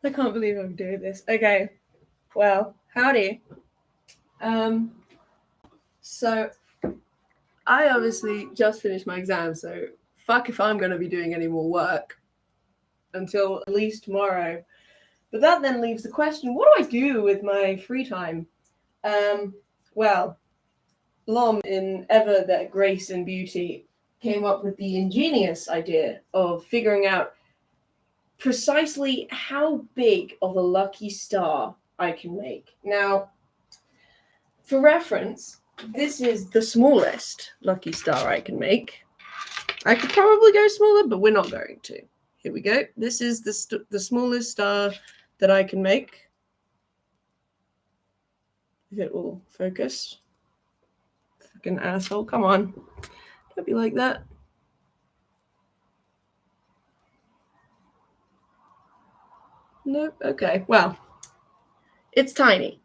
I can't believe I'm doing this. Okay, well, howdy. So I obviously just finished my exam, so fuck if I'm going to be doing any more work until at least tomorrow. But that then leaves the question, what do I do with my free time? Well, Lom, in ever their grace and beauty, came up with the ingenious idea of figuring out precisely how big of a lucky star I can make. Now, for reference, this is the smallest lucky star I can make. I could probably go smaller, but we're not going to. Here we go. This is the smallest star that I can make. If it will focus. Fucking asshole. Come on. Don't be like that. Nope. Okay. Well, it's tiny,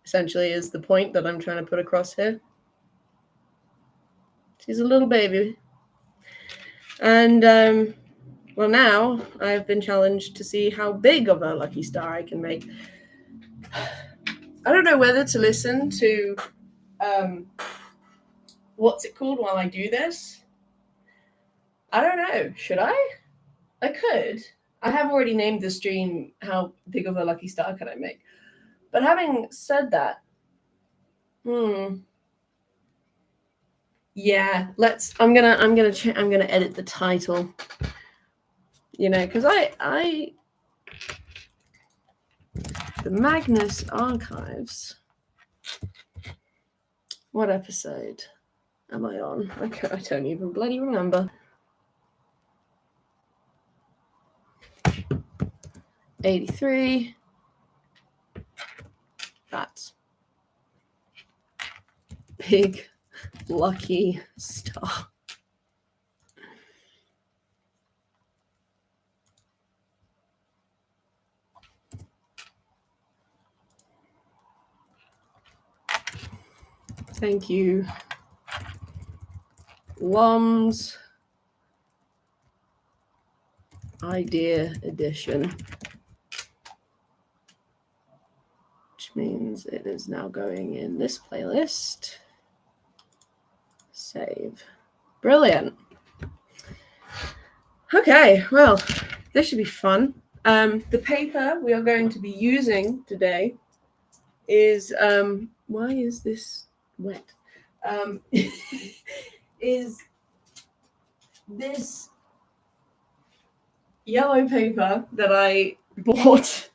essentially, is the point that I'm trying to put across here. She's a little baby. And, well, now I've been challenged to see how big of a lucky star I can make. I don't know whether to listen to, what's it called while I do this. I don't know. Should I? I could. I have already named the stream how big of a lucky star can I make. But having said that, yeah, I'm gonna edit the title. You know, because the Magnus archives. What episode am I on? I don't even bloody remember. 83. That's big lucky star. Thank you. Loms Idea Edition. Which means it is now going in this playlist. Save. Brilliant. Okay, well, this should be fun. The paper we are going to be using today is, why is this wet? Is this yellow paper that I bought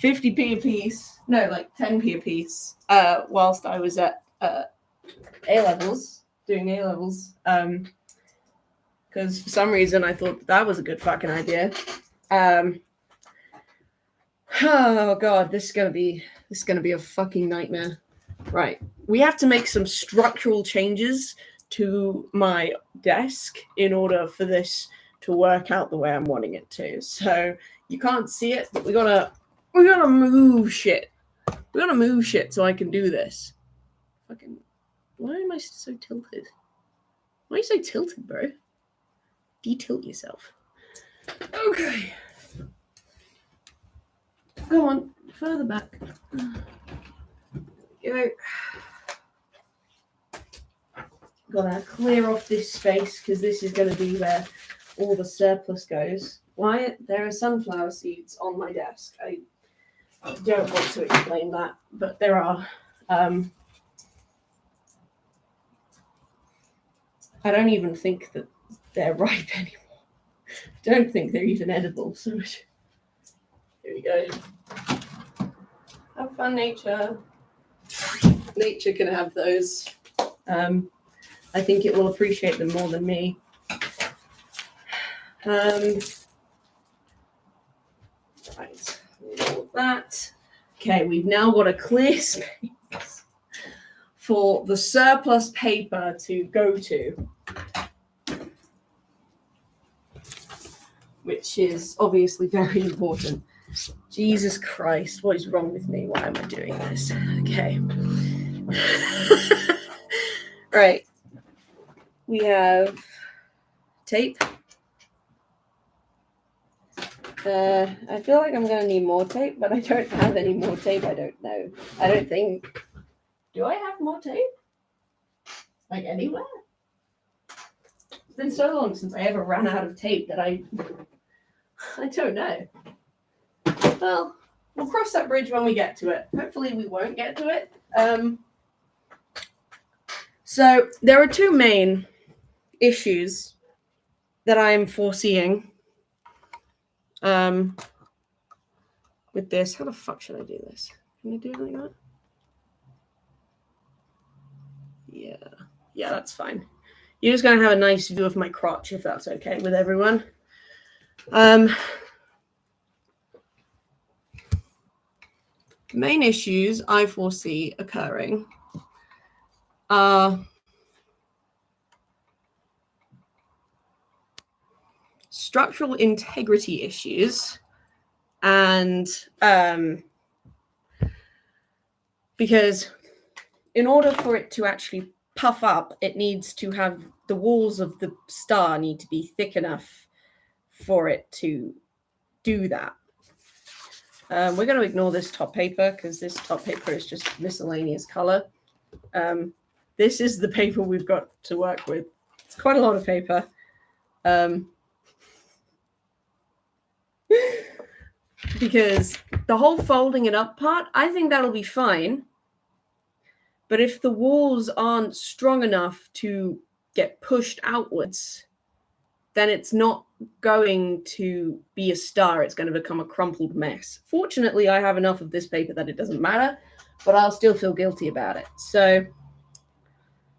50p a piece, no, like 10p a piece, whilst I was at A-levels, doing A-levels, because for some reason I thought that was a good fucking idea. Oh god, this is gonna be a fucking nightmare. Right, we have to make some structural changes to my desk in order for this to work out the way I'm wanting it to. So you can't see it, but we gotta move shit. We gotta move shit so I can do this. Fucking, why am I so tilted? Why are you so tilted, bro? De-tilt yourself. Okay. Go on, further back. Go. Gotta clear off this space because this is going to be where all the surplus goes. Why? There are sunflower seeds on my desk. I don't want to explain that, but there are. I don't even think that they're ripe anymore. Don't think they're even edible. So here we go. Have fun, nature. Nature can have those. I think it will appreciate them more than me. Right, all of that. Okay, we've now got a clear space for the surplus paper to go to, which is obviously very important. Jesus Christ, what is wrong with me? Why am I doing this? Okay. Right. We have tape. I feel like I'm going to need more tape, but I don't have any more tape. I don't know. I don't think... Do I have more tape? Like anywhere? It's been so long since I ever ran out of tape that I don't know. Well, we'll cross that bridge when we get to it. Hopefully we won't get to it. So there are two main issues that I am foreseeing with this. How the fuck should I do this? Can I do it like that? Yeah, that's fine. You're just going to have a nice view of my crotch, if that's okay with everyone. Main issues I foresee occurring are structural integrity issues, and because in order for it to actually puff up, it needs to have the walls of the star need to be thick enough for it to do that. We're going to ignore this top paper because this top paper is just miscellaneous color. This is the paper we've got to work with. It's quite a lot of paper. Because the whole folding it up part, I think that'll be fine. But if the walls aren't strong enough to get pushed outwards, then it's not going to be a star. It's going to become a crumpled mess. Fortunately, I have enough of this paper that it doesn't matter, but I'll still feel guilty about it. So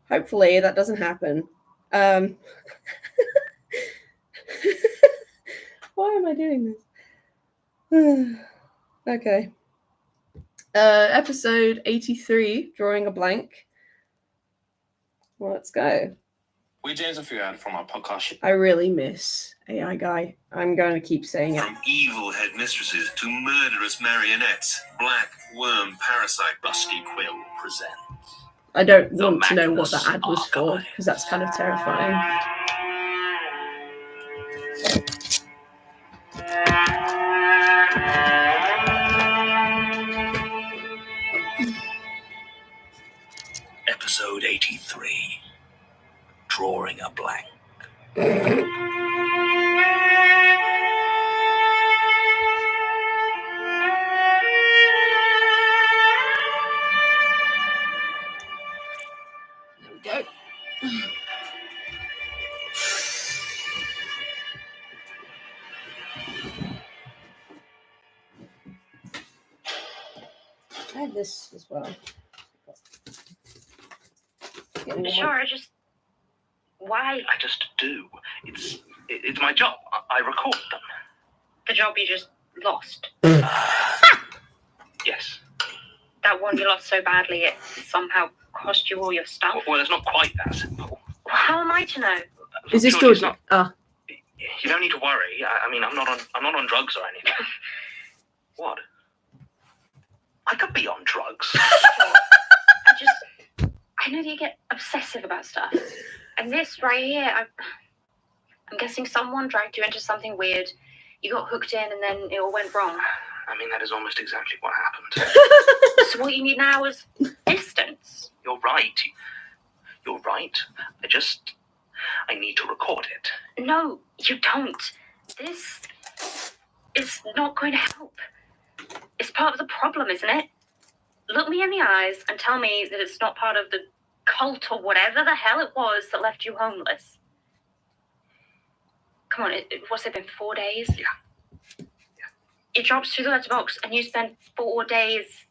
hopefully that doesn't happen. Why am I doing this? Okay. Episode 83, Drawing a Blank. Let's go. We're James and Fuad from our podcast. I really miss AI Guy. I'm going to keep saying it. From evil headmistresses to murderous marionettes, Black Worm Parasite Rusty Quill presents. I don't want to know what that ad was for, because that's kind of terrifying. Episode 83. Drawing a Blank. There we go. I have this as well. Sure, why? I just do. It's my job. I record them. The job you just lost. Yes. That one you lost so badly it somehow cost you all your stuff. Well, it's not quite that simple. Well, how am I to know? Is this George, George? You don't need to worry. I mean, I'm not on drugs or anything. What? I could be on drugs. I know that you get obsessive about stuff. And this right here, I'm guessing someone dragged you into something weird. You got hooked in and then it all went wrong. I mean, that is almost exactly what happened. So what you need now is distance. You're right. You're right. I need to record it. No, you don't. This is not going to help. It's part of the problem, isn't it? Look me in the eyes and tell me that it's not part of the cult or whatever the hell it was that left you homeless. Come on, what's it been, 4 days? Yeah. It drops through the letterbox and you spend 4 days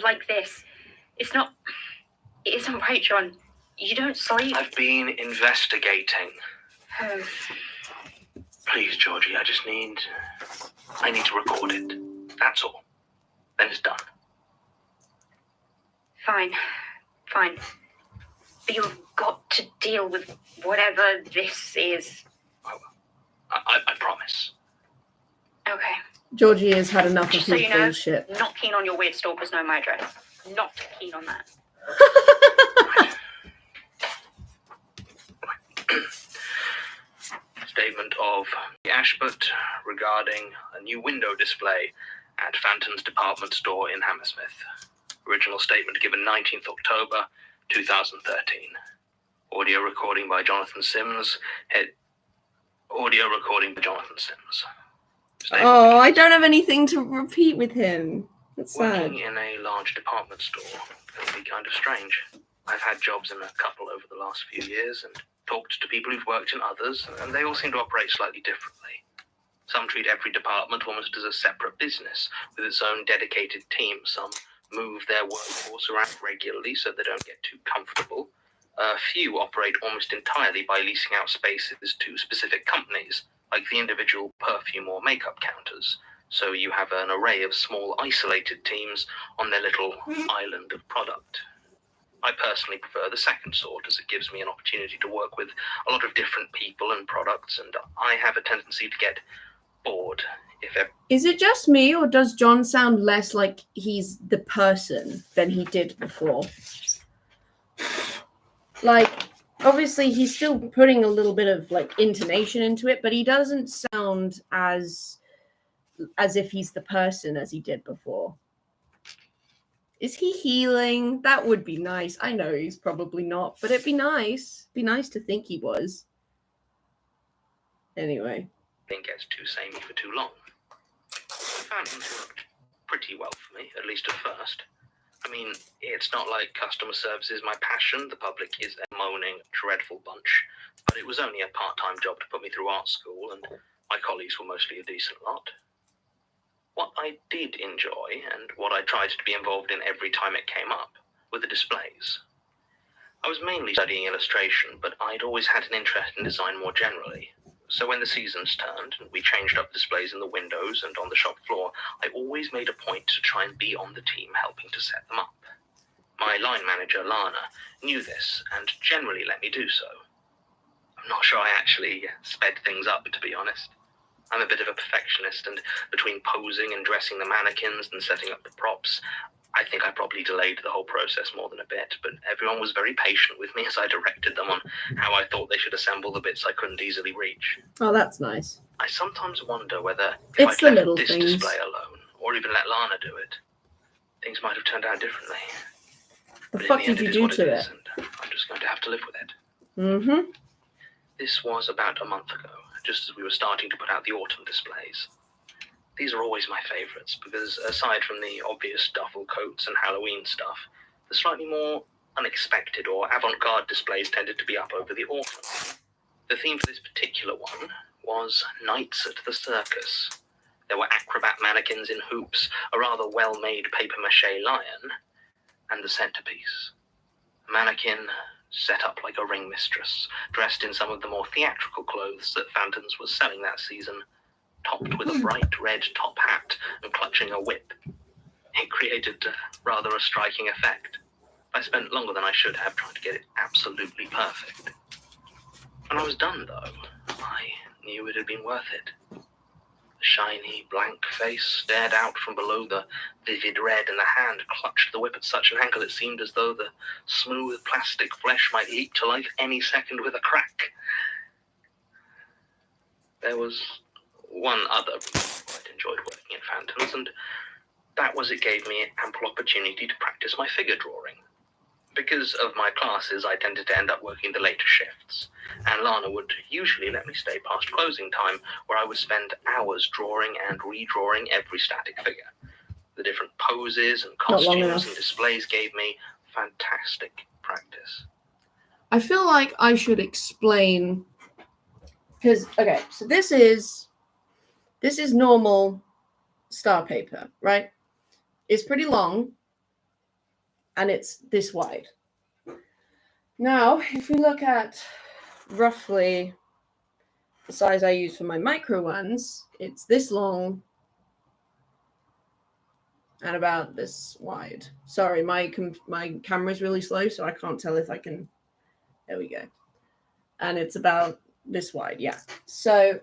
like this. It isn't right, John. You don't sleep. I've been investigating. Please, Georgie, I need to record it. That's all. Then it's done. Fine. But you've got to deal with whatever this is. I promise. Okay. Georgie has had enough Just of so his you know, bullshit. not keen on your weird stalkers know my address. Not keen on that. Stay statement of Ashbert regarding a new window display at Fanton's department store in Hammersmith. Original statement given 19th October 2013. Audio recording by Jonathan Sims. Audio recording by Jonathan Sims. Statement Oh, I begins. don't have anything to repeat with him. That's sad. Working in a large department store can be kind of strange. I've had jobs in a couple over the last few years and talked to people who've worked in others, and they all seem to operate slightly differently. Some treat every department almost as a separate business, with its own dedicated team. Some move their workforce around regularly so they don't get too comfortable. A few operate almost entirely by leasing out spaces to specific companies, like the individual perfume or makeup counters. So you have an array of small isolated teams on their little island of product. I personally prefer the second sort, as it gives me an opportunity to work with a lot of different people and products, and I have a tendency to get bored if Is it just me, or does John sound less like he's the person than he did before? Like, obviously he's still putting a little bit of like intonation into it, but he doesn't sound as if he's the person as he did before. Is he healing? That would be nice. I know he's probably not, but it'd be nice. Be nice to think he was. Anyway. It gets too samey for too long. Phantoms worked pretty well for me, at least at first. I mean, it's not like customer service is my passion. The public is a moaning, dreadful bunch. But it was only a part-time job to put me through art school, and my colleagues were mostly a decent lot. What I did enjoy, and what I tried to be involved in every time it came up, were the displays. I was mainly studying illustration, but I'd always had an interest in design more generally. So when the seasons turned, and we changed up displays in the windows and on the shop floor, I always made a point to try and be on the team helping to set them up. My line manager, Lana, knew this, and generally let me do so. I'm not sure I actually sped things up, to be honest. I'm a bit of a perfectionist, and between posing and dressing the mannequins and setting up the props, I think I probably delayed the whole process more than a bit, but everyone was very patient with me as I directed them on how I thought they should assemble the bits I couldn't easily reach. Oh, that's nice. I sometimes wonder whether It's if the I'd little left this things. display alone, or even let Lana do it, things might have turned out differently. The But in fuck the end, did you is do what to is, it? and I'm just going to have to live with it. Mm-hmm. This was about a month ago, just as we were starting to put out the autumn displays. These are always my favourites, because aside from the obvious duffel coats and Halloween stuff, the slightly more unexpected or avant-garde displays tended to be up over the autumn. The theme for this particular one was Nights at the Circus. There were acrobat mannequins in hoops, a rather well-made papier-mâché lion, and the centrepiece. A mannequin set up like a ring mistress, dressed in some of the more theatrical clothes that Phanton's was selling that season, topped with a bright red top hat and clutching a whip. It created rather a striking effect. I spent longer than I should have trying to get it absolutely perfect. When I was done, though, I knew it had been worth it. The shiny, blank face stared out from below the vivid red, and the hand clutched the whip at such an angle it seemed as though the smooth plastic flesh might leap to life any second with a crack. There was one other reason I quite enjoyed working at Phanton's, and that was it gave me ample opportunity to practice my figure drawing. Because of my classes, I tended to end up working the later shifts, and Lana would usually let me stay past closing time, where I would spend hours drawing and redrawing every static figure. The different poses and Not long costumes enough. and displays gave me fantastic practice. I feel like I should explain, because okay, so this is normal star paper, right? It's pretty long, and it's this wide. Now, if we look at roughly the size I use for my micro ones, it's this long and about this wide. Sorry, my camera's really slow, so I can't tell if I can. There we go. And it's about this wide, yeah. So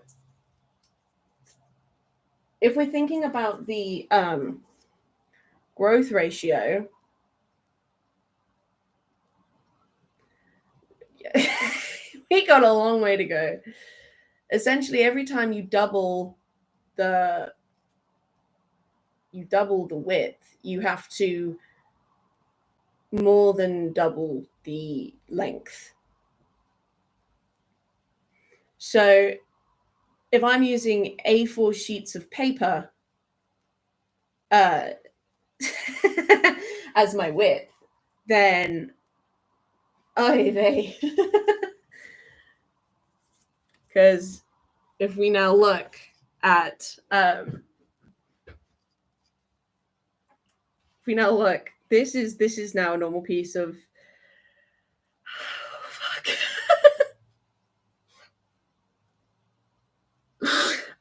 if we're thinking about the growth ratio, we got a long way to go. essentially every time you double the width, you have to more than double the length. So if I'm using A4 sheets of paper as my width, then because if we now look at this is now a normal piece of fuck.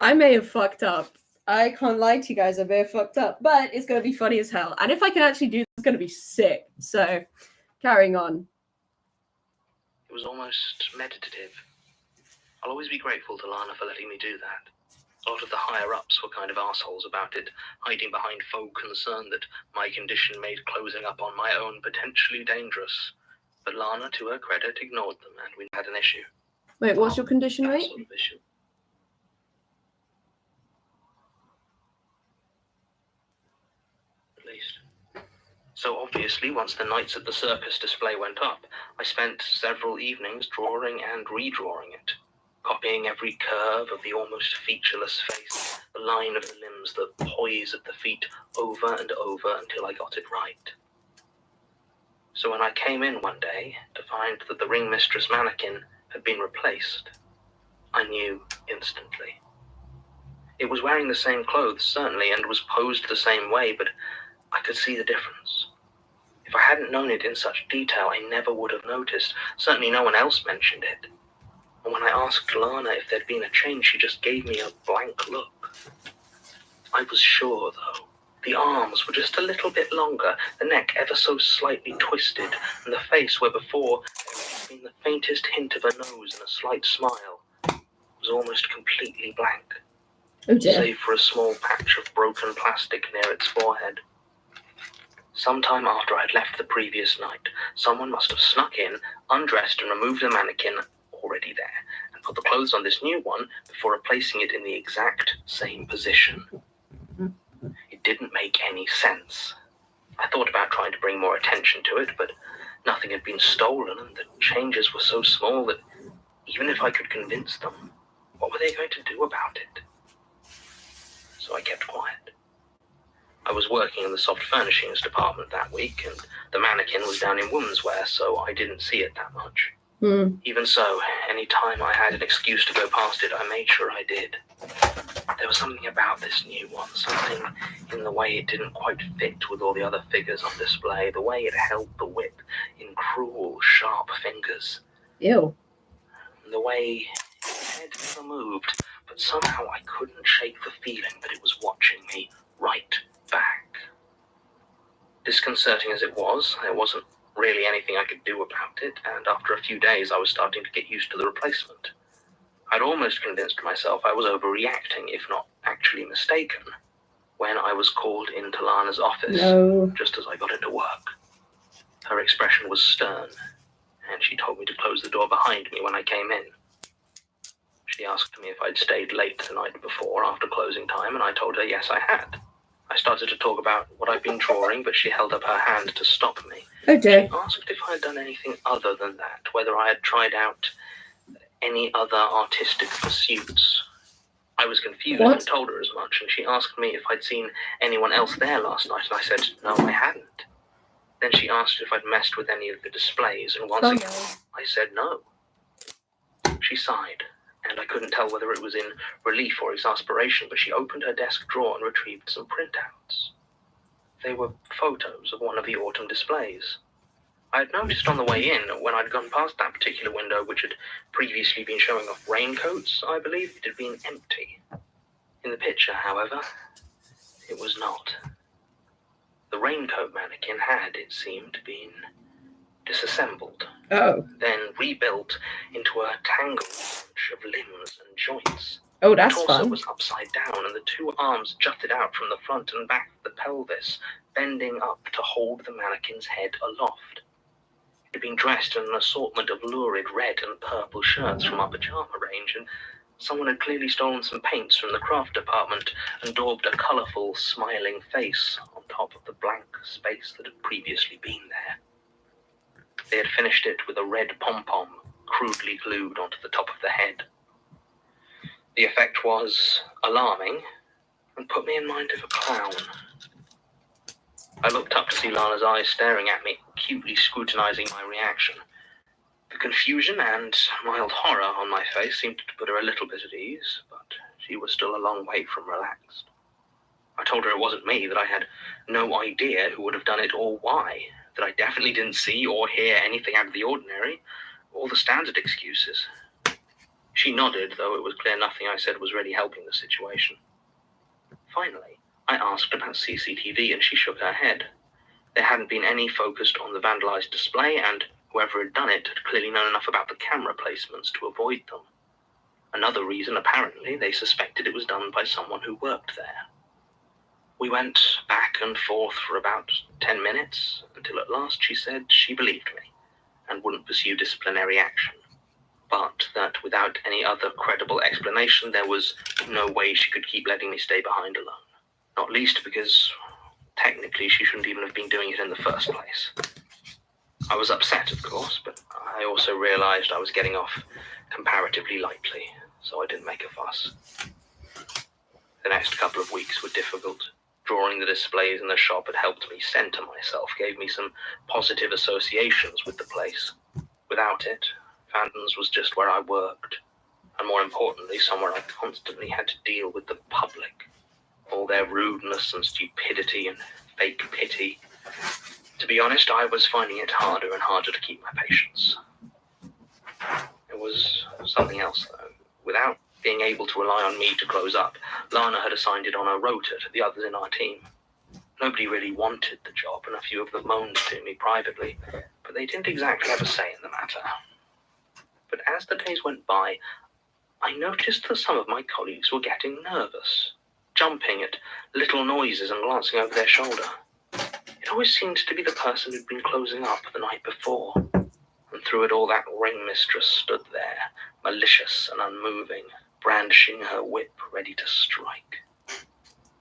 I may have fucked up. I can't lie to you guys, I may have fucked up, but it's gonna be funny as hell. And if I can actually do this, it's gonna be sick. So carrying on. It was almost meditative. I'll always be grateful to Lana for letting me do that. A lot of the higher-ups were kind of assholes about it, hiding behind faux concern that my condition made closing up on my own potentially dangerous. But Lana, to her credit, ignored them, and we had an issue. Wait, what's your condition That rate? sort of issue. At least. So obviously, once the Nights at the Circus display went up, I spent several evenings drawing and redrawing it, copying every curve of the almost featureless face, the line of the limbs, the poise of the feet, over and over until I got it right. So when I came in one day to find that the ring mistress mannequin had been replaced, I knew instantly. It was wearing the same clothes, certainly, and was posed the same way, but I could see the difference. If I hadn't known it in such detail, I never would have noticed. Certainly no one else mentioned it. And when I asked Lana if there'd been a change, she just gave me a blank look. I was sure, though. The arms were just a little bit longer, the neck ever so slightly twisted, and the face, where before there had been the faintest hint of a nose and a slight smile, was almost completely blank. Oh dear. Save for a small patch of broken plastic near its forehead. Sometime after I'd left the previous night, someone must have snuck in, undressed and removed the mannequin already there, and put the clothes on this new one before replacing it in the exact same position. It didn't make any sense. I thought about trying to bring more attention to it, but nothing had been stolen, and the changes were so small that even if I could convince them, what were they going to do about it? So I kept quiet. I was working in the soft furnishings department that week, and the mannequin was down in women's wear, so I didn't see it that much. Even so, any time I had an excuse to go past it, I made sure I did. There was something about this new one, something in the way it didn't quite fit with all the other figures on display, the way it held the whip in cruel, sharp fingers. Ew. The way its head never moved, but somehow I couldn't shake the feeling that it was watching me right back. Disconcerting as it was, there wasn't really anything I could do about it, and after a few days I was starting to get used to the replacement. I'd almost convinced myself I was overreacting, if not actually mistaken, when I was called into Lana's office just as I got into work. Her expression was stern, and she told me to close the door behind me when I came in. She asked me if I'd stayed late the night before after closing time, and I told her yes, I had. I started to talk about what I'd been drawing, but she held up her hand to stop me. Oh dear. She asked if I had done anything other than that, whether I had tried out any other artistic pursuits. I was confused and told her as much, and she asked me if I'd seen anyone else there last night, and I said no, I hadn't. Then she asked if I'd messed with any of the displays, and once again, I said no. She sighed, and I couldn't tell whether it was in relief or exasperation, but she opened her desk drawer and retrieved some printouts. They were photos of one of the autumn displays. I had noticed on the way in, when I'd gone past that particular window, which had previously been showing off raincoats, I believe it had been empty. In the picture, however, it was not. The raincoat mannequin had, it seemed, been disassembled, then rebuilt into a tangled bunch of limbs and joints. Oh, that's the torso fun. was upside down, and the two arms jutted out from the front and back of the pelvis, bending up to hold the mannequin's head aloft. It had been dressed in an assortment of lurid red and purple shirts from our pajama range, and Someone had clearly stolen some paints from the craft department and daubed a colourful, smiling face on top of the blank space that had previously been there. They had finished it with a red pom-pom crudely glued onto the top of the head. The effect was alarming and put me in mind of a clown. I looked up to see Lana's eyes staring at me, acutely scrutinizing my reaction. The confusion and mild horror on my face seemed to put her a little bit at ease, but she was still a long way from relaxed. I told her it wasn't me, that I had no idea who would have done it or why, that I definitely didn't see or hear anything out of the ordinary, all the standard excuses. She nodded, though it was clear nothing I said was really helping the situation. Finally, I asked about CCTV and she shook her head. There hadn't been any focused on the vandalized display, and whoever had done it had clearly known enough about the camera placements to avoid them. Another reason, apparently, they suspected it was done by someone who worked there. We went back and forth for about 10 minutes, until at last she said she believed me and wouldn't pursue disciplinary action, but that without any other credible explanation, there was no way she could keep letting me stay behind alone. Not least because, technically, she shouldn't even have been doing it in the first place. I was upset, of course, but I also realized I was getting off comparatively lightly, so I didn't make a fuss. The next couple of weeks were difficult. Drawing the displays in the shop had helped me center myself, gave me some positive associations with the place. Without it, Fountains was just where I worked, and more importantly, somewhere I constantly had to deal with the public. All their rudeness and stupidity and fake pity. To be honest, I was finding it harder and harder to keep my patience. It was something else, though. Without being able to rely on me to close up, Lana had assigned it on her rota to the others in our team. Nobody really wanted the job, and a few of them moaned to me privately, but they didn't exactly have a say in the matter. But as the days went by, I noticed that some of my colleagues were getting nervous, jumping at little noises and glancing over their shoulder. It always seemed to be the person who'd been closing up the night before, and through it all that ring mistress stood there, malicious and unmoving, brandishing her whip, ready to strike.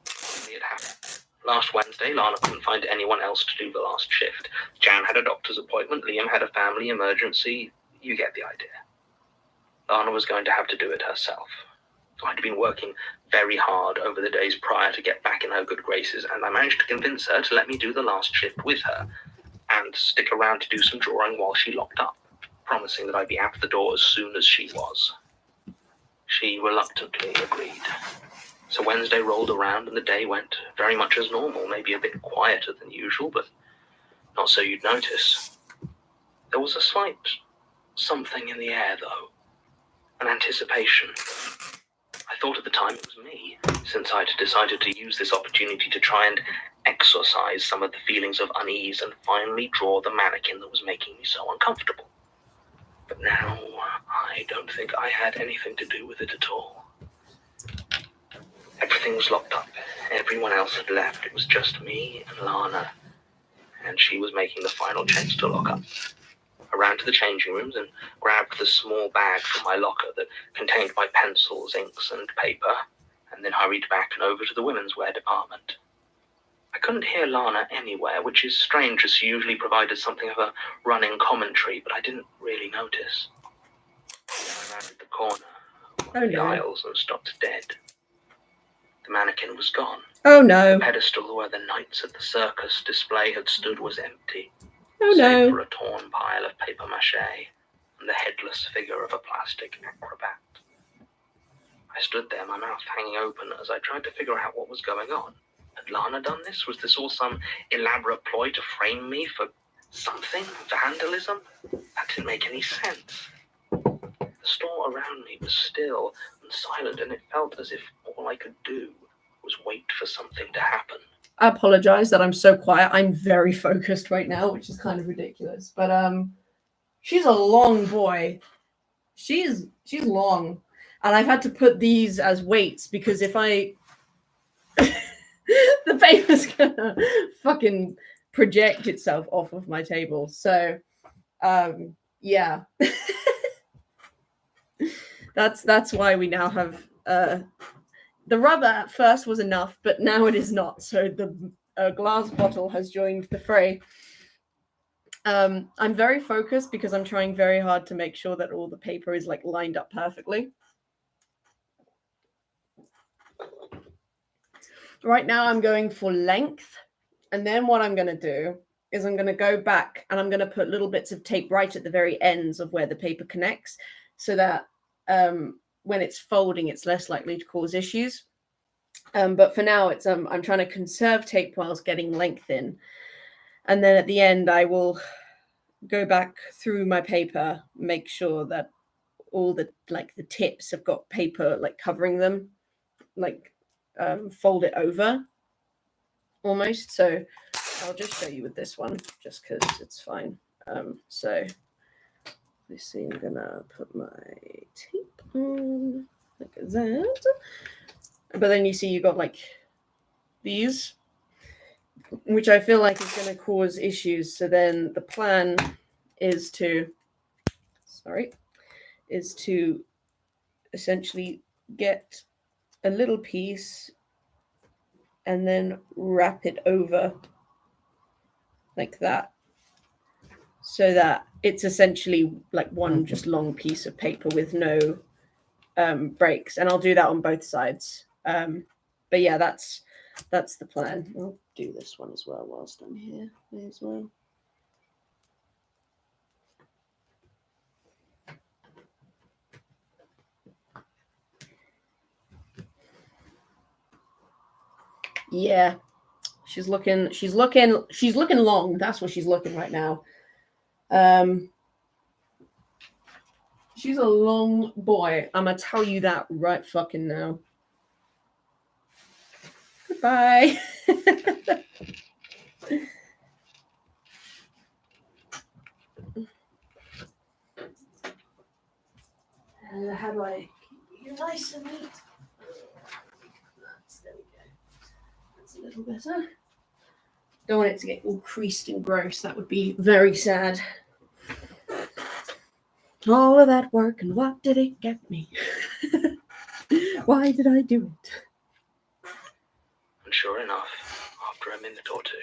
Finally it happened. Last Wednesday, Lana couldn't find anyone else to do the last shift. Jan had a doctor's appointment, Liam had a family emergency. You get the idea. Lana was going to have to do it herself. I'd been working very hard over the days prior to get back in her good graces, and I managed to convince her to let me do the last shift with her and stick around to do some drawing while she locked up, promising that I'd be out the door as soon as she was. She reluctantly agreed. So Wednesday rolled around and the day went very much as normal, maybe a bit quieter than usual, but not so you'd notice. There was a slight something in the air, though. An anticipation. I thought at the time it was me, since I'd decided to use this opportunity to try and exorcise some of the feelings of unease and finally draw the mannequin that was making me so uncomfortable. But now, I don't think I had anything to do with it at all. Everything was locked up. Everyone else had left. It was just me and Lana, and she was making the final change to lock up. I ran to the changing rooms and grabbed the small bag from my locker that contained my pencils, inks, and paper, and then hurried back and over to the women's wear department. I couldn't hear Lana anywhere, which is strange as she usually provided something of a running commentary, but I didn't really notice. I rounded the corner of the aisles and stopped dead. The mannequin was gone. Oh no. The pedestal where the Knights at the Circus display had stood was empty. Oh save no. for a torn pile of papier-mâché and the headless figure of a plastic acrobat. I stood there, my mouth hanging open, as I tried to figure out what was going on. Had Lana done this? Was this all some elaborate ploy to frame me for something? Vandalism? That didn't make any sense. The store around me was still and silent, and it felt as if all I could do was wait for something to happen. I apologize that I'm so quiet. I'm very focused right now, which is kind of ridiculous. But she's a long boy. She's long. And I've had to put these as weights because if I the paper's gonna fucking project itself off of my table. So yeah. That's why we now have the rubber at first was enough, but now it is not. So the glass bottle has joined the fray. I'm very focused because I'm trying very hard to make sure that all the paper is like lined up perfectly. Right now I'm going for length, and then what I'm going to do is I'm going to go back and I'm going to put little bits of tape right at the very ends of where the paper connects, so that when it's folding, it's less likely to cause issues. But for now, it's I'm trying to conserve tape whilst getting length in, and then at the end, I will go back through my paper, make sure that all the tips have got paper like covering them, like fold it over almost. So I'll just show you with this one, just because it's fine. So let's see, I'm gonna put my tape on like that. But then you see you got like these, which I feel like is going to cause issues. So then the plan is to essentially get a little piece and then wrap it over like that, so that it's essentially like one just long piece of paper with no breaks. And I'll do that on both sides. But yeah, that's the plan. I'll do this one as well whilst I'm here as well. Yeah, she's looking long. That's what she's looking right now. She's a long boy. I'm gonna tell you that right fucking now. Goodbye. How do I keep you nice and neat? There we go. That's a little better. Don't want it to get all creased and gross. That would be very sad. All of that work, and what did it get me? Why did I do it? And sure enough, after a minute or two,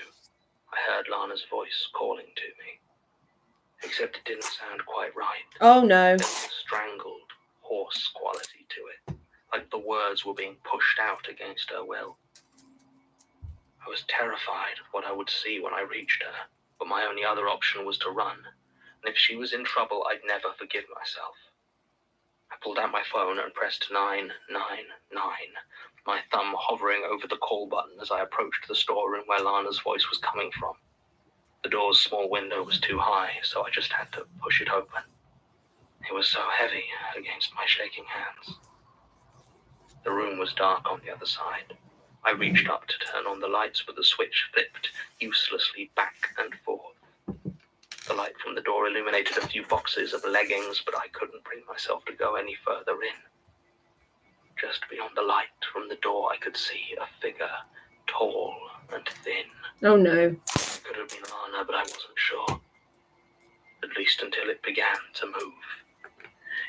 I heard Lana's voice calling to me. Except it didn't sound quite right. Oh no. There was a strangled, hoarse quality to it, like the words were being pushed out against her will. I was terrified of what I would see when I reached her, but my only other option was to run, and if she was in trouble, I'd never forgive myself. I pulled out my phone and pressed 999, my thumb hovering over the call button as I approached the storeroom where Lana's voice was coming from. The door's small window was too high, so I just had to push it open. It was so heavy against my shaking hands. The room was dark on the other side. I reached up to turn on the lights, but the switch flipped uselessly back and forth. The light from the door illuminated a few boxes of leggings, but I couldn't bring myself to go any further in. Just beyond the light from the door, I could see a figure, tall and thin. Oh no. It could have been Lana, but I wasn't sure. At least until it began to move.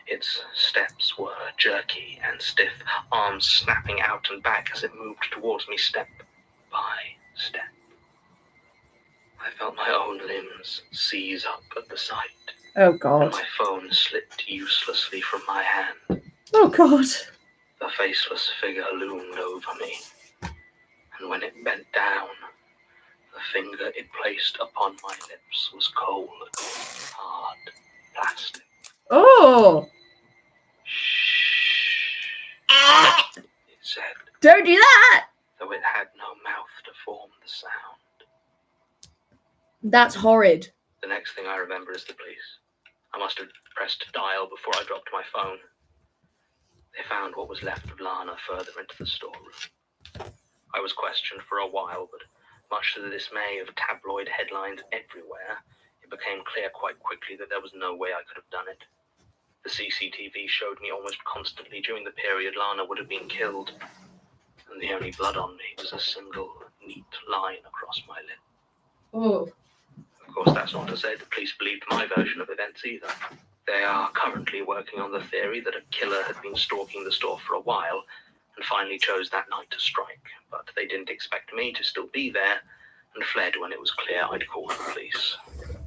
Its steps were jerky and stiff, arms snapping out and back as it moved towards me step by step. I felt my own limbs seize up at the sight. Oh god. And my phone slipped uselessly from my hand. Oh god. The faceless figure loomed over me, and when it bent down, the finger it placed upon my lips was cold, hard plastic. Oh! Shh, it said. Don't do that! Though it had no mouth to form the sound. That's horrid. The next thing I remember is the police. I must have pressed dial before I dropped my phone. They found what was left of Lana further into the storeroom. I was questioned for a while, but much to the dismay of tabloid headlines everywhere, it became clear quite quickly that there was no way I could have done it. The CCTV showed me almost constantly during the period Lana would have been killed, and the only blood on me was a single, neat line across my lip. Oh. Of course, that's not to say the police believed my version of events either. They are currently working on the theory that a killer had been stalking the store for a while and finally chose that night to strike, but they didn't expect me to still be there and fled when it was clear I'd called the police.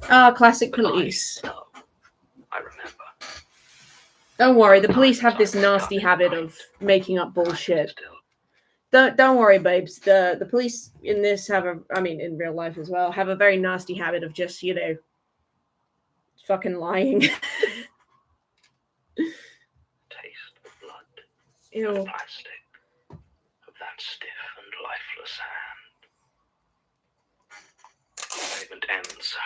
Ah, classic But police. I remember. Don't worry, the police have this nasty habit of making up bullshit. Don't worry, babes. The police in this in real life as well, have a very nasty habit of just, fucking lying. Taste of blood Ew. and plastic of that stiff and lifeless hand. The statement ends.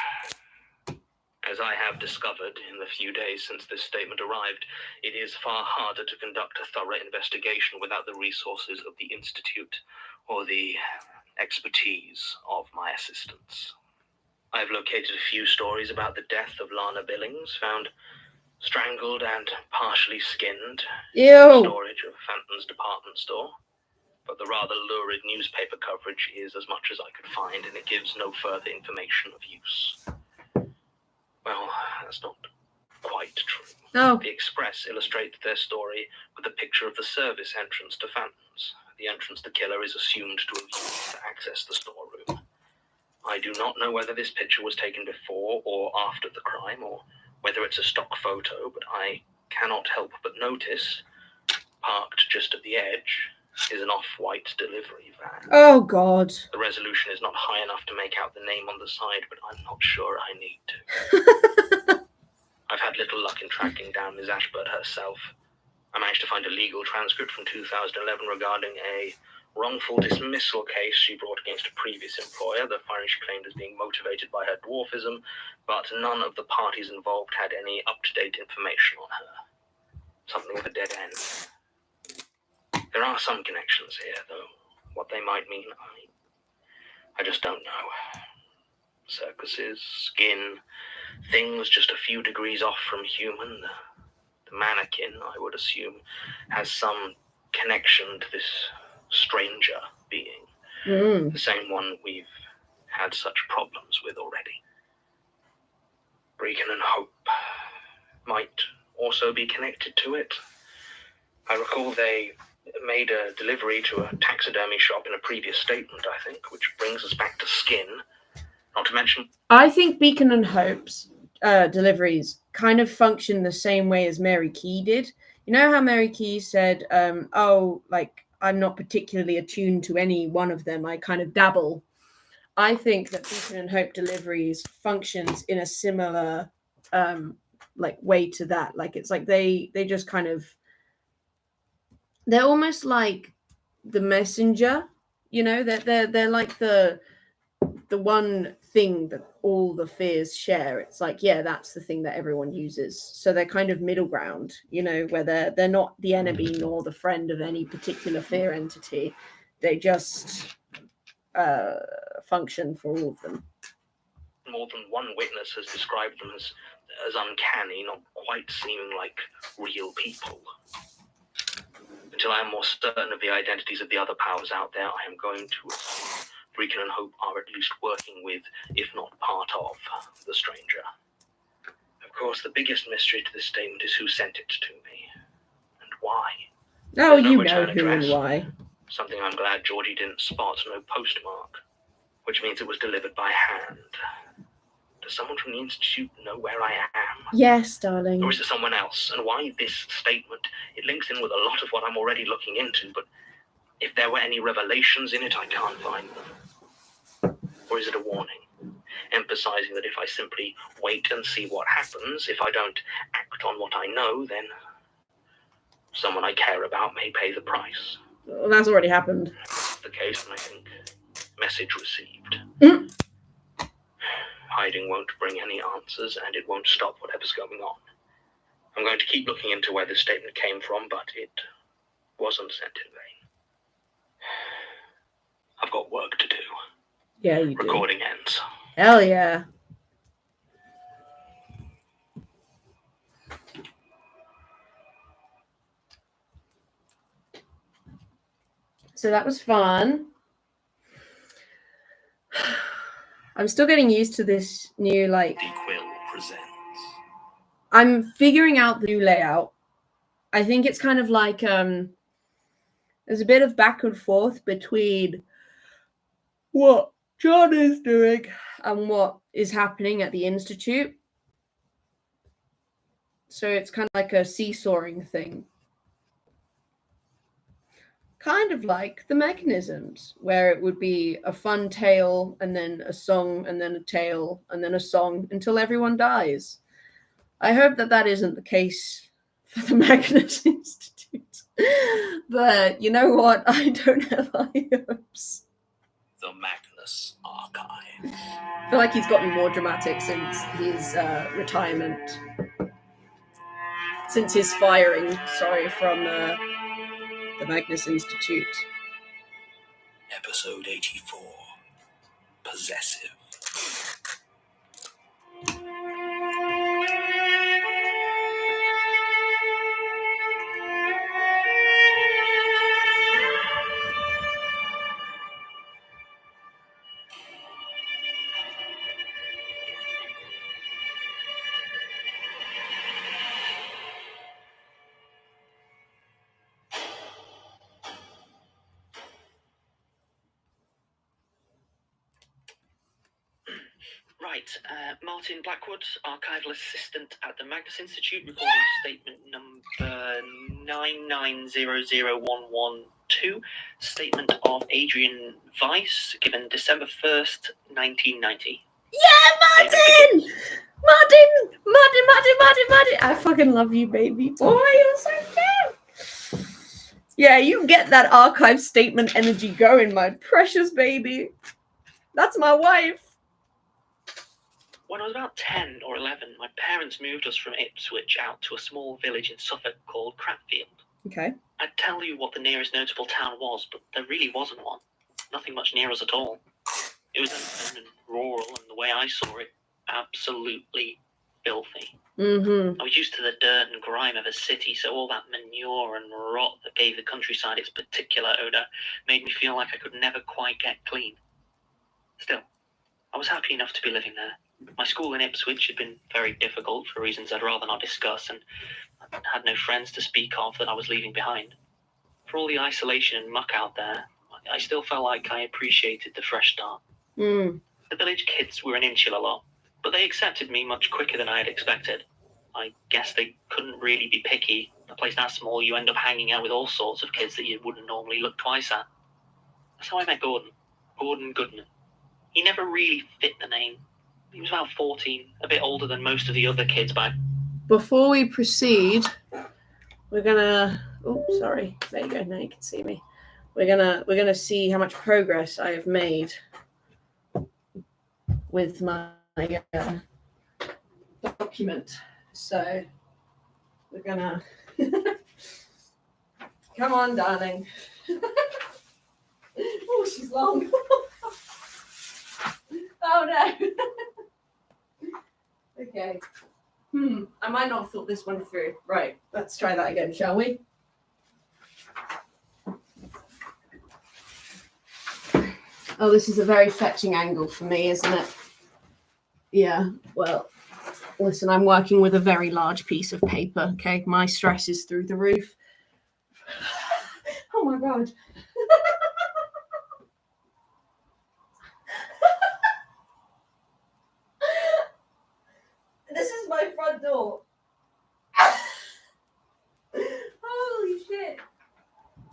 As I have discovered in the few days since this statement arrived, it is far harder to conduct a thorough investigation without the resources of the Institute or the expertise of my assistants. I have located a few stories about the death of Lana Billings, found strangled and partially skinned in the storage of Fenton's department store. But the rather lurid newspaper coverage is as much as I could find, and it gives no further information of use. Well, that's not quite true. No. The Express illustrated their story with a picture of the service entrance to Fenton's, the entrance the killer is assumed to have used to access the storeroom. I do not know whether this picture was taken before or after the crime, or whether it's a stock photo, but I cannot help but notice, parked just at the edge, is an off-white delivery van. Oh, God. The resolution is not high enough to make out the name on the side, but I'm not sure I need to. I've had little luck in tracking down Ms. Ashburn herself. I managed to find a legal transcript from 2011 regarding a wrongful dismissal case she brought against a previous employer, the firing she claimed as being motivated by her dwarfism, but none of the parties involved had any up-to-date information on her. Something of a dead end. There are some connections here, though. What they might mean, I just don't know. Circuses, skin, things just a few degrees off from human. The mannequin, I would assume, has some connection to this stranger being. The same one we've had such problems with already. Brecon and Hope might also be connected to it. I recall they made a delivery to a taxidermy shop in a previous statement, I think, which brings us back to skin. Not to mention... I think Beacon and Hope's deliveries kind of function the same way as Mary Key did. You know how Mary Key said, I'm not particularly attuned to any one of them. I kind of dabble. I think that Beacon and Hope deliveries functions in a similar way to that. Like, it's like they just kind of... They're almost like the messenger, they're like the one thing that all the fears share. It's like, yeah, that's the thing that everyone uses. So they're kind of middle ground, where they're not the enemy nor the friend of any particular fear entity. They just function for all of them. More than one witness has described them as uncanny, not quite seeming like real people. Until I am more certain of the identities of the other powers out there, I am going to assume Brecon and Hope are at least working with, if not part of, the stranger. Of course, the biggest mystery to this statement is who sent it to me, and why. Oh, There's no you know return who address. and why. Something I'm glad Georgie didn't spot, no postmark, which means it was delivered by hand. Does someone from the Institute know where I am? Yes, darling. Or is it someone else? And why this statement? It links in with a lot of what I'm already looking into, but if there were any revelations in it, I can't find them. Or is it a warning? Emphasizing that if I simply wait and see what happens, if I don't act on what I know, then someone I care about may pay the price. Well, that's already happened. If that's the case, then I think message received. Hiding won't bring any answers, and it won't stop whatever's going on. I'm going to keep looking into where this statement came from, but it wasn't sent in vain. I've got work to do. Yeah, you do. Recording ends. Hell yeah. So that was fun. I'm still getting used to this new, The Quill presents. I'm figuring out the new layout. I think it's kind of like there's a bit of back and forth between what John is doing and what is happening at the Institute. So it's kind of like a seesawing thing. Kind of like the mechanisms, where it would be a fun tale and then a song and then a tale and then a song until everyone dies. I hope that that isn't the case for the Magnus Institute. But you know what? I don't have high hopes. The Magnus Archive. I feel like he's gotten more dramatic since his retirement. Since his firing, from the Magnus Institute. Episode 84. Possessive. Right, Martin Blackwood, archival assistant at the Magnus Institute, recording statement number 9900112, statement of Adrian Weiss, given December 1st, 1990. Yeah, Martin! Martin! I fucking love you, baby boy. You're so cute. Yeah, you get that archive statement energy going, my precious baby. That's my wife. When I was about 10 or 11, my parents moved us from Ipswich out to a small village in Suffolk called Cratfield. Okay. I'd tell you what the nearest notable town was, but there really wasn't one. Nothing much near us at all. It was open and rural, and the way I saw it, absolutely filthy. Mm-hmm. I was used to the dirt and grime of a city, so all that manure and rot that gave the countryside its particular odour made me feel like I could never quite get clean. Still, I was happy enough to be living there. My school in Ipswich had been very difficult for reasons I'd rather not discuss, and I had no friends to speak of that I was leaving behind. For all the isolation and muck out there, I still felt like I appreciated the fresh start. Mm. The village kids were an insular lot, but they accepted me much quicker than I had expected. I guess they couldn't really be picky. A place that small, you end up hanging out with all sorts of kids that you wouldn't normally look twice at. That's how I met Gordon Goodman. He never really fit the name. He was about 14, a bit older than most of the other kids back. Before we proceed, we're gonna. Oh, sorry. There you go. Now you can see me. We're gonna see how much progress I have made with my document. So we're gonna. Come on, darling. Oh, she's long. Oh no. Okay. I might not have thought this one through. Right, let's try that again, shall we? Oh, this is a very fetching angle for me, isn't it? Yeah, well, listen, I'm working with a very large piece of paper, okay? My stress is through the roof. Oh my God. This is my front door. Holy shit.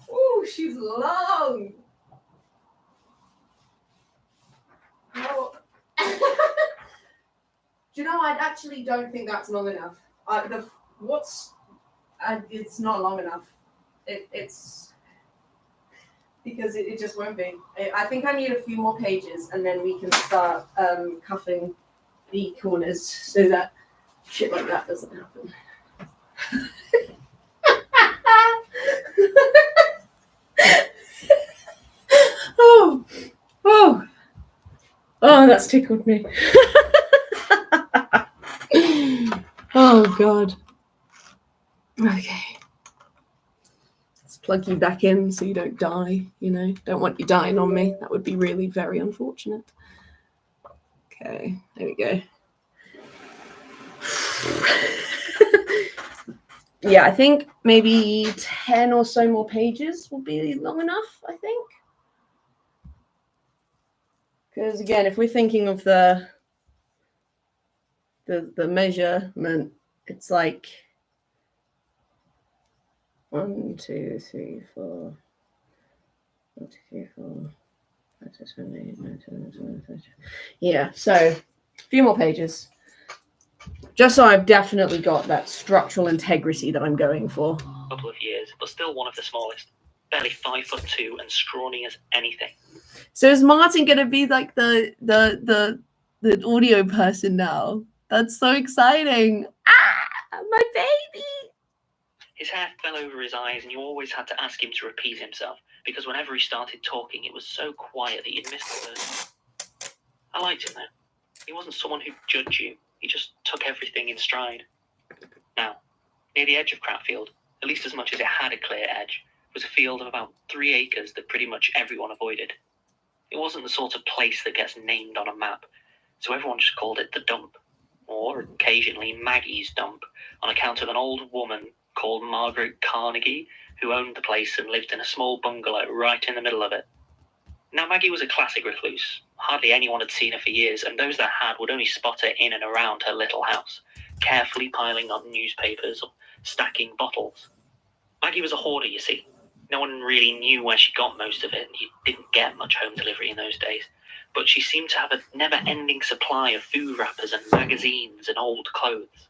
Oh, she's long. Oh. Do you know, I actually don't think that's long enough. It's not long enough. It's because it just won't be. I think I need a few more pages, and then we can start cuffing the corners so that shit like that doesn't happen. Oh, that's tickled me. Oh God. Okay. Let's plug you back in so you don't die, Don't want you dying on me. That would be really very unfortunate. Okay, there we go. yeah, I think maybe 10 or so more pages will be long enough, I think. Because again, if we're thinking of the measurement, it's like 1, 2, 3, 4. 1, 2, 3, 4. 5, 6, 7, 8, 9, 10, 11, 12, 13. Yeah, so a few more pages. Just so I've definitely got that structural integrity that I'm going for. Couple of years, but still one of the smallest. Barely 5'2" and scrawny as anything. So is Martin gonna be like the audio person now? That's so exciting. My baby. His hair fell over his eyes, and you always had to ask him to repeat himself, because whenever he started talking, it was so quiet that you'd miss the words. I liked him, though. He wasn't someone who'd judge you. He just took everything in stride. Now, near the edge of Cratfield, at least as much as it had a clear edge, was a field of about 3 acres that pretty much everyone avoided. It wasn't the sort of place that gets named on a map, so everyone just called it the dump, or occasionally Maggie's dump, on account of an old woman called Margaret Carnegie, who owned the place and lived in a small bungalow right in the middle of it. Now, Maggie was a classic recluse. Hardly anyone had seen her for years, and those that had would only spot her in and around her little house, carefully piling up newspapers or stacking bottles. Maggie was a hoarder, you see. No one really knew where she got most of it, and you didn't get much home delivery in those days. But she seemed to have a never-ending supply of food wrappers and magazines and old clothes.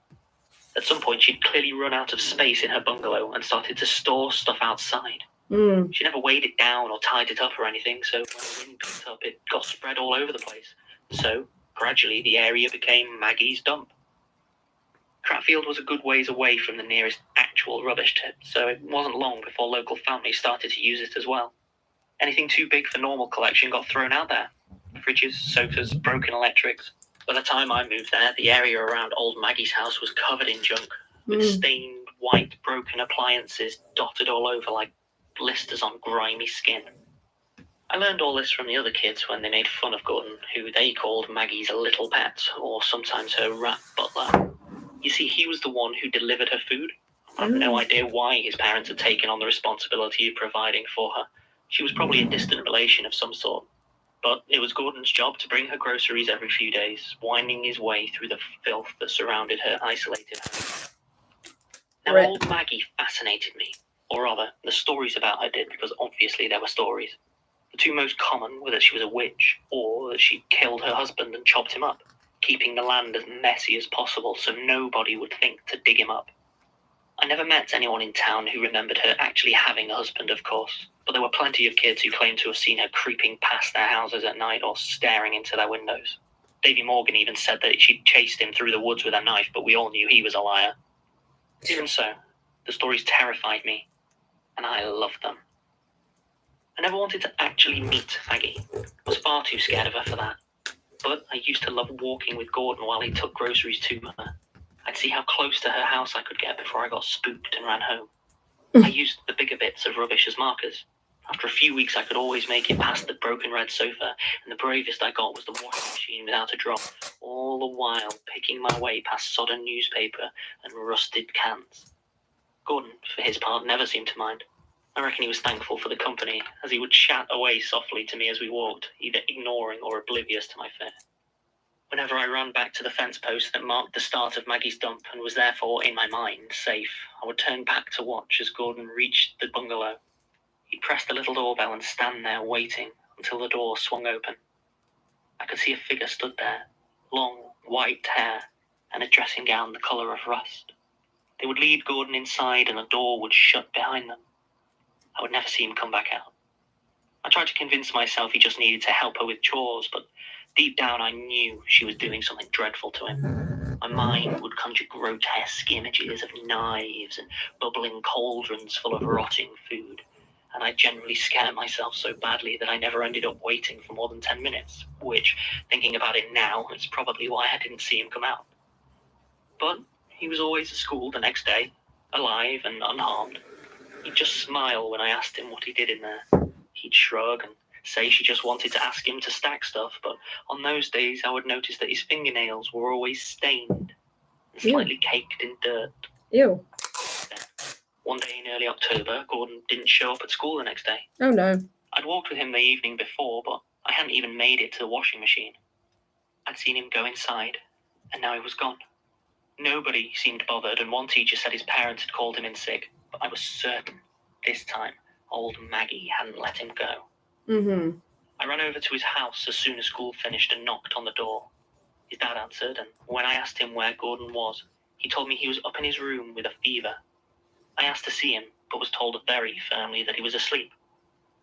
At some point, she'd clearly run out of space in her bungalow and started to store stuff outside. She never weighed it down or tied it up or anything, so when the wind picked up, it got spread all over the place. So, gradually, the area became Maggie's dump. Cratfield was a good ways away from the nearest actual rubbish tip, so it wasn't long before local families started to use it as well. Anything too big for normal collection got thrown out there. Fridges, sofas, broken electrics. By the time I moved there, the area around old Maggie's house was covered in junk, with stained, white, broken appliances dotted all over like blisters on grimy skin. I learned all this from the other kids when they made fun of Gordon, who they called Maggie's little pet, or sometimes her rat butler. You see, he was the one who delivered her food. I have no idea why his parents had taken on the responsibility of providing for her. She was probably a distant relation of some sort. But it was Gordon's job to bring her groceries every few days, winding his way through the filth that surrounded her isolated home. Now, old Maggie fascinated me. Or rather, the stories about her did, because obviously there were stories. The two most common were that she was a witch, or that she'd killed her husband and chopped him up, keeping the land as messy as possible so nobody would think to dig him up. I never met anyone in town who remembered her actually having a husband, of course, but there were plenty of kids who claimed to have seen her creeping past their houses at night or staring into their windows. Davy Morgan even said that she'd chased him through the woods with a knife, but we all knew he was a liar. Even so, the stories terrified me, and I loved them. I never wanted to actually meet Maggie. I was far too scared of her for that. But I used to love walking with Gordon while he took groceries to her. I'd see how close to her house I could get before I got spooked and ran home. I used the bigger bits of rubbish as markers. After a few weeks, I could always make it past the broken red sofa, and the bravest I got was the washing machine without a drop, all the while picking my way past sodden newspaper and rusted cans. Gordon, for his part, never seemed to mind. I reckon he was thankful for the company, as he would chat away softly to me as we walked, either ignoring or oblivious to my fare. Whenever I ran back to the fence post that marked the start of Maggie's dump and was therefore, in my mind, safe, I would turn back to watch as Gordon reached the bungalow. He'd press the little doorbell and stand there waiting until the door swung open. I could see a figure stood there, long, white hair, and a dressing gown the colour of rust. They would lead Gordon inside and the door would shut behind them. I would never see him come back out. I tried to convince myself he just needed to help her with chores, but deep down I knew she was doing something dreadful to him. My mind would conjure grotesque images of knives and bubbling cauldrons full of rotting food, and I generally scare myself so badly that I never ended up waiting for more than 10 minutes, which, thinking about it now, is probably why I didn't see him come out. But he was always at school the next day, alive and unharmed. He'd just smile when I asked him what he did in there. He'd shrug and say she just wanted to ask him to stack stuff, but on those days I would notice that his fingernails were always stained and slightly caked in dirt. Ew. Then, One day in early October, Gordon didn't show up at school the next day. Oh no. I'd walked with him the evening before, but I hadn't even made it to the washing machine. I'd seen him go inside, and now he was gone. Nobody seemed bothered, and one teacher said his parents had called him in sick, but I was certain this time old Maggie hadn't let him go. Mm-hmm. I ran over to his house as soon as school finished and knocked on the door. His dad answered, and when I asked him where Gordon was, he told me he was up in his room with a fever. I asked to see him, but was told very firmly that he was asleep.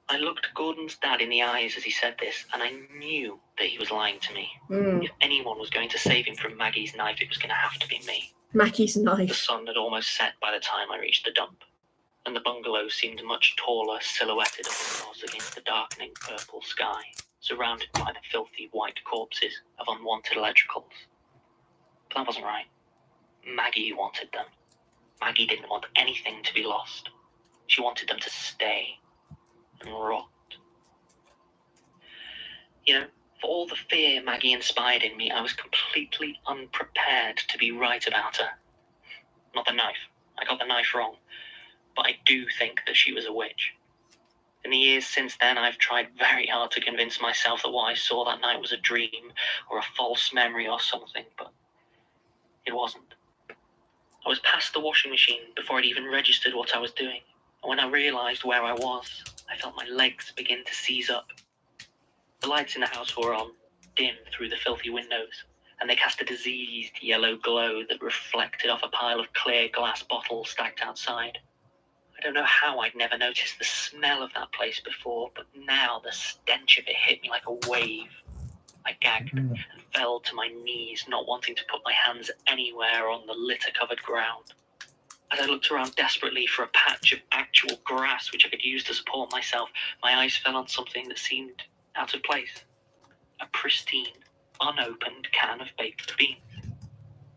I looked Gordon's dad in the eyes as he said this, and I knew that he was lying to me. If anyone was going to save him from Maggie's knife, it was going to have to be me. Maggie's The knife. sun had almost set by the time I reached the dump, and the bungalow seemed much taller, silhouetted up across against the darkening purple sky, surrounded by the filthy white corpses of unwanted electricals. But that wasn't right. Maggie wanted them. Maggie didn't want anything to be lost. She wanted them to stay and rot. You know, for all the fear Maggie inspired in me, I was completely unprepared to be right about her. Not the knife. I got the knife wrong. But I do think that she was a witch. In the years since then, I've tried very hard to convince myself that what I saw that night was a dream or a false memory or something, but it wasn't. I was past the washing machine before I'd even registered what I was doing, and when I realised where I was, I felt my legs begin to seize up. The lights in the house were on, dim through the filthy windows, and they cast a diseased yellow glow that reflected off a pile of clear glass bottles stacked outside. I don't know how I'd never noticed the smell of that place before, but now the stench of it hit me like a wave. I gagged and fell to my knees, not wanting to put my hands anywhere on the litter-covered ground. As I looked around desperately for a patch of actual grass which I could use to support myself, my eyes fell on something that seemed out of place. A pristine, unopened can of baked beans.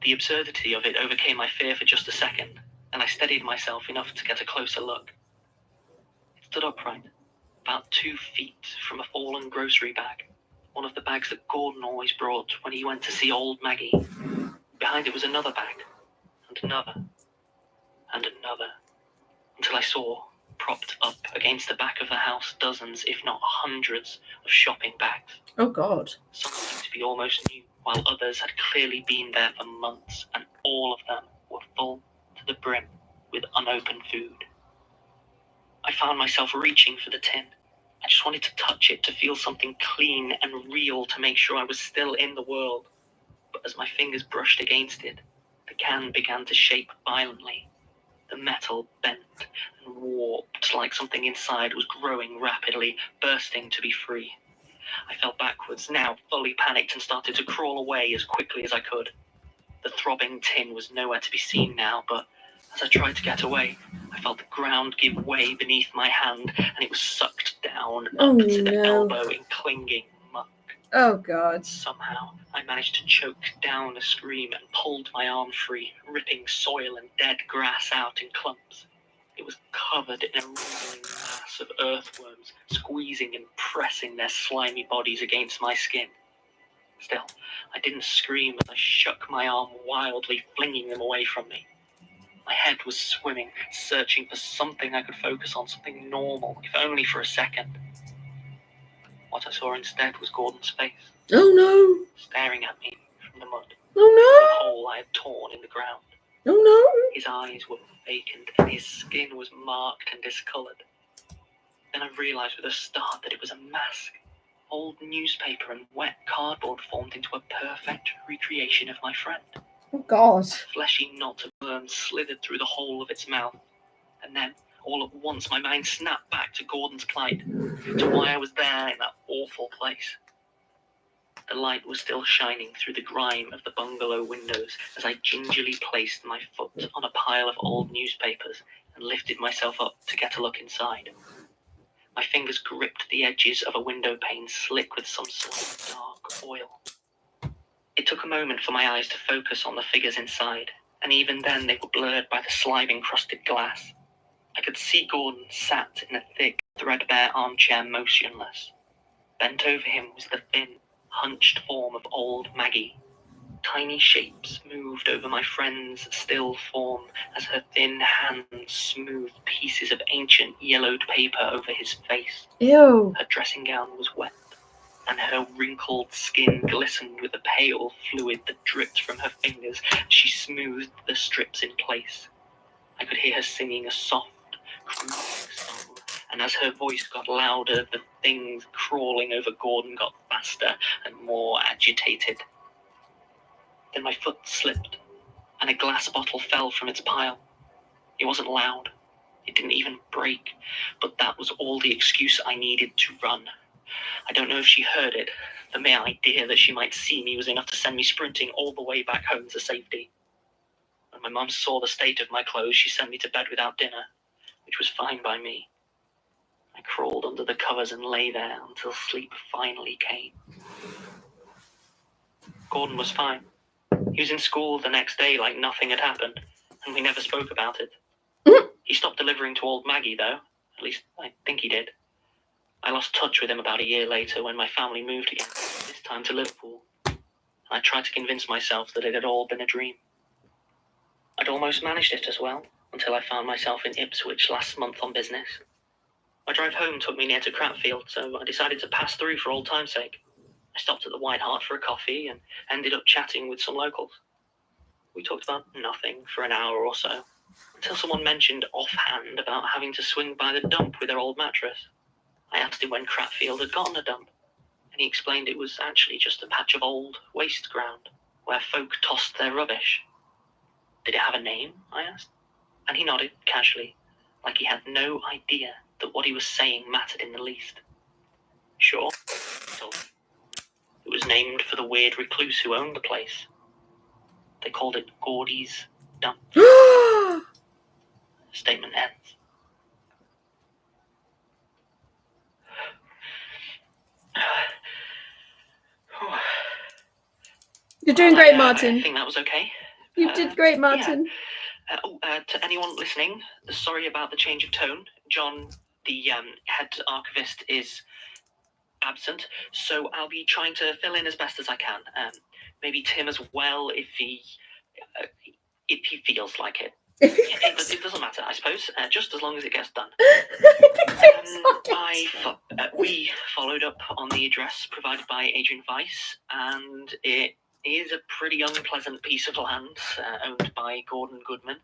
The absurdity of it overcame my fear for just a second, and I steadied myself enough to get a closer look. It stood upright, about 2 feet from a fallen grocery bag, one of the bags that Gordon always brought when he went to see old Maggie. Behind it was another bag, and another, and another, until I saw, propped up against the back of the house, dozens, if not hundreds, of shopping bags. Oh God. Some seemed to be almost new, while others had clearly been there for months, and all of them were full to the brim with unopened food. I found myself reaching for the tin. I just wanted to touch it, to feel something clean and real, to make sure I was still in the world. But as my fingers brushed against it, the can began to shake violently. The metal bent and warped like something inside was growing rapidly, bursting to be free. I fell backwards, now fully panicked, and started to crawl away as quickly as I could. The throbbing tin was nowhere to be seen now, but as I tried to get away, I felt the ground give way beneath my hand, and it was sucked down up to the elbow in clinging muck. Oh God. Somehow, I managed to choke down a scream and pulled my arm free, ripping soil and dead grass out in clumps. It was covered in a wriggling mass of earthworms, squeezing and pressing their slimy bodies against my skin. Still, I didn't scream as I shook my arm wildly, flinging them away from me. My head was swimming, searching for something I could focus on, something normal, if only for a second. What I saw instead was Gordon's face. Oh no. Staring at me from the mud, Oh the hole I had torn in the ground. no. Oh no. His eyes were vacant, and his skin was marked and discoloured. Then I realised with a start that it was a mask. Old newspaper and wet cardboard formed into a perfect recreation of my friend. Oh God. A fleshy knot of worms slithered through the hole of its mouth. And then, all at once, my mind snapped back to Gordon's plight, to why I was there in that awful place. The light was still shining through the grime of the bungalow windows as I gingerly placed my foot on a pile of old newspapers and lifted myself up to get a look inside. My fingers gripped the edges of a window pane slick with some sort of dark oil. It took a moment for my eyes to focus on the figures inside, and even then they were blurred by the slime-encrusted glass. I could see Gordon sat in a thick, threadbare armchair motionless. Bent over him was the thin, hunched form of old Maggie. Tiny shapes moved over my friend's still form as her thin hands smoothed pieces of ancient yellowed paper over his face. Ew. Her dressing gown was wet, and her wrinkled skin glistened with the pale fluid that dripped from her fingers as she smoothed the strips in place. I could hear her singing a soft, crooning song, and as her voice got louder, the things crawling over Gordon got faster and more agitated. Then my foot slipped, and a glass bottle fell from its pile. It wasn't loud. It didn't even break, but that was all the excuse I needed to run. I don't know if she heard it. The mere idea that she might see me was enough to send me sprinting all the way back home to safety. When my mum saw the state of my clothes, she sent me to bed without dinner, which was fine by me. I crawled under the covers and lay there until sleep finally came. Gordon was fine. He was in school the next day like nothing had happened, and we never spoke about it. He stopped delivering to old Maggie, though. At least, I think he did. I lost touch with him about a year later when my family moved again, this time to Liverpool. I tried to convince myself that it had all been a dream. I'd almost managed it as well, until I found myself in Ipswich last month on business. My drive home took me near to Cratfield, so I decided to pass through for old time's sake. I stopped at the White Hart for a coffee and ended up chatting with some locals. We talked about nothing for an hour or so, until someone mentioned offhand about having to swing by the dump with their old mattress. I asked him when Cratfield had gotten a dump, and he explained it was actually just a patch of old waste ground where folk tossed their rubbish. Did it have a name? I asked, and he nodded casually, like he had no idea that what he was saying mattered in the least. Sure, he told me. It was named for the weird recluse who owned the place. They called it Gordy's Dump. Statement ends. You're doing great, Martin. I think that was okay. You did great, Martin. Yeah. To anyone listening, sorry about the change of tone. John, the head archivist, is absent, so I'll be trying to fill in as best as I can. Maybe Tim as well, if he feels like it. It doesn't matter, I suppose, just as long as it gets done. We followed up on the address provided by Adrian Weiss, and it is a pretty unpleasant piece of land owned by Gordon Goodman.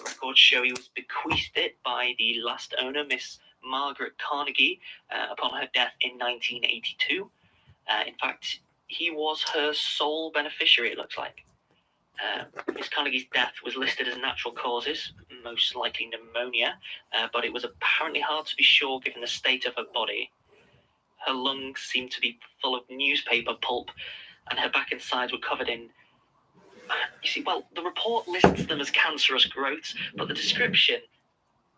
Records show he was bequeathed it by the last owner, Miss Margaret Carnegie, upon her death in 1982. In fact, he was her sole beneficiary, it looks like. Miss Carnegie's death was listed as natural causes, most likely pneumonia, but it was apparently hard to be sure given the state of her body. Her lungs seemed to be full of newspaper pulp, and her back and sides were covered in... You see, well, the report lists them as cancerous growths, but the description...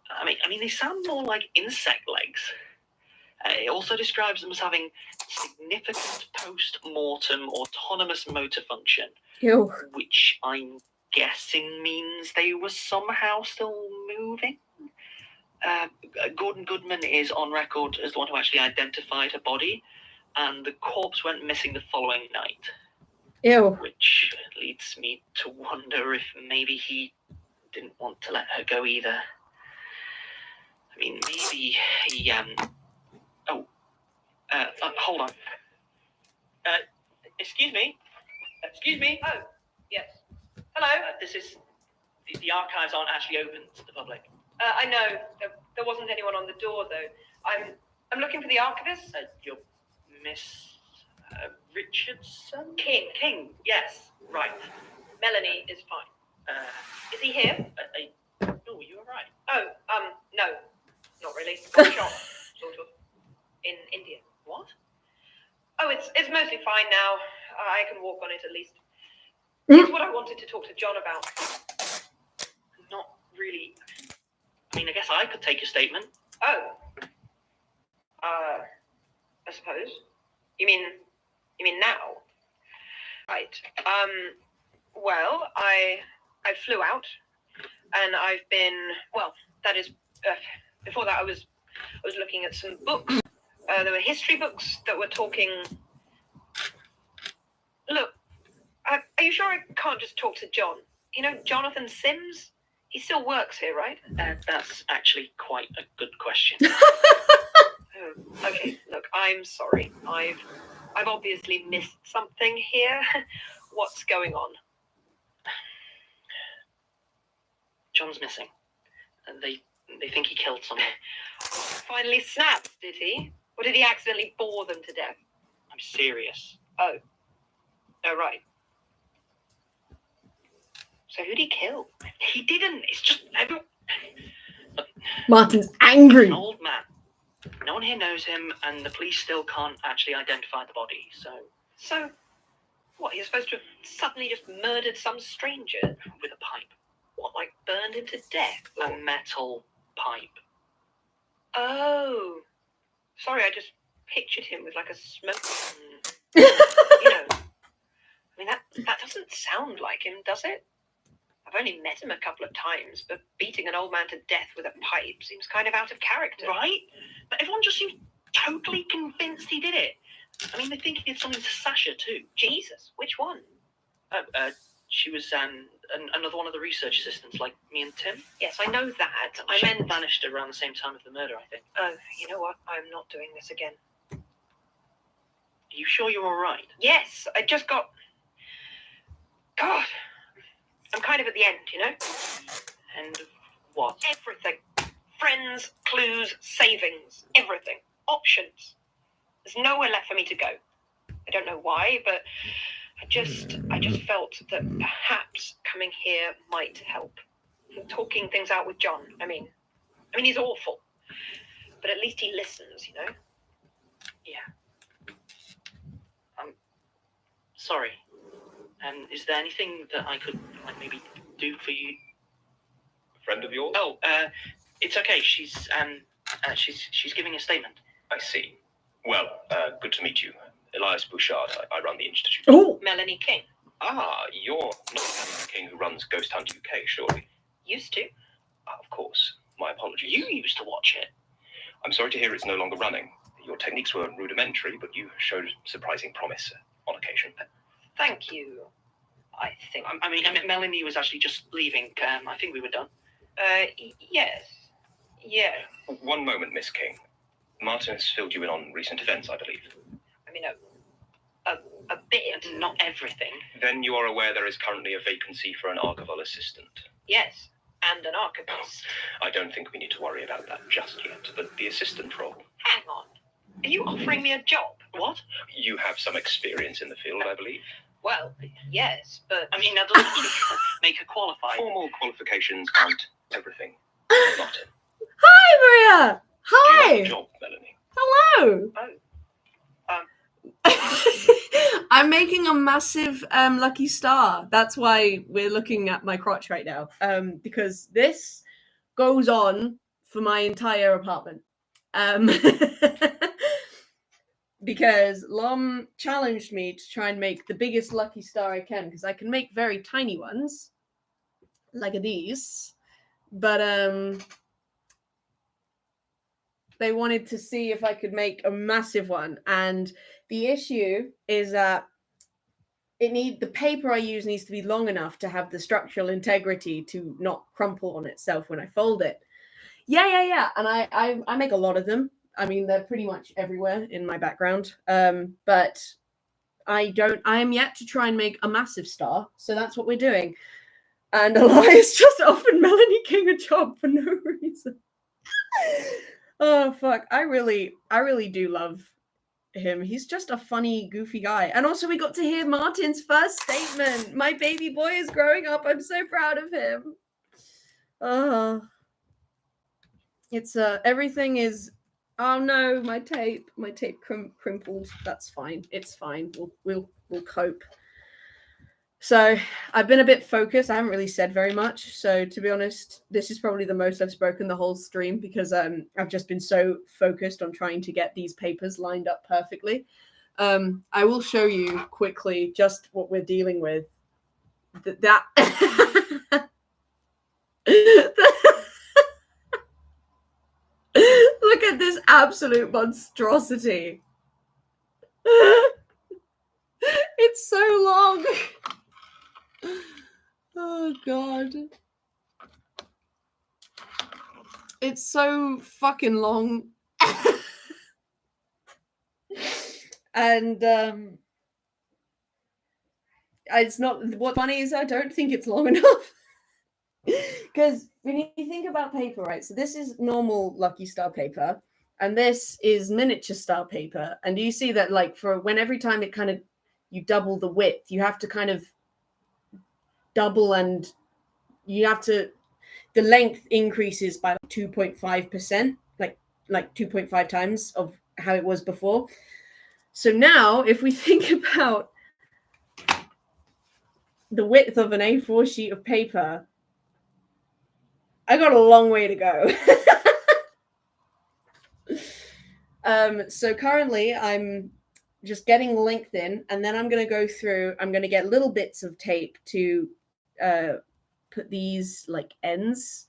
I mean, they sound more like insect legs. It also describes them as having significant post-mortem autonomous motor function, Ew. which I'm guessing means they were somehow still moving. Gordon Goodman is on record as the one who actually identified her body, and the corpse went missing the following night. Ew. Which leads me to wonder if maybe he didn't want to let her go either. I mean, maybe he, hold on. Excuse me? Oh, yes. Hello. This is... The archives aren't actually open to the public. I know. There wasn't anyone on the door, though. I'm looking for the archivist. You're Miss... Richardson? King. Yes, right. Melanie is fine. Is he here? No, you were right. Oh, no. Not really. Got shot, sort of. In India. What? Oh, it's mostly fine now. I can walk on it at least. It's what I wanted to talk to John about. Not really. I mean, I guess I could take your statement. Oh. I suppose. You mean now? Right. Well, I flew out, and I've been, well, that is, before that I was looking at some books. There were history books that were talking... Look, Are you sure I can't just talk to John? You know, Jonathan Sims? He still works here, right? That's actually quite a good question. Oh, okay, look, I'm sorry. I've obviously missed something here. What's going on? John's missing. They think he killed someone. Finally snapped, did he? Or did he accidentally bore them to death? I'm serious. Oh, right. So who'd he kill? He didn't. It's just everyone. Martin's He's angry. an old man. No one here knows him, and the police still can't actually identify the body. So, what? You're supposed to have suddenly just murdered some stranger with a pipe, what? Like burned him to death? a metal pipe. Oh, sorry. I just pictured him with like a smoke. You know. I mean, that doesn't sound like him, does it? I've only met him a couple of times, but beating an old man to death with a pipe seems kind of out of character. Right? But everyone just seems totally convinced he did it. I mean, they think he did something to Sasha, too. Jesus, which one? She was another one of the research assistants, like me and Tim. Yes, I know that. She vanished around the same time of the murder, I think. Oh, you know what? I'm not doing this again. Are you sure you're all right? Yes, I just got... God, I'm kind of at the end, you know? And what? Everything. Friends, clues, savings, everything. Options. There's nowhere left for me to go. I don't know why, but I just felt that perhaps coming here might help. Talking things out with John. I mean, he's awful. But at least he listens, you know? Yeah. I'm sorry. Is there anything that I could maybe do for you? A friend of yours? Oh, it's okay. She's giving a statement. I see. Well, good to meet you. Elias Bouchard. I run the institute. Oh, Melanie King. Ah, you're not Melanie King who runs Ghost Hunt UK, surely? Used to. Of course. My apologies. You used to watch it. I'm sorry to hear it's no longer running. Your techniques were rudimentary, but you showed surprising promise on occasion. Thank you, I think. I mean, Melanie was actually just leaving. I think we were done. Yes. Yeah. One moment, Miss King. Martin has filled you in on recent events, I believe. I mean, a bit. Not everything. Then you are aware there is currently a vacancy for an archival assistant. Yes. And an archivist. I don't think we need to worry about that just yet, but the assistant role. Hang on. Are you offering me a job? What? You have some experience in the field, I believe. Well, yes, but... I mean, I'd like to make her qualified. Formal qualifications aren't everything. Martin. hi, Maria. Do you like Hi. the job, Melanie? Hello. Oh. I'm making a massive lucky star. That's why we're looking at my crotch right now. Because this goes on for my entire apartment. Because Lom challenged me to try and make the biggest lucky star I can, because I can make very tiny ones, like these, but they wanted to see if I could make a massive one, and the issue is that the paper I use needs to be long enough to have the structural integrity to not crumple on itself when I fold it. Yeah, and I make a lot of them. I mean, they're pretty much everywhere in my background. But I am yet to try and make a massive star. So that's what we're doing. And Elias just offered Melanie King a job for no reason. Oh, fuck. I really do love him. He's just a funny, goofy guy. And also we got to hear Martin's first statement. My baby boy is growing up. I'm so proud of him. It's everything is... Oh no, my tape crimpled. That's fine. It's fine. We'll cope. So I've been a bit focused. I haven't really said very much. So to be honest, this is probably the most I've spoken the whole stream, because I've just been so focused on trying to get these papers lined up perfectly. I will show you quickly just what we're dealing with. That look at this absolute monstrosity. It's so long. Oh god. It's so fucking long. And it's not, what's funny is I don't think it's long enough. Because when you think about paper, right? So this is normal Lucky Star paper, and this is miniature star paper. And you see that, like, for when every time it kind of you double the width, you have to kind of double, and you have to, the length increases by 2.5%, like 2.5 times of how it was before. So now, if we think about the width of an A4 sheet of paper, I got a long way to go. So currently I'm just getting length in, and then I'm going to go through, I'm going to get little bits of tape to put these like ends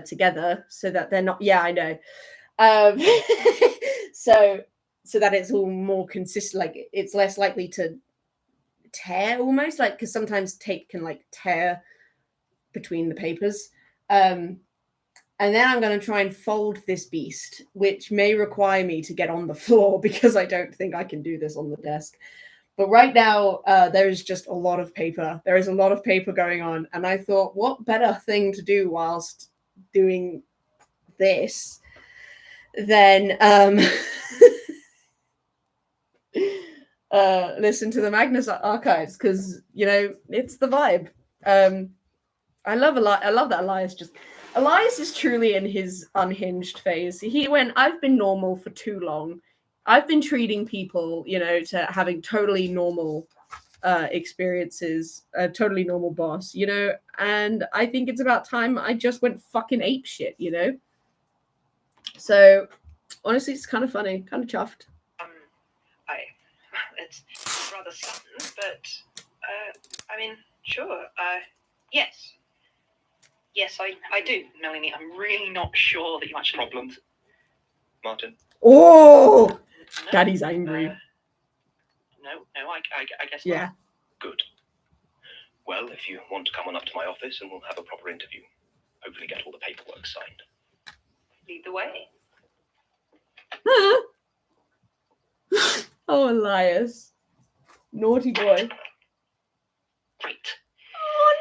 together so that they're not, yeah, I know. So that it's all more consistent, like it's less likely to tear, almost, like, because sometimes tape can like tear between the papers. And then I'm going to try and fold this beast, which may require me to get on the floor because I don't think I can do this on the desk. But right now, there is just a lot of paper. There is a lot of paper going on. And I thought, what better thing to do whilst doing this than listen to the Magnus archives, because, you know, it's the vibe. I love that Elias is truly in his unhinged phase. He went, I've been normal for too long. I've been treating people, you know, to having totally normal experiences, a totally normal boss, you know, and I think it's about time I just went fucking ape shit, you know? So, honestly, it's kind of funny, kind of chuffed. It's rather sudden, but, I mean, sure, yes. Yes, I do, Melanie. I'm really not sure that you actually... Problems, Martin? Oh! No, Daddy's angry. No, I guess Yeah. not. Good. Well, if you want to come on up to my office and we'll have a proper interview. Hopefully get all the paperwork signed. Lead the way. Oh, Elias. Naughty boy. Great. Oh,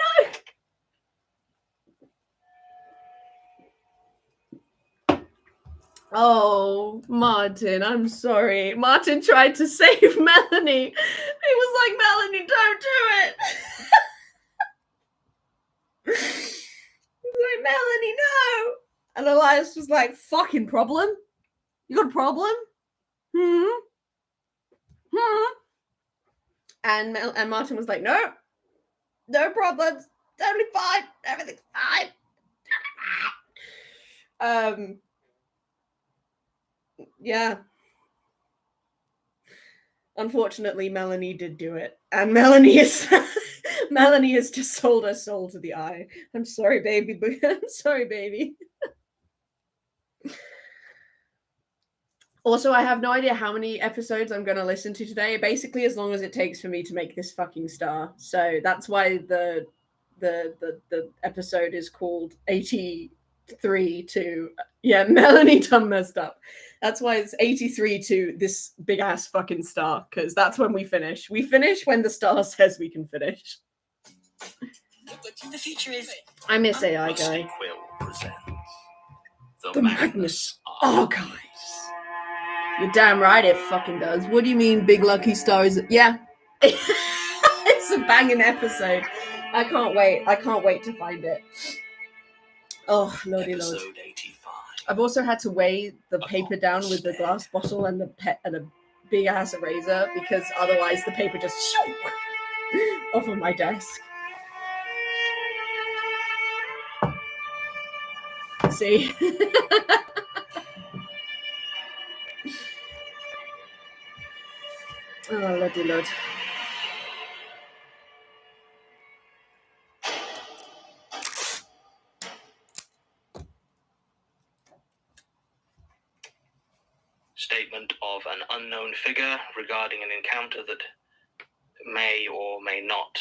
no! Oh, Martin, I'm sorry. Martin tried to save Melanie. He was like, Melanie, don't do it. He's like, Melanie, no. And Elias was like, fucking problem? You got a problem? And Martin was like, no problems. Totally fine. Everything's fine. Yeah. Unfortunately, Melanie did do it, and Melanie has just sold her soul to the eye. I'm sorry, baby. I'm sorry, baby. Also, I have no idea how many episodes I'm going to listen to today. Basically, as long as it takes for me to make this fucking star. So that's why the episode is called 83 to, yeah, Melanie done messed up. That's why it's 83 to this big ass fucking star, because that's when we finish. We finish when the star says we can finish. The future is... I miss AI Rusty Guy. Quill presents The Magnus Archives. You're damn right it fucking does. What do you mean, Big Lucky Stars? Yeah. It's a banging episode. I can't wait. I can't wait to find it. Oh, lordy lord. Episode 85. I've also had to weigh the paper down with the glass bottle and a big ass eraser, because otherwise the paper just off of my desk. See? Oh, lordy lord. Statement of an unknown figure regarding an encounter that may or may not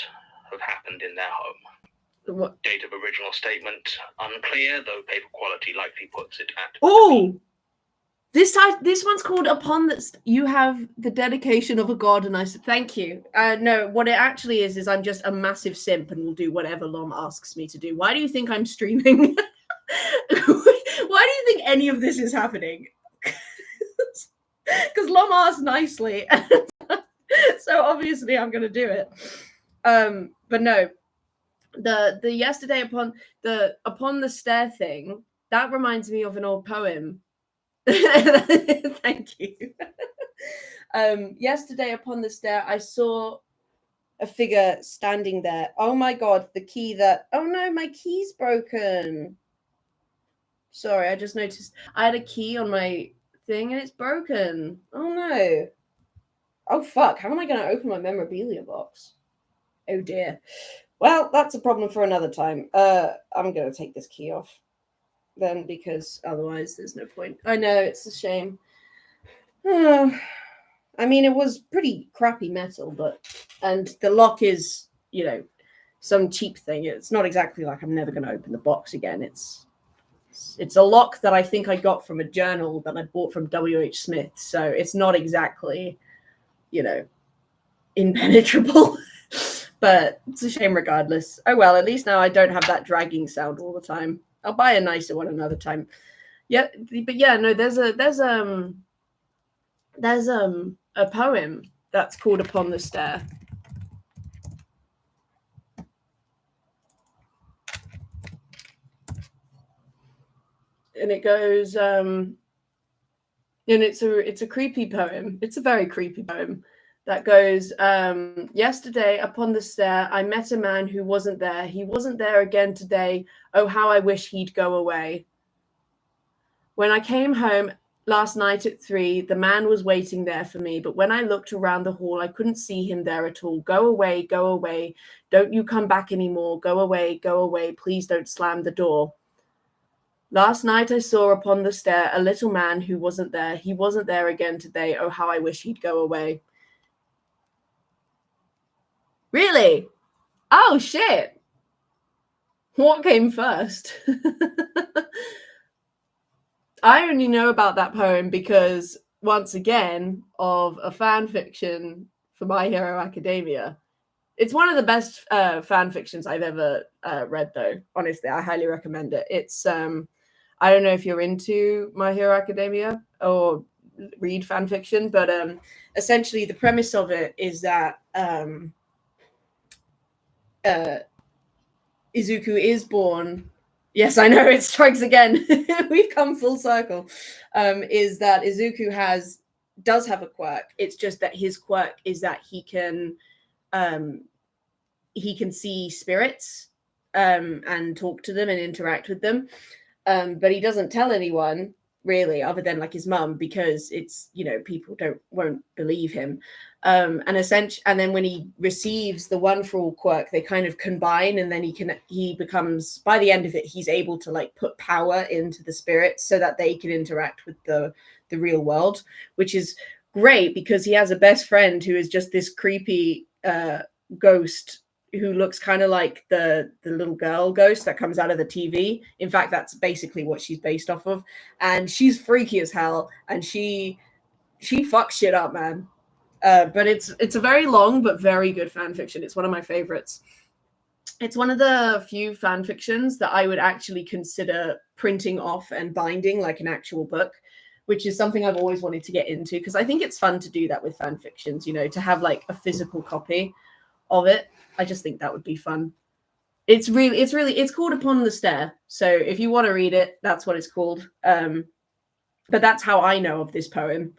have happened in their home. What? Date of original statement unclear, though paper quality likely puts it at. Oh, this one's called Upon the. You have the dedication of a god, and I said thank you. No, what it actually is I'm just a massive simp and will do whatever Lom asks me to do. Why do you think I'm streaming? Why do you think any of this is happening? Because Lom asked nicely, so obviously I'm going to do it. But no, the yesterday upon the stair thing, that reminds me of an old poem. Thank you. Yesterday upon the stair, I saw a figure standing there. Oh my god, the key that. Oh no, my key's broken. Sorry, I just noticed I had a key on my thing and it's broken. Oh no. Oh fuck, how am I going to open my memorabilia box? Oh dear. Well, that's a problem for another time. I'm going to take this key off then, because otherwise there's no point. I know, it's a shame. I mean, it was pretty crappy metal, and the lock is, some cheap thing. It's not exactly like I'm never going to open the box again. It's a lock that I think I got from a journal that I bought from W.H. Smith, so it's not exactly, impenetrable. But it's a shame regardless. Oh well, at least now I don't have that dragging sound all the time. I'll buy a nicer one another time. Yeah, but yeah, no, there's a poem that's called Upon the Stair. And it goes, and it's a creepy poem. It's a very creepy poem that goes, yesterday upon the stair, I met a man who wasn't there. He wasn't there again today. Oh, how I wish he'd go away. When I came home last night at 3, the man was waiting there for me. But when I looked around the hall, I couldn't see him there at all. Go away, go away. Don't you come back anymore. Go away, go away. Please don't slam the door. Last night I saw upon the stair a little man who wasn't there. He wasn't there again today. Oh, how I wish he'd go away. Really? Oh, shit. What came first? I only know about that poem because, once again, of a fan fiction for My Hero Academia. It's one of the best fan fictions I've ever read, though. Honestly, I highly recommend it. It's, I don't know if you're into My Hero Academia or read fan fiction, but essentially the premise of it is that Izuku is born. Yes, I know, it strikes again. We've come full circle. Is that Izuku does have a quirk. It's just that his quirk is that he can see spirits and talk to them and interact with them. But he doesn't tell anyone really, other than like his mum, because it's, people won't believe him. And then when he receives the One for All quirk, they kind of combine, and then he becomes, by the end of it, he's able to like put power into the spirits so that they can interact with the real world, which is great because he has a best friend who is just this creepy ghost who looks kind of like the little girl ghost that comes out of the TV. In fact, that's basically what she's based off of. And she's freaky as hell, and she fucks shit up, man. But it's a very long but very good fan fiction. It's one of my favorites. It's one of the few fan fictions that I would actually consider printing off and binding like an actual book, which is something I've always wanted to get into because I think it's fun to do that with fan fictions, to have like a physical copy of it. I just think that would be fun. It's called Upon the Stair. So if you want to read it, that's what it's called. But that's how I know of this poem,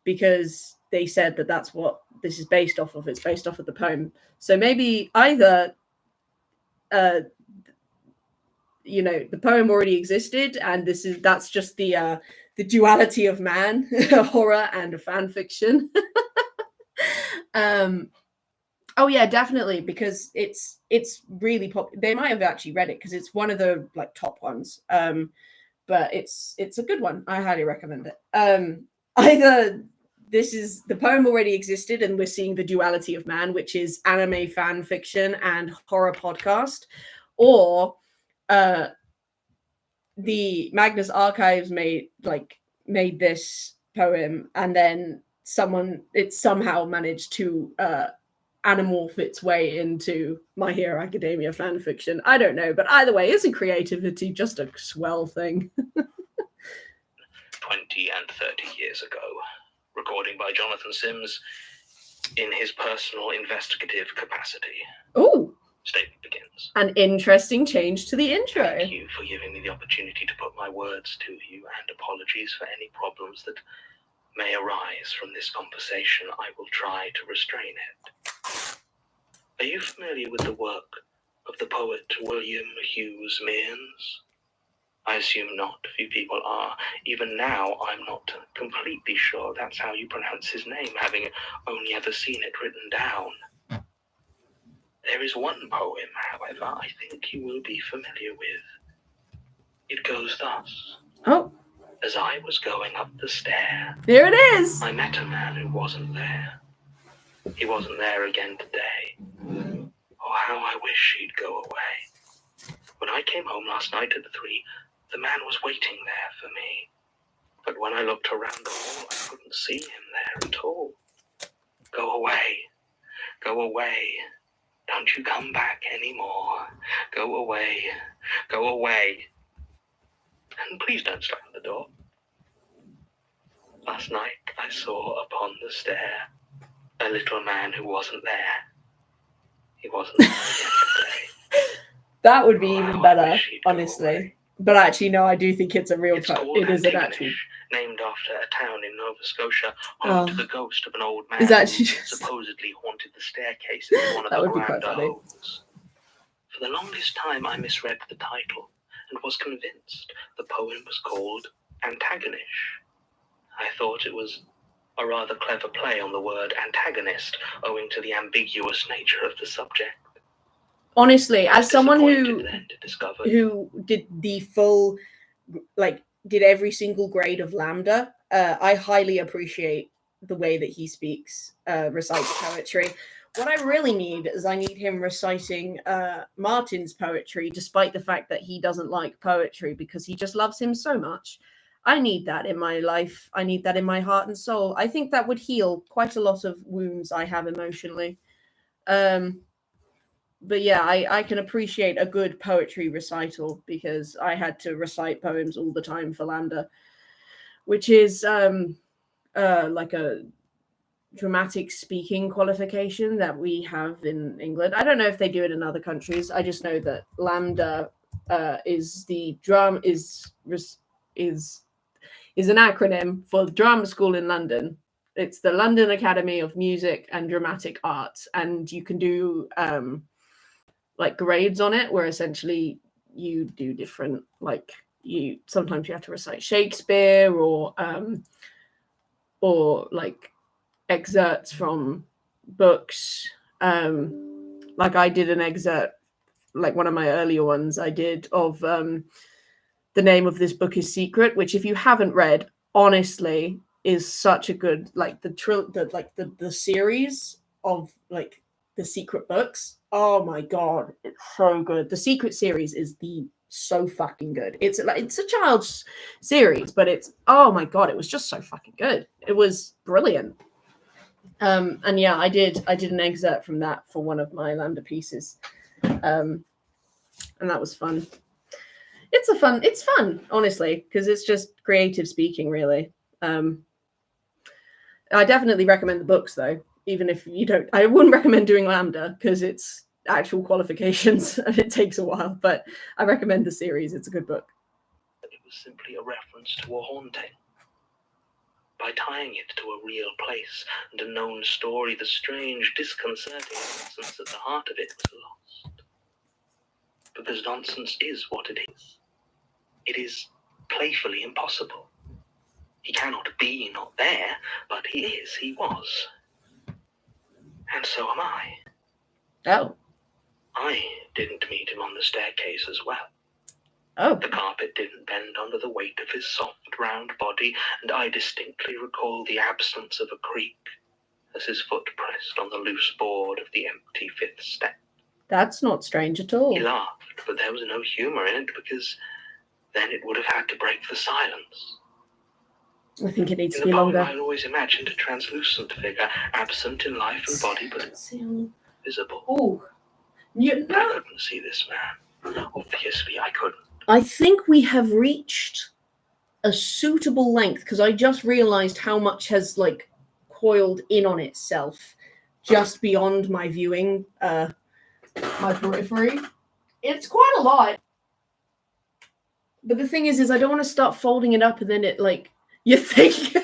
because they said that that's what this is based off of. It's based off of the poem. So maybe either, the poem already existed, and that's just the duality of man, horror and a fan fiction. Oh yeah, definitely, because it's really popular. They might have actually read it because it's one of the like top ones. But it's a good one. I highly recommend it. Either the poem already existed, and we're seeing the duality of man, which is anime fan fiction and horror podcast, or the Magnus Archives made this poem, and then it somehow managed to anamorph its way into My Hero Academia fan fiction. I don't know, but either way, isn't creativity just a swell thing? 20 and 30 years ago. Recording by Jonathan Sims in his personal investigative capacity. Oh, Statement begins. An interesting change to the intro. Thank you for giving me the opportunity to put my words to you, and apologies for any problems that may arise from this conversation. I will try to restrain it. Are you familiar with the work of the poet William Hughes Mearns? I assume not. Few people are. Even now, I'm not completely sure that's how you pronounce his name, having only ever seen it written down. There is one poem, however, I think you will be familiar with. It goes thus. Oh. As I was going up the stair, there it is. I met a man who wasn't there. He wasn't there again today. Oh, how I wish he'd go away. When I came home last night at 3, the man was waiting there for me. But when I looked around the hall, I couldn't see him there at all. Go away. Go away. Don't you come back anymore. Go away. Go away. And please don't slam the door. Last night I saw upon the stair a little man who wasn't there. He wasn't there yesterday. That would be Oh, even how I better, wish he'd go honestly. away. But actually, no, I do think it's a real It's poem. called It is an actual. Antigonish, named after a town in Nova Scotia, home to Oh. the ghost of an old man Is actually who just- supposedly haunted the staircase in one of That the would be quite veranda funny. homes. For the longest time, I misread the title and was convinced the poem was called Antagonish. I thought it was a rather clever play on the word antagonist, owing to the ambiguous nature of the subject. Honestly, I was as someone disappointed then to discover who did the full, did every single grade of Lambda, I highly appreciate the way that he speaks, recites poetry. What I really need is I need him reciting Martin's poetry, despite the fact that he doesn't like poetry because he just loves him so much. I need that in my life. I need that in my heart and soul. I think that would heal quite a lot of wounds I have emotionally. But yeah, I can appreciate a good poetry recital because I had to recite poems all the time for Lambda, which is like a dramatic speaking qualification that we have in England. I don't know if they do it in other countries. I just know that Lambda is an acronym for the drama school in London. It's the London Academy of Music and Dramatic Arts, and you can do grades on it, where essentially you do different, sometimes you have to recite Shakespeare or like excerpts from books. Like I did an excerpt, like one of my earlier ones I did of The Name of This Book is Secret, which if you haven't read, honestly is such a good, the series of the secret books. Oh my god, it's so good. The Secret series is so fucking good. It's a child's series, but it's, oh my god, it was just so fucking good. It was brilliant. And yeah, I did an excerpt from that for one of my Lambda pieces, and that was fun. It's fun, honestly, because it's just creative speaking, really. I definitely recommend the books, though, even if you don't. I wouldn't recommend doing Lambda because it's actual qualifications and it takes a while, but I recommend the series. It's a good book. It was simply a reference to a haunting. By tying it to a real place and a known story, the strange, disconcerting nonsense at the heart of it was lost. Because nonsense is what it is. It is playfully impossible. He cannot be not there, but he is, he was. And so am I. Oh. I didn't meet him on the staircase as well. Oh. The carpet didn't bend under the weight of his soft, round body, and I distinctly recall the absence of a creak as his foot pressed on the loose board of the empty fifth step. That's not strange at all. He laughed, but there was no humour in it, because then it would have had to break the silence. I think it needs In to the be poem, longer. I had always imagined a translucent figure, absent in life and body, but visible. Oh, you But I know, couldn't see this man. Obviously, I couldn't. I think we have reached a suitable length, because I just realized how much has like coiled in on itself just beyond my viewing, my periphery. It's quite a lot. But the thing is I don't want to start folding it up and then it like, you think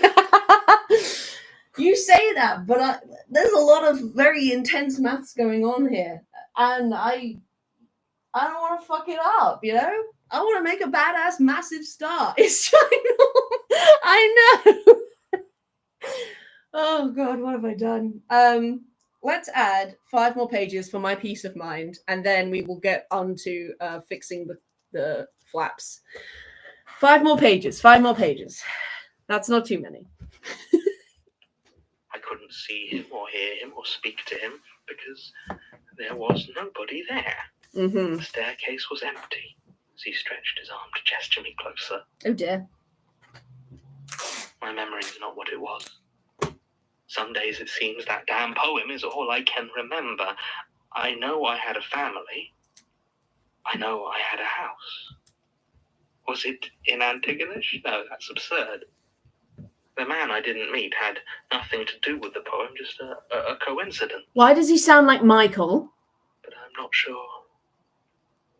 you say that, but there's a lot of very intense maths going on here, and I don't want to fuck it up, you know? I want to make a badass massive star. It's I know. Oh god, what have I done? Let's add 5 more pages for my peace of mind, and then we will get on to fixing the flaps. 5 more pages. That's not too many. I couldn't see him or hear him or speak to him because there was nobody there. Mm-hmm. The staircase was empty as he stretched his arm to gesture me closer. Oh dear. My memory's not what it was. Some days it seems that damn poem is all I can remember. I know I had a family. I know I had a house. Was it in Antigonish? No, that's absurd. The man I didn't meet had nothing to do with the poem, just a coincidence. Why does he sound like Michael? But I'm not sure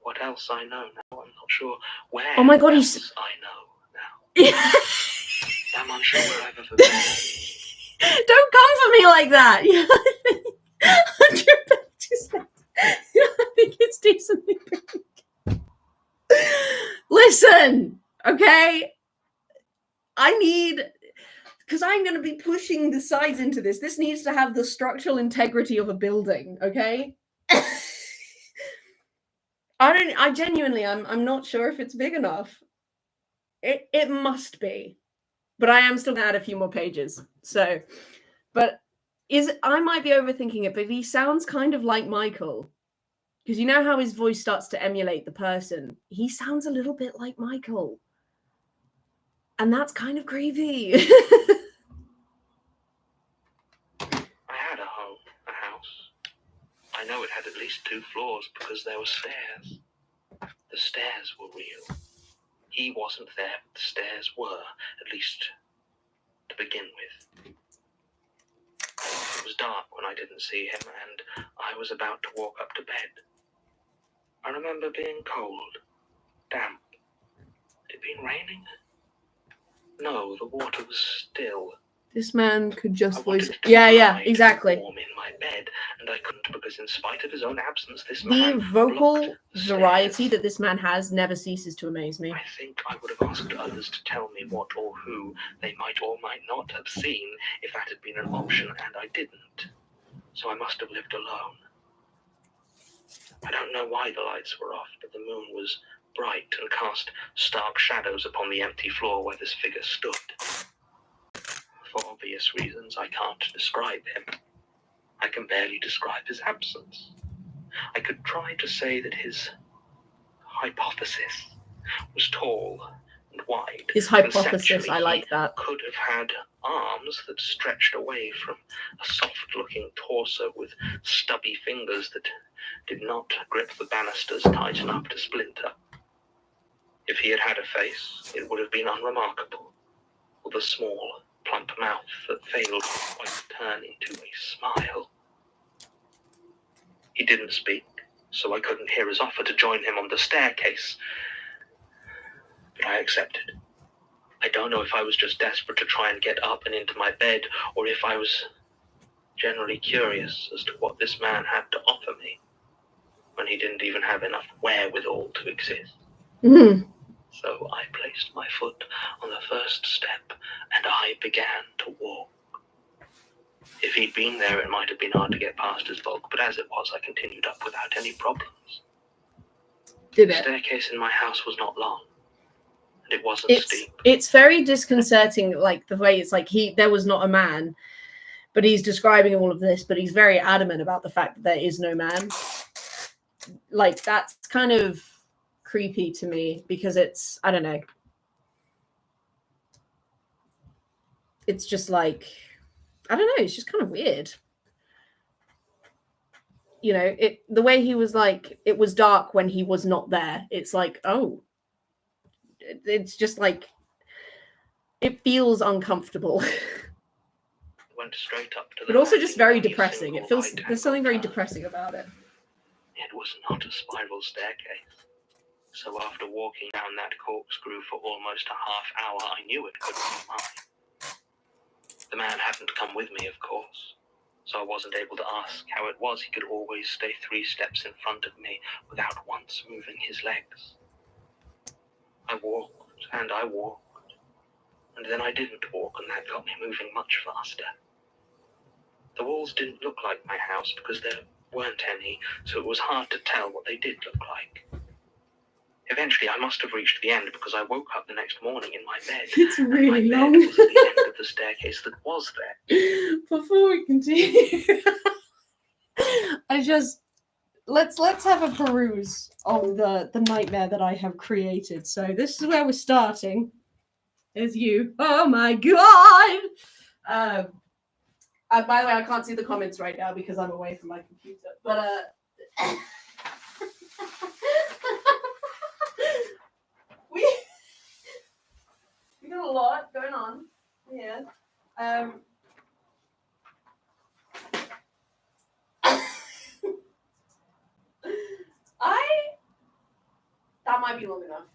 what else I know now. I'm not sure where Oh my god, else I know now. I'm unsure where I've ever been. Don't come for me like that. I think it's decently big. Listen, okay? I need, because I'm going to be pushing the sides into this. This needs to have the structural integrity of a building, okay? I'm not sure if it's big enough. It must be. But I am still going to add a few more pages. So, but I might be overthinking it, but he sounds kind of like Michael. Because you know how his voice starts to emulate the person? He sounds a little bit like Michael. And that's kind of creepy. I had a home, a house. I know it had at least 2 floors because there were stairs. The stairs were real. He wasn't there, but the stairs were, at least to begin with. It was dark when I didn't see him, and I was about to walk up to bed. I remember being cold, damp. Had it been raining? No, the water was still. This man could just voice. Yeah, exactly. Warm in my bed, and I couldn't because, in spite of his own absence, this The man vocal the variety stairs. that this man has never ceases to amaze me. I think I would have asked others to tell me what or who they might or might not have seen if that had been an option, and I didn't. So I must have lived alone. I don't know why the lights were off, but the moon was bright and cast stark shadows upon the empty floor where this figure stood. For obvious reasons, I can't describe him. I can barely describe his absence. I could try to say that his hypothesis was tall and wide. His hypothesis, Conceptually, I like that. Could have had arms that stretched away from a soft-looking torso with stubby fingers that did not grip the banisters tight enough to splinter. If he had had a face, it would have been unremarkable, with a small, plump mouth that failed to quite turn into a smile. He didn't speak, so I couldn't hear his offer to join him on the staircase, but I accepted. I don't know if I was just desperate to try and get up and into my bed, or if I was generally curious as to what this man had to offer me, when he didn't even have enough wherewithal to exist. Mm-hmm. So I placed my foot on the first step, and I began to walk. If he'd been there, it might have been hard to get past his bulk, but as it was, I continued up without any problems. Did The it? staircase in my house was not long, and it wasn't steep. It's very disconcerting, like the way it's like there was not a man, but he's describing all of this, but he's very adamant about the fact that there is no man. Like, that's kind of creepy to me because it's, I don't know. It's just like, I don't know, it's just kind of weird. You know, the way he was like, it was dark when he was not there. It's like, oh, it's just like, it feels uncomfortable. Went straight up to the But also just landing very by a depressing. It single feels, right there's something very angled turn. depressing about it. It was not a spiral staircase. So after walking down that corkscrew for almost a half hour, I knew it couldn't be mine. The man hadn't come with me, of course, so I wasn't able to ask how it was he could always stay 3 steps in front of me without once moving his legs. I walked, and then I didn't walk, and that got me moving much faster. The walls didn't look like my house because there weren't any, so it was hard to tell what they did look like. Eventually, I must have reached the end because I woke up the next morning in my bed. It's really My long. bed was at the end of the staircase that was there. Before we continue, let's have a peruse of the nightmare that I have created. So this is where we're starting. Is you. Oh my god! By the way, I can't see the comments right now because I'm away from my computer. But we got a lot going on here. That might be long enough.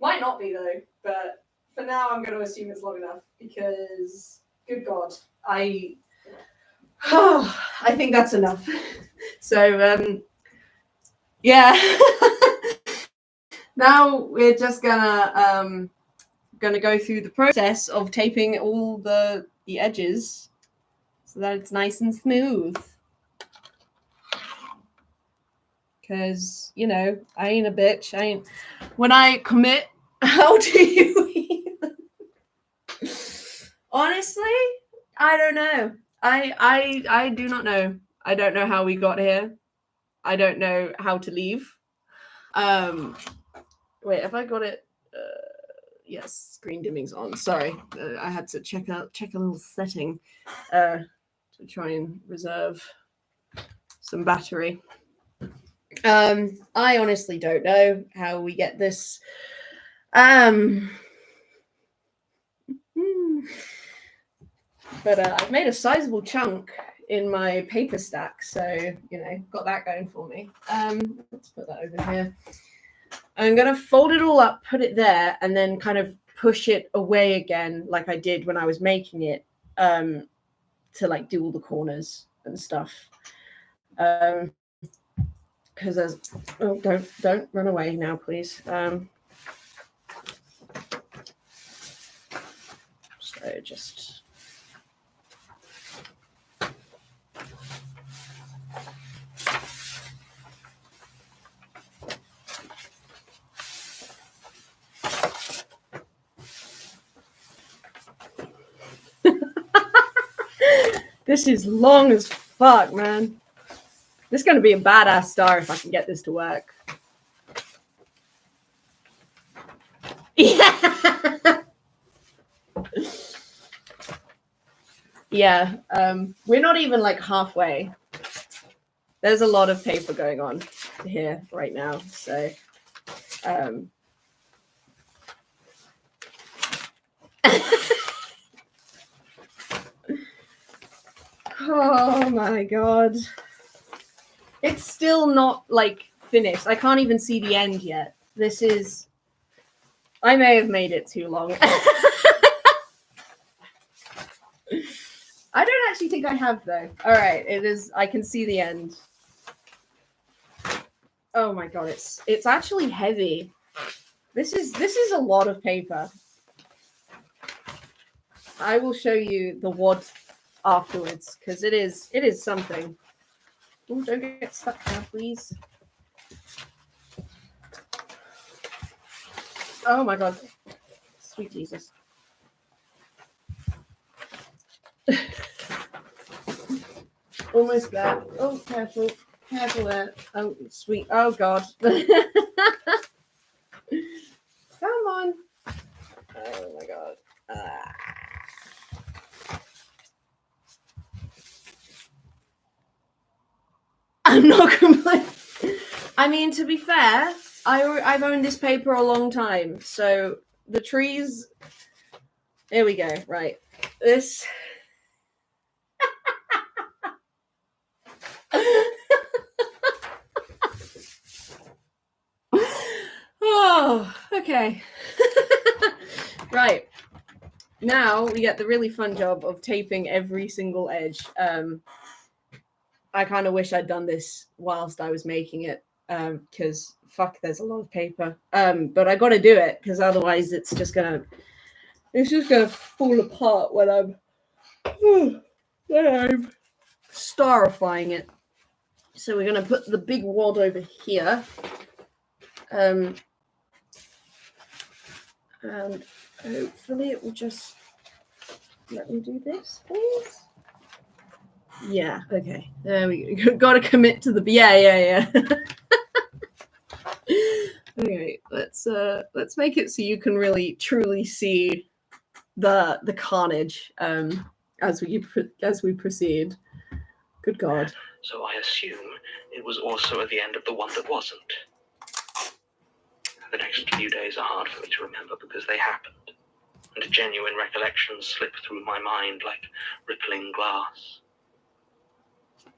Might not be though, but for now I'm going to assume it's long enough because, good God, I think that's enough. So yeah. Now we're just gonna go through the process of taping all the edges so that it's nice and smooth. Because, you know, I ain't a bitch. When I commit, how do you even? Honestly, I don't know. I do not know. I don't know how we got here. I don't know how to leave. Wait, have I got it? Yes, screen dimming's on. Sorry, I had to check a little setting to try and reserve some battery. I honestly don't know how we get this. But I've made a sizable chunk in my paper stack, so, you know, got that going for me. Let's put that over here. I'm going to fold it all up, put it there, and then kind of push it away again like I did when I was making it, to like do all the corners and stuff. Because there's, oh, don't run away now, please. So just this is long as fuck, man. This is going to be a badass star if I can get this to work. Yeah. Yeah. We're not even like halfway. There's a lot of paper going on here right now. So, oh my god. It's still not like finished. I can't even see the end yet. This is, I may have made it too long. I don't actually think I have though. All right, it is, I can see the end. Oh my god, it's actually heavy. This is a lot of paper. I will show you the wad afterwards because it is something. Oh, don't get stuck now, please. Oh my god. Sweet Jesus. Almost there. Oh, careful. Careful there. Oh, sweet. Oh god. Come on. Oh my god. I'm not complaining. I mean, to be fair, I've owned this paper a long time, so the trees. There we go. Right, this. Oh, okay. Right. Now we get the really fun job of taping every single edge. I kind of wish I'd done this whilst I was making it, because fuck, there's a lot of paper. But I got to do it because otherwise it's just gonna fall apart when I'm starifying it. So we're gonna put the big wad over here, and hopefully it will just let me do this, please. Yeah, okay. There we go. Gotta commit to the yeah. Okay, let's make it so you can really truly see the carnage as we proceed. Good God. So I assume it was also at the end of the one that wasn't. The next few days are hard for me to remember because they happened, and genuine recollections slip through my mind like rippling glass.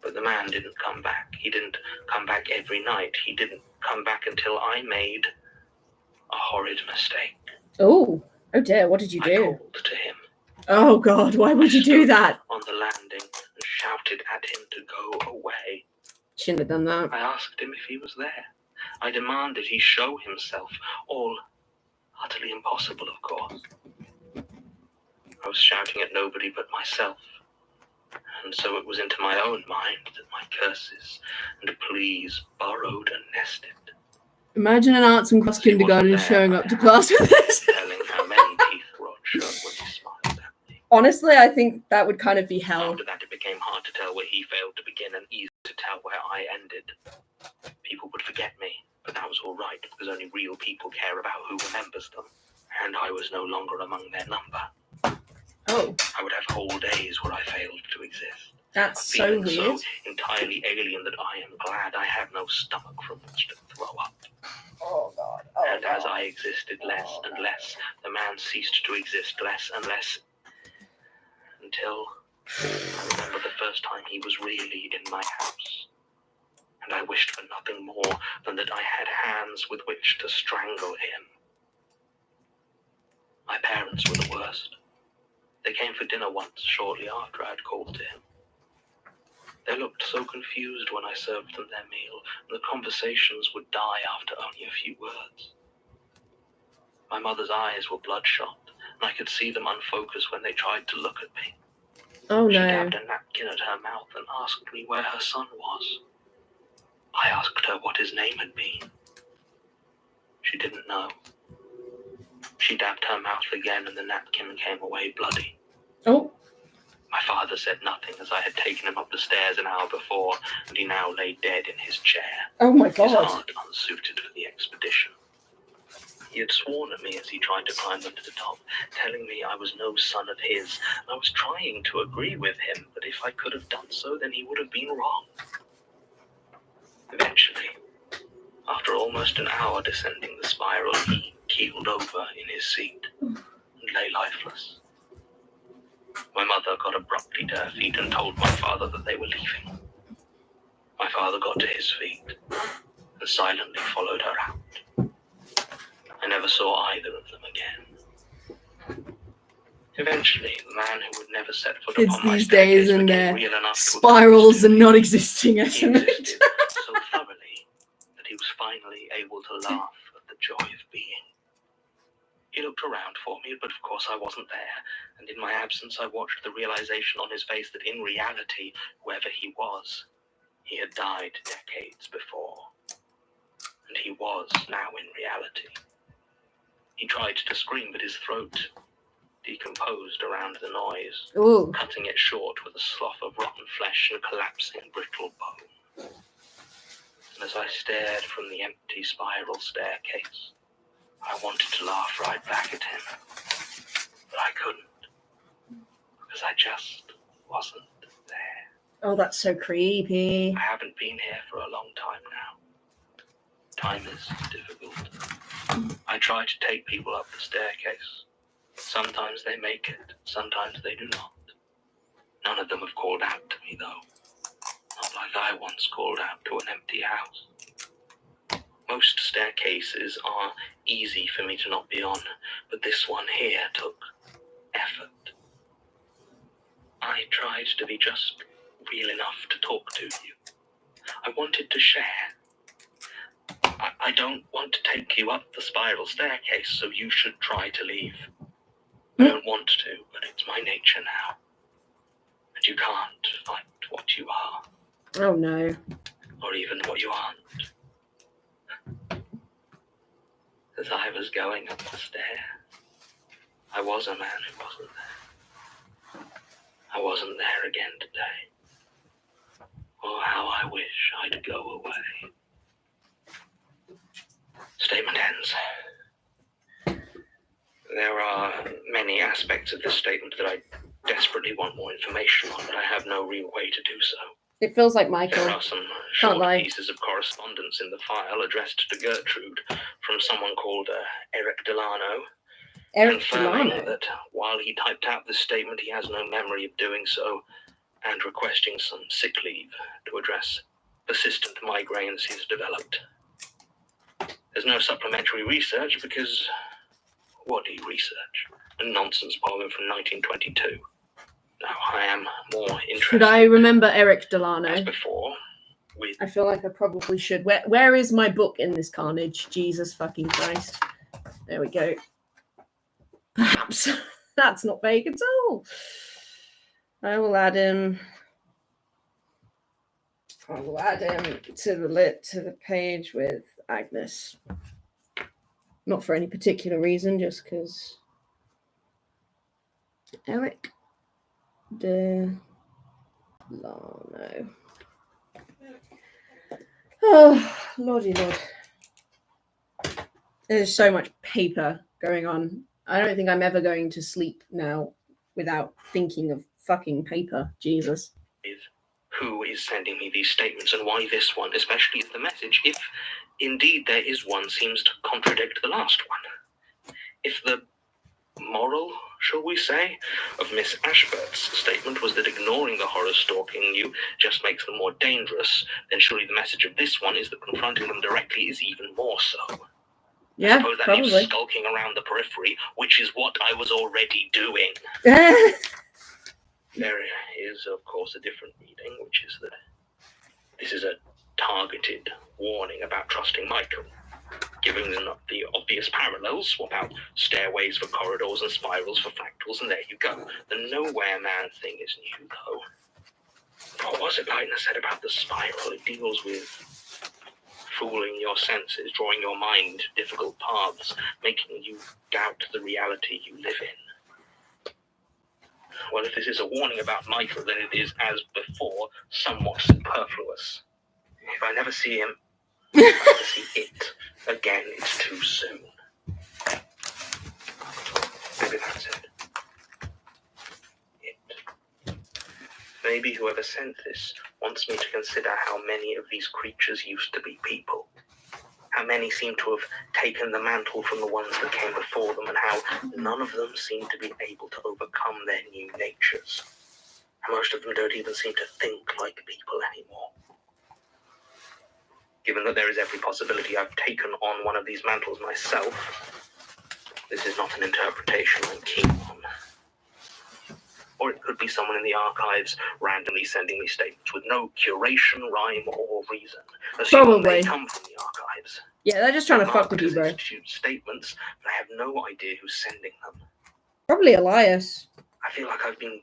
But the man didn't come back. He didn't come back every night. He didn't come back until I made a horrid mistake. Oh dear, what did you I do? called to him. Oh God, why would you do that? On the landing and shouted at him to go away. Shouldn't have done that. I asked him if he was there. I demanded he show himself. All utterly impossible, of course. I was shouting at nobody but myself. And so it was into my own mind that my curses and pleas burrowed and nested. Imagine an arts and crafts kindergarten showing up to class with this. Telling how many teeth Rod showed when he smiled at me. Honestly, I think that would kind of be hell. After that, it became hard to tell where he failed to begin and easy to tell where I ended. People would forget me, but that was all right because only real people care about who remembers them. And I was no longer among their number. Oh. I would have whole days where I failed to exist. That's so weird. So entirely alien that I am glad I have no stomach from which to throw up. Oh God. And as I existed less and less, the man ceased to exist less and less. Until I remember the first time he was really in my house. And I wished for nothing more than that I had hands with which to strangle him. My parents were the worst. They came for dinner once shortly after I had called to him. They looked so confused when I served them their meal, and the conversations would die after only a few words. My mother's eyes were bloodshot, and I could see them unfocused when they tried to look at me. Oh She no. dabbed a napkin at her mouth and asked me where her son was. I asked her what his name had been. She didn't know. She dabbed her mouth again and the napkin came away bloody. Oh. My father said nothing as I had taken him up the stairs an hour before, and he now lay dead in his chair. Oh my His God. heart unsuited for the expedition. He had sworn at me as he tried to climb up to the top, telling me I was no son of his. I was trying to agree with him, but if I could have done so, then he would have been wrong. Eventually, after almost an hour descending the spiral, he keeled over in his seat and lay lifeless. My mother got abruptly to her feet and told my father that they were leaving. My father got to his feet and silently followed her out. I never saw either of them again. Eventually, the man who would never set foot Kids upon my these days staircase and became their real enough to spirals expose and me. not existing He estimate. existed so thoroughly that he was finally able to laugh at the joy of being. He looked around for me, but of course I wasn't there, and in my absence I watched the realization on his face that in reality, whoever he was, he had died decades before. And he was now in reality. He tried to scream, but his throat decomposed around the noise, Ooh. cutting it short with a slough of rotten flesh and collapsing brittle bone. And as I stared from the empty spiral staircase, I wanted to laugh right back at him, but I couldn't, because I just wasn't there. Oh, that's so creepy. I haven't been here for a long time now. Time is difficult. I try to take people up the staircase. Sometimes they make it, sometimes they do not. None of them have called out to me, though. Not like I once called out to an empty house. Most staircases are easy for me to not be on, but this one here took effort. I tried to be just real enough to talk to you. I wanted to share. I don't want to take you up the spiral staircase, so you should try to leave. I don't want to, but it's my nature now. And you can't fight what you are, Oh no. or even what you aren't. As I was going up the stair, I was a man who wasn't there. I wasn't there again today. Oh, how I wish I'd go away. Statement ends. There are many aspects of this statement that I desperately want more information on, but I have no real way to do so. It feels like Michael. There are some Can't short lie. pieces of correspondence in the file addressed to Gertrude from someone called Eric Delano, Eric confirming Delano. that while he typed out this statement, he has no memory of doing so, and requesting some sick leave to address persistent migraines he's developed. There's no supplementary research because what do you research? A nonsense poem from 1922. Now I am more interested. Should I remember Eric As Delano? before, with I feel like I probably should. Where is my book in this carnage? Jesus fucking Christ. There we go. Perhaps. That's not vague at all. I will add him to the page with Agnes. Not for any particular reason, just because Eric Delano. Oh, lordy lord. There's so much paper going on. I don't think I'm ever going to sleep now without thinking of fucking paper. Jesus. who is sending me these statements and why this one, especially if the message, if indeed there is one, seems to contradict the last one. If the moral, shall we say, of Miss Ashburt's statement was that ignoring the horror stalking you just makes them more dangerous, then surely the message of this one is that confronting them directly is even more so. Yeah, I suppose that probably. leaves skulking around the periphery, which is what I was already doing. There is, of course, a different reading, which is that this is a targeted warning about trusting Michael. Giving them the obvious parallels, swap out stairways for corridors and spirals for fractals, and there you go. The nowhere man thing is new, though. What was it Leitner said about the spiral? It deals with fooling your senses, drawing your mind into difficult paths, making you doubt the reality you live in. Well, if this is a warning about Michael, then it is, as before, somewhat superfluous. If I never see him, if I never see it again, it's too soon. Maybe that's it. Maybe whoever sent this wants me to consider how many of these creatures used to be people. How many seem to have taken the mantle from the ones that came before them, and how none of them seem to be able to overcome their new natures. And most of them don't even seem to think like people anymore. Given that there is every possibility I've taken on one of these mantles myself, this is not an interpretation I'm keen on. Or it could be someone in the archives randomly sending me statements with no curation, rhyme, or reason. Assuming they come from the archives. Yeah, they're just trying to fuck with you, bro. Institute statements, but I have no idea who's sending them. Probably Elias. I feel like I've been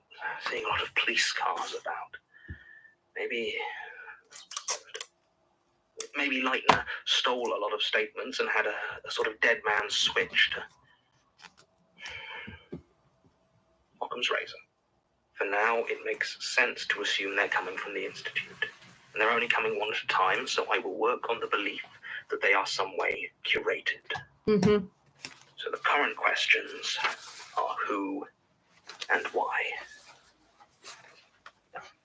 seeing a lot of police cars about. Maybe Leitner stole a lot of statements and had a sort of dead man's switch to Occam's razor. For now, it makes sense to assume they're coming from the Institute. And they're only coming one at a time, so I will work on the belief that they are some way curated. Mm-hmm. So the current questions are who and why.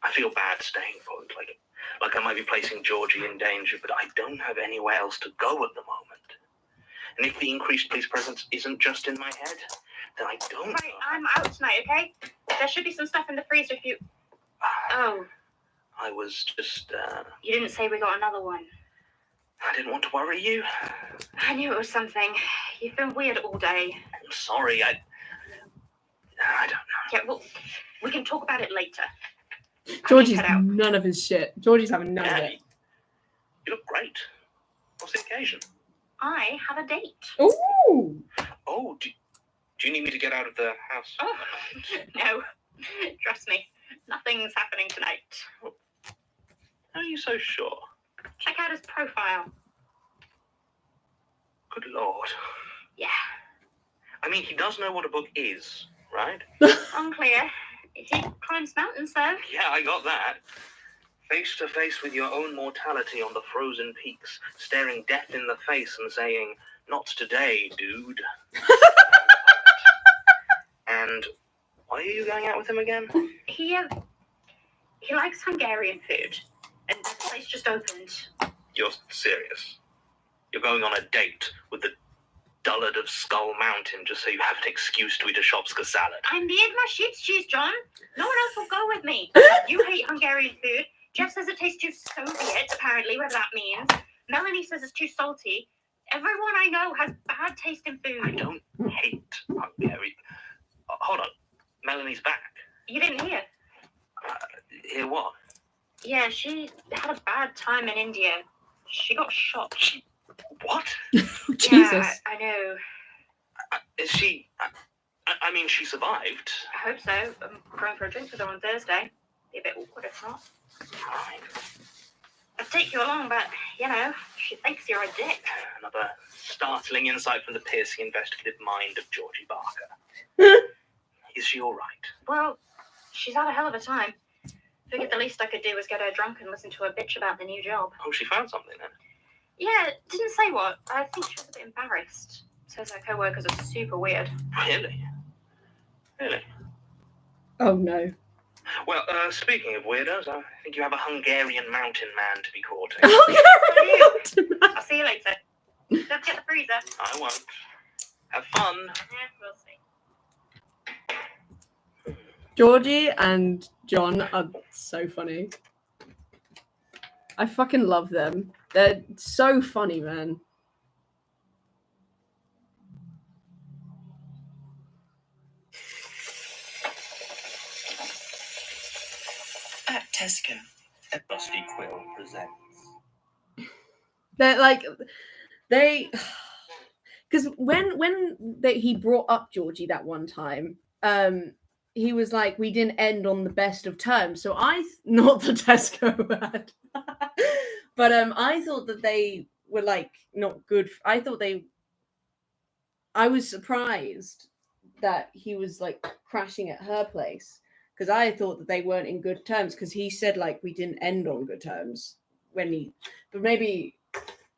I feel bad staying put, like I might be placing Georgie in danger, but I don't have anywhere else to go at the moment. And if the increased police presence isn't just in my head, then I don't know. Right, I'm out tonight, okay? There should be some stuff in the freezer if you... Oh. I was just, You didn't say we got another one. I didn't want to worry you. I knew it was something. You've been weird all day. I'm sorry, I don't know. Yeah, well, we can talk about it later. Georgie's none of his shit. Georgie's having none of Yeah, it. you look great. What's the occasion? I have a date. Ooh! Oh, do you need me to get out of the house? Oh, no. Trust me, nothing's happening tonight. How are you so sure? Check out his profile. Good Lord. Yeah. I mean, he does know what a book is, right? Unclear. He climbs mountains, though. Yeah, I got that. Face to face with your own mortality on the frozen peaks, staring death in the face and saying, "Not today, dude." And why are you going out with him again? He likes Hungarian food, and the place just opened. You're serious? You're going on a date with the dullard of Skull Mountain just so you have an excuse to eat a Shopska salad? I made my sheep's cheese, John. No one else will go with me. You hate Hungarian food. Jeff says it tastes too Soviet, apparently, whatever that means. Melanie says it's too salty. Everyone I know has bad taste in food. I don't hate Hungary. Hold on. Melanie's back. You didn't hear? Hear what? Yeah, she had a bad time in India. She got shot. What? Jesus. Yeah, I know. Is she... I mean, she survived. I hope so. I'm going for a drink with her on Thursday. Be a bit awkward if not. Fine. I'd take you along, but, you know, she thinks you're a dick. Another startling insight from the piercing investigative mind of Georgie Barker. Is she all right? Well, she's had a hell of a time. Figured the least I could do was get her drunk and listen to her bitch about the new job. Oh, she found something then. Yeah, didn't say what. I think she was a bit embarrassed. Says her co-workers are super weird. Really? Really? Oh no. Well, speaking of weirdos, I think you have a Hungarian mountain man to be courting. I'll see you later. Don't forget the freezer. I won't. Have fun. Yeah, we'll see. Georgie and John are so funny. I fucking love them. They're so funny, man. At Tesco, a Busty Quill presents. They're like, because he brought up Georgie that one time, he was like, we didn't end on the best of terms. So not the Tesco ad, but I thought that they were like not good. I was surprised that he was like crashing at her place, because I thought that they weren't in good terms, because he said like we didn't end on good terms but maybe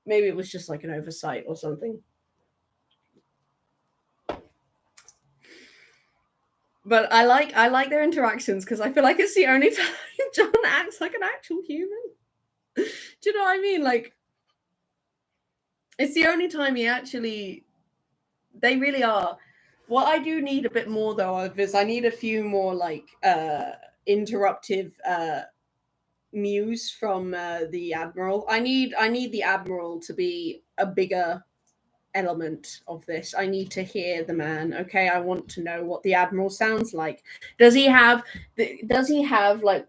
it was just like an oversight or something. But I like their interactions, because I feel like it's the only time John acts like an actual human. Do you know what I mean? Like, it's the only time they really are. What I do need a bit more though of is I need a few more like interruptive muse from the Admiral. I need the Admiral to be a bigger element of this. I need to hear the man. Okay, I want to know what the Admiral sounds like. Does he have like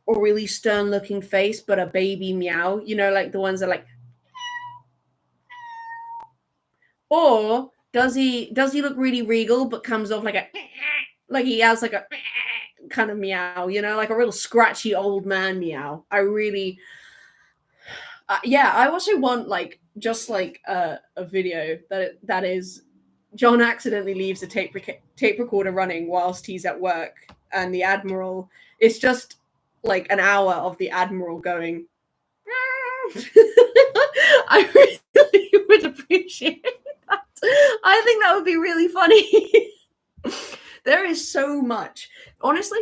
a really stern looking face but a baby meow? You know, like the ones that like, or does he look really regal but comes off like he has like a kind of meow, you know, like a real scratchy old man meow. I really I also want like just like a video that is John accidentally leaves a tape recorder running whilst he's at work, and the Admiral, it's just like an hour of the Admiral going, I really would appreciate that. I think that would be really funny. There is so much. Honestly,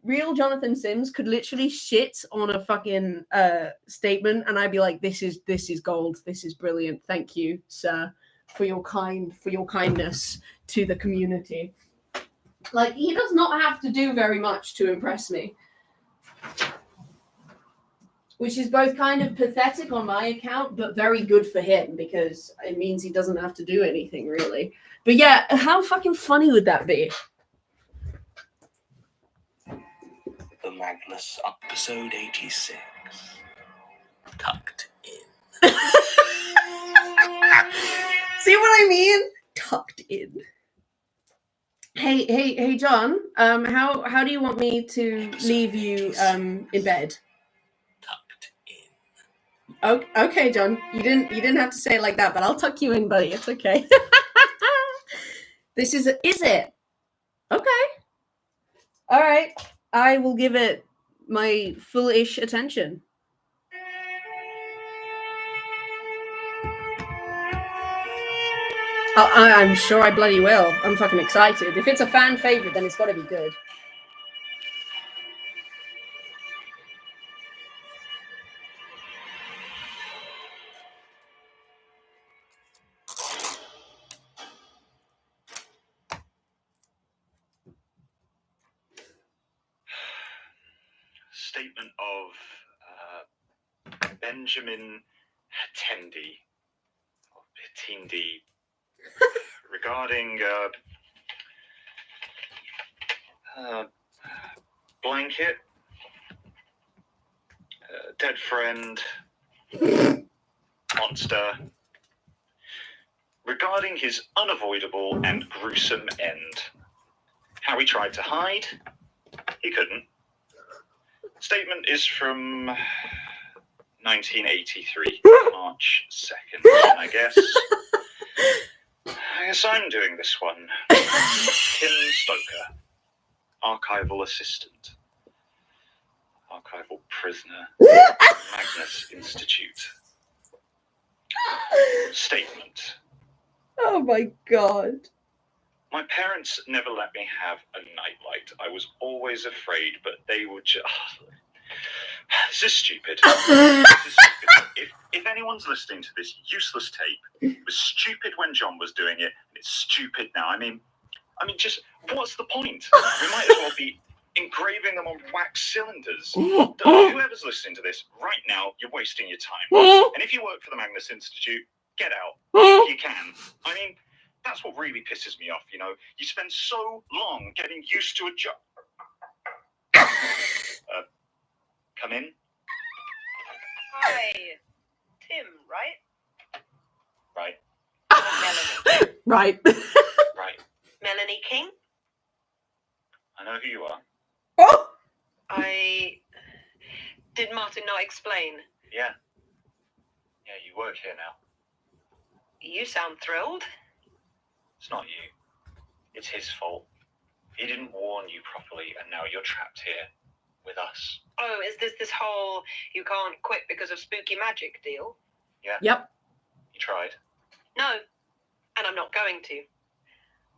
real Jonathan Sims could literally shit on a fucking statement, and I'd be like, this is gold. This is brilliant. Thank you, sir, for your kindness to the community. Like, he does not have to do very much to impress me. Which is both kind of pathetic on my account, but very good for him, because it means he doesn't have to do anything, really. But yeah, how fucking funny would that be? The Magnus, episode 86. Tucked in. See what I mean? Tucked in. Hey, John. How do you want me to leave you in bed? Tucked in. Oh, okay, John. You didn't have to say it like that, but I'll tuck you in, buddy. It's okay. Is it? Okay. All right. I will give it my full-ish attention. I'm sure I bloody will. I'm fucking excited. If it's a fan favorite, then it's got to be good. Statement of Benjamin Hattendi, or Hattendi, regarding blanket, dead friend, monster, regarding his unavoidable and gruesome end. How he tried to hide, he couldn't. Statement is from 1983, March 2nd, I guess. I guess I'm doing this one. Kim Stoker, archival assistant, archival prisoner, Magnus Institute. Statement. Oh my god. My parents never let me have a nightlight. I was always afraid, but they would just... This is stupid. If anyone's listening to this useless tape, it was stupid when John was doing it, and it's stupid now. I mean, just what's the point? We might as well be engraving them on wax cylinders. Whoever's listening to this right now, you're wasting your time. And if you work for the Magnus Institute, get out if you can. I mean, that's what really pisses me off, you know. You spend so long getting used to a job. Come in. Hi, Tim, right? Right. Melanie. Right. Right. Melanie King? I know who you are. Oh! Did Martin not explain? Yeah. Yeah, you work here now. You sound thrilled. It's not you. It's his fault. He didn't warn you properly, and now you're trapped here with us. Oh, is this whole you can't quit because of spooky magic deal? Yeah? Yep. You tried. No, and I'm not going to.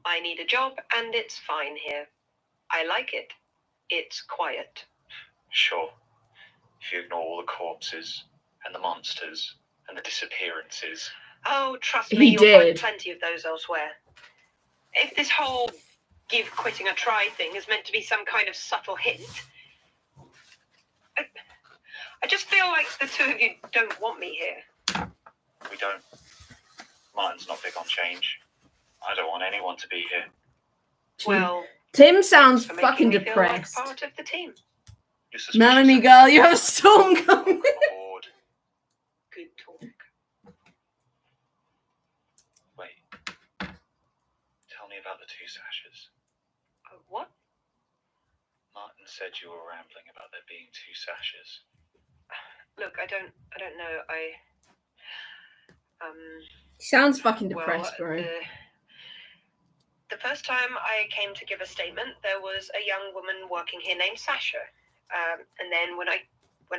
I need a job, and it's fine here. I like it. It's quiet. Sure. If you ignore all the corpses, and the monsters, and the disappearances. Oh, trust He me, you'll did. find plenty of those elsewhere. If this whole give quitting a try thing is meant to be some kind of subtle hint, I just feel like the two of you don't want me here. We don't. Martin's not big on change. I don't want anyone to be here. Well, Tim sounds for making fucking me feel depressed. like part of the team. You're suspicious Melanie, of girl, you have a storm coming. bored. Good talk. Wait. Tell me about the two sashes. What? Martin said you were rambling about there being two sashes. Look, I don't know. Sounds fucking depressed, bro. the first time I came to give a statement, there was a young woman working here named Sasha. And then when I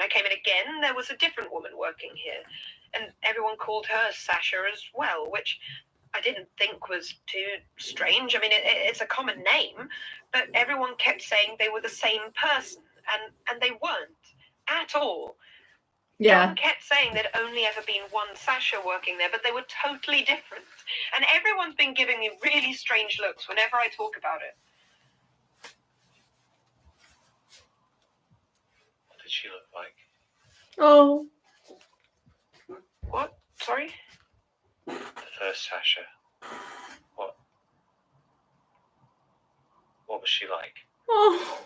came in again, there was a different woman working here. And everyone called her Sasha as well, which I didn't think was too strange. I mean, it's a common name, but everyone kept saying they were the same person, and they weren't at all. Yeah. Everyone kept saying there'd only ever been one Sasha working there, but they were totally different. And everyone's been giving me really strange looks whenever I talk about it. What did she look like? Oh. What? Sorry? The first Sasha. What was she like? Oh.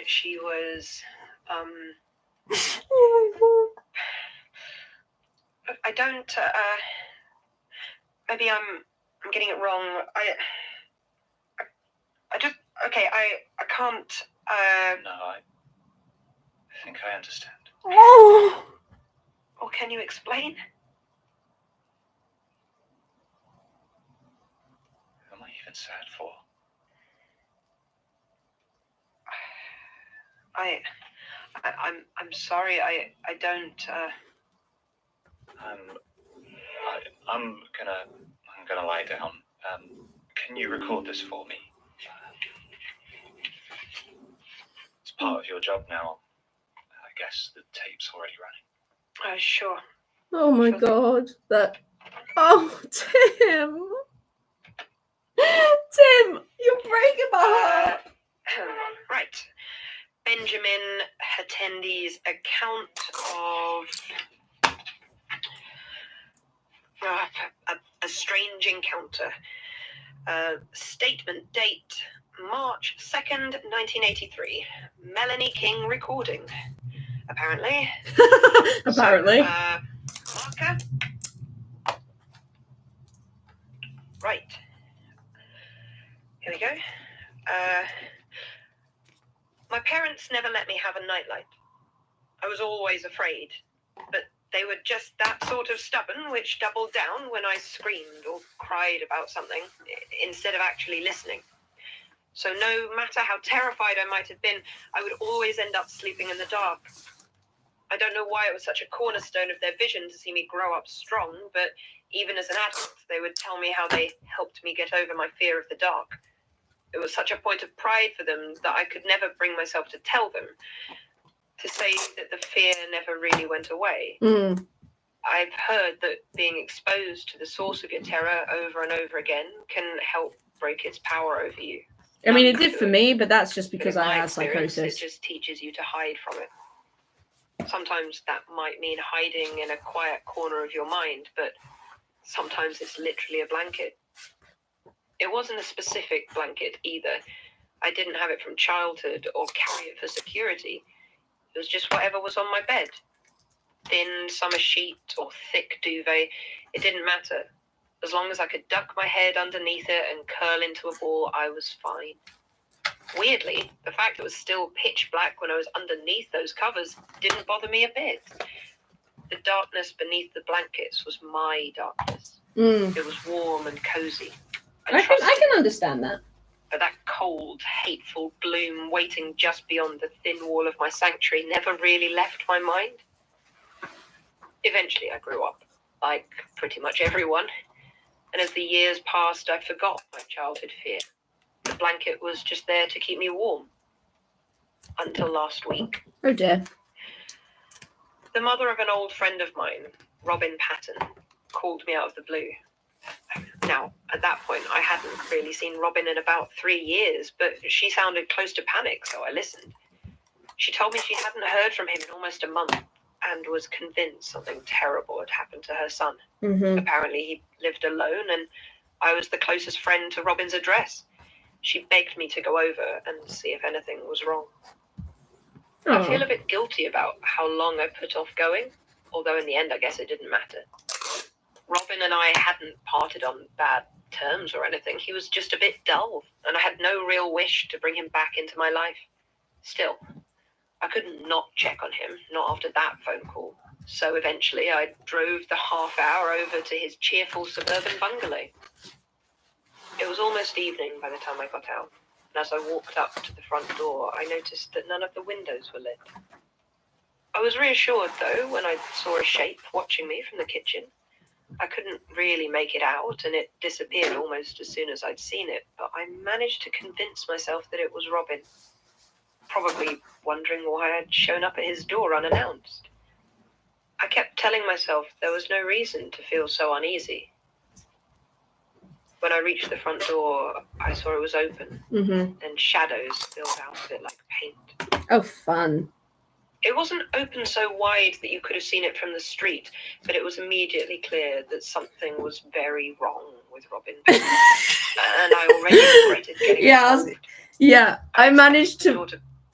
She was, Oh I don't, maybe I'm getting it wrong. I just, okay, I can't, No, I think I understand. my god. Oh. or can you explain? Who am I even sad for? I'm sorry, I don't, I'm gonna lie down. Can you record this for me? It's part of your job now. I guess the tape's already running. sure. Oh my Sure thing. god. That. Oh, Tim. Tim, you're breaking my heart. Right. Benjamin Hattendy's account of a strange encounter. Statement date March 2nd, 1983. Melanie King recording. Apparently. Apparently. So, marker. Right. Here we go. My parents never let me have a nightlight. I was always afraid, but they were just that sort of stubborn, which doubled down when I screamed or cried about something, instead of actually listening. So no matter how terrified I might have been, I would always end up sleeping in the dark. I don't know why it was such a cornerstone of their vision to see me grow up strong, but even as an adult, they would tell me how they helped me get over my fear of the dark. It was such a point of pride for them that I could never bring myself to tell them, to say that the fear never really went away. Mm. I've heard that being exposed to the source of your terror over and over again can help break its power over you. I mean, it did for me, but that's just because But in I my had experience, psychosis. It just teaches you to hide from it. Sometimes that might mean hiding in a quiet corner of your mind, but sometimes it's literally a blanket. It wasn't a specific blanket either. I didn't have it from childhood or carry it for security. It was just whatever was on my bed. Thin summer sheet or thick duvet, it didn't matter. As long as I could duck my head underneath it and curl into a ball, I was fine. Weirdly, the fact it was still pitch black when I was underneath those covers didn't bother me a bit. The darkness beneath the blankets was my darkness. Mm. It was warm and cozy. I can understand that. But that cold, hateful gloom waiting just beyond the thin wall of my sanctuary never really left my mind. Eventually I grew up, like pretty much everyone, and as the years passed I forgot my childhood fear. The blanket was just there to keep me warm. Until last week. Oh dear. The mother of an old friend of mine, Robin Patton, called me out of the blue. Now, at that point, I hadn't really seen Robin in about 3 years, but she sounded close to panic, so I listened. She told me she hadn't heard from him in almost a month and was convinced something terrible had happened to her son. Mm-hmm. Apparently, he lived alone, and I was the closest friend to Robin's address. She begged me to go over and see if anything was wrong. I feel a bit guilty about how long I put off going, although in the end I guess it didn't matter. Robin and I hadn't parted on bad terms or anything. He was just a bit dull, and I had no real wish to bring him back into my life. Still, I couldn't not check on him, not after that phone call. So eventually I drove the half hour over to his cheerful suburban bungalow. It was almost evening by the time I got out, and as I walked up to the front door, I noticed that none of the windows were lit. I was reassured, though, when I saw a shape watching me from the kitchen. I couldn't really make it out, and it disappeared almost as soon as I'd seen it, but I managed to convince myself that it was Robin, probably wondering why I'd shown up at his door unannounced. I kept telling myself there was no reason to feel so uneasy. When I reached the front door, I saw it was open, and shadows filled out of it like paint. Oh, fun. It wasn't open so wide that you could have seen it from the street, but it was immediately clear that something was very wrong with Robin. And I already regretted getting involved.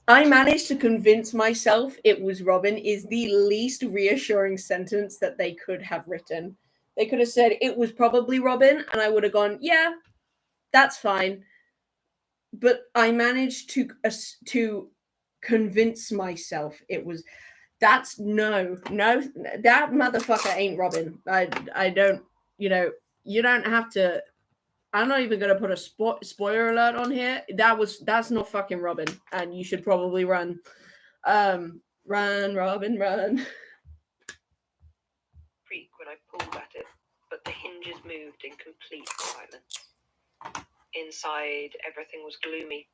I managed to convince myself it was Robin is the least reassuring sentence that they could have written. They could have said it was probably Robin, and I would have gone, yeah, that's fine. But I managed to convince myself it was. That's no, that motherfucker ain't Robin. I don't, you don't have to. I'm not even gonna put a spoiler alert on here. That's not fucking Robin, and you should probably run. Run, Robin, run. Creak when I pulled at it, but the hinges moved in complete silence. Inside, everything was gloomy,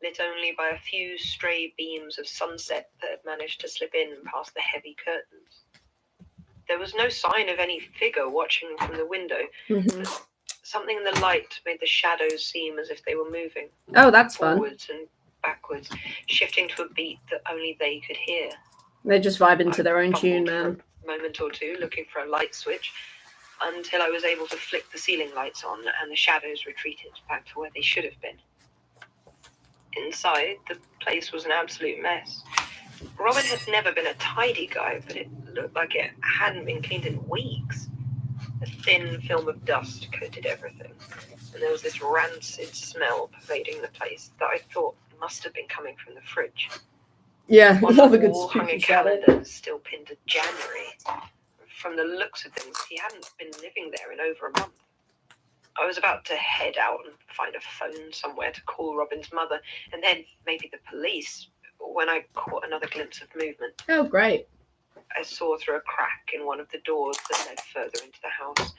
lit only by a few stray beams of sunset that had managed to slip in past the heavy curtains. There was no sign of any figure watching from the window. Something in the light made the shadows seem as if they were moving. Oh, that's fun. Forwards and backwards, shifting to a beat that only they could hear. They just vibe into their own tune, man. For a moment or two, looking for a light switch, until I was able to flick the ceiling lights on, and the shadows retreated back to where they should have been. Inside, the place was an absolute mess. Robin had never been a tidy guy, but it looked like it hadn't been cleaned in weeks. A thin film of dust coated everything, and there was this rancid smell pervading the place that I thought must have been coming from the fridge. Yeah, On love the a good wall hung a spooky shadow. calendar still pinned to January. From the looks of things, he hadn't been living there in over a month. I was about to head out and find a phone somewhere to call Robin's mother, and then maybe the police, when I caught another glimpse of movement. Oh, great. I saw through a crack in one of the doors that led further into the house.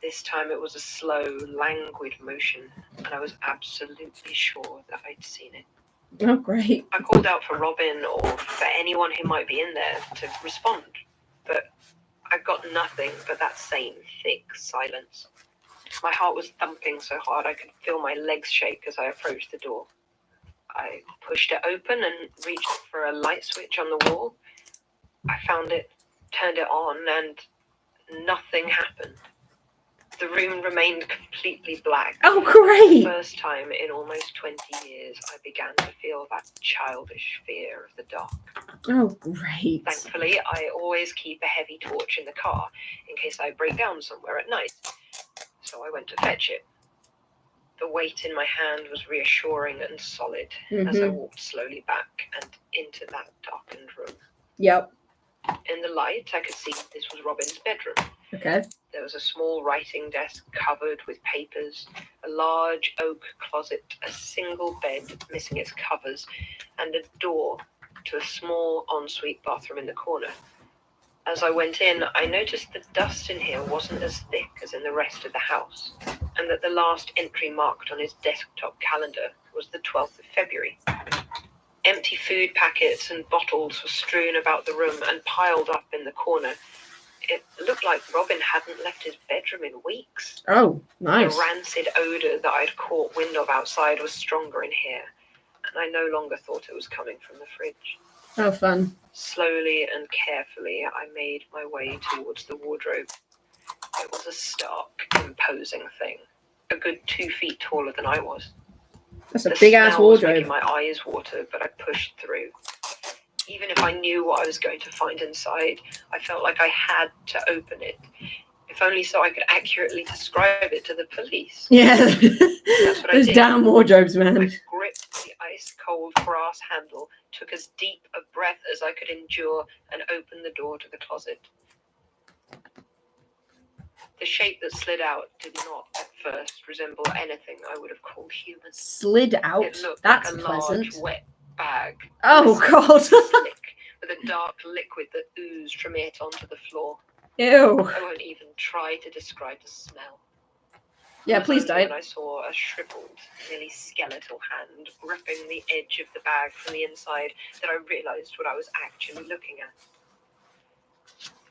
This time it was a slow, languid motion, and I was absolutely sure that I'd seen it. Oh, great. I called out for Robin or for anyone who might be in there to respond, but I got nothing but that same thick silence. My heart was thumping so hard I could feel my legs shake as I approached the door. I pushed it open and reached for a light switch on the wall. I found it, turned it on, and nothing happened. The room remained completely black. Oh, great. For the first time in almost 20 years, I began to feel that childish fear of the dark. Oh, great. Thankfully, I always keep a heavy torch in the car in case I break down somewhere at night. So I went to fetch it. The weight in my hand was reassuring and solid as I walked slowly back and into that darkened room. Yep. In the light, I could see this was Robin's bedroom. Okay. There was a small writing desk covered with papers, a large oak closet, a single bed missing its covers, and a door to a small ensuite bathroom in the corner. As I went in, I noticed the dust in here wasn't as thick as in the rest of the house, and that the last entry marked on his desktop calendar was the 12th of February. Empty food packets and bottles were strewn about the room and piled up in the corner. It looked like Robin hadn't left his bedroom in weeks. Oh, nice. The rancid odour that I'd caught wind of outside was stronger in here, and I no longer thought it was coming from the fridge. Oh, fun. Slowly and carefully, I made my way towards the wardrobe. It was a stark, imposing thing, a good 2 feet taller than I was. That's a big-ass smell was wardrobe. making my eyes water, but I pushed through. Even if I knew what I was going to find inside, I felt like I had to open it, if only so I could accurately describe it to the police. Yeah. That's what I Those did. damn wardrobes, I man. gripped the ice-cold brass handle, took as deep a breath as I could endure, and opened the door to the closet. The shape that slid out did not at first resemble anything I would have called human. Slid out? It looked That's like a pleasant. large, wet bag. Oh, God. Slick, with a dark liquid that oozed from it onto the floor. Ew. I won't even try to describe the smell. Yeah, It was please only don't. when I saw a shriveled, nearly skeletal hand gripping the edge of the bag from the inside that I realized what I was actually looking at.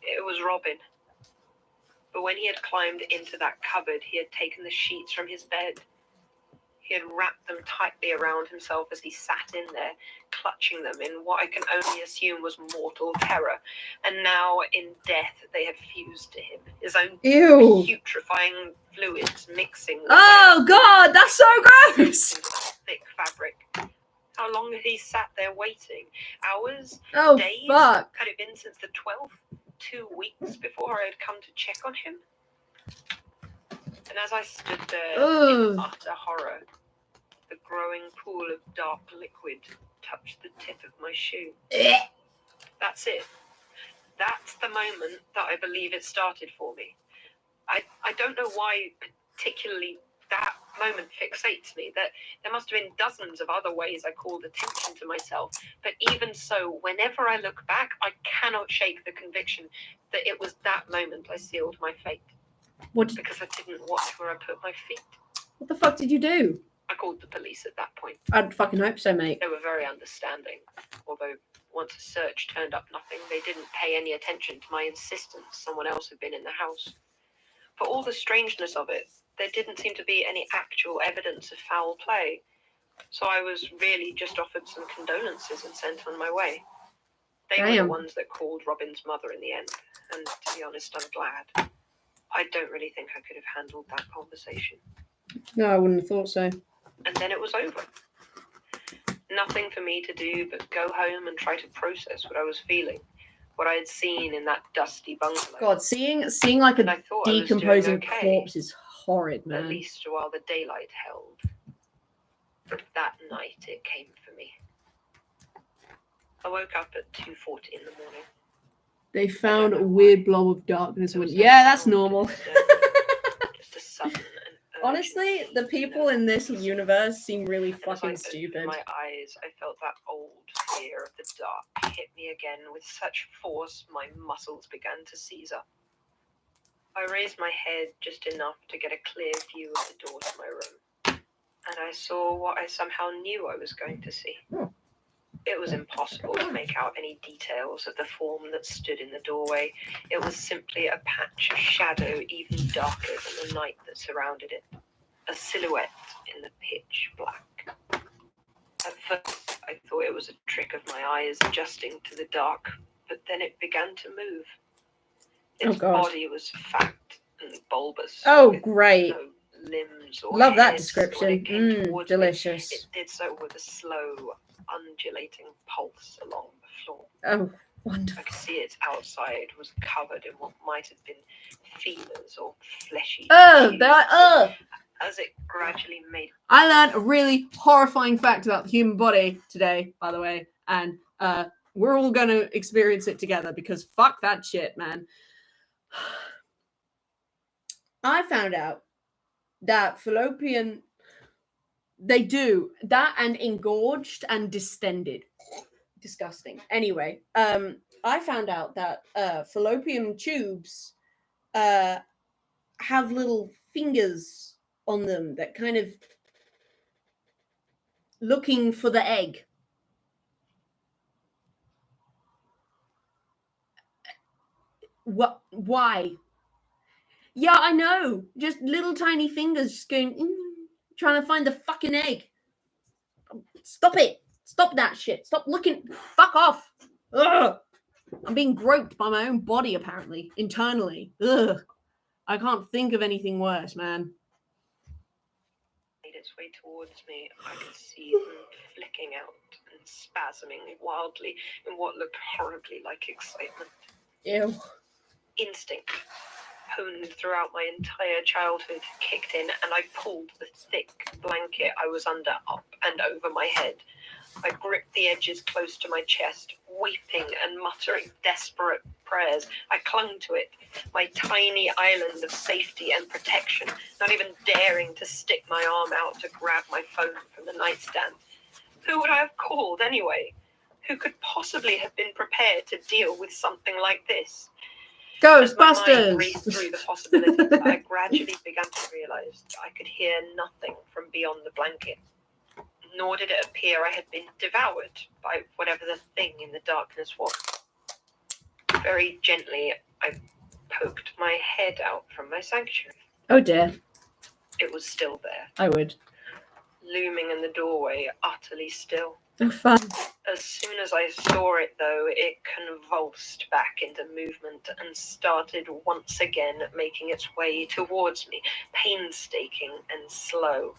It was Robin. But when he had climbed into that cupboard, he had taken the sheets from his bed. He had wrapped them tightly around himself as he sat in there, clutching them in what I can only assume was mortal terror. And now, in death, they had fused to him, his own Ew. putrefying fluids mixing with Oh, God, that's so gross. into that thick fabric. How long had he sat there waiting? Hours? Oh, Days? fuck. Had it been since the 12th? 2 weeks before I had come to check on him? And as I stood there in utter horror, the growing pool of dark liquid touched the tip of my shoe. That's it. That's the moment that I believe it started for me. I don't know why particularly that moment fixates me. That there must have been dozens of other ways I called attention to myself. But even so, whenever I look back, I cannot shake the conviction that it was that moment I sealed my fate. Because I didn't watch where I put my feet. What the fuck did you do? I called the police at that point. I'd fucking hope so, mate. They were very understanding. Although once a search turned up nothing, they didn't pay any attention to my insistence someone else had been in the house. For all the strangeness of it, there didn't seem to be any actual evidence of foul play. So I was really just offered some condolences and sent on my way. They were the ones that called Robin's mother in the end. And to be honest, I'm glad. I don't really think I could have handled that conversation. No, I wouldn't have thought so. And then it was over. Nothing for me to do but go home and try to process what I was feeling, what I had seen in that dusty bungalow. God, seeing like a decomposing corpse is horrid, man. At least while the daylight held. But that night it came for me. I woke up at 2:40 in the morning. They found a weird blob of darkness. Yeah, that's normal. Just a sudden. Honestly, the people in this universe seem really fucking stupid. In my eyes, I felt that old fear of the dark hit me again with such force my muscles began to seize up. I raised my head just enough to get a clear view of the door to my room, and I saw what I somehow knew I was going to see. It was impossible to make out any details of the form that stood in the doorway. It was simply a patch of shadow even darker than the night that surrounded it. A silhouette in the pitch black. At first, I thought it was a trick of my eyes adjusting to the dark, but then it began to move. Its body was fat and bulbous. Oh, great. No limbs or love that heads. description. When it came towards me, Delicious. it did so with a slow, undulating pulse along the floor. Oh, wonderful. I could see its outside was covered in what might have been feelers or fleshy as it gradually made. I learned a really horrifying fact about the human body today, by the way, and we're all going to experience it together because fuck that shit, man. I found out that fallopian, they do that, and engorged and distended. Disgusting. Only, I found out that fallopian tubes have little fingers on them that kind of looking for the egg. What? Why? Yeah, I know. Just little tiny fingers just going, trying to find the fucking egg. Stop it. Stop that shit. Stop looking. Fuck off. Ugh. I'm being groped by my own body, apparently, internally. Ugh. I can't think of anything worse, man. Made its way towards me. I could see them flicking out and spasming wildly in what looked horribly like excitement. Ew. Instinct, honed throughout my entire childhood, kicked in, and I pulled the thick blanket I was under up and over my head. I gripped the edges close to my chest, weeping and muttering desperate prayers. I clung to it, my tiny island of safety and protection, not even daring to stick my arm out to grab my phone from the nightstand. Who would I have called anyway? Who could possibly have been prepared to deal with something like this? As my mind raced through the possibilities, I gradually began to realize that I could hear nothing from beyond the blanket. Nor did it appear I had been devoured by whatever the thing in the darkness was. Very gently, I poked my head out from my sanctuary. Oh dear. It was still there, I would. looming in the doorway, utterly still. Oh, fun. As soon as I saw it, though, it convulsed back into movement and started once again making its way towards me, painstaking and slow.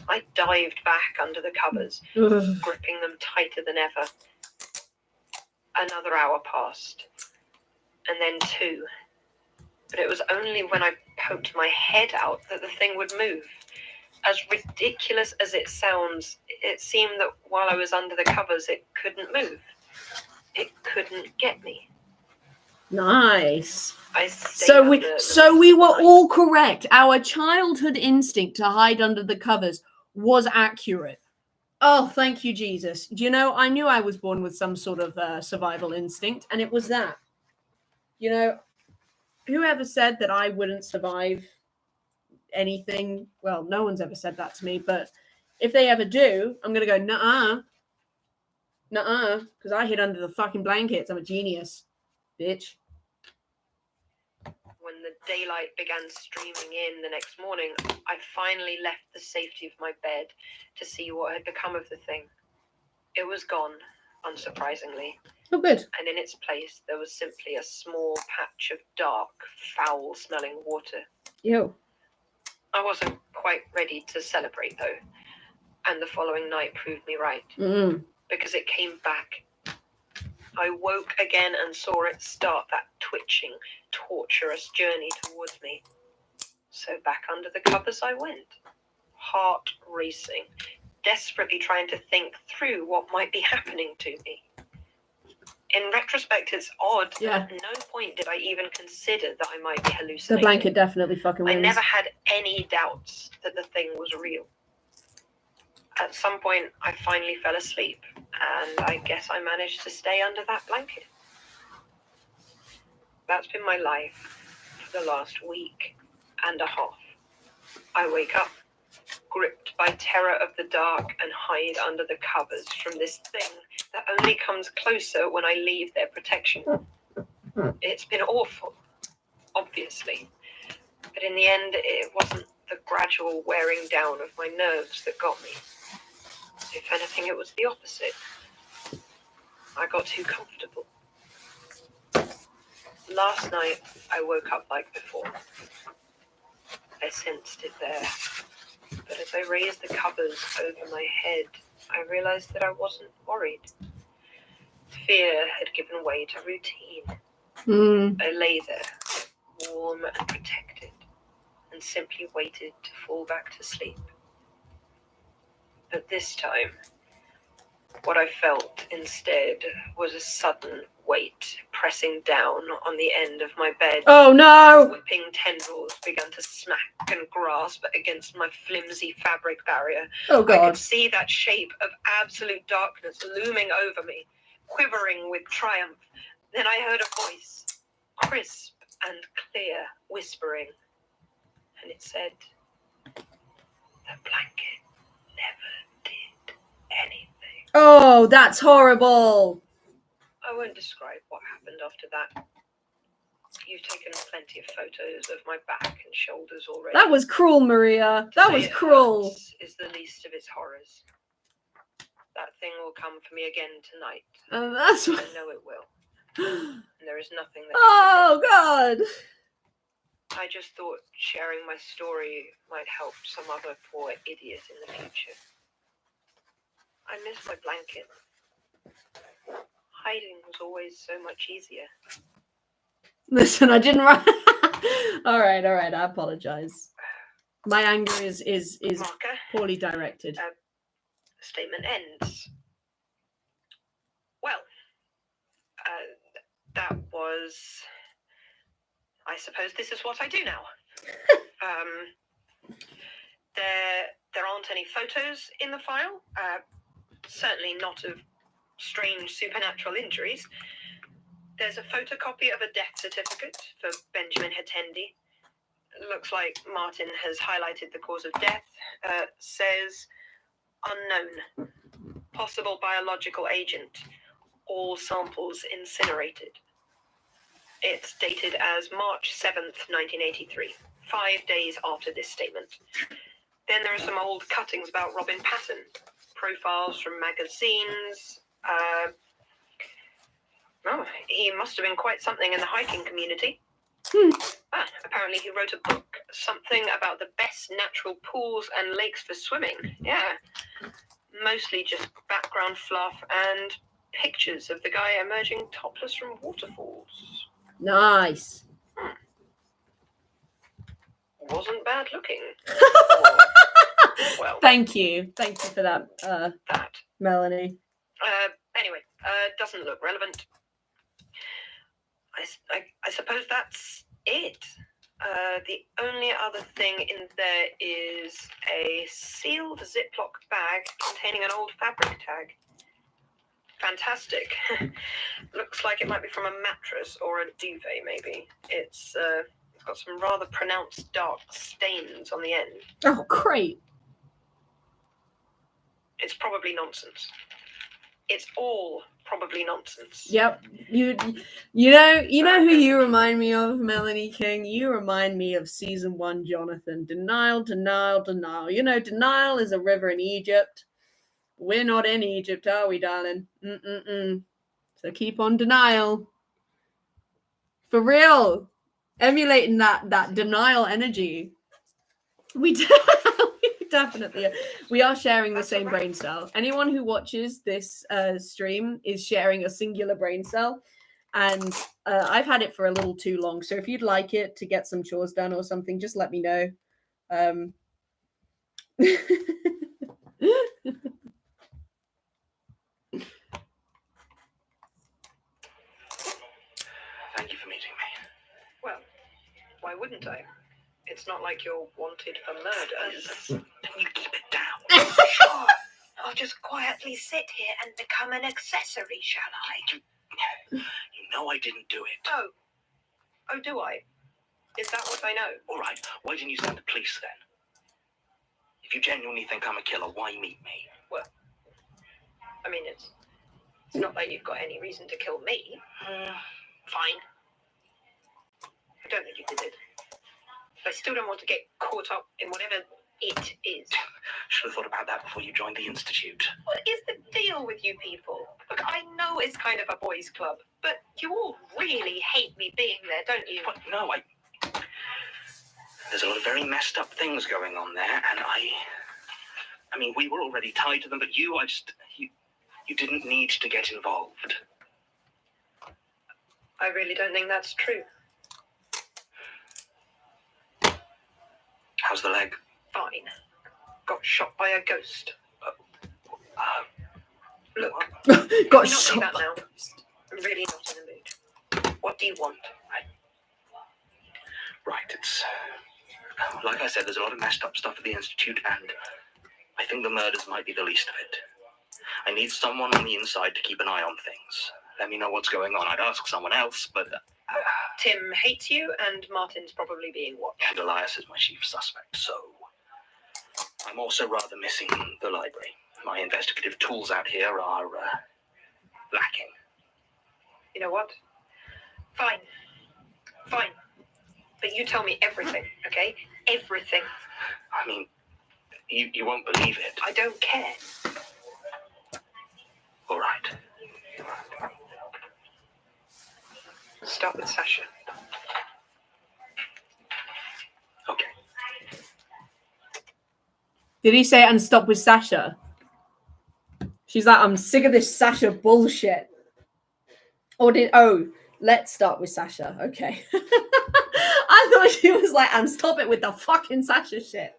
I dived back under the covers, Ugh. gripping them tighter than ever. Another hour passed, and then 2. But it was only when I poked my head out that the thing would move. As ridiculous as it sounds, it seemed that while I was under the covers, it couldn't move. It couldn't get me. Nice. I stayed So under we the so rest we of the were night. all correct. Our childhood instinct to hide under the covers was accurate. Oh, thank you, Jesus. Do you know, I knew I was born with some sort of survival instinct, and it was that. You know, whoever said that I wouldn't survive anything? Well, no one's ever said that to me, but if they ever do, I'm going to go, nuh-uh. Nuh-uh, because I hid under the fucking blankets. I'm a genius, bitch. When the daylight began streaming in the next morning, I finally left the safety of my bed to see what had become of the thing. It was gone, unsurprisingly, Oh, good. and in its place there was simply a small patch of dark, foul-smelling water. Ew. I wasn't quite ready to celebrate, though, and the following night proved me right, because it came back. I woke again and saw it start that twitching, torturous journey towards me. So back under the covers I went, heart racing, desperately trying to think through what might be happening to me. In retrospect, it's odd. Yeah. At no point did I even consider that I might be The hallucinating. blanket definitely fucking I wins. never had any doubts that the thing was real. At some point, I finally fell asleep, and I guess I managed to stay under that blanket. That's been my life for the last week and a half. I wake up, gripped by terror of the dark, and hide under the covers from this thing that only comes closer when I leave their protection. It's been awful, obviously, but in the end, it wasn't the gradual wearing down of my nerves that got me. If anything, it was the opposite. I got too comfortable. Last night, I woke up like before. I sensed it there. But as I raised the covers over my head, I realized that I wasn't worried. Fear had given way to routine. I lay there, warm and protected, and simply waited to fall back to sleep. But this time, what I felt instead was a sudden weight pressing down on the end of my bed. Oh no! Whipping tendrils began to smack and grasp against my flimsy fabric barrier. Oh I god. could see that shape of absolute darkness looming over me, quivering with triumph. Then I heard a voice, crisp and clear, whispering, and it said, "The blanket never did anything." Oh, that's horrible. I won't describe what happened after that. You've taken plenty of photos of my back and shoulders already. That was cruel, Maria. To That say was it cruel. hurts is the least of its horrors. That thing will come for me again tonight. That's I what... know it will. And there is nothing that can Oh god. I just thought sharing my story might help some other poor idiot in the future. I miss my blanket. Hiding was always so much easier. Listen, I didn't write. all right. I apologize. My anger is Marker, poorly directed. statement ends. Well, that was, I suppose this is what I do now. There aren't any photos in the file. Certainly not of strange supernatural injuries. There's a photocopy of a death certificate for Benjamin Hatendi. Looks like Martin has highlighted the cause of death. Says unknown. Possible biological agent. All samples incinerated. It's dated as March 7th, 1983, 5 days after this statement. Then there are some old cuttings about Robin Patton, profiles from magazines. He must have been quite something in the hiking community. Apparently he wrote a book, something about the best natural pools and lakes for swimming. Yeah. Mostly just background fluff and pictures of the guy emerging topless from waterfalls. Nice. Wasn't bad looking. Well, Thank you for that, that. Melanie. Anyway, doesn't look relevant. I suppose that's it. The only other thing in there is a sealed Ziploc bag containing an old fabric tag. Fantastic. Looks like it might be from a mattress or a duvet, maybe. It's got some rather pronounced dark stains on the end. Oh, great. It's probably nonsense. It's all probably nonsense. Yep. You know who you remind me of, Melanie King? You remind me of season 1 Jonathan. Denial, denial, denial. You know, denial is a river in Egypt. We're not in Egypt, are we, darling? So keep on denial. For real. Emulating that denial energy. We definitely are. We are sharing the same brain cell. Anyone who watches this stream is sharing a singular brain cell. And I've had it for a little too long. So if you'd like it to get some chores done or something, just let me know. Thank you for meeting me. Well, why wouldn't I? It's not like you're wanted for murder. Can you keep it down? Sure. I'll just quietly sit here and become an accessory, shall I? You know I didn't do it. Oh, do I? Is that what I know? All right, why didn't you send the police then? If you genuinely think I'm a killer, why meet me? Well, I mean, it's not like you've got any reason to kill me. Fine. I don't think you did it. But I still don't want to get caught up in whatever it is. Should have thought about that before you joined the Institute. What is the deal with you people? Look, I know it's kind of a boys' club, but you all really hate me being there, don't you? But no, there's a lot of very messed up things going on there, and I mean, we were already tied to them, but you didn't need to get involved. I really don't think that's true. How's the leg? Fine. Got shot by a ghost. Look, Got can we not do shot. that now? I'm really not in the mood. What do you want? Right, it's like I said, there's a lot of messed up stuff at the Institute, and I think the murders might be the least of it. I need someone on the inside to keep an eye on things. Let me know what's going on. I'd ask someone else, but Tim hates you, and Martin's probably being watched. and Elias is my chief suspect, so I'm also rather missing the library. My investigative tools out here are lacking. You know what? Fine. But you tell me everything, okay? Everything. I mean, you won't believe it. I don't care. All right. Start with Sasha. Okay. Did he say and stop with Sasha? She's like, I'm sick of this Sasha bullshit. Or let's start with Sasha. Okay. I thought she was like, and stop it with the fucking Sasha shit.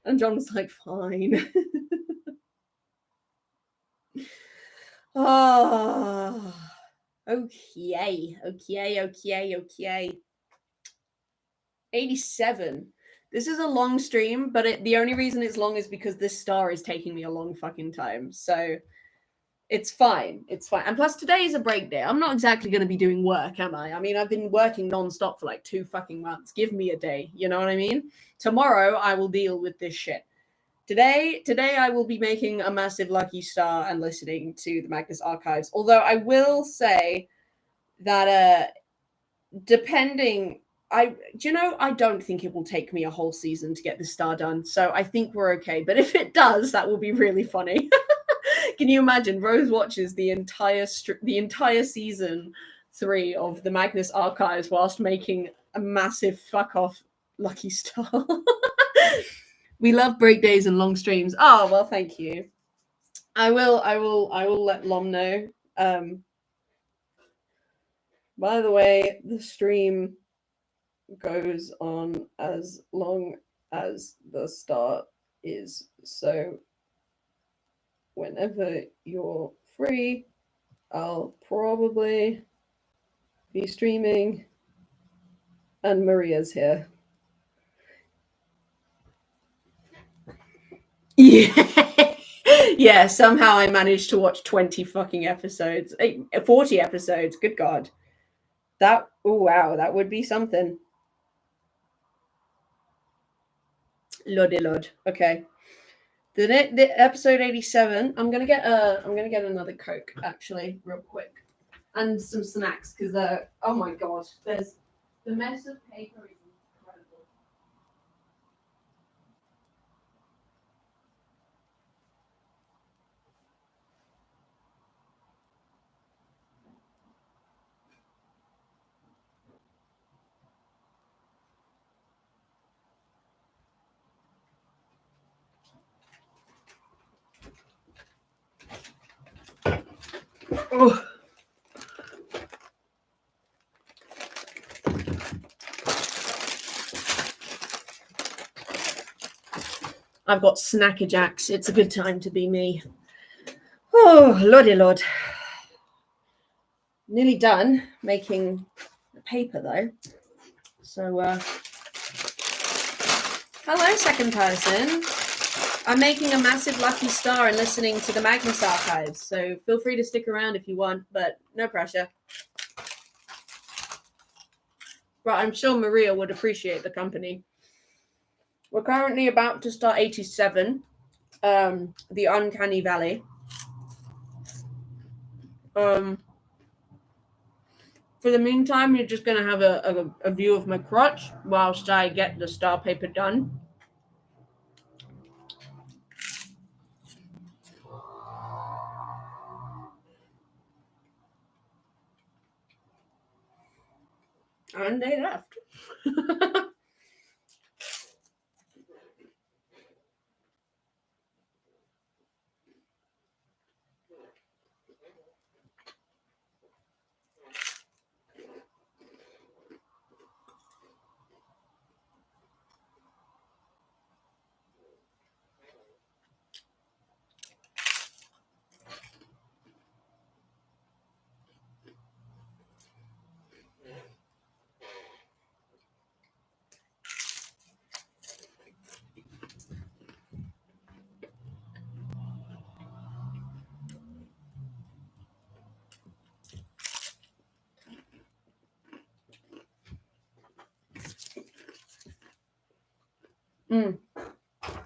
And John was like, fine. Oh. Okay. 87. This is a long stream, but the only reason it's long is because this star is taking me a long fucking time. So it's fine. It's fine. And plus, today is a break day. I'm not exactly going to be doing work, am I? I mean, I've been working non-stop for like 2 fucking months. Give me a day. You know what I mean? Tomorrow, I will deal with this shit. Today, I will be making a massive lucky star and listening to the Magnus archives. Although I will say that depending, I don't think it will take me a whole season to get the star done. So I think we're okay. But if it does, that will be really funny. Can you imagine? Rose watches the entire season 3 of the Magnus archives whilst making a massive fuck off lucky star. We love break days and long streams. Oh well, thank you. I will let Lom know. By the way, the stream goes on as long as the star is, so whenever you're free, I'll probably be streaming, and Maria's here. Yeah, somehow I managed to watch 20 fucking episodes. 40 episodes, good God. Oh wow, that would be something. Lordy Lord. Okay. The episode 87, I'm gonna get another Coke, actually, real quick. And some snacks, because oh my God, there's the mess of paper is incredible. Oh. I've got Snacker Jacks. It's a good time to be me. Oh, lordy Lord. Nearly done making the paper, though. So, hello, second person. I'm making a massive lucky star and listening to the Magnus archives, so feel free to stick around if you want, but no pressure. But I'm sure Maria would appreciate the company. We're currently about to start 87, the Uncanny Valley. For the meantime, you're just going to have a view of my crotch whilst I get the star paper done. And they left.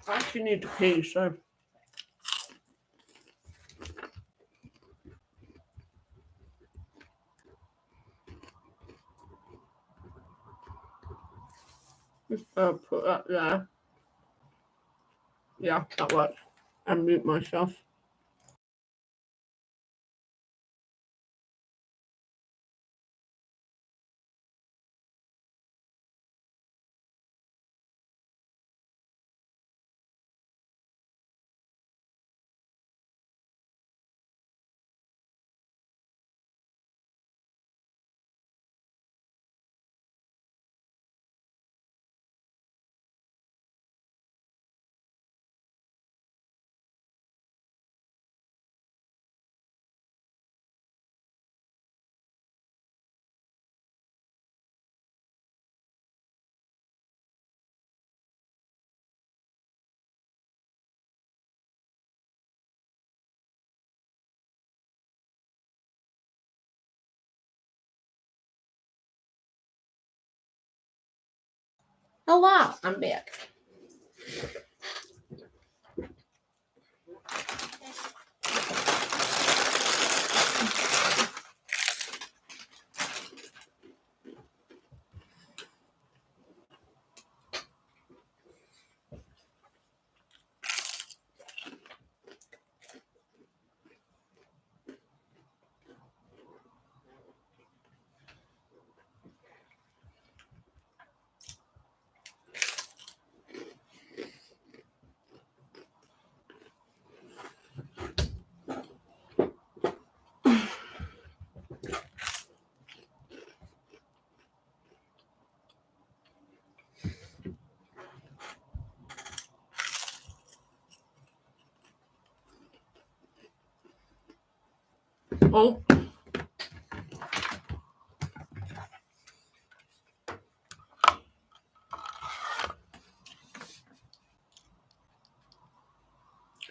I actually need to pee, so. Just put that there. Yeah, that works. And mute myself. Hola, I'm back. Oh.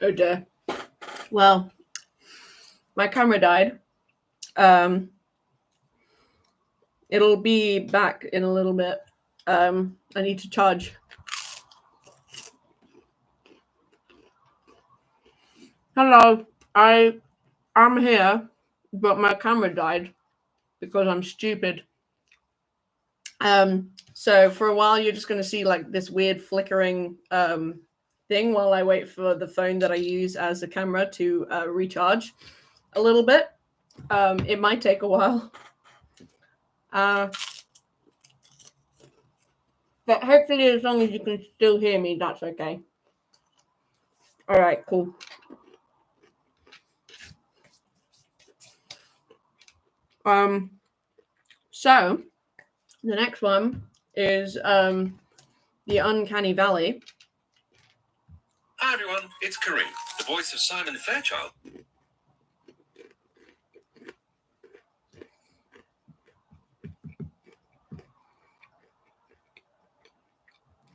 Oh dear. Well, my camera died. It'll be back in a little bit. I need to charge. Hello, I'm here, but my camera died because I'm stupid. So for a while you're just gonna see like this weird flickering thing while I wait for the phone that I use as a camera to recharge a little bit. It might take a while. But hopefully as long as you can still hear me, that's okay. All right, cool. So the next one is the Uncanny Valley. Hi everyone, it's Kareem, the voice of Simon Fairchild.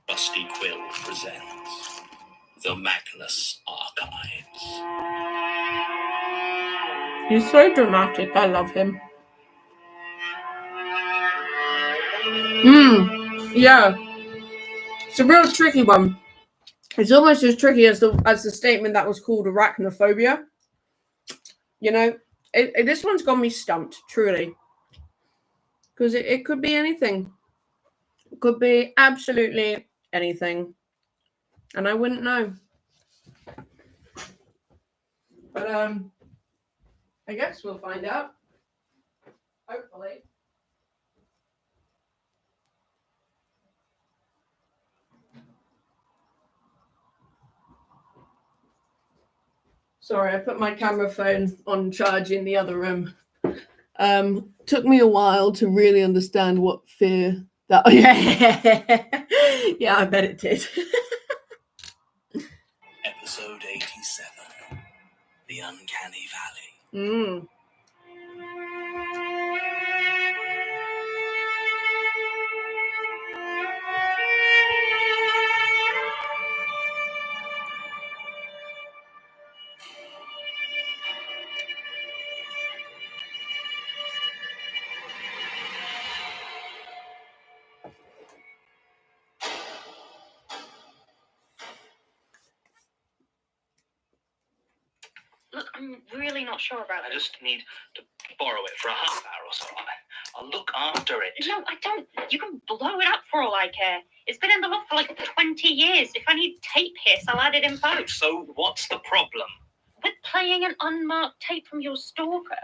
Busty Quill presents The Magnus Archives. He's so dramatic. I love him. Yeah. It's a real tricky one. It's almost as tricky as the statement that was called arachnophobia. You know, this one's got me stumped, truly. Because it could be anything. It could be absolutely anything. And I wouldn't know. But I guess we'll find out. Hopefully. Sorry, I put my camera phone on charge in the other room. Took me a while to really understand what fear that. Yeah, I bet it did. Episode 87 The Uncanny Valley. Look, I'm really not sure about I this. just need to borrow it for a half hour or so. I'll look after it. No, I don't. You can blow it up for all I care. It's been in the loft for like 20 years. If I need tape hiss, I'll add it in post. So what's the problem? With playing an unmarked tape from your stalker.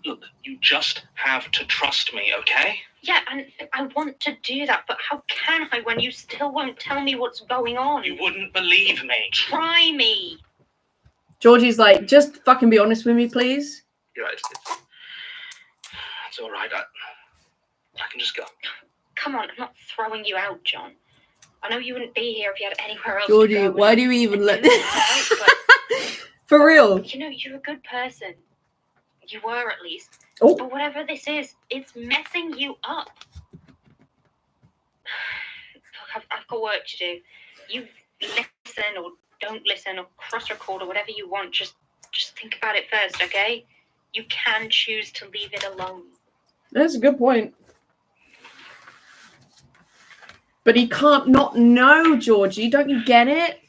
Look, you just have to trust me, okay? Yeah, and I want to do that, but how can I when you still won't tell me what's going on? You wouldn't believe me. Try me. Georgie's like, just fucking be honest with me, please. You're right. It's all right. I can just go. Come on, I'm not throwing you out, John. I know you wouldn't be here if you had anywhere else Georgie, to go. why do you even let Right, but, for real? you know, you're a good person. You were, at least. Oh. But whatever this is, it's messing you up. Look, I've got work to do. You listen or don't listen or cross-record or whatever you want. Just think about it first, okay? You can choose to leave it alone. That's a good point. But he can't not know, Georgie. Don't you get it?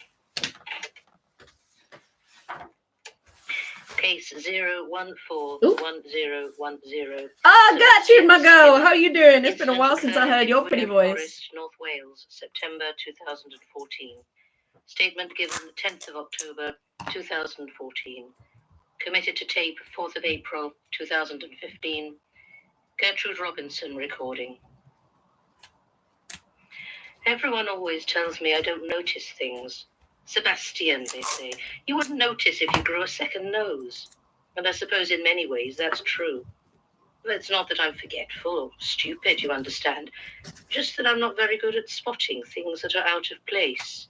Case 0141010. Gertrude, my girl. How are you doing? It's been a while since I heard your pretty voice. Forest, North Wales, September 2014. Statement given the 10th of October 2014. Committed to tape 4th of April 2015. Gertrude Robinson recording. Everyone always tells me I don't notice things. Sebastian, they say, you wouldn't notice if you grew a second nose. And I suppose in many ways that's true. It's not that I'm forgetful or stupid, you understand. Just that I'm not very good at spotting things that are out of place.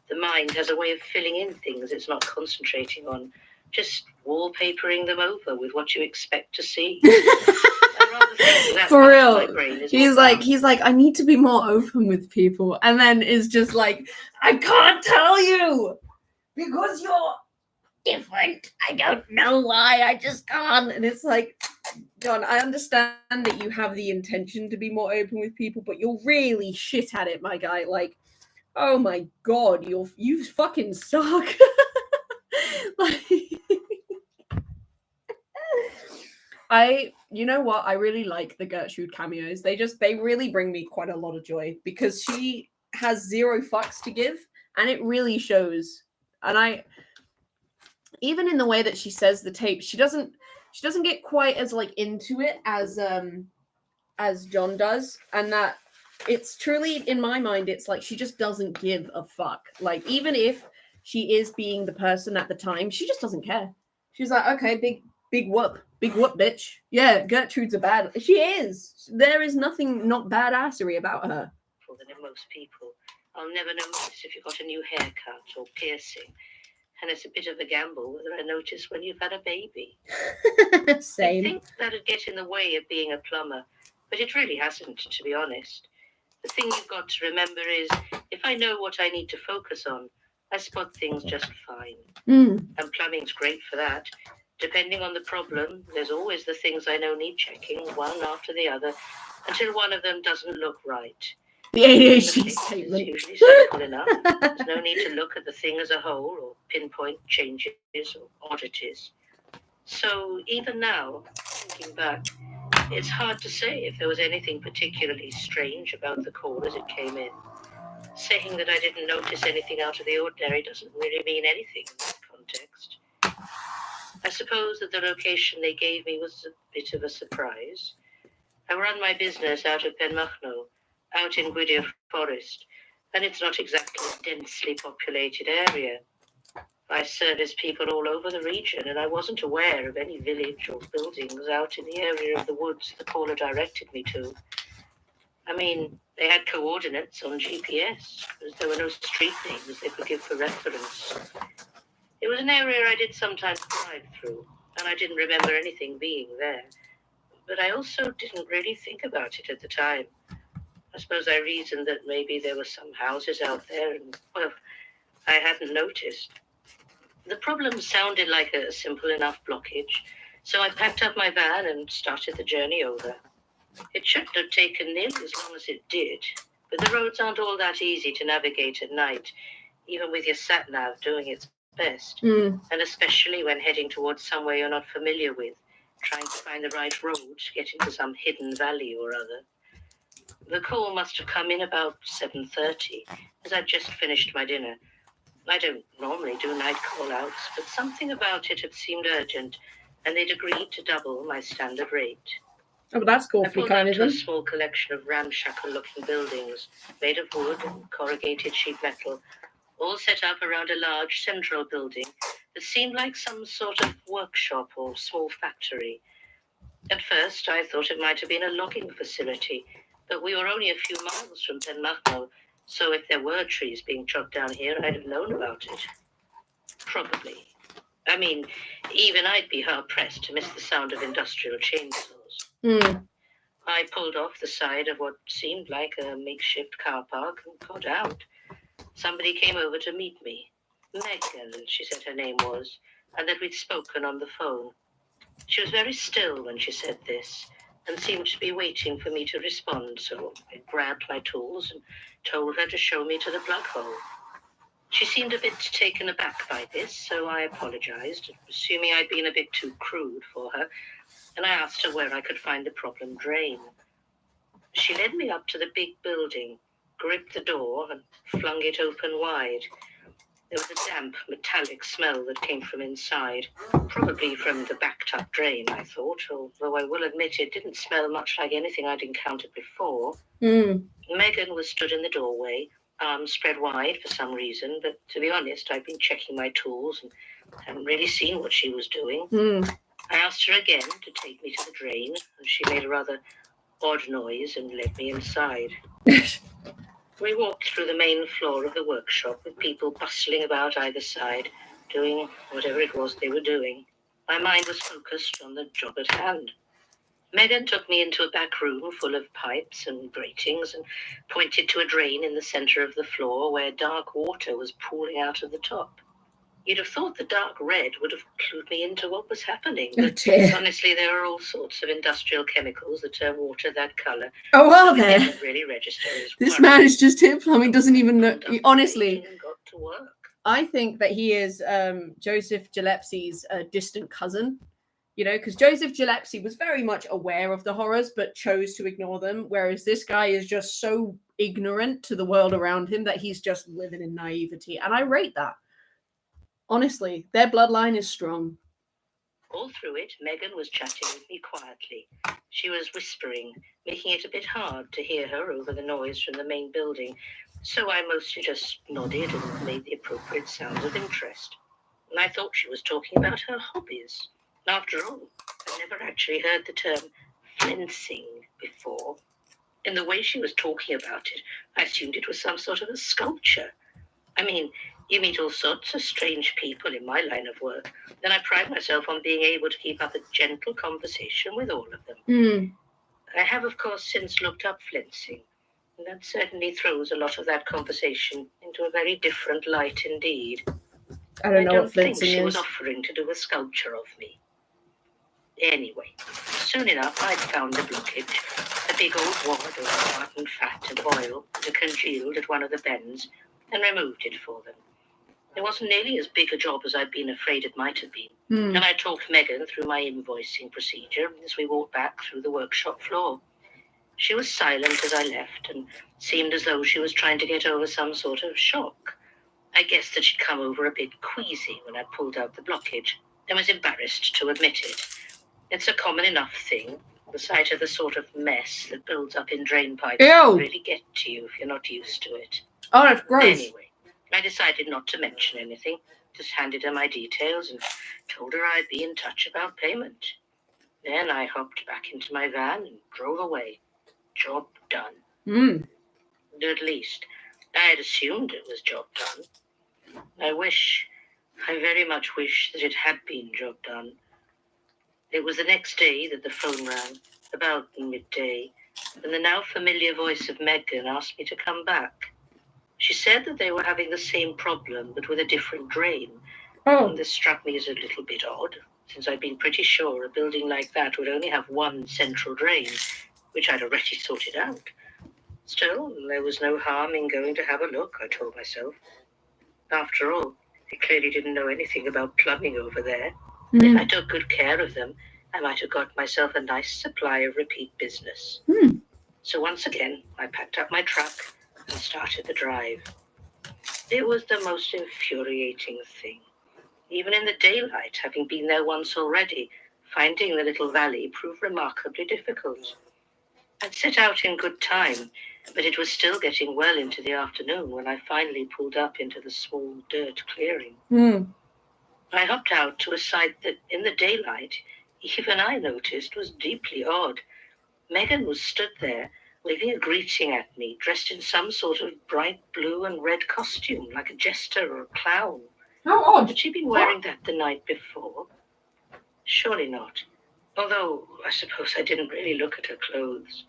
The mind has a way of filling in things it's not concentrating on, just wallpapering them over with what you expect to see. For real. He's like, I need to be more open with people. And then is just like, I can't tell you because you're different. I don't know why. I just can't. And it's like, John, I understand that you have the intention to be more open with people, but you're really shit at it, my guy. Like, oh my God, you fucking suck. Like, you know what? I really like the Gertrude cameos. They really bring me quite a lot of joy because she has zero fucks to give, and it really shows. And even in the way that she says the tape, she doesn't get quite as like into it as John does, and that it's truly, in my mind, it's like she just doesn't give a fuck. Like, even if she is being the person at the time, she just doesn't care. She's like, okay, big whoop, bitch. Yeah, Gertrude's she is. There is nothing not badassery about her. Than in most people. I'll never notice if you've got a new haircut or piercing. And it's a bit of a gamble whether I notice when you've had a baby. Same. I think that'd get in the way of being a plumber, but it really hasn't, to be honest. The thing you've got to remember is, if I know what I need to focus on, I spot things just fine. And plumbing's great for that. Depending on the problem, there's always the things I know need checking, one after the other, until one of them doesn't look right. The ADHD statement. It's usually simple enough. There's no need to look at the thing as a whole or pinpoint changes or oddities. So even now, thinking back, it's hard to say if there was anything particularly strange about the call as it came in. Saying that I didn't notice anything out of the ordinary doesn't really mean anything in that context. I suppose that the location they gave me was a bit of a surprise. I run my business out of Penmachno, out in Gwydir Forest, and it's not exactly a densely populated area. I service people all over the region, and I wasn't aware of any village or buildings out in the area of the woods the caller directed me to. I mean, they had coordinates on GPS, as there were no street names they could give for reference. It was an area I did sometimes drive through, and I didn't remember anything being there. But I also didn't really think about it at the time. I suppose I reasoned that maybe there were some houses out there, and, well, I hadn't noticed. The problem sounded like a simple enough blockage, so I packed up my van and started the journey over. It shouldn't have taken nearly as long as it did, but the roads aren't all that easy to navigate at night, even with your sat-nav doing its best, and especially when heading towards somewhere you're not familiar with, trying to find the right road to get into some hidden valley or other. The call must have come in about 7:30, as I'd just finished my dinner. I don't normally do night call-outs, but something about it had seemed urgent, and they'd agreed to double my standard rate. Oh, but that's cool. I pulled up to a small collection of ramshackle-looking buildings, made of wood and corrugated sheet metal, all set up around a large central building that seemed like some sort of workshop or small factory. At first, I thought it might have been a logging facility, but we were only a few miles from Penmachno, so if there were trees being chopped down here, I'd have known about it. Probably. I mean, even I'd be hard-pressed to miss the sound of industrial chainsaws. I pulled off the side of what seemed like a makeshift car park and got out. Somebody came over to meet me. Megan, she said her name was, and that we'd spoken on the phone. She was very still when she said this, and seemed to be waiting for me to respond, so I grabbed my tools and told her to show me to the plug hole. She seemed a bit taken aback by this, so I apologized, assuming I'd been a bit too crude for her, and I asked her where I could find the problem drain. She led me up to the big building, gripped the door, and flung it open wide. There was a damp, metallic smell that came from inside, probably from the backed-up drain, I thought, although I will admit it didn't smell much like anything I'd encountered before. Megan was stood in the doorway, arms spread wide for some reason, but to be honest, I'd been checking my tools and hadn't really seen what she was doing. I asked her again to take me to the drain, and she made a rather odd noise and led me inside. We walked through the main floor of the workshop with people bustling about either side, doing whatever it was they were doing. My mind was focused on the job at hand. Megan took me into a back room full of pipes and gratings and pointed to a drain in the center of the floor where dark water was pooling out of the top. You'd have thought the dark red would have clued me into what was happening. But honestly, there are all sorts of industrial chemicals that turn water that color. Oh, are so there? Didn't really register as This worry. man is just hip plumbing, doesn't even know. Honestly, And got to work. I think that he is Joseph Gillespie's distant cousin. You know, because Joseph Gillespie was very much aware of the horrors, but chose to ignore them. Whereas this guy is just so ignorant to the world around him that he's just living in naivety. And I rate that. Honestly, their bloodline is strong. All through it, Megan was chatting with me quietly. She was whispering, making it a bit hard to hear her over the noise from the main building. So I mostly just nodded and made the appropriate sounds of interest. And I thought she was talking about her hobbies. After all, I'd never actually heard the term fencing before. In the way she was talking about it, I assumed it was some sort of a sculpture. I mean, you meet all sorts of strange people in my line of work, and I pride myself on being able to keep up a gentle conversation with all of them. I have, of course, since looked up fencing, and that certainly throws a lot of that conversation into a very different light indeed. I don't know what think fencing she is. was offering to do a sculpture of me. Anyway, soon enough I'd found the blockage, a big old wad of hardened fat and oil that had congealed at one of the bends, and removed it for them. It wasn't nearly as big a job as I'd been afraid it might have been, and I talked Megan through my invoicing procedure as we walked back through the workshop floor. She was silent as I left and seemed as though she was trying to get over some sort of shock. I guessed that she'd come over a bit queasy when I pulled out the blockage, and was embarrassed to admit it. It's a common enough thing. The sight of the sort of mess that builds up in drain pipes can really get to you if you're not used to it. Oh, that's gross. Anyway, I decided not to mention anything, just handed her my details and told her I'd be in touch about payment. Then I hopped back into my van and drove away. Job done. At least, I had assumed it was job done. I very much wish that it had been job done. It was the next day that the phone rang, about midday, and the now familiar voice of Megan asked me to come back. She said that they were having the same problem, but with a different drain. And this struck me as a little bit odd, since I'd been pretty sure a building like that would only have one central drain, which I'd already sorted out. Still, there was no harm in going to have a look, I told myself. After all, they clearly didn't know anything about plumbing over there. If I took good care of them, I might have got myself a nice supply of repeat business. So once again, I packed up my truck and started the drive. It was the most infuriating thing. Even in the daylight, having been there once already, finding the little valley proved remarkably difficult. I'd set out in good time, but it was still getting well into the afternoon when I finally pulled up into the small dirt clearing. I hopped out to a sight that, in the daylight, even I noticed was deeply odd. Megan was stood there, waving a greeting at me, dressed in some sort of bright blue and red costume, like a jester or a clown. How odd. Had she been wearing that the night before? Surely not. Although, I suppose I didn't really look at her clothes.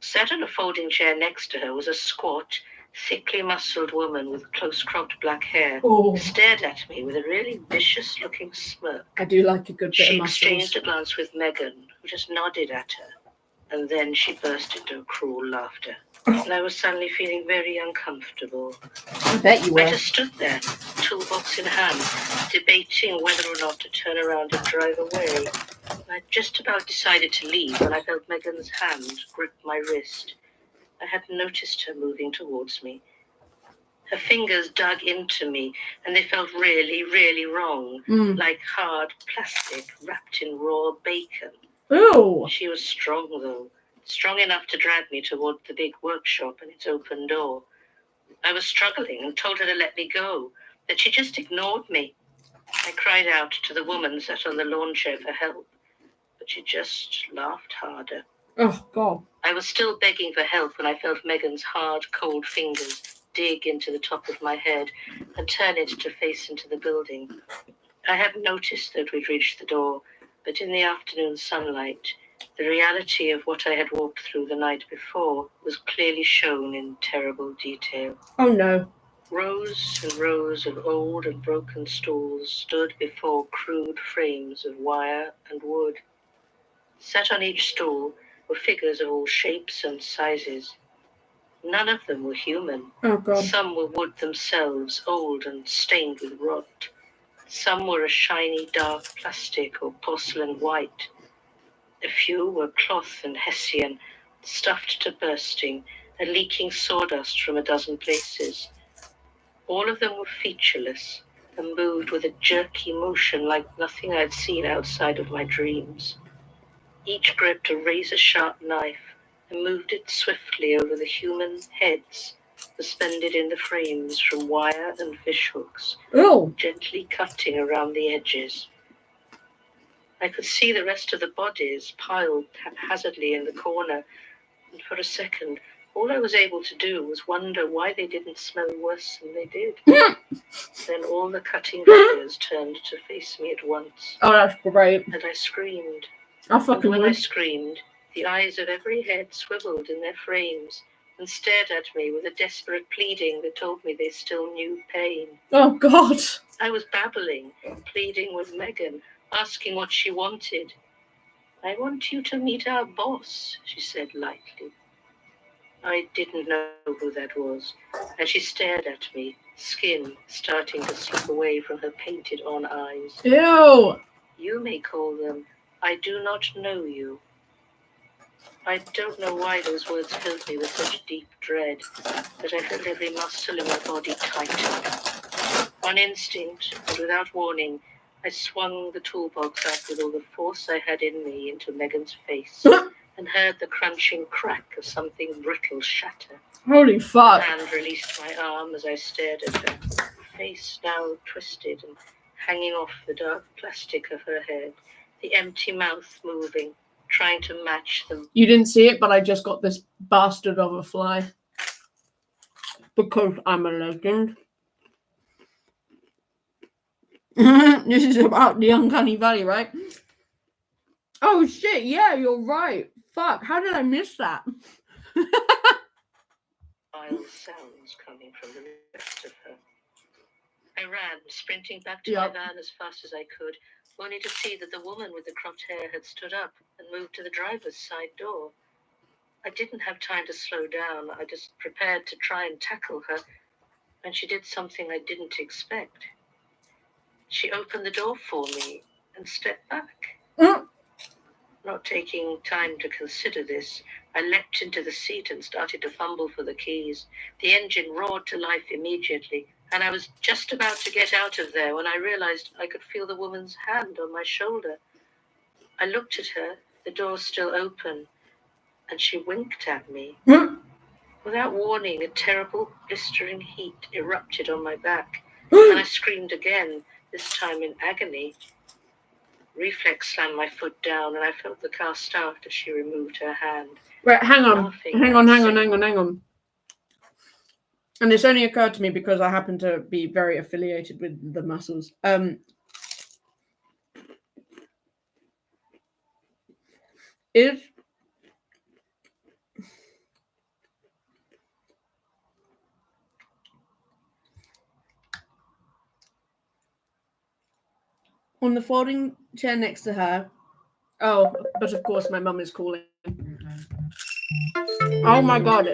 Sat on a folding chair next to her was a squat, thickly muscled woman with close-cropped black hair, who stared at me with a really vicious-looking smirk. I do like a good bit of She muscles. exchanged a glance with Megan, who just nodded at her. And then she burst into cruel laughter. And I was suddenly feeling very uncomfortable. I bet you were. I just stood there, toolbox in hand, debating whether or not to turn around and drive away. I just about decided to leave when I felt Megan's hand grip my wrist. I hadn't noticed her moving towards me. Her fingers dug into me, and they felt really, really wrong, like hard plastic wrapped in raw bacon. Ew. She was strong, though, strong enough to drag me toward the big workshop and its open door. I was struggling and told her to let me go, but she just ignored me. I cried out to the woman sat on the lawn chair for help, but she just laughed harder. Oh, God. I was still begging for help when I felt Megan's hard, cold fingers dig into the top of my head and turn it to face into the building. I hadn't noticed that we'd reached the door, but in the afternoon sunlight, the reality of what I had walked through the night before was clearly shown in terrible detail. Oh, no. Rows and rows of old and broken stools stood before crude frames of wire and wood. Set on each stool were figures of all shapes and sizes. None of them were human. Oh, God. Some were wood themselves, old and stained with rot. Some were a shiny dark plastic or porcelain white. A few were cloth and hessian, stuffed to bursting and leaking sawdust from a dozen places. All of them were featureless and moved with a jerky motion like nothing I'd seen outside of my dreams. Each gripped a razor-sharp knife and moved it swiftly over the human heads suspended in the frames from wire and fishhooks, gently cutting around the edges. I could see the rest of the bodies piled haphazardly in the corner, and for a second, all I was able to do was wonder why they didn't smell worse than they did. Then all the cutting fingers turned to face me at once. Oh, that's great. And I screamed. I fucking And when I would. screamed, the eyes of every head swiveled in their frames and stared at me with a desperate pleading that told me they still knew pain. Oh, God. I was babbling, pleading with Megan, asking what she wanted. I want you to meet our boss, she said lightly. I didn't know who that was, and she stared at me, skin starting to slip away from her painted-on eyes. Ew. You may call them, I do not know you. I don't know why those words filled me with such deep dread, but I felt every muscle in my body tighten. On instinct, and without warning, I swung the toolbox up with all the force I had in me into Megan's face, and heard the crunching crack of something brittle shatter. Holy fuck. My hand released my arm as I stared at her, face now twisted and hanging off the dark plastic of her head, the empty mouth moving, trying to match them. You didn't see it, but I just got this bastard of a fly. Because I'm a legend. This is about the uncanny valley, right? Oh shit, yeah, you're right. Fuck, how did I miss that? Wild sounds coming from the rest of her. I ran, sprinting back to Yep. my van as fast as I could, only to see that the woman with the cropped hair had stood up and moved to the driver's side door. I didn't have time to slow down. I just prepared to try and tackle her, and she did something I didn't expect. She opened the door for me and stepped back. Not taking time to consider this, I leapt into the seat and started to fumble for the keys. The engine roared to life immediately, and I was just about to get out of there when I realized I could feel the woman's hand on my shoulder. I looked at her, the door still open, and she winked at me. Without warning, a terrible blistering heat erupted on my back, and I screamed again, this time in agony. Reflex slammed my foot down, and I felt the car start as she removed her hand. Right, hang on. Laughing Hang and on. saying, And this only occurred to me because I happen to be very affiliated with the muscles. Is on the folding chair next to her. Oh, but of course my mum is calling. Oh my god.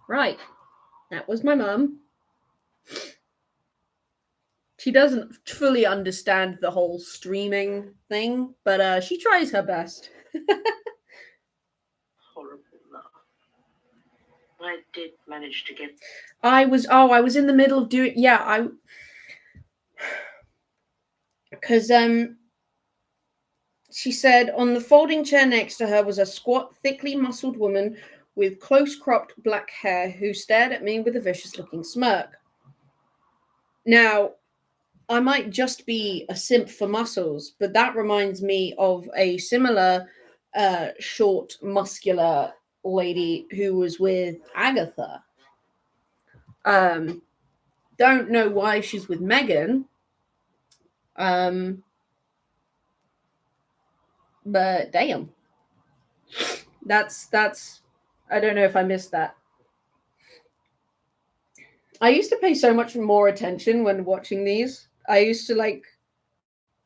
Right. That was my mum. She doesn't fully understand the whole streaming thing, but she tries her best. Horrible laugh. I did manage to get. I was in the middle of doing, because she said on the folding chair next to her was a squat, thickly muscled woman with close cropped black hair who stared at me with a vicious looking smirk. Now, I might just be a simp for muscles, but that reminds me of a similar short, muscular lady who was with Agatha. Don't know why she's with Megan. But damn. That's I don't know if I missed that. I used to pay so much more attention when watching these. I used to like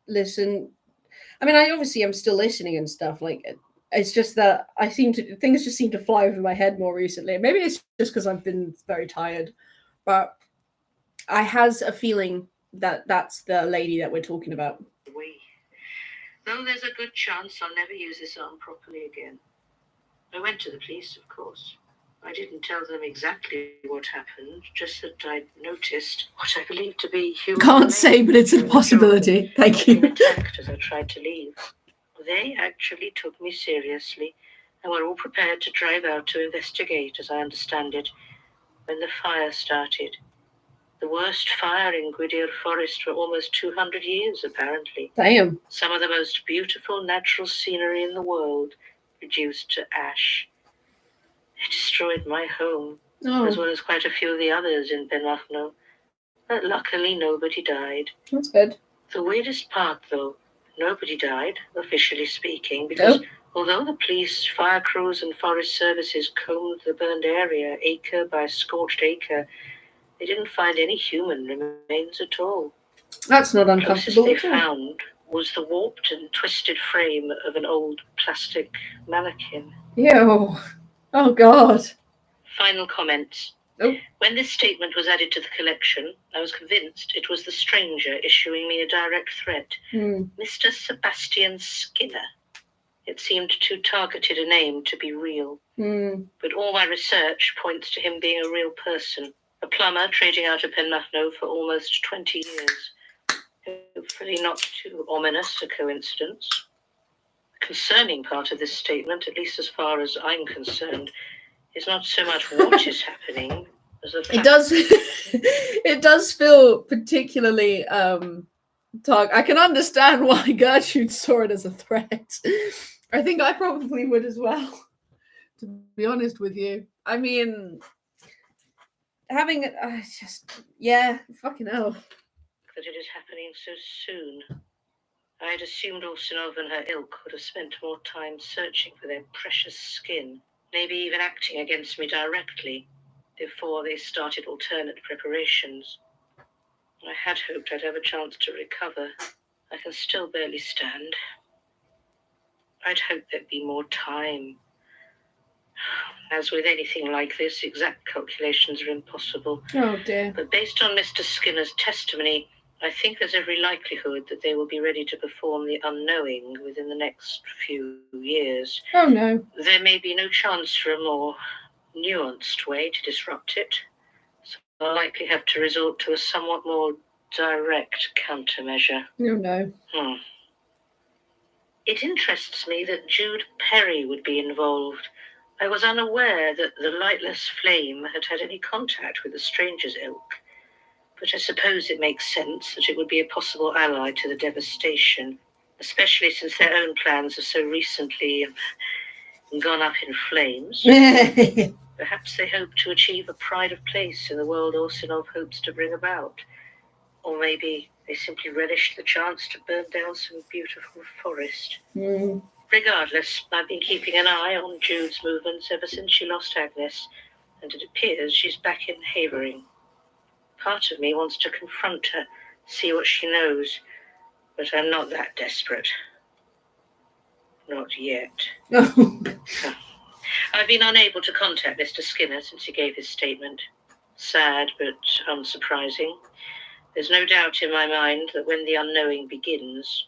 listen. I mean, I obviously am still listening and stuff. Like, it's just that things just seem to fly over my head more recently. Maybe it's just because I've been very tired, but I has a feeling that that's the lady that we're talking about. Though there's a good chance I'll never use this arm properly again. I went to the police, of course. I didn't tell them exactly what happened, just that I'd noticed what I believed to be human. Can't say, but it's a possibility. Thank you. Attacked as I tried to leave. They actually took me seriously and were all prepared to drive out to investigate, as I understand it, when the fire started. The worst fire in Gwydir Forest for almost 200 years, apparently. Damn. Some of the most beautiful natural scenery in the world reduced to ash. It destroyed my home, as well as quite a few of the others in Penmachno. But luckily, nobody died. That's good. The weirdest part, though, nobody died, officially speaking, because although the police, fire crews, and forest services combed the burned area acre by scorched acre, they didn't find any human remains at all. That's not uncomfortable. The closest they found was the warped and twisted frame of an old plastic mannequin. Ew. Oh, God. Final comments. Oh. When this statement was added to the collection, I was convinced it was the stranger issuing me a direct threat. Mr. Sebastian Skinner. It seemed too targeted a name to be real. But all my research points to him being a real person. A plumber trading out of Penmachno for almost 20 years. Hopefully not too ominous a coincidence. The concerning part of this statement, at least as far as I'm concerned, is not so much what is happening as the fact it does feel particularly I can understand why Gertrude saw it as a threat. I think I probably would as well, to be honest with you. I mean, having it, fucking hell. That it is happening so soon. I had assumed Orsinov and her ilk would have spent more time searching for their precious skin, maybe even acting against me directly, before they started alternate preparations. I had hoped I'd have a chance to recover. I can still barely stand. I'd hoped there'd be more time. As with anything like this, exact calculations are impossible. Oh, dear. But based on Mr. Skinner's testimony, I think there's every likelihood that they will be ready to perform the unknowing within the next few years. Oh, no. There may be no chance for a more nuanced way to disrupt it, so I'll likely have to resort to a somewhat more direct countermeasure. Oh, no. It interests me that Jude Perry would be involved. I was unaware that the lightless flame had had any contact with the stranger's ilk, but I suppose it makes sense that it would be a possible ally to the devastation, especially since their own plans have so recently gone up in flames. Perhaps they hope to achieve a pride of place in the world Orsinov hopes to bring about. Or maybe they simply relished the chance to burn down some beautiful forest. Regardless, I've been keeping an eye on Jude's movements ever since she lost Agnes, and it appears she's back in Havering. Part of me wants to confront her, see what she knows, but I'm not that desperate. Not yet. I've been unable to contact Mr. Skinner since he gave his statement. Sad, but unsurprising. There's no doubt in my mind that when the unknowing begins,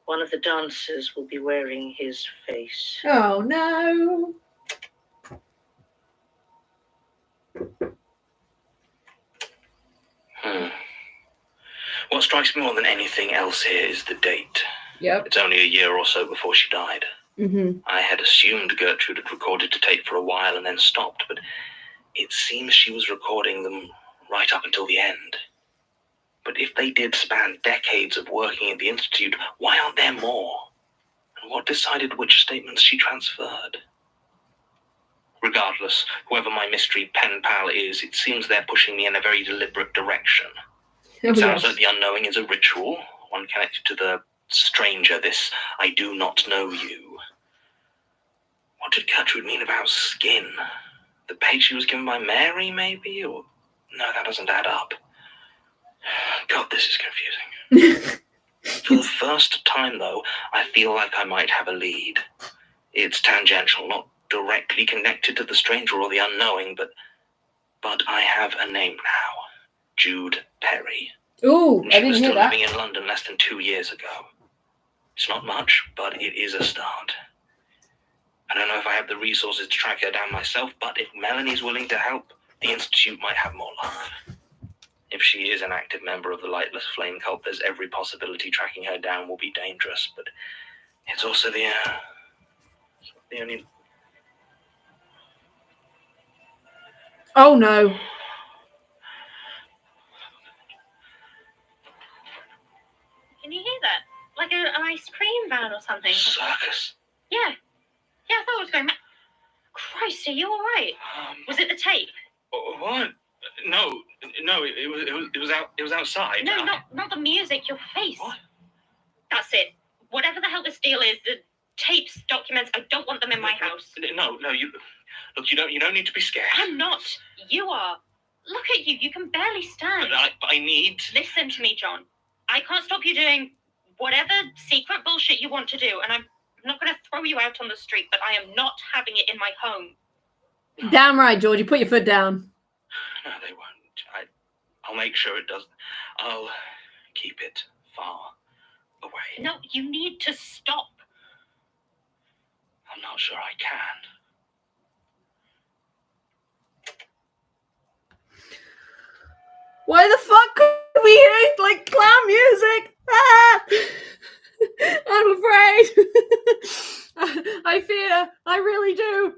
one of the dancers will be wearing his face. Oh, no. What strikes me more than anything else here is the date. Yep. It's only a year or so before she died. Mm-hmm. I had assumed Gertrude had recorded to tape for a while and then stopped, but it seems she was recording them right up until the end. But if they did span decades of working at the Institute, why aren't there more? And what decided which statements she transferred? Regardless, whoever my mystery pen pal is, it seems they're pushing me in a very deliberate direction. It sounds like the unknowing is a ritual, one connected to the stranger, this I do not know you. What did Gertrude mean about skin? The page she was given by Mary, maybe? Or no, that doesn't add up. God, this is confusing. For the first time, though, I feel like I might have a lead. It's tangential, not directly connected to the stranger or the unknowing, but I have a name now. Jude Perry. Ooh, And I she didn't was hear still that. living in London less than 2 years ago. It's not much, but it is a start. I don't know if I have the resources to track her down myself, but if Melanie's willing to help, the Institute might have more luck. If she is an active member of the Lightless Flame cult, there's every possibility tracking her down will be dangerous, but it's also the only... Oh, no. Can you hear that? Like an ice cream van or something? Circus? Yeah. Yeah, I thought it was going... Christ, are you all right? Was it the tape? What? No, it was outside. No, not the music, your face. What? That's it. Whatever the hell this deal is, the tapes, documents, I don't want them in my house. No, you don't need to be scared. I'm not. You are. Look at you. You can barely stand. But I need... Listen to me, John. I can't stop you doing whatever secret bullshit you want to do, and I'm not going to throw you out on the street, but I am not having it in my home. Damn right, Georgie. Put your foot down. No, they won't. I'll make sure it doesn't. I'll keep it far away. No, you need to stop. I'm not sure I can. Why the fuck could we hear like clown music? Ah! I'm afraid. I fear. I really do.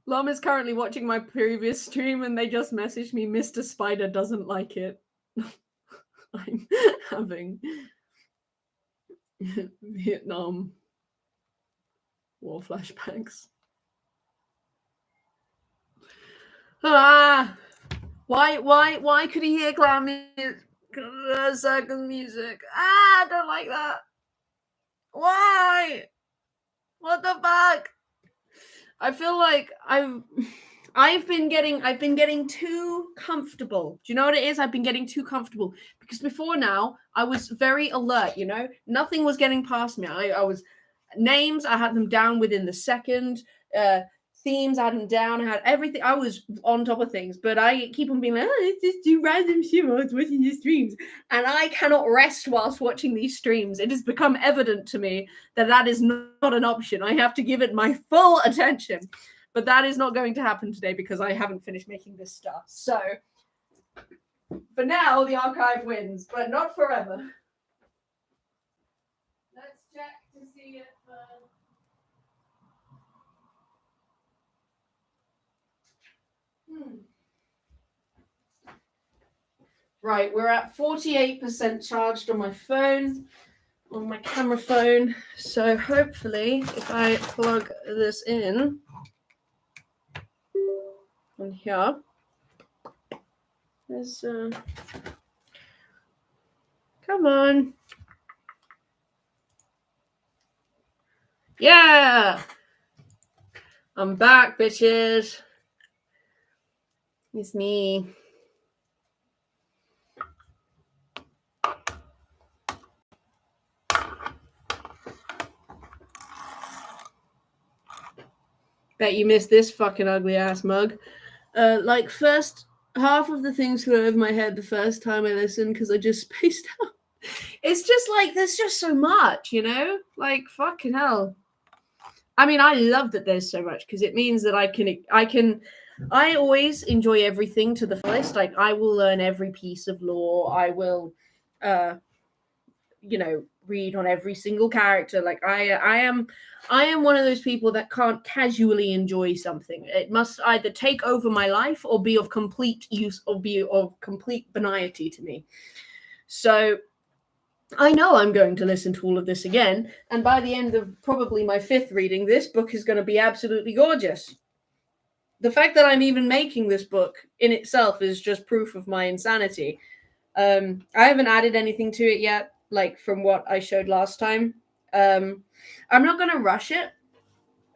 Lom is currently watching my previous stream and they just messaged me, Mr. Spider doesn't like it. I'm having Vietnam War flashbacks. Ah! Why could he hear clown music? Circus music. Ah, I don't like that. Why? What the fuck? I feel like I've been getting too comfortable. Do you know what it is? I've been getting too comfortable because before now I was very alert, you know? Nothing was getting past me. I was names, I had them down within the second. Themes, I had them down, I had everything. I was on top of things, but I keep on being like, oh, let's just do random shit while I was watching these streams. And I cannot rest whilst watching these streams. It has become evident to me that is not an option. I have to give it my full attention. But that is not going to happen today because I haven't finished making this stuff. So, for now, the archive wins, but not forever. Let's check to see if... Right, we're at 48% charged on my phone, on my camera phone. So hopefully, if I plug this in on here, there's come on. Yeah! I'm back, bitches. It's me. Bet you missed this fucking ugly ass mug. Like, first half of the things flew over my head the first time I listened because I just spaced out. It's just like, there's just so much, you know? Like, fucking hell. I mean, I love that there's so much because it means that I always enjoy everything to the fullest. Like, I will learn every piece of lore. I will, read on every single character. Like, I am one of those people that can't casually enjoy something. It must either take over my life or be of complete use or be of complete beniety to me. So I know I'm going to listen to all of this again, and by the end of probably my 5th reading, this book is going to be absolutely gorgeous. The fact that I'm even making this book in itself is just proof of my insanity. I haven't added anything to it yet, like from what I showed last time. I'm not going to rush it.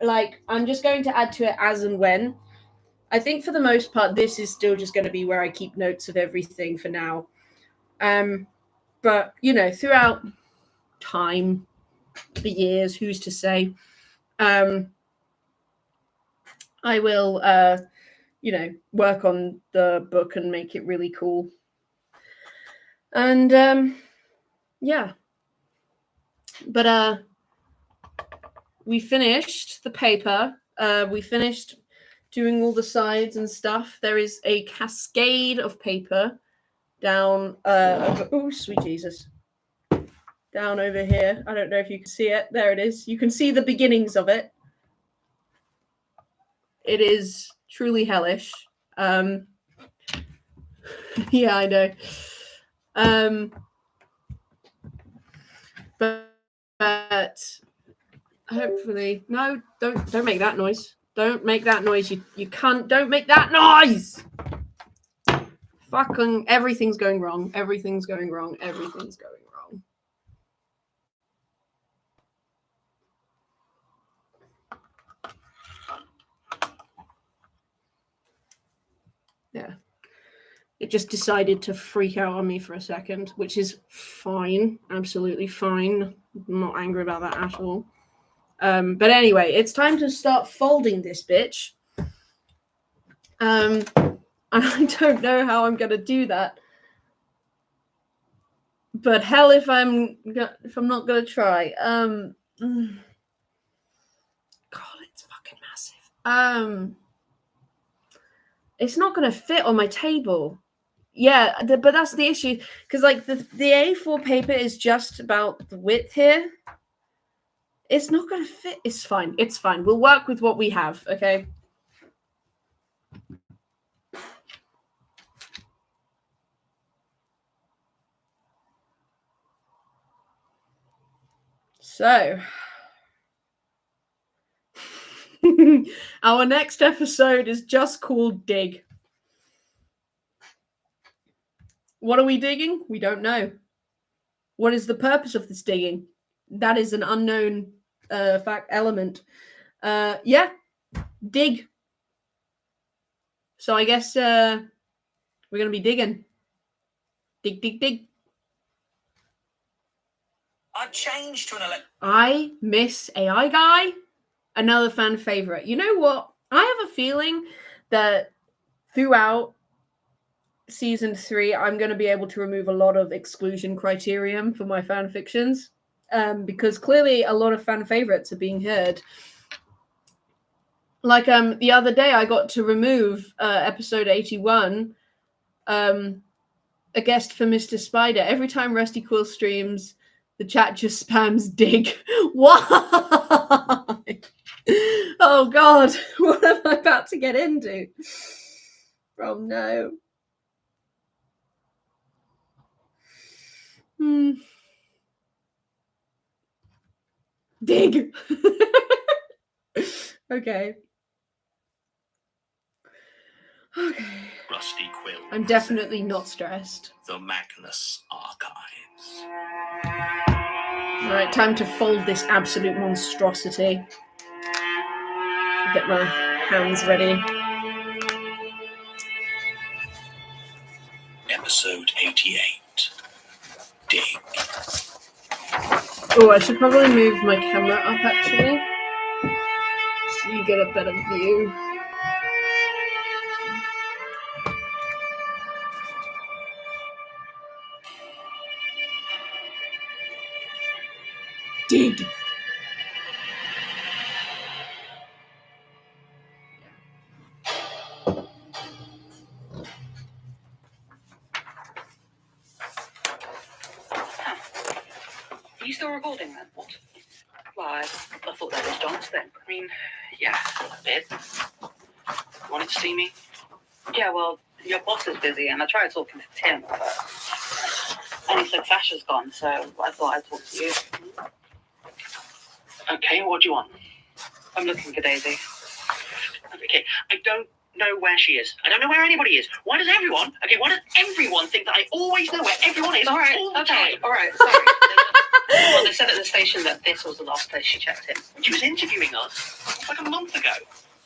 Like, I'm just going to add to it as and when. I think for the most part, this is still just going to be where I keep notes of everything for now. But, throughout time, the years, who's to say, I will, work on the book and make it really cool. And, yeah. But, we finished the paper. We finished doing all the sides and stuff. There is a cascade of paper down, oh, sweet Jesus. Down over here. I don't know if you can see it. There it is. You can see the beginnings of it. It is truly hellish. Yeah, I know. But hopefully, no, don't make that noise. Don't make that noise. You can't. Don't make that noise. Fucking everything's going wrong. Everything's going wrong. Everything's going wrong. Yeah. It just decided to freak out on me for a second, which is fine. Absolutely fine. I'm not angry about that at all. But anyway, it's time to start folding this bitch. And I don't know how I'm going to do that. But hell if I'm not going to try. God, it's fucking massive. It's not going to fit on my table. Yeah, but that's the issue. Because, like, the A4 paper is just about the width here. It's not going to fit. It's fine. It's fine. We'll work with what we have, okay? So, our next episode is just called Dig. What are we digging? We don't know. What is the purpose of this digging? That is an unknown element. Yeah, dig. So I guess we're going to be digging. Dig, dig, dig. I changed to an I Miss AI Guy. Another fan favorite. You know what? I have a feeling that throughout season 3, I'm going to be able to remove a lot of exclusion criterion for my fan fictions, because clearly a lot of fan favorites are being heard. Like the other day, I got to remove episode 81, a guest for Mr. Spider. Every time Rusty Quill streams, the chat just spams dig. Why? Oh God, what am I about to get into? Oh no. Dig. Okay. Okay. Rusty Quill. I'm definitely not stressed. The Magnus Archives. Alright, time to fold this absolute monstrosity. Get my hands ready. Episode 88. Dig. Oh, I should probably move my camera up, actually. you get a better view. Dig. Are you still recording then? What? Well, I thought that was John's thing. I mean, yeah, a bit. Wanted to see me? Yeah, well, your boss is busy, and I tried talking to Tim, but and he said Sasha's gone, so I thought I'd talk to you. Okay, what do you want? I'm looking for Daisy. Okay, I don't know where she is. I don't know where anybody is. Why does everyone think that I always know where everyone is All right, all the okay, time? all right, sorry. Well, they said at the station that this was the last place she checked in. She was interviewing us like a month ago.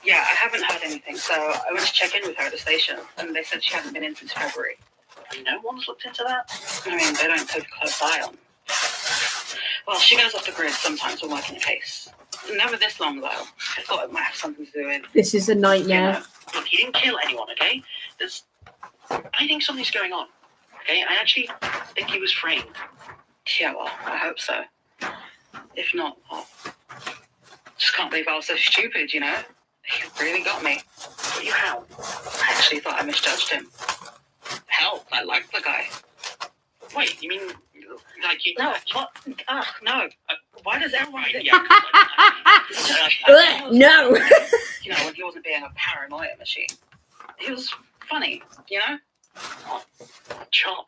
Yeah, I haven't heard anything, so I went to check in with her at the station, and they said she hasn't been in since February. No one's looked into that. I mean, they don't take a close eye on. Well, she goes off the grid sometimes when working a case. Never this long, though. I thought it might have something to do with... This is a nightmare. Look, he didn't kill anyone, okay? I think something's going on, okay? I actually think he was framed. Yeah, well, I hope so. If not, well, just can't believe I was so stupid, you know? He really got me. But you how? I actually thought I misjudged him. Hell, I liked the guy. Wait, you mean like you? No, what? Ugh, no. Why does everyone... Right, yeah. No. You know, when he wasn't being a paranoia machine. He was funny, you know? Chop.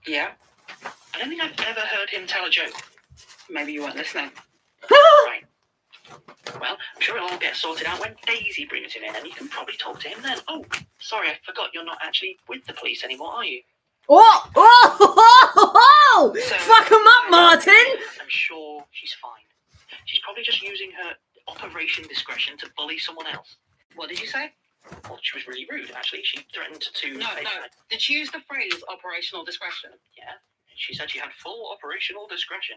Yeah, I don't think I've ever heard him tell a joke. maybe you weren't listening. Right. Well, I'm sure it'll all get sorted out when Daisy brings him in, and you can probably talk to him then. Oh, sorry, I forgot you're not actually with the police anymore, are you? Oh! Fuck him up, Martin! I'm sure she's fine. She's probably just using her operation discretion to bully someone else. What did you say? Well, she was really rude, actually. She threatened to... No. Did she use the phrase operational discretion? Yeah. She said she had full operational discretion.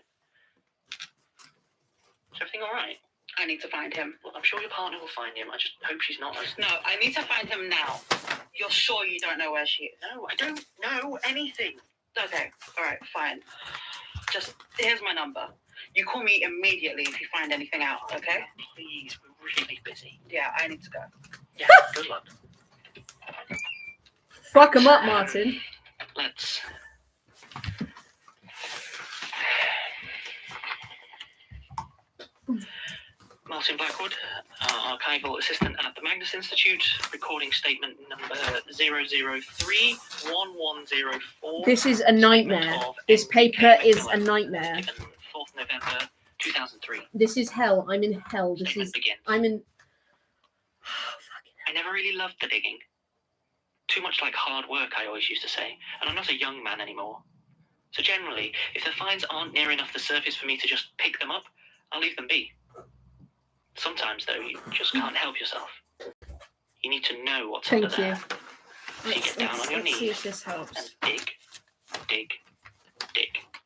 Is everything all right? I need to find him. Well, I'm sure your partner will find him. I just hope she's not as... No, I need to find him now. You're sure you don't know where she is? No, I don't know anything. Okay, alright, fine. Just, here's my number. You call me immediately if you find anything out, okay? Please, we're really busy. Yeah, I need to go. Yeah, good luck. Fuck him up, Martin. Let's... Martin Blackwood, archival assistant at the Magnus Institute, recording statement number 0031104. This is a nightmare. This paper is a nightmare. Given 4th November 2003. This is hell. I'm in hell. This Statement is... begins. I'm in... I never really loved the digging. Too much like hard work, I always used to say, and I'm not a young man anymore. So generally, if the finds aren't near enough the surface for me to just pick them up, I'll leave them be. Sometimes, though, you just can't help yourself. You need to know what's under there. So you get down on your Let's see knees if this helps. and dig.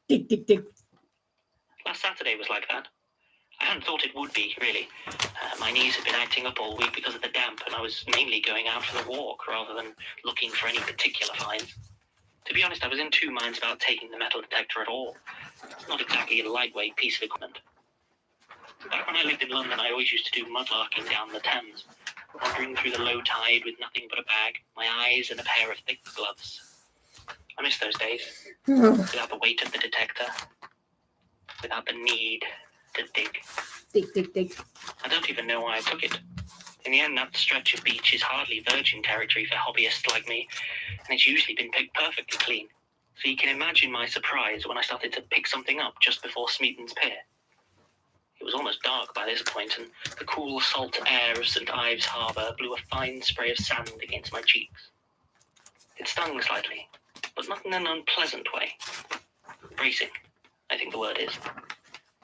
Dig. Last Saturday was like that. I hadn't thought it would be, really. My knees had been acting up all week because of the damp, and I was mainly going out for a walk rather than looking for any particular finds. To be honest, I was in two minds about taking the metal detector at all. It's not exactly a lightweight piece of equipment. Back when I lived in London, I always used to do mudlarking down the Thames, wandering through the low tide with nothing but a bag, my eyes, and a pair of thick gloves. I miss those days, without the weight of the detector, without the need to dig. Dig. I don't even know why I took it. In the end, that stretch of beach is hardly virgin territory for hobbyists like me, and it's usually been picked perfectly clean. So you can imagine my surprise when I started to pick something up just before Smeaton's Pier. It was almost dark by this point, and the cool salt air of St. Ives Harbour blew a fine spray of sand against my cheeks. It stung slightly, but not in an unpleasant way. Bracing, I think the word is.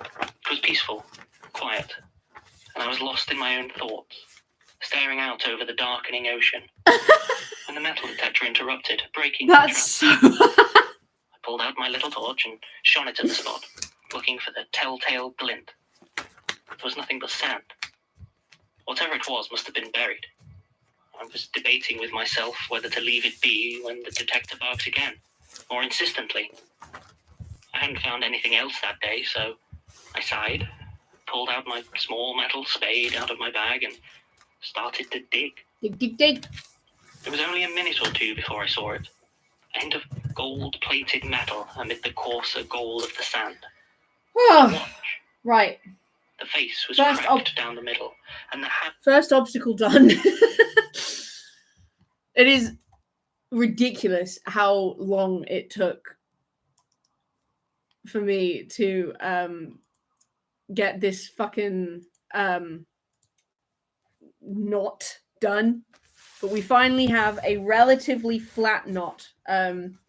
It was peaceful, quiet, and I was lost in my own thoughts, staring out over the darkening ocean, when the metal detector interrupted, breaking the That's trance. so... I pulled out my little torch and shone it at the spot, looking for the telltale glint. There was nothing but sand. Whatever it was must have been buried. I was debating with myself whether to leave it be when the detector barked again, more insistently. I hadn't found anything else that day, so I sighed, pulled out my small metal spade out of my bag, and started to dig. Dig, dig, dig. It was only a minute or two before I saw it. A hint of gold-plated metal amid the coarser gold of the sand. Oh, right. The face was First cracked down the middle, and the hat... First obstacle done. It is ridiculous how long it took for me to get this fucking knot done. But we finally have a relatively flat knot. I'm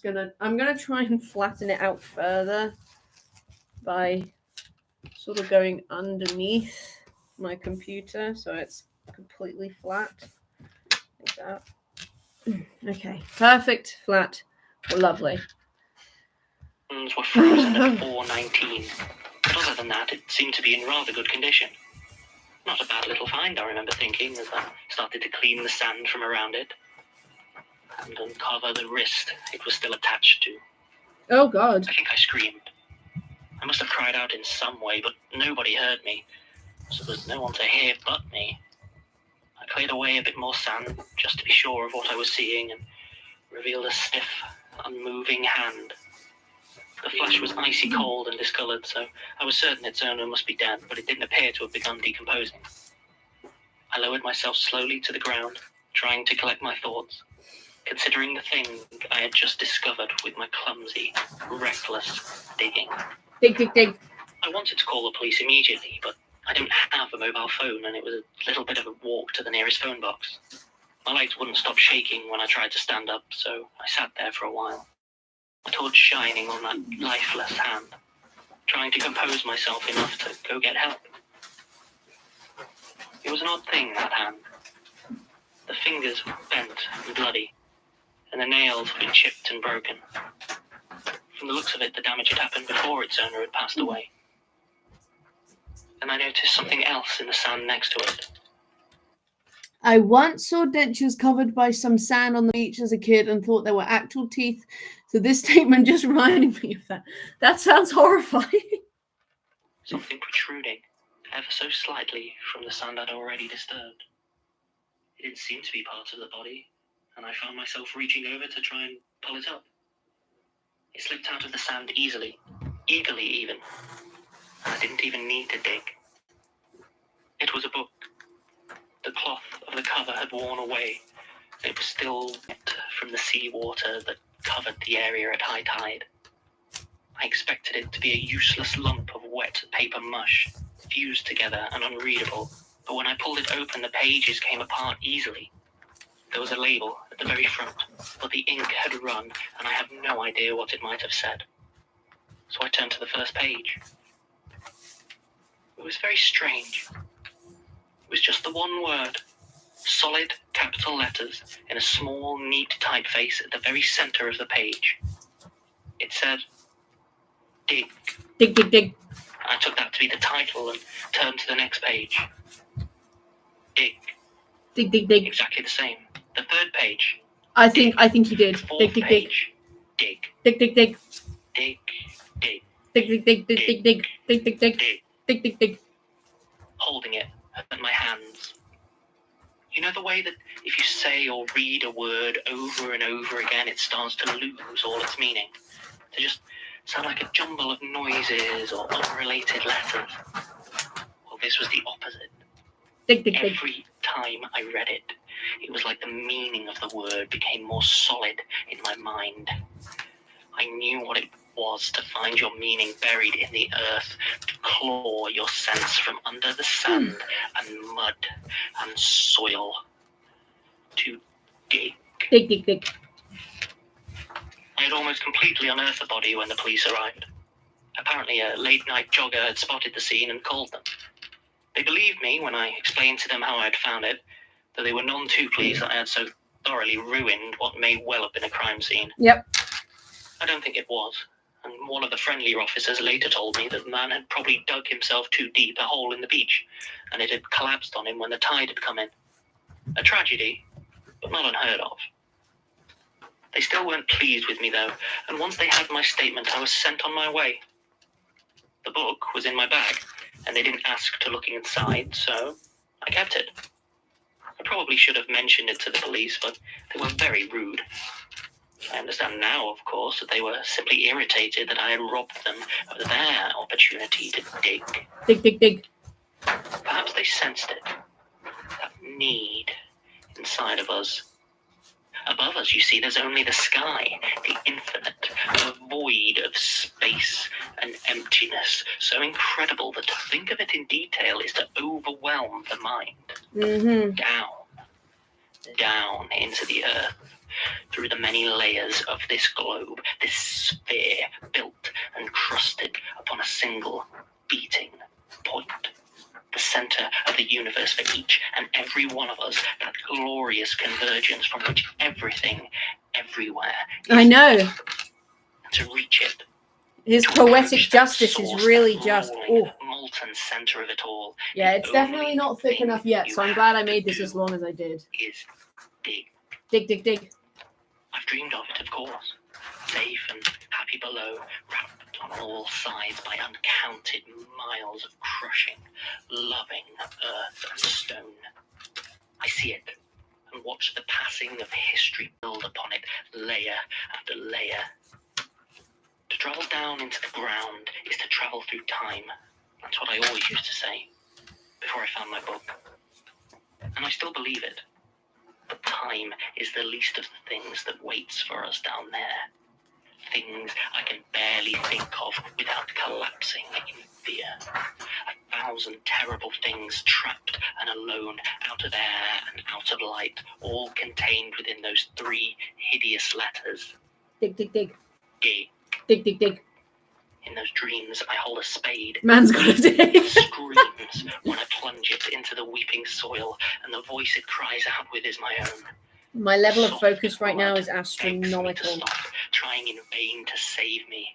gonna try and flatten it out further by sort of going underneath my computer so it's completely flat. Like that. Okay, perfect, flat, lovely. Were frozen at 4:19, but other than that, it seemed to be in rather good condition. Not a bad little find, I remember thinking, as I started to clean the sand from around it and uncover the wrist it was still attached to. Oh, God. I think I screamed. I must have cried out in some way, but nobody heard me, so there was no one to hear but me. I cleared away a bit more sand, just to be sure of what I was seeing, and revealed a stiff, unmoving hand. The flesh was icy cold and discoloured, so I was certain its owner must be dead, but it didn't appear to have begun decomposing. I lowered myself slowly to the ground, trying to collect my thoughts, considering the thing I had just discovered with my clumsy, reckless digging. Dig, dig, dig. I wanted to call the police immediately, but I didn't have a mobile phone, and it was a little bit of a walk to the nearest phone box. My legs wouldn't stop shaking when I tried to stand up, so I sat there for a while, a torch shining on that lifeless hand, trying to compose myself enough to go get help. It was an odd thing, that hand. The fingers were bent and bloody, and the nails had been chipped and broken. From the looks of it, the damage had happened before its owner had passed away. Then I noticed something else in the sand next to it. I once saw dentures covered by some sand on the beach as a kid and thought they were actual teeth. So this statement just reminded me of that. That sounds horrifying. Something protruding, ever so slightly, from the sand I'd already disturbed. It didn't seem to be part of the body, and I found myself reaching over to try and pull it up. It slipped out of the sand easily, eagerly even. I didn't even need to dig. It was a book. The cloth of the cover had worn away. It was still wet from the seawater that covered the area at high tide. I expected it to be a useless lump of wet paper mush, fused together and unreadable, but when I pulled it open, the pages came apart easily. There was a label at the very front, but the ink had run, and I have no idea what it might have said. So I turned to the first page. It was very strange. It was just the one word, solid capital letters in a small, neat typeface at the very center of the page. It said, dig. Dig, dig, dig. I took that to be the title and turned to the next page. Dig. Dig, dig, dig. Exactly the same. The third page. I think you did. The fourth Dig, dig, dig. page. Dig. Dig, dig, dig. Dig. Dig. Dig, dig, dig, dig, dig, dig, dig, dig, dig, Dig. dig, dig, dig. Holding it in my hands. You know the way that if you say or read a word over and over again, it starts to lose all its meaning? To just sound like a jumble of noises or unrelated letters. Well, this was the opposite. Dig, dig, dig. Every time I read it, it was like the meaning of the word became more solid in my mind. I knew what it was to find your meaning buried in the earth, to claw your sense from under the sand and mud and soil. To dig. Dig, dig, dig. I had almost completely unearthed the body when the police arrived. Apparently a late-night jogger had spotted the scene and called them. They believed me when I explained to them how I had found it, though they were none too pleased that I had so thoroughly ruined what may well have been a crime scene. Yep. I don't think it was. And one of the friendlier officers later told me that the man had probably dug himself too deep a hole in the beach, and it had collapsed on him when the tide had come in. A tragedy, but not unheard of. They still weren't pleased with me, though, and once they had my statement, I was sent on my way. The book was in my bag, and they didn't ask to look inside, so I kept it. I probably should have mentioned it to the police, but they were very rude. I understand now, of course, that they were simply irritated that I had robbed them of their opportunity to dig. Dig. Perhaps they sensed it, that need inside of us. Above us, you see, there's only the sky, the infinite, a void of space and emptiness, so incredible that to think of it in detail is to overwhelm the mind. Mm-hmm. Down into the earth, through the many layers of this globe, this sphere built and crusted upon a single beating point. The center of the universe for each and every one of us, that glorious convergence from which everything, everywhere, I know. to reach it. His To poetic approach that justice source, is really that just... rolling, Oh. molten center of it all. Yeah, The it's definitely only not thick thing enough yet, you so I'm glad I have to made this do as long as I did. is dig. Dig. I've dreamed of it, of course. Safe and happy below, wrapped on all sides by uncounted miles of crushing, loving earth and stone. I see it and watch the passing of history build upon it, layer after layer. To travel down into the ground is to travel through time. That's what I always used to say before I found my book. And I still believe it. But time is the least of the things that waits for us down there. Things I can barely think of without collapsing in fear. 1,000 terrible things trapped and alone, out of air and out of light, all contained within those 3 hideous letters. Dig. Dig. Dig. In those dreams, I hold a spade. Man's got a dig. It screams when I plunge it into the weeping soil, and the voice it cries out with is my own. My level of Soft focus right now blood is begs me to astronomical. stop, trying in vain to save me,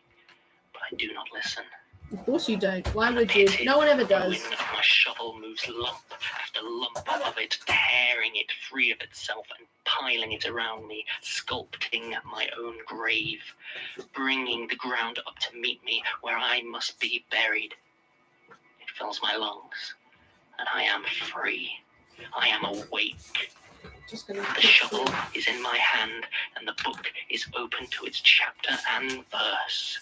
but I do not listen. Of course you don't. Why And the would you? pitted No one ever ruin does. of my shovel moves lump after lump of it, tearing it free of itself and piling it around me, sculpting my own grave, bringing the ground up to meet me where I must be buried. It fills my lungs, and I am free. I am awake. Just gonna The shovel is in my hand, and the book is open to its chapter and verse.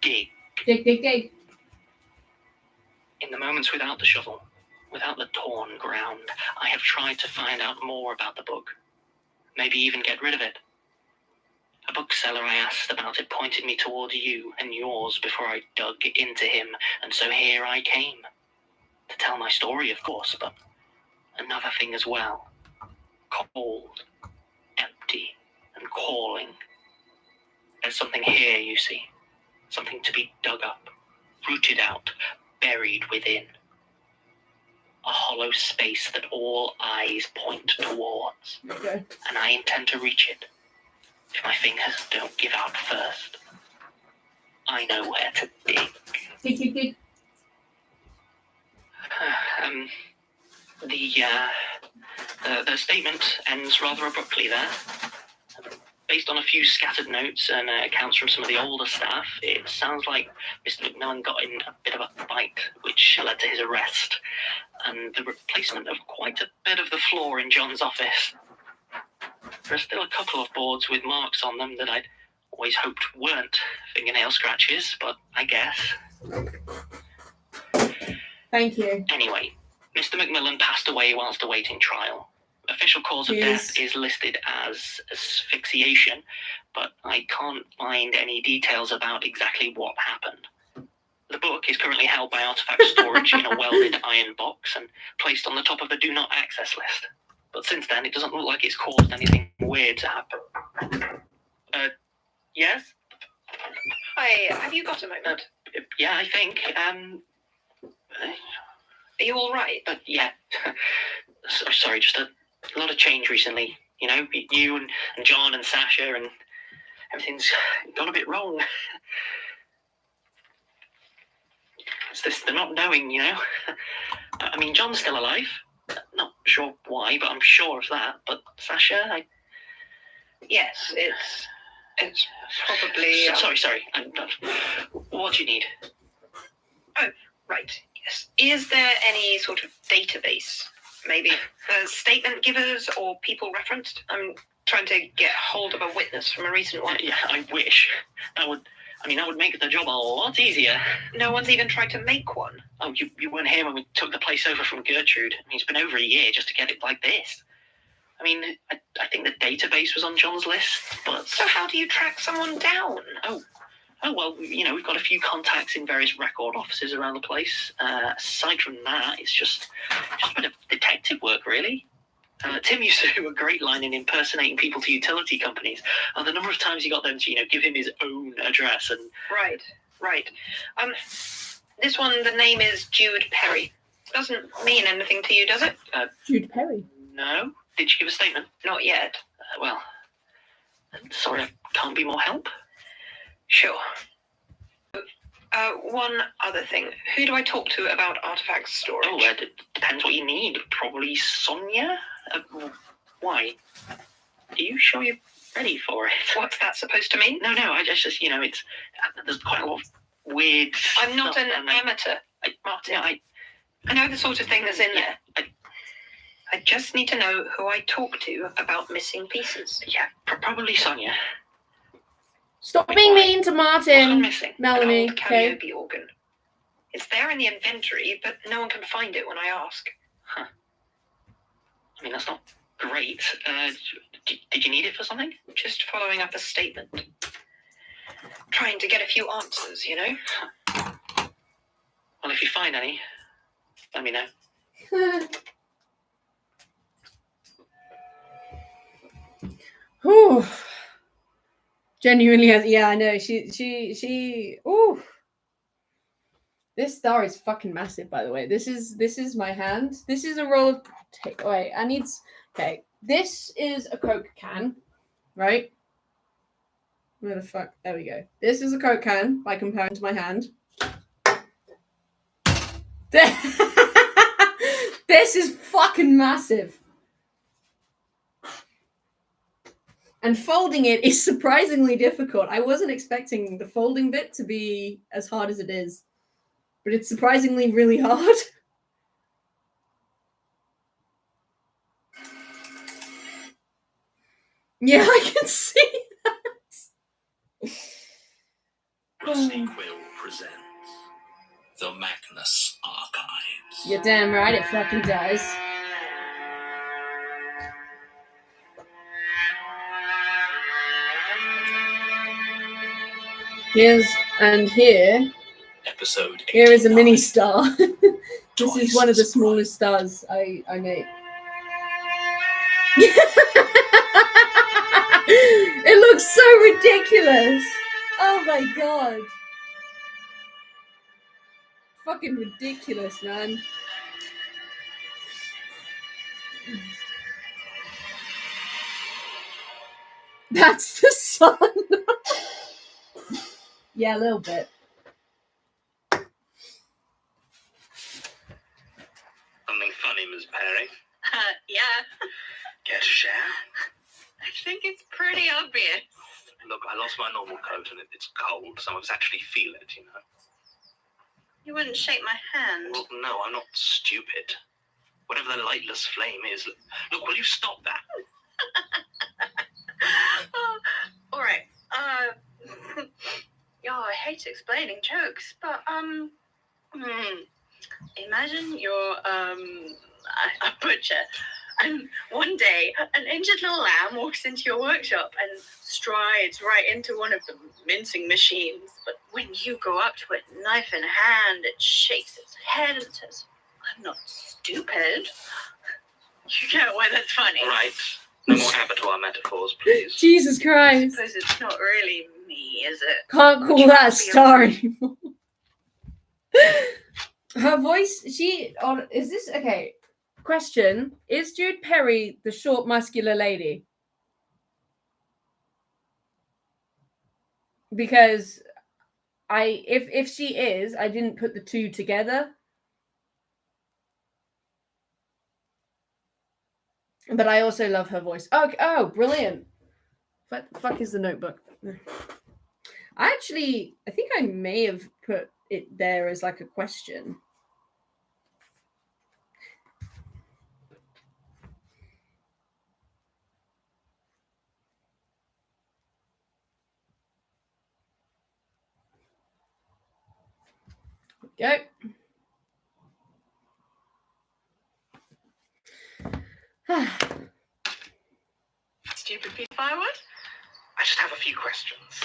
Dig. dig. In the moments without the shovel, without the torn ground, I have tried to find out more about the book. Maybe even get rid of it. A bookseller I asked about it pointed me towards you and yours before I dug into him, and so here I came. To tell my story, of course, but another thing as well. Cold, empty, and calling. There's something here, you see. Something to be dug up, rooted out, buried within. A hollow space that all eyes point towards. Okay. And I intend to reach it. If my fingers don't give out first. I know where to dig. Dig. The statement ends rather abruptly there. Based on a few scattered notes and accounts from some of the older staff, it sounds like Mr. McMillan got in a bit of a fight, which led to his arrest, and the replacement of quite a bit of the floor in John's office. There are still a couple of boards with marks on them that I'd always hoped weren't fingernail scratches, but I guess. Thank you. Anyway, Mr. McMillan passed away whilst awaiting trial. Official cause of death is listed as asphyxiation, but I can't find any details about exactly what happened. The book is currently held by artifact storage in a welded iron box and placed on the top of the do not access list. But since then, it doesn't look like it's caused anything weird to happen. Yes? Hi, have you got a moment? Yeah, I think. Are you all right? Yeah. Sorry, just a lot of change recently. You know, you and John and Sasha and Everything's gone a bit wrong. It's this, they're not knowing, you know. I mean, John's still alive. Not sure why, but I'm sure of that. But Sasha, Yes, it's probably. Sorry. What do you need? Right. Yes. Is there any sort of database, maybe statement givers or people referenced? I'm trying to get hold of a witness from a recent one. Yeah, I wish. That would make the job a lot easier. No one's even tried to make one. Oh, you weren't here when we took the place over from Gertrude. I mean, it's been over a year just to get it like this. I mean, I think the database was on John's list, but... So how do you track someone down? Oh, well, you know, we've got a few contacts in various record offices around the place. Aside from that, it's just a bit of detective work, really. Tim used to do a great line in impersonating people to utility companies. The number of times he got them to, you know, give him his own address and... Right. This one, the name is Jude Perry. Doesn't mean anything to you, does it? Jude Perry. No. Did you give a statement? Not yet. Well, sorry, I can't be more help. Sure. One other thing. Who do I talk to about artifact storage? Oh, depends what you need. Probably Sonia? Why? Are you sure you're ready for it? What's that supposed to mean? No, I just, you know, it's... there's quite a lot of weird I'm not stuff an amateur, Martin. Yeah, I know the sort of thing that's in there. I just need to know who I talk to about missing pieces. Yeah, probably Sonia. Stop being mean to What's gone Martin. missing? Melanie, An old okay. calliope organ. It's there in the inventory, but no one can find it when I ask. Huh. I mean, that's not great. Did you need it for something? Just following up a statement. Trying to get a few answers, you know? Well, if you find any, let me know. Whew. Genuinely has, yeah, I know. She. Ooh. This star is fucking massive, by the way. This is my hand. This is a roll of. Wait, okay. This is a Coke can, right? Where the fuck? There we go. This is a Coke can by comparing to my hand. This is fucking massive. And folding it is surprisingly difficult. I wasn't expecting the folding bit to be as hard as it is, but it's surprisingly really hard. Yeah, I can see that. Rusty Quill presents the Magnus Archives. You're damn right it fucking does. Here, Episode 89. here is a mini star. This Twice is one of the as bright. smallest stars I make. It looks so ridiculous. Oh my god. Fucking ridiculous, man. That's the sun. Yeah, a little bit. Something funny, Ms. Perry. Yeah, Care to share? I think it's pretty obvious. Look, I lost my normal coat and it's cold, so I must actually feel it, you know. You wouldn't shake my hand. Well, no, I'm not stupid. Whatever the lightless flame is. Look, will you stop that? Oh, all right. I hate explaining jokes, but imagine you're a butcher, and one day an injured little lamb walks into your workshop and strides right into one of the mincing machines. But when you go up to it, knife in hand, it shakes its head and says, "I'm not stupid." You get why that's funny. Right. No more abattoir metaphors, please. Jesus I Christ. suppose it's not really me, is it? Can't call that a star anymore. Her voice, is this, okay, question, is Jude Perry the short, muscular lady? because if she is, I didn't put the two together. But I also love her voice. Oh, brilliant. What the fuck is the notebook? I think I may have put it there as like a question. Go. Stupid piece of firewood? I just have a few questions.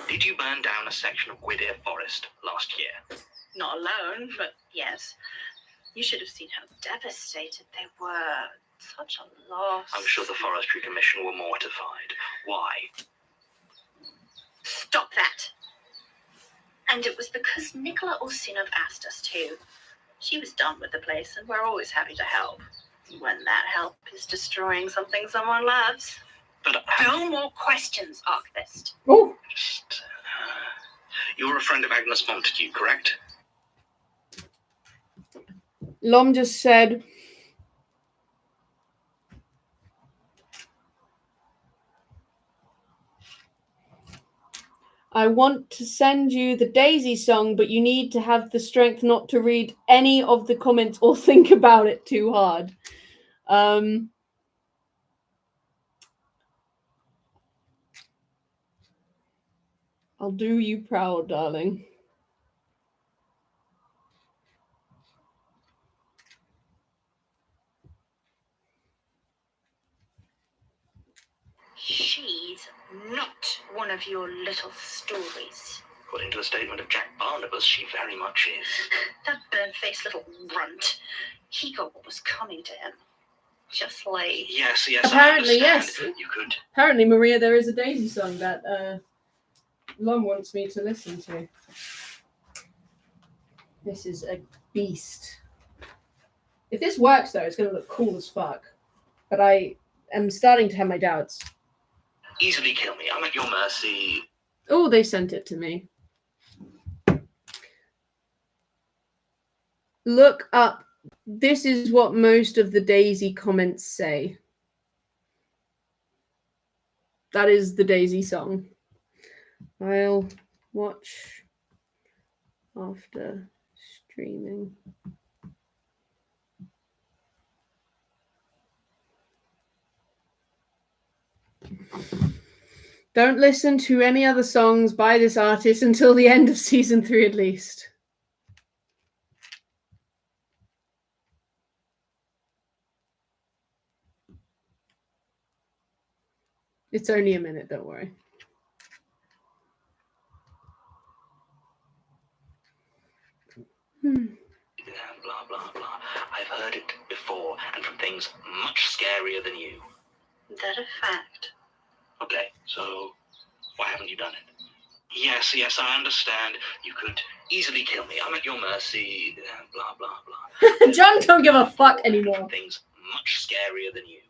Did you burn down a section of Gwydir Forest last year? Not alone, but yes. You should have seen how devastated they were. Such a loss. I'm sure the Forestry Commission were mortified. Why? Stop that! And it was because Nicola Ursinov asked us to. She was done with the place, and we're always happy to help. When that help is destroying something someone loves. But No more questions, Archivist. Oh, just, you're a friend of Agnes Montague, correct? Lom just said, I want to send you the Daisy song, but you need to have the strength not to read any of the comments or think about it too hard. I'll do you proud, darling. She's not one of your little stories. According to the statement of Jack Barnabas, she very much is. That burnt-faced little runt. He got what was coming to him. Just like... Yes, Apparently, I understand. yes. You could... Apparently, Maria, there is a Daisy song that Lom wants me to listen to. This is a beast. If this works, though, it's going to look cool as fuck. But I am starting to have my doubts. Easily kill me. I'm at your mercy. Oh, they sent it to me. Look up. This is what most of the Daisy comments say. That is the Daisy song. I'll watch after streaming. Don't listen to any other songs by this artist until the end of season 3 at least. It's only a minute, don't worry. Blah, blah, blah. I've heard it before, and from things much scarier than you. That a fact? Okay, so why haven't you done it? Yes, I understand. You could easily kill me. I'm at your mercy. Blah, blah, blah. John don't give a fuck anymore. Things much scarier than you.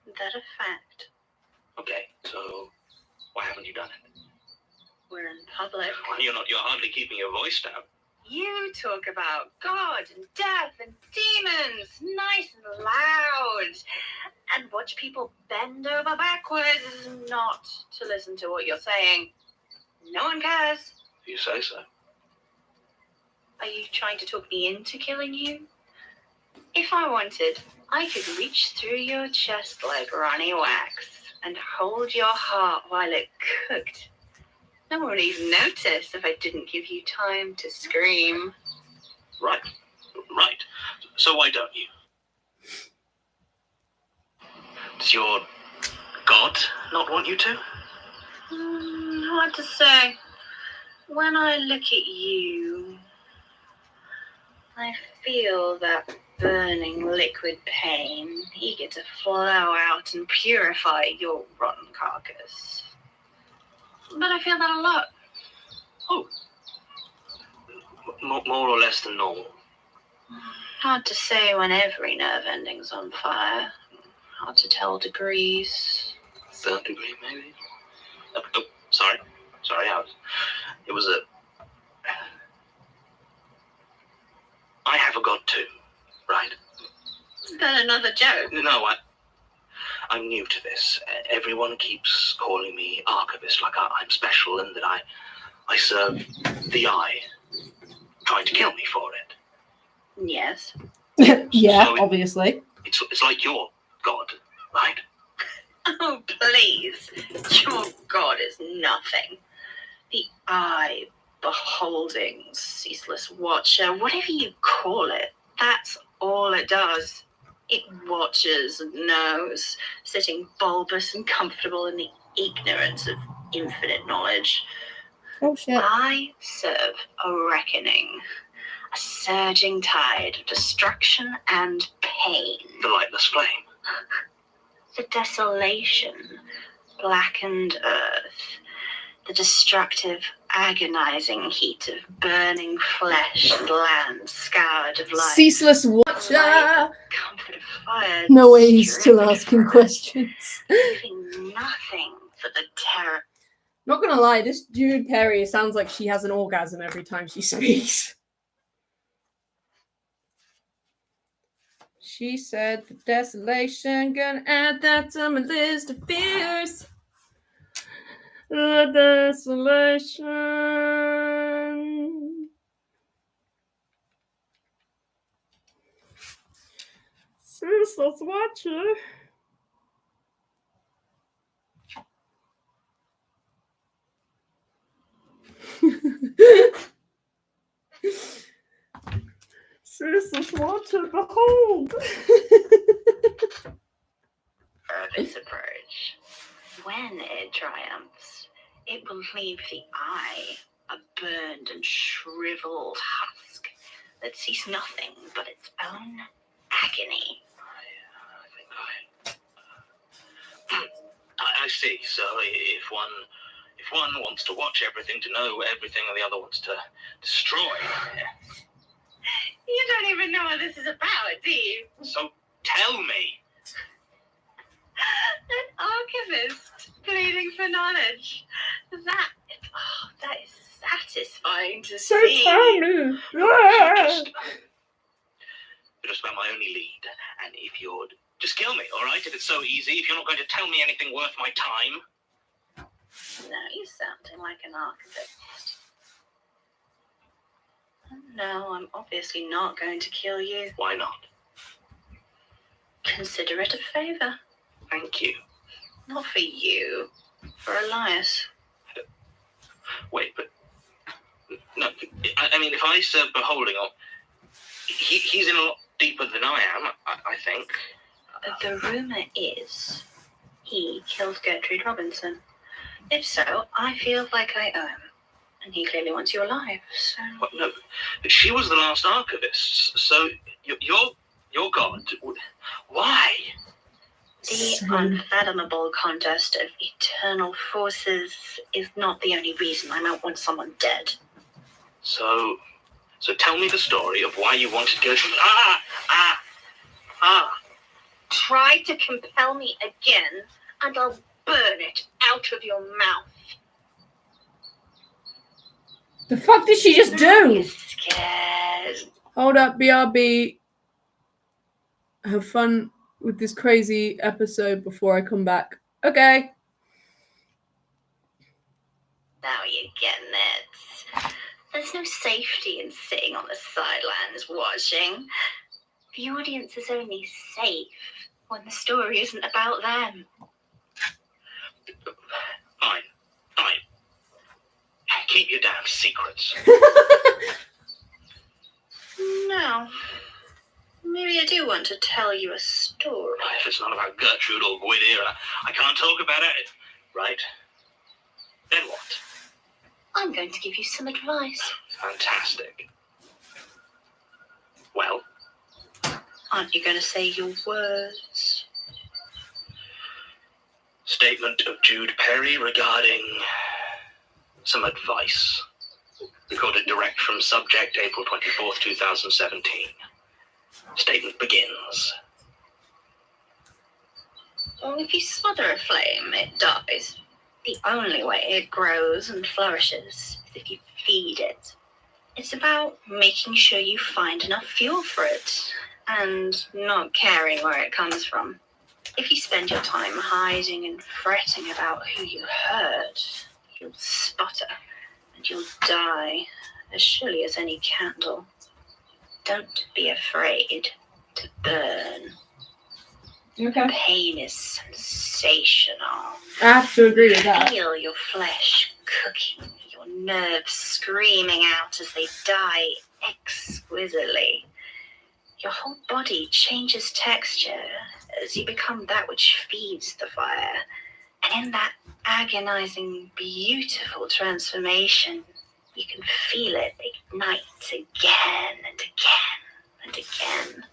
That a fact? Okay, so why haven't you done it? We're in public. Well, you're hardly keeping your voice down. You talk about God and death and demons, nice and loud, and watch people bend over backwards not to listen to what you're saying. No one cares. You say so. Are you trying to talk me into killing you? If I wanted, I could reach through your chest like Ronnie Wax and hold your heart while it cooked. No one would even notice if I didn't give you time to scream. Right. So why don't you? Does your God not want you to? Hard to say. When I look at you, I feel that burning liquid pain, eager to flow out and purify your rotten carcass. But I feel that a lot. Oh. More or less than normal. Hard to say when every nerve ending's on fire. Hard to tell degrees. 3rd degree, maybe? Oh, sorry. another joke? No, I'm new to this. Everyone keeps calling me archivist, like I'm special and that I serve the eye, trying to kill me for it. Yes. Yeah, So obviously. It's like your god, right? Oh, please. Your god is nothing. The eye, beholding, ceaseless watcher, whatever you call it, that's all it does. It watches and knows, sitting bulbous and comfortable in the ignorance of infinite knowledge. Oh shit. I serve a reckoning, a surging tide of destruction and pain. The lightless flame. The desolation, blackened earth, the destructive, agonizing heat of burning flesh and land scoured of life. Ceaseless watcher. The comfort of fire. No way he's still stripped asking from it, questions. leaving nothing for the terror. Not gonna lie, this Jude Perry sounds like she has an orgasm every time she speaks. She said the desolation gonna add that to my list of fears. The desolation. Ceaseless watcher. Ceaseless watcher, behold. Of its approach. When it triumphs, it will leave the eye a burned and shriveled husk that sees nothing but its own agony. I see. So if one wants to watch everything, to know everything, and the other wants to destroy. You don't even know what this is about, do you? So tell me. An archivist pleading for knowledge. That is satisfying to So see. tell me. You're just about my only lead, and if you're just kill me, all right? If it's so easy, if you're not going to tell me anything worth my time. Now you're sounding like an archivist. No, I'm obviously not going to kill you. Why not? Consider it a favor. Thank you. Not for you, for Elias. Wait, but no. I mean, if I serve beholding, he's in a lot deeper than I am. I think. The rumor is he killed Gertrude Robinson. If so, I feel like I owe him. And he clearly wants you alive, so... What? No, she was the last archivist, so your god... Why? The unfathomable contest of eternal forces is not the only reason I might want someone dead. So tell me the story of why you wanted Gertrude... Try to compel me again, and I'll burn it out of your mouth. The fuck did she just You're do? scared. Hold up, BRB. Have fun with this crazy episode before I come back. Okay. Now you're getting it. There's no safety in sitting on the sidelines watching. The audience is only safe when the story isn't about them. Fine. Keep your damn secrets. No. Maybe I do want to tell you a story. If it's not about Gertrude or Gwydir, I can't talk about it. Right? Then what? I'm going to give you some advice. Fantastic. Well? Aren't you going to say your words? Statement of Jude Perry regarding some advice. Recorded direct from subject April 24th, 2017. Statement begins. Well, if you smother a flame, it dies. The only way it grows and flourishes is if you feed it. It's about making sure you find enough fuel for it. and not caring where it comes from. If you spend your time hiding and fretting about who you hurt, you'll sputter and you'll die as surely as any candle. Don't be afraid to burn. Okay. Pain is sensational. I have to agree with that. Feel your flesh cooking, your nerves screaming out as they die exquisitely. Your whole body changes texture as you become that which feeds the fire. And in that agonizing, beautiful transformation, you can feel it ignite again and again and again.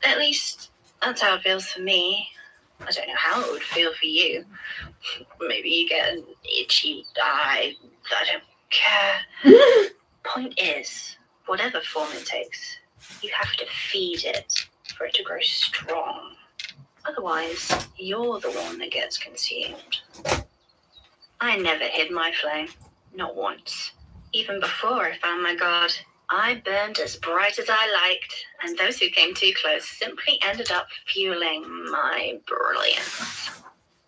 At least, that's how it feels for me. I don't know how it would feel for you. Maybe you get an itchy eye. I don't care. Point is, whatever form it takes, you have to feed it for it to grow strong. Otherwise, you're the one that gets consumed. I never hid my flame. Not once. Even before I found my god, I burned as bright as I liked, and those who came too close simply ended up fueling my brilliance.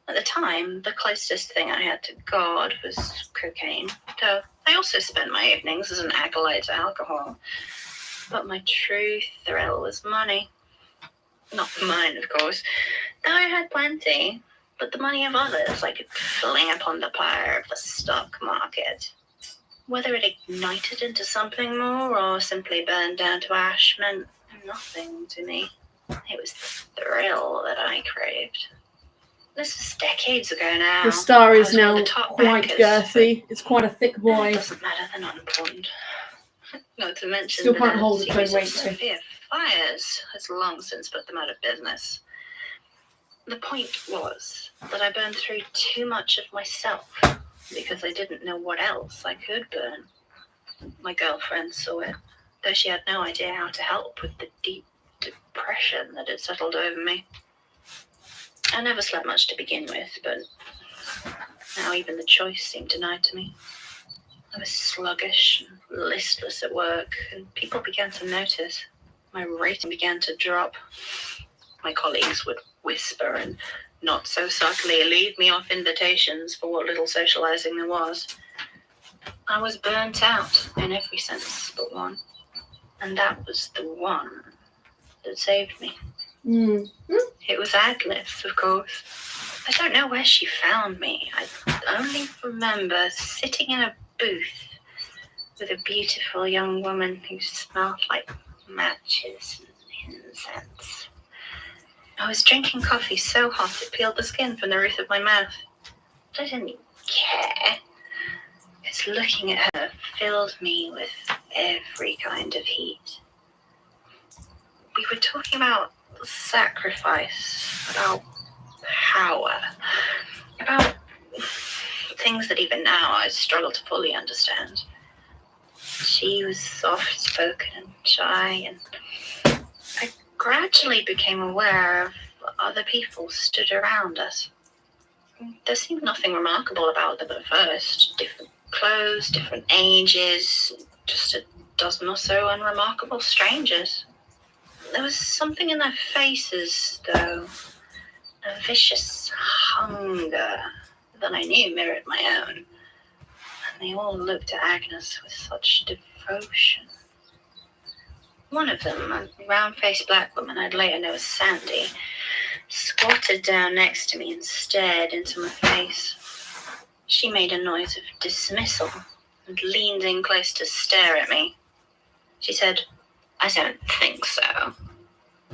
At the time, the closest thing I had to God was cocaine, though I also spent my evenings as an acolyte to alcohol. But my true thrill was money. Not mine, of course, though I had plenty, but the money of others I could fling upon the pyre of the stock market. Whether it ignited into something more or simply burned down to ash meant nothing to me. It was the thrill that I craved. This was decades ago now. The star I is was one of now the top quite bankers, girthy. It's quite a thick but boy. it doesn't matter, they're not important. Not to mention Still that can't a hold its own series weight, of though. severe fires has long since put them out of business. The point was that I burned through too much of myself because I didn't know what else I could burn. My girlfriend saw it, though she had no idea how to help with the deep depression that had settled over me. I never slept much to begin with, but now even the choice seemed denied to me. I was sluggish and listless at work, and people began to notice. My rating began to drop. My colleagues would whisper and not so subtly leave me off invitations for what little socializing there was. I was burnt out in every sense but one, and that was the one that saved me. It was Agnes, of course. I don't know where she found me. I only remember sitting in a booth with a beautiful young woman who smelled like matches and incense. I was drinking coffee so hot it peeled the skin from the roof of my mouth. But I didn't care, because looking at her filled me with every kind of heat. We were talking about sacrifice, about power, about things that even now I struggle to fully understand. She was soft-spoken and shy, and I gradually became aware of other people stood around us. There seemed nothing remarkable about them at first. Different clothes, different ages, just a dozen or so unremarkable strangers. There was something in their faces, though, a vicious hunger that I knew mirrored my own. And they all looked at Agnes with such devotion. One of them, a round-faced black woman I'd later know as Sandy, squatted down next to me and stared into my face. She made a noise of dismissal and leaned in close to stare at me. She said, "I don't think so."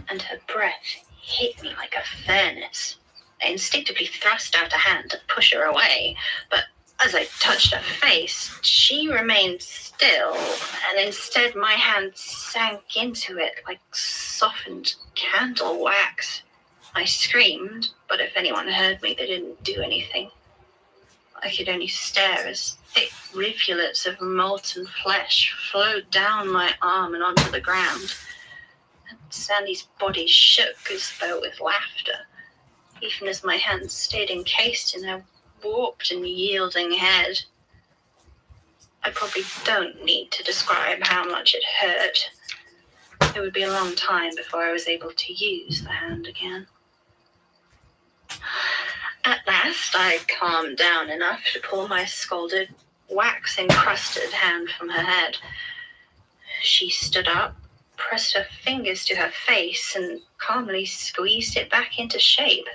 And her breath hit me like a furnace. I instinctively thrust out a hand to push her away, but as I touched her face, she remained still, and instead my hand sank into it like softened candle wax. I screamed, but if anyone heard me, they didn't do anything. I could only stare as thick rivulets of molten flesh flowed down my arm and onto the ground. And Sandy's body shook as though with laughter, even as my hands stayed encased in her warped and yielding head. I probably don't need to describe how much it hurt. it would be a long time before I was able to use the hand again. At last, I calmed down enough to pull my scalded, wax-encrusted hand from her head. She stood up, pressed her fingers to her face, and calmly squeezed it back into shape.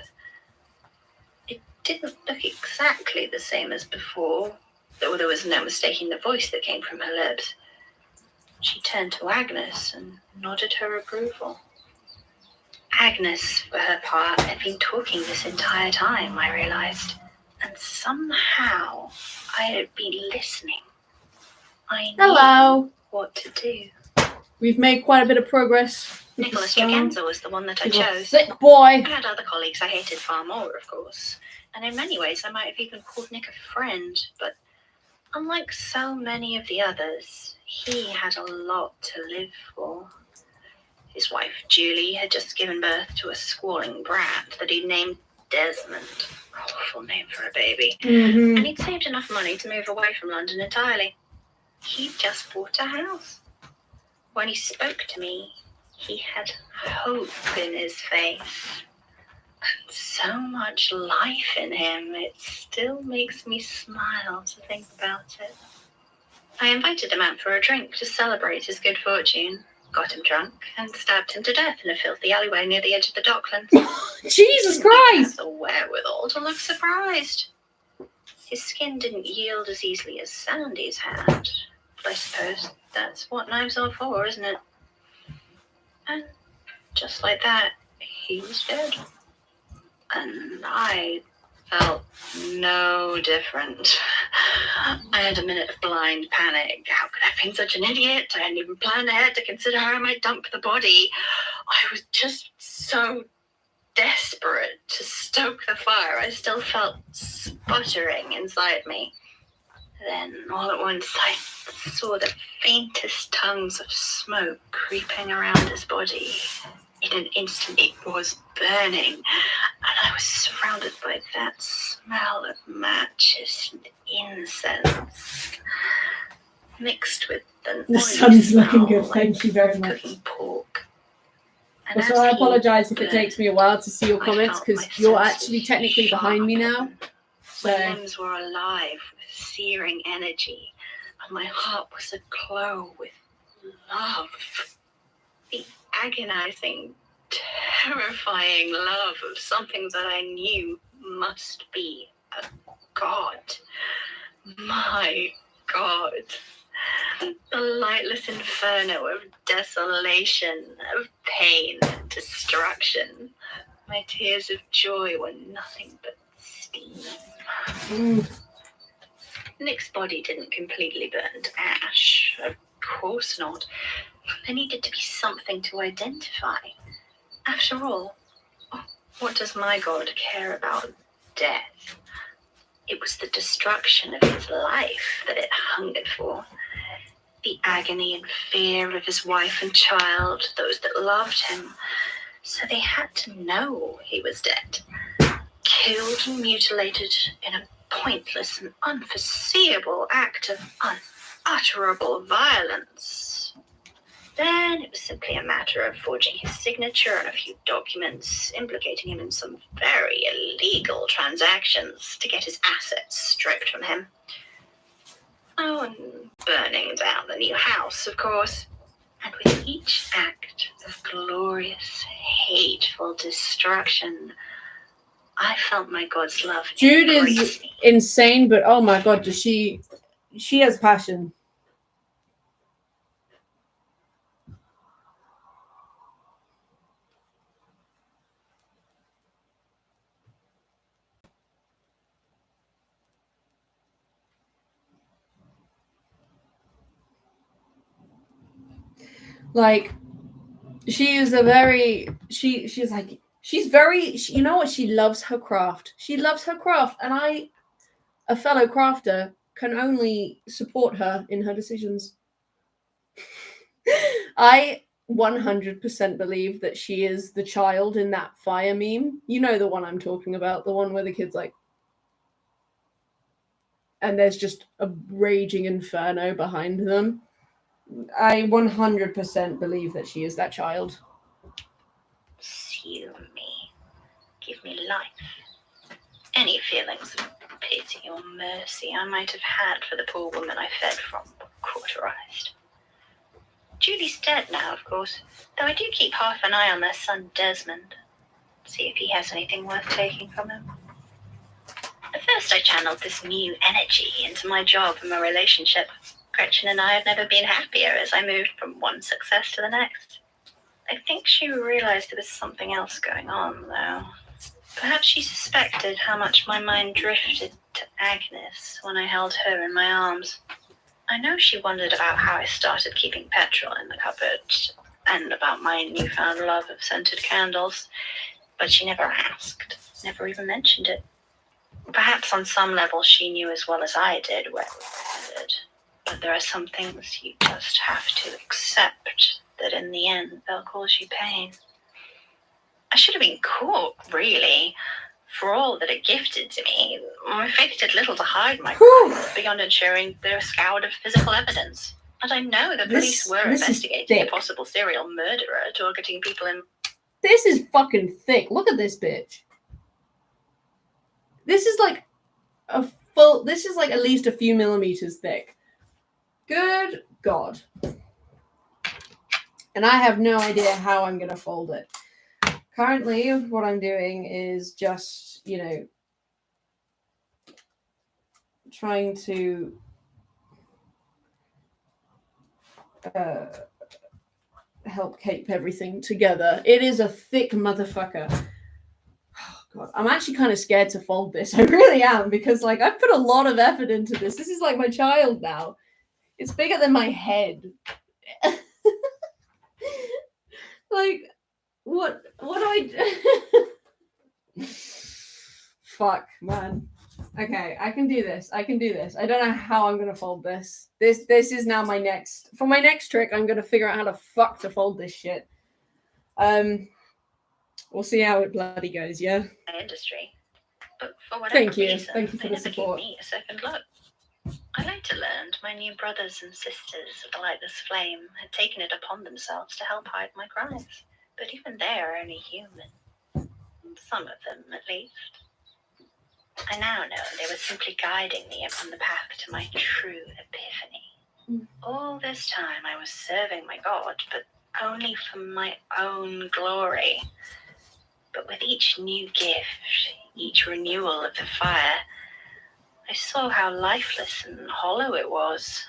It didn't look exactly the same as before, though there was no mistaking the voice that came from her lips. She turned to Agnes and nodded her approval. Agnes, for her part, had been talking this entire time, I realized, and somehow I had been listening. I knew what to do. We've made quite a bit of progress. Nicholas Tregenza was the one that I He's a chose. thick boy. I had other colleagues I hated far more, of course, and in many ways I might have even called Nick a friend, but unlike so many of the others, he had a lot to live for. His wife, Julie, had just given birth to a squalling brat that he'd named Desmond. Awful name for a baby. Mm-hmm. And he'd saved enough money to move away from London entirely. He'd just bought a house. When he spoke to me, he had hope in his face. And so much life in him, it still makes me smile to think about it. I invited him out for a drink to celebrate his good fortune, got him drunk, and stabbed him to death in a filthy alleyway near the edge of the Docklands. Jesus He Christ! had the wherewithal to look surprised. His skin didn't yield as easily as Sandy's had, but I suppose that's what knives are for, isn't it? And just like that, he was dead. And I felt no different. I had a minute of blind panic. How could I have been such an idiot? I hadn't even planned ahead to consider how I might dump the body. I was just so desperate to stoke the fire. I still felt sputtering inside me. Then, all at once, I saw the faintest tongues of smoke creeping around his body. In an instant, it was burning, and I was surrounded by that smell of matches and incense, mixed with the The sun's looking good, like thank you very much. cooking pork. And Also, as I he apologise if it burned, takes me a while to see your I comments, felt because my you're senses actually technically behind me now. sharpen. So, My limbs were alive with searing energy, and my heart was aglow with love. The agonizing, terrifying love of something that I knew must be a god. My god. The lightless inferno of desolation, of pain, and destruction. My tears of joy were nothing but steam. Nick's body didn't completely burn to ash. Of course not. There needed to be something to identify. After all, what does my god care about death? It was the destruction of his life that it hungered for. The agony and fear of his wife and child, those that loved him. So they had to know he was dead. Killed and mutilated in a pointless and unforeseeable act of unutterable violence. Then it was simply a matter of forging his signature on a few documents, implicating him in some very illegal transactions to get his assets stripped from him. Oh, and burning down the new house, of course. And with each act of glorious, hateful destruction, I felt my god's love. Jude is insane, but oh my god, does she has passion. Like, she is a very, she's like, she's very, you know what, she loves her craft. She loves her craft, and I, a fellow crafter, can only support her in her decisions. I 100% believe that she is the child in that fire meme. You know the one I'm talking about, the one where the kid's like, and there's just a raging inferno behind them. I 100% believe that she is that child. Pursue me. Give me life. Any feelings of pity or mercy I might have had for the poor woman I fed from were cauterized. Julie's dead now, of course, though I do keep half an eye on their son Desmond. See if he has anything worth taking from him. At first I channeled this new energy into my job and my relationship. Gretchen and I have never been happier as I moved from one success to the next. I think she realized there was something else going on, though. Perhaps she suspected how much my mind drifted to Agnes when I held her in my arms. I know she wondered about how I started keeping petrol in the cupboard and about my newfound love of scented candles, but she never asked, never even mentioned it. Perhaps on some level she knew as well as I did where it was headed, but there are some things you just have to accept that in the end they'll cause you pain. I should have been caught, really. For all that it gifted to me, my faith did little to hide my crimes beyond ensuring they were scoured of physical evidence. And I know the police were investigating a possible serial murderer targeting people in... This is fucking thick. Look at this bitch. This is like this is like at least a few millimeters thick. Good God. And I have no idea how I'm going to fold it. Currently, what I'm doing is just, trying to help keep everything together. It is a thick motherfucker. Oh, God. I'm actually kind of scared to fold this. I really am, because, I've put a lot of effort into this. This is like my child now. It's bigger than my head. What do I do? Fuck, man. Okay, I can do this. I don't know how I'm gonna fold this. This is now my next... For my next trick, I'm gonna figure out how the fuck to fold this shit. We'll see how it bloody goes, yeah? Industry. But for whatever reason, Thank you for they the never support. gave me a second look. I later learned my new brothers and sisters of the lightless flame had taken it upon themselves to help hide my crimes. But even they are only human. Some of them, at least. I now know they were simply guiding me upon the path to my true epiphany. All this time I was serving my God, but only for my own glory. But with each new gift, each renewal of the fire, I saw how lifeless and hollow it was,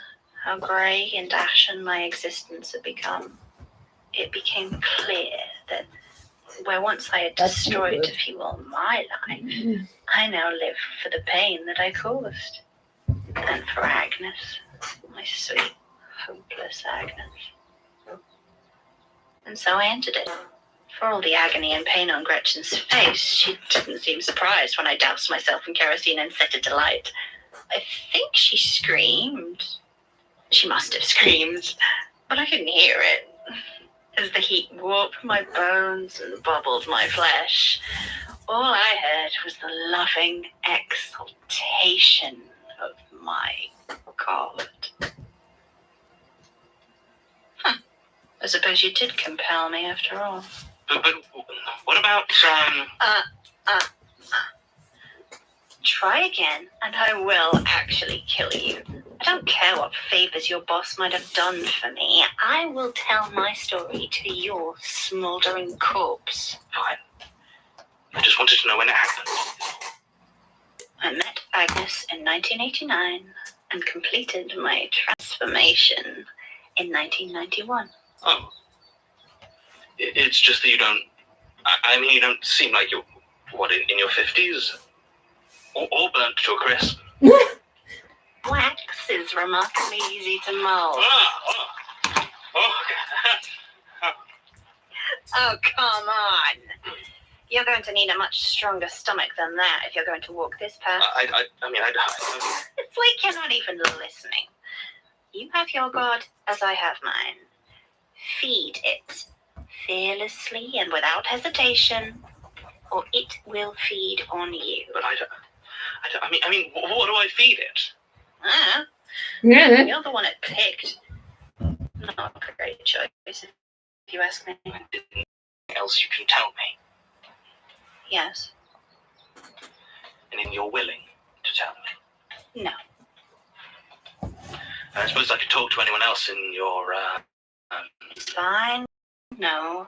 how grey and ashen my existence had become. It became clear that where once I had destroyed to fuel my life, I now live for the pain that I caused. And for Agnes, my sweet, hopeless Agnes. And so I entered it. For all the agony and pain on Gretchen's face, she didn't seem surprised when I doused myself in kerosene and set it alight. I think she screamed. She must have screamed, but I couldn't hear it. As the heat warped my bones and bubbled my flesh, all I heard was the loving exultation of my God. I suppose you did compel me after all. But what about, Try again, and I will actually kill you. I don't care what favors your boss might have done for me. I will tell my story to your smoldering corpse. Fine. I just wanted to know when it happened. I met Agnes in 1989 and completed my transformation in 1991. Oh. It's just that you don't... you don't seem like you're, in your 50s? Or burnt to a crisp. Wax is remarkably easy to mold. Oh, come on. You're going to need a much stronger stomach than that if you're going to walk this path. It's like you're not even listening. You have your God as I have mine. Feed it fearlessly and without hesitation, or it will feed on you. But what do I feed it? Yeah. You're the one it picked. Not a great choice, if you ask me. Anything else you can tell me? Yes. Anything you're willing to tell me? No. I suppose I could talk to anyone else in your, Fine. No,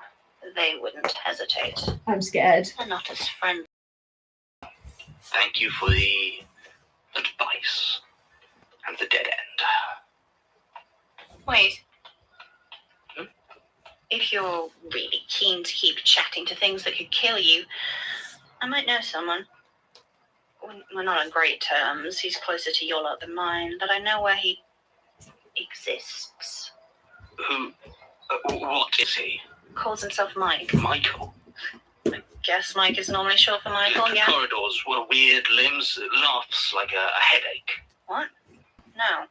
they wouldn't hesitate. I'm scared. They're not as friendly. Thank you for the advice and the dead end. Wait. Hmm? If you're really keen to keep chatting to things that could kill you, I might know someone. We're not on great terms. He's closer to your lot than mine, but I know where he exists. Who? What is he? Calls himself Mike. Michael. I guess Mike is normally short for Michael, The yeah? corridors were weird limbs, laughs like a headache. What? No.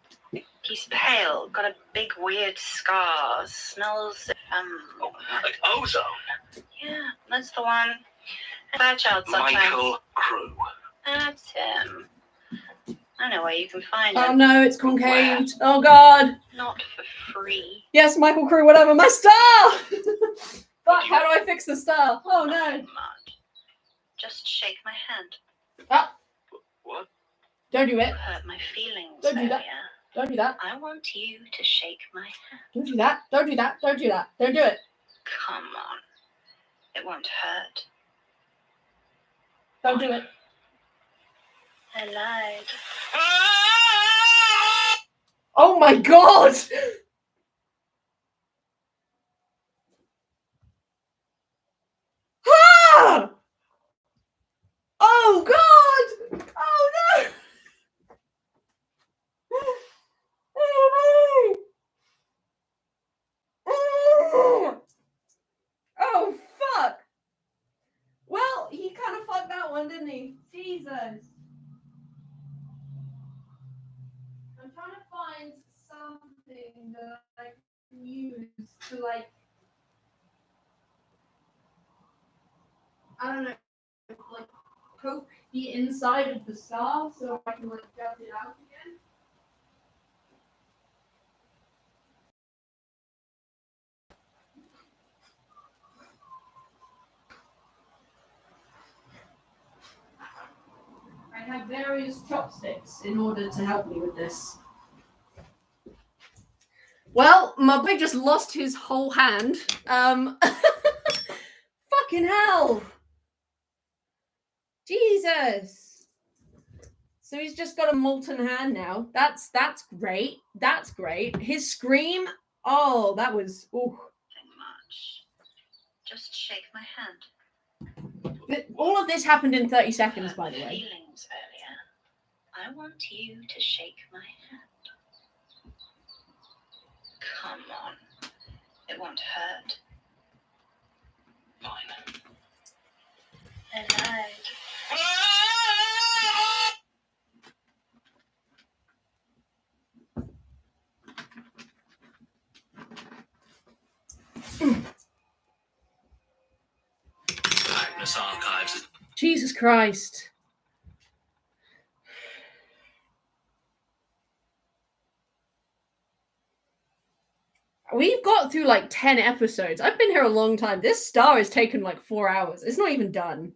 He's pale, got a big weird scar, smells Like ozone. Yeah, that's the one. Bad child sometimes. Michael Crew. That's him. I know where you can find Oh him. no, it's concaved. Oh god. Not for free. Yes, Michael Crew, whatever. My star! Fuck, how do I fix the star? Oh no. Nothing much. Just shake my hand. Ah, What? don't do it. You hurt my feelings Don't do earlier. that. Don't do that. I want you to shake my hand. Don't do that. Don't do that. Don't do that. Don't do it. Come on. It won't hurt. Don't do it. I lied. Oh my god! Ah! Oh god! Oh no! Oh no! Oh fuck! Well, he kind of fucked that one, didn't he? Jesus. I'm trying to find something that I can use to like, I don't know, like poke the inside of the star so I can like get it out again. I have various chopsticks in order to help me with this. Well, my boy just lost his whole hand. Fucking hell. Jesus. So he's just got a molten hand now. That's great. That's great. His scream, oh, that was ooh. Nothing much. Just shake my hand. All of this happened in 30 seconds, by the way. Feelings earlier. I want you to shake my hand. Come on. It won't hurt. Fine. I lied. Magnus Archives. Jesus Christ. We've got through like 10 episodes. I've been here a long time. This star has taken like 4 hours. It's not even done.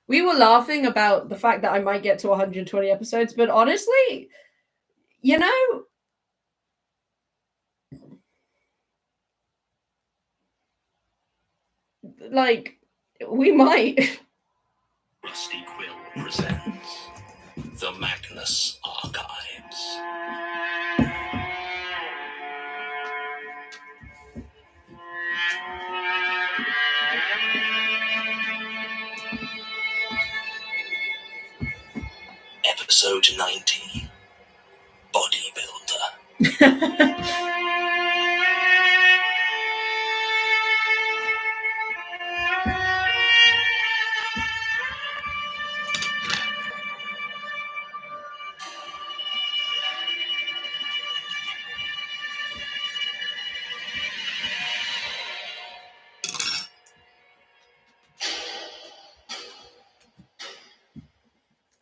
We were laughing about the fact that I might get to 120 episodes, but honestly, you know, like, we might. Rusty Quill presents The Magnus Archives. Episode 19, Bodybuilder.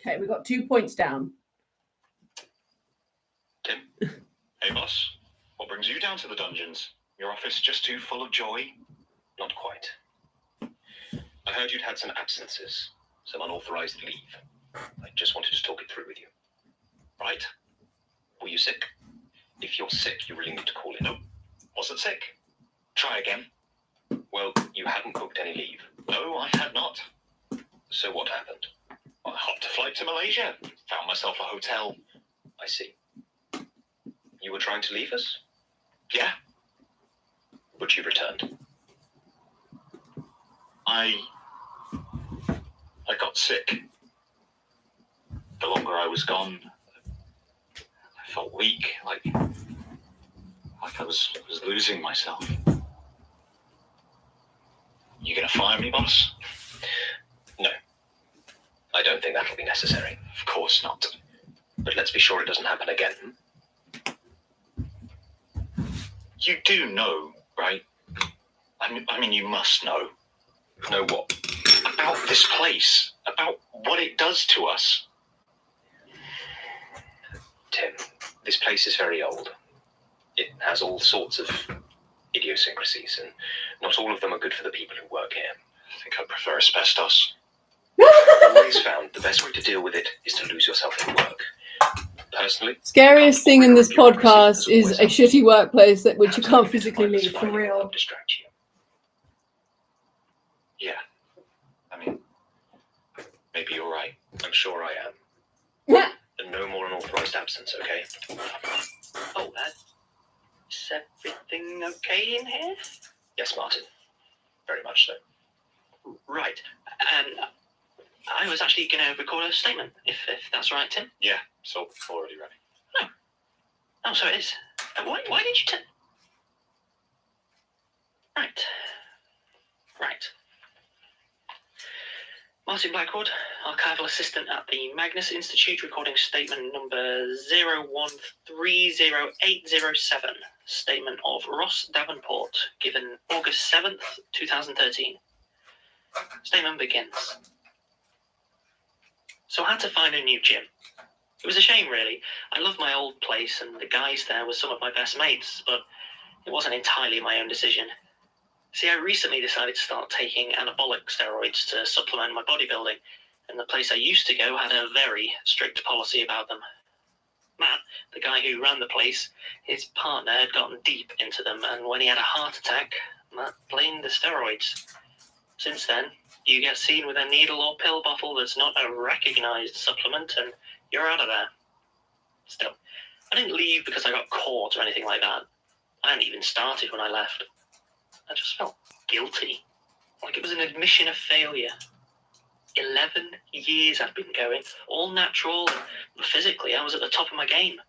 Okay, we got 2 points down. Tim? Hey, boss. What brings you down to the dungeons? Your office just too full of joy? Not quite. I heard you'd had some absences, some unauthorized leave. I just wanted to talk it through with you. Right. Were you sick? If you're sick, you really need to call in. Nope. Wasn't sick. Try again. Well, you hadn't booked any leave. No, I had not. So what happened? I hopped a flight to Malaysia. Found myself a hotel. I see. You were trying to leave us? Yeah. But you returned. I got sick. The longer I was gone, I felt weak, like I was losing myself. You gonna fire me, boss? No. I don't think that'll be necessary. Of course not. But let's be sure it doesn't happen again. You do know, right? I mean, you must know. Know what? About this place. About what it does to us. Tim, this place is very old. It has all sorts of idiosyncrasies, and not all of them are good for the people who work here. I think I prefer asbestos. I've always found the best way to deal with it is to lose yourself in work. Personally, Scariest thing in this podcast is a always shitty workplace that which you perhaps can't maybe physically mindless leave, for filing real. will distract you. Yeah. I mean, maybe you're right. I'm sure I am. Yeah. And no more unauthorized absence, okay? Oh, is everything okay in here? Yes, Martin. Very much so. Right. I was actually going to record a statement, if that's right, Tim. Yeah, so already ready. Oh, so it is. Why did you Right. Martin Blackwood, Archival Assistant at the Magnus Institute, recording statement number 0130807. Statement of Ross Davenport, given August 7th, 2013. Statement begins. So I had to find a new gym. It was a shame, really. I loved my old place, and the guys there were some of my best mates, but it wasn't entirely my own decision. See, I recently decided to start taking anabolic steroids to supplement my bodybuilding, and the place I used to go had a very strict policy about them. Matt, the guy who ran the place, his partner had gotten deep into them, and when he had a heart attack, Matt blamed the steroids. Since then, you get seen with a needle or pill bottle that's not a recognized supplement, and you're out of there. Still, I didn't leave because I got caught or anything like that. I hadn't even started when I left. I just felt guilty, like it was an admission of failure. 11 years I'd been going, all natural, and physically I was at the top of my game.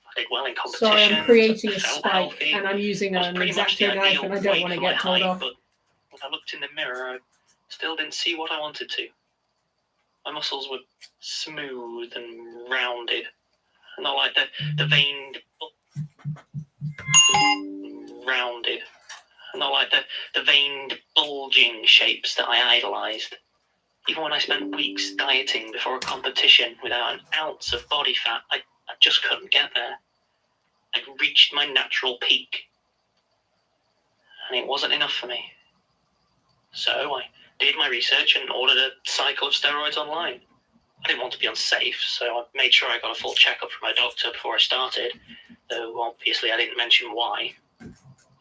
I did well in competitions. Sorry, I'm creating a felt spike, healthy. and I'm using I was an pretty much the X-Acto knife, ideal and I don't weight want to for my get told height, off. but when I looked in the mirror, I still didn't see what I wanted to. My muscles were smooth and rounded, not like the veined, not like the veined, bulging shapes that I idolized. Even when I spent weeks dieting before a competition without an ounce of body fat, I just couldn't get there. I'd reached my natural peak, and it wasn't enough for me. So I did my research and ordered a cycle of steroids online. I didn't want to be unsafe, so I made sure I got a full checkup from my doctor before I started, though obviously I didn't mention why.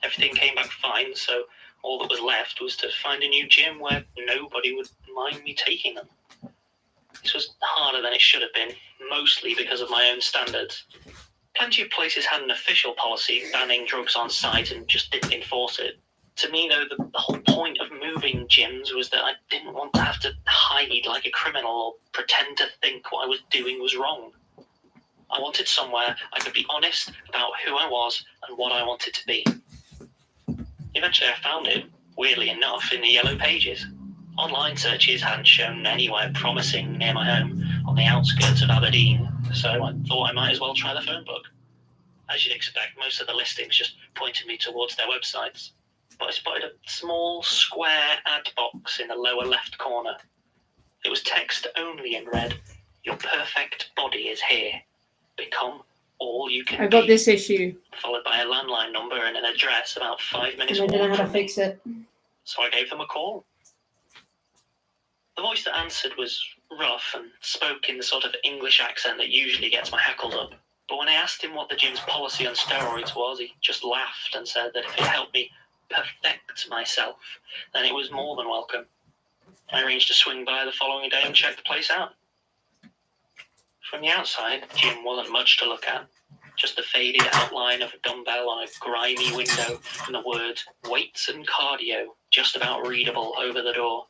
Everything came back fine, so all that was left was to find a new gym where nobody would mind me taking them. This was harder than it should have been, mostly because of my own standards. Plenty of places had an official policy banning drugs on site and just didn't enforce it. To me, though, the whole point of moving gyms was that I didn't want to have to hide like a criminal or pretend to think what I was doing was wrong. I wanted somewhere I could be honest about who I was and what I wanted to be. Eventually I found it, weirdly enough, in the yellow pages. Online searches hadn't shown anywhere promising near my home, on the outskirts of Aberdeen, so I thought I might as well try the phone book. As you'd expect, most of the listings just pointed me towards their websites, but I spotted a small square ad box in the lower left corner. It was text only and read, "Your perfect body is here. Become all you can I got be, this issue, followed by a landline number and an address about 5 minutes and I walk don't know how to from me. fix it. So I gave them a call. The voice that answered was rough and spoke in the sort of English accent that usually gets my hackles up. But when I asked him what the gym's policy on steroids was, he just laughed and said that if it helped me perfect myself, then it was more than welcome. I arranged to swing by the following day and check the place out. From the outside, the gym wasn't much to look at. Just the faded outline of a dumbbell on a grimy window and the words weights and cardio just about readable over the door.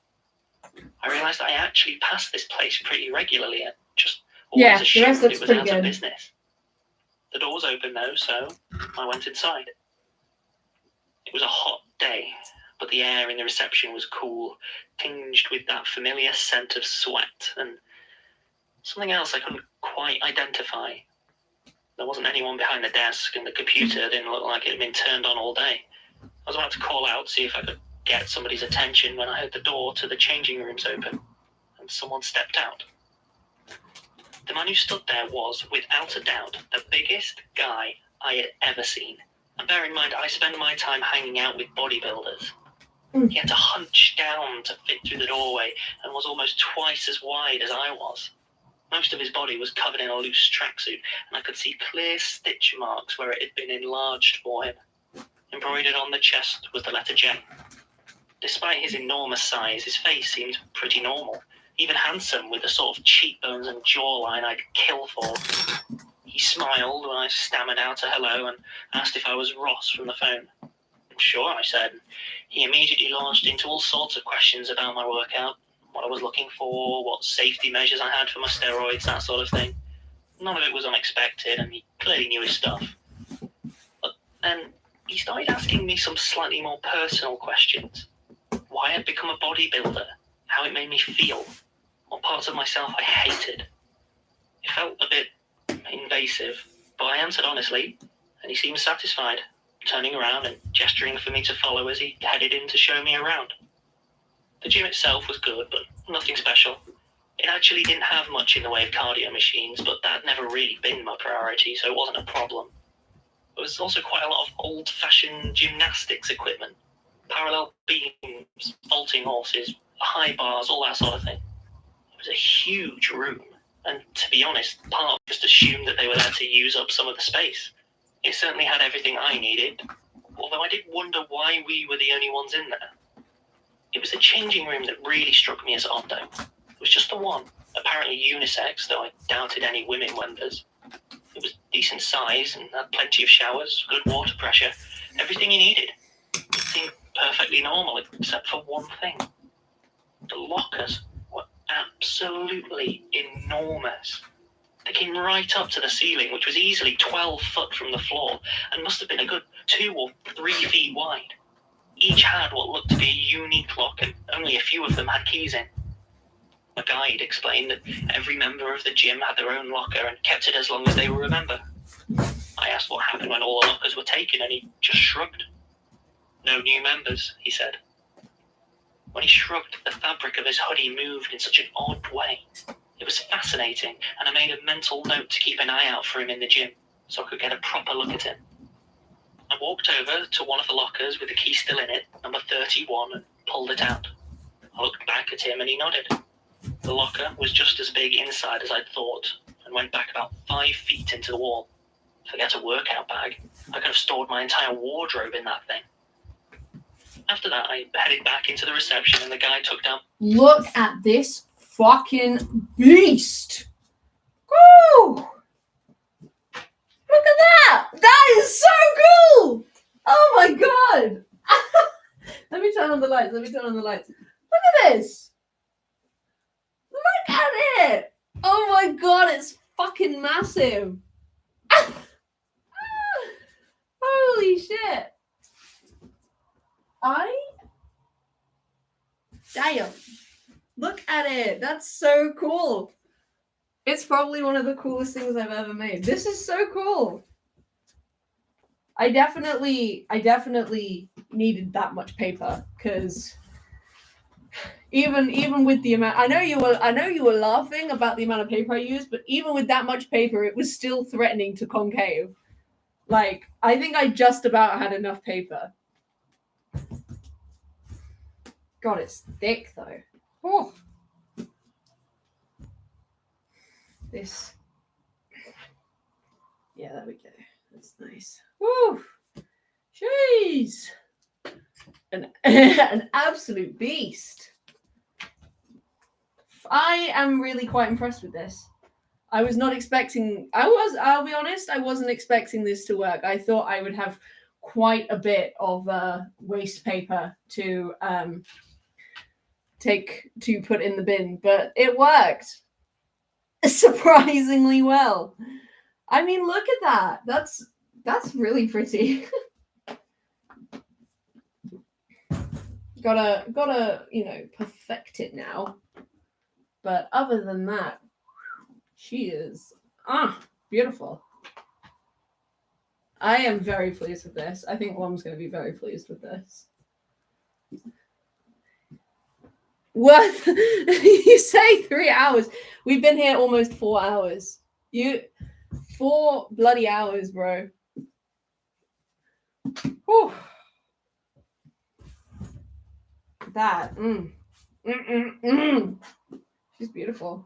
I realised I actually passed this place pretty regularly and just Yeah, always the rest assumed looks it was pretty out of good. business. The door was open though, so I went inside. It was a hot day, but the air in the reception was cool, tinged with that familiar scent of sweat and something else I couldn't quite identify. There wasn't anyone behind the desk, and the computer didn't look like it had been turned on all day. I was about to call out, see if I could get somebody's attention, when I heard the door to the changing rooms open, and someone stepped out. The man who stood there was, without a doubt, the biggest guy I had ever seen. And bear in mind, I spend my time hanging out with bodybuilders. He had to hunch down to fit through the doorway and was almost twice as wide as I was. Most of his body was covered in a loose tracksuit, and I could see clear stitch marks where it had been enlarged for him. Embroidered on the chest was the letter J. Despite his enormous size, his face seemed pretty normal, even handsome, with the sort of cheekbones and jawline I'd kill for. He smiled when I stammered out a hello and asked if I was Ross from the phone. Sure, I said. He immediately launched into all sorts of questions about my workout, what I was looking for, what safety measures I had for my steroids, that sort of thing. None of it was unexpected, and he clearly knew his stuff. But then he started asking me some slightly more personal questions. Why I'd become a bodybuilder, how it made me feel, what parts of myself I hated. It felt a bit invasive, but I answered honestly, and he seemed satisfied, turning around and gesturing for me to follow as he headed in to show me around. The gym itself was good, but nothing special. It actually didn't have much in the way of cardio machines, but that had never really been my priority, so it wasn't a problem. There was also quite a lot of old-fashioned gymnastics equipment, parallel beams, vaulting horses, high bars, all that sort of thing. It was a huge room, and to be honest, part of me just assumed that they were there to use up some of the space. It certainly had everything I needed, although I did wonder why we were the only ones in there. It was the changing room that really struck me as odd, though. It was just the one, apparently unisex, though I doubted any women members. It was decent size and had plenty of showers, good water pressure, everything you needed. It seemed perfectly normal, except for one thing. The lockers were absolutely enormous. They came right up to the ceiling, which was easily 12 foot from the floor, and must have been a good 2 or 3 feet wide. Each had what looked to be a unique lock, and only a few of them had keys in. A guide explained that every member of the gym had their own locker and kept it as long as they were a member. I asked what happened when all the lockers were taken, and he just shrugged. No new members, he said. When he shrugged, the fabric of his hoodie moved in such an odd way. It was fascinating, and I made a mental note to keep an eye out for him in the gym, so I could get a proper look at him. I walked over to one of the lockers with the key still in it, number 31, and pulled it out. I looked back at him and he nodded. The locker was just as big inside as I'd thought, and went back about 5 feet into the wall. Forget a workout bag. I could have stored my entire wardrobe in that thing. After that, I headed back into the reception, and the guy took down... Look at this fucking beast! Woo! Look at that! That is so cool! Oh my god! Let me turn on the lights. Look at this! Look at it! Oh my god, it's fucking massive! Holy shit! Damn! Look at it! That's so cool! It's probably one of the coolest things I've ever made. This is so cool! I definitely needed that much paper, because Even with the amount, I know you were laughing about the amount of paper I used, but even with that much paper, it was still threatening to concave. Like, I think I just about had enough paper. God, it's thick though. Oh. This. Yeah, there we go. That's nice. Woo! Jeez! An absolute beast. I am really quite impressed with this. I was not expecting. I'll be honest, I wasn't expecting this to work. I thought I would have quite a bit of waste paper to put in the bin, but it worked surprisingly well. I mean, look at that. That's really pretty. gotta perfect it now. But other than that, she is beautiful. I am very pleased with this. I think Mom's going to be very pleased with this. What? You say 3 hours? We've been here almost 4 hours. 4 bloody hours, bro. Whew. That. She's beautiful.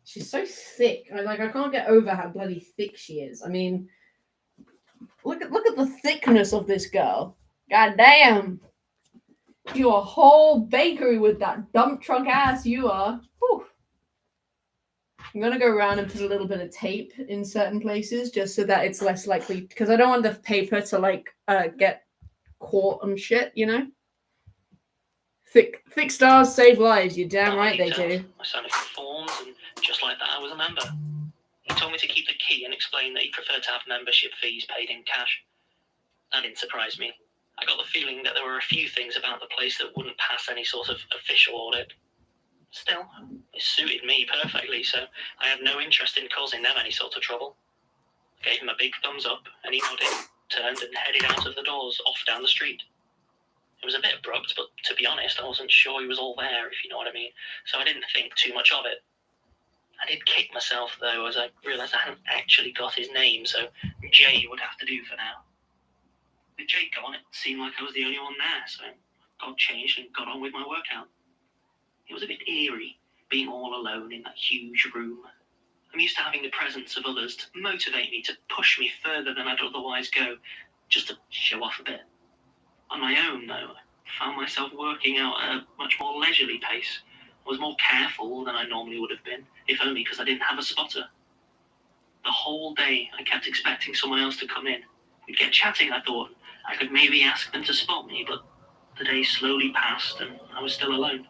She's so thick. I can't get over how bloody thick she is. I mean, look at the thickness of this girl. God damn. You're a whole bakery with that dump truck ass you are. Whew. I'm going to go around and put a little bit of tape in certain places just so that it's less likely, because I don't want the paper to get caught and shit, you know? Thick stars save lives, you're damn right they do. I signed a few forms, and just like that, I was a member. He told me to keep the key and explained that he preferred to have membership fees paid in cash. That didn't surprise me. I got the feeling that there were a few things about the place that wouldn't pass any sort of official audit. Still, it suited me perfectly, so I had no interest in causing them any sort of trouble. I gave him a big thumbs up, and he nodded, turned and headed out of the doors, off down the street. It was a bit abrupt, but to be honest, I wasn't sure he was all there, if you know what I mean, so I didn't think too much of it. I did kick myself, though, as I realised I hadn't actually got his name, so Jay would have to do for now. With Jay gone, it seemed like I was the only one there, so I got changed and got on with my workout. It was a bit eerie, being all alone in that huge room. I'm used to having the presence of others to motivate me, to push me further than I'd otherwise go, just to show off a bit. On my own, though, I found myself working out at a much more leisurely pace. I was more careful than I normally would have been, if only because I didn't have a spotter. The whole day, I kept expecting someone else to come in. We'd get chatting, I thought. I could maybe ask them to spot me, but the day slowly passed and I was still alone.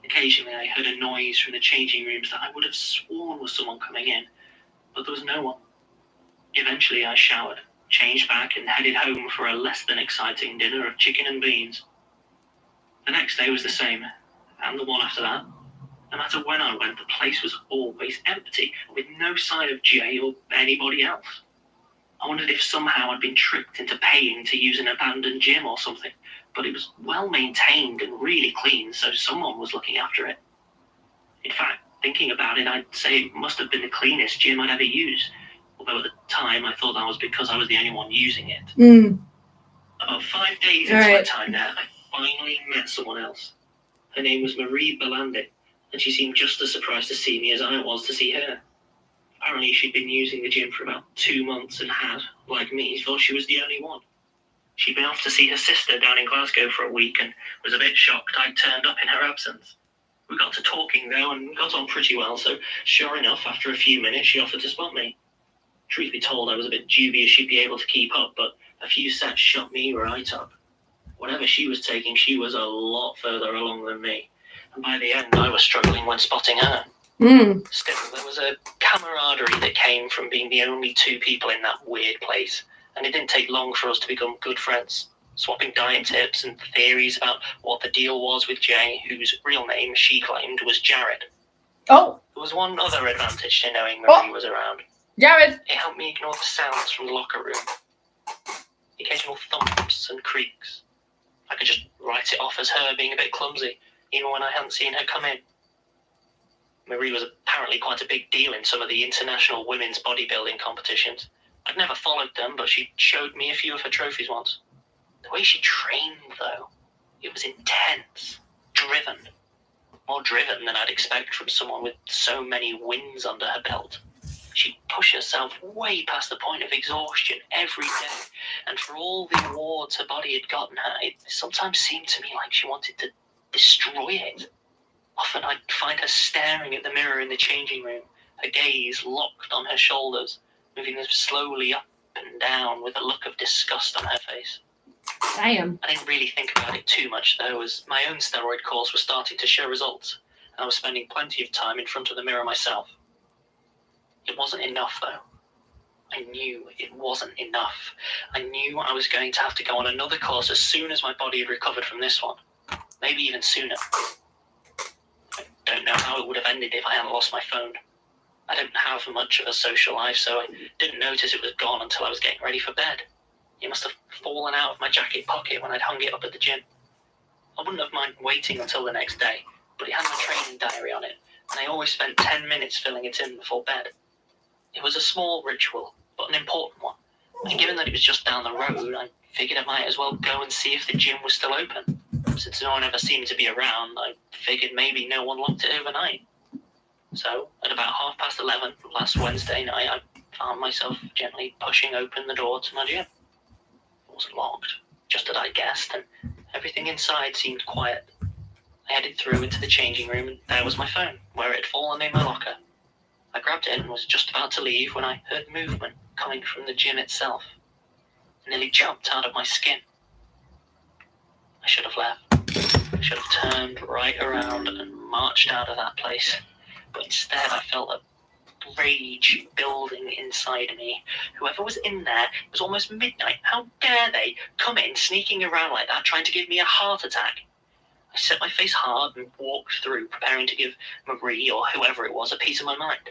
Occasionally, I heard a noise from the changing rooms that I would have sworn was someone coming in, but there was no one. Eventually, I showered, changed back and headed home for a less than exciting dinner of chicken and beans. The next day was the same, and the one after that. No matter when I went, the place was always empty, with no sign of Jay or anybody else. I wondered if somehow I'd been tricked into paying to use an abandoned gym or something, but it was well maintained and really clean, so someone was looking after it. In fact, thinking about it, I'd say it must have been the cleanest gym I'd ever used, although at the time I thought that was because I was the only one using it. About 5 days into my time there, I finally met someone else. Her name was Marie Belandi, and she seemed just as surprised to see me as I was to see her. Apparently she'd been using the gym for about 2 months and had, like me, thought she was the only one. She'd been off to see her sister down in Glasgow for a week and was a bit shocked I'd turned up in her absence. We got to talking, though, and got on pretty well, so sure enough, after a few minutes, she offered to spot me. Truth be told, I was a bit dubious she'd be able to keep up, but a few sets shot me right up. Whatever she was taking, she was a lot further along than me, and by the end, I was struggling when spotting her. Still, there was a camaraderie that came from being the only two people in that weird place, and it didn't take long for us to become good friends, swapping diet tips and theories about what the deal was with Jay, whose real name she claimed was Jared. Oh! There was one other advantage to knowing Marie was around. Jared! It helped me ignore the sounds from the locker room. the occasional thumps and creaks. I could just write it off as her being a bit clumsy, even when I hadn't seen her come in. Marie was apparently quite a big deal in some of the international women's bodybuilding competitions. I'd never followed them, but she showed me a few of her trophies once. The way she trained, though, it was intense, driven. More driven than I'd expect from someone with so many wins under her belt. She'd push herself way past the point of exhaustion every day, and for all the awards her body had gotten her, it sometimes seemed to me like she wanted to destroy it. Often I'd find her staring at the mirror in the changing room, her gaze locked on her shoulders, moving them slowly up and down with a look of disgust on her face. Damn. I didn't really think about it too much, though, as my own steroid course was starting to show results, and I was spending plenty of time in front of the mirror myself. It wasn't enough, though. I knew it wasn't enough. I knew I was going to have to go on another course as soon as my body had recovered from this one. Maybe even sooner. I don't know how it would have ended if I hadn't lost my phone. I don't have much of a social life, so I didn't notice it was gone until I was getting ready for bed. It must have fallen out of my jacket pocket when I'd hung it up at the gym. I wouldn't have minded waiting until the next day, but it had my training diary on it, and I always spent 10 minutes filling it in before bed. It was a small ritual, but an important one, and given that it was just down the road, I figured I might as well go and see if the gym was still open. Since no one ever seemed to be around, I figured maybe no one locked it overnight. So, at about 11:30 last Wednesday night, I found myself gently pushing open the door to my gym. It wasn't locked, just as I guessed, and everything inside seemed quiet. I headed through into the changing room, and there was my phone, where it had fallen in my locker. I grabbed it and was just about to leave when I heard movement coming from the gym itself. I nearly jumped out of my skin. I should have left. I should have turned right around and marched out of that place. But instead I felt a rage building inside me. Whoever was in there, it was almost midnight. How dare they come in sneaking around like that, trying to give me a heart attack? I set my face hard and walked through, preparing to give Marie, or whoever it was, a piece of my mind.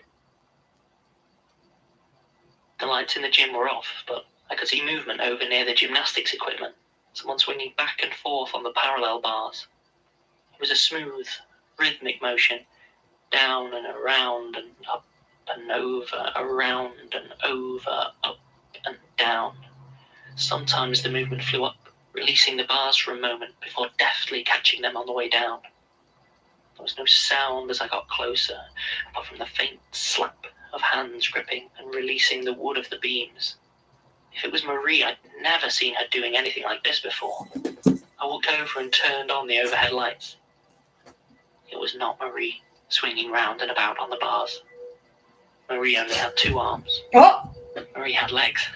The lights in the gym were off, but I could see movement over near the gymnastics equipment, someone swinging back and forth on the parallel bars. It was a smooth, rhythmic motion, down and around and up and over, around and over, up and down. Sometimes the movement flew up, releasing the bars for a moment before deftly catching them on the way down. There was no sound as I got closer, apart from the faint slap of hands gripping and releasing the wood of the beams. If it was Marie, I'd never seen her doing anything like this before. I walked over and turned on the overhead lights. It was not Marie, swinging round and about on the bars. Marie only had 2 arms. Oh! Marie had legs.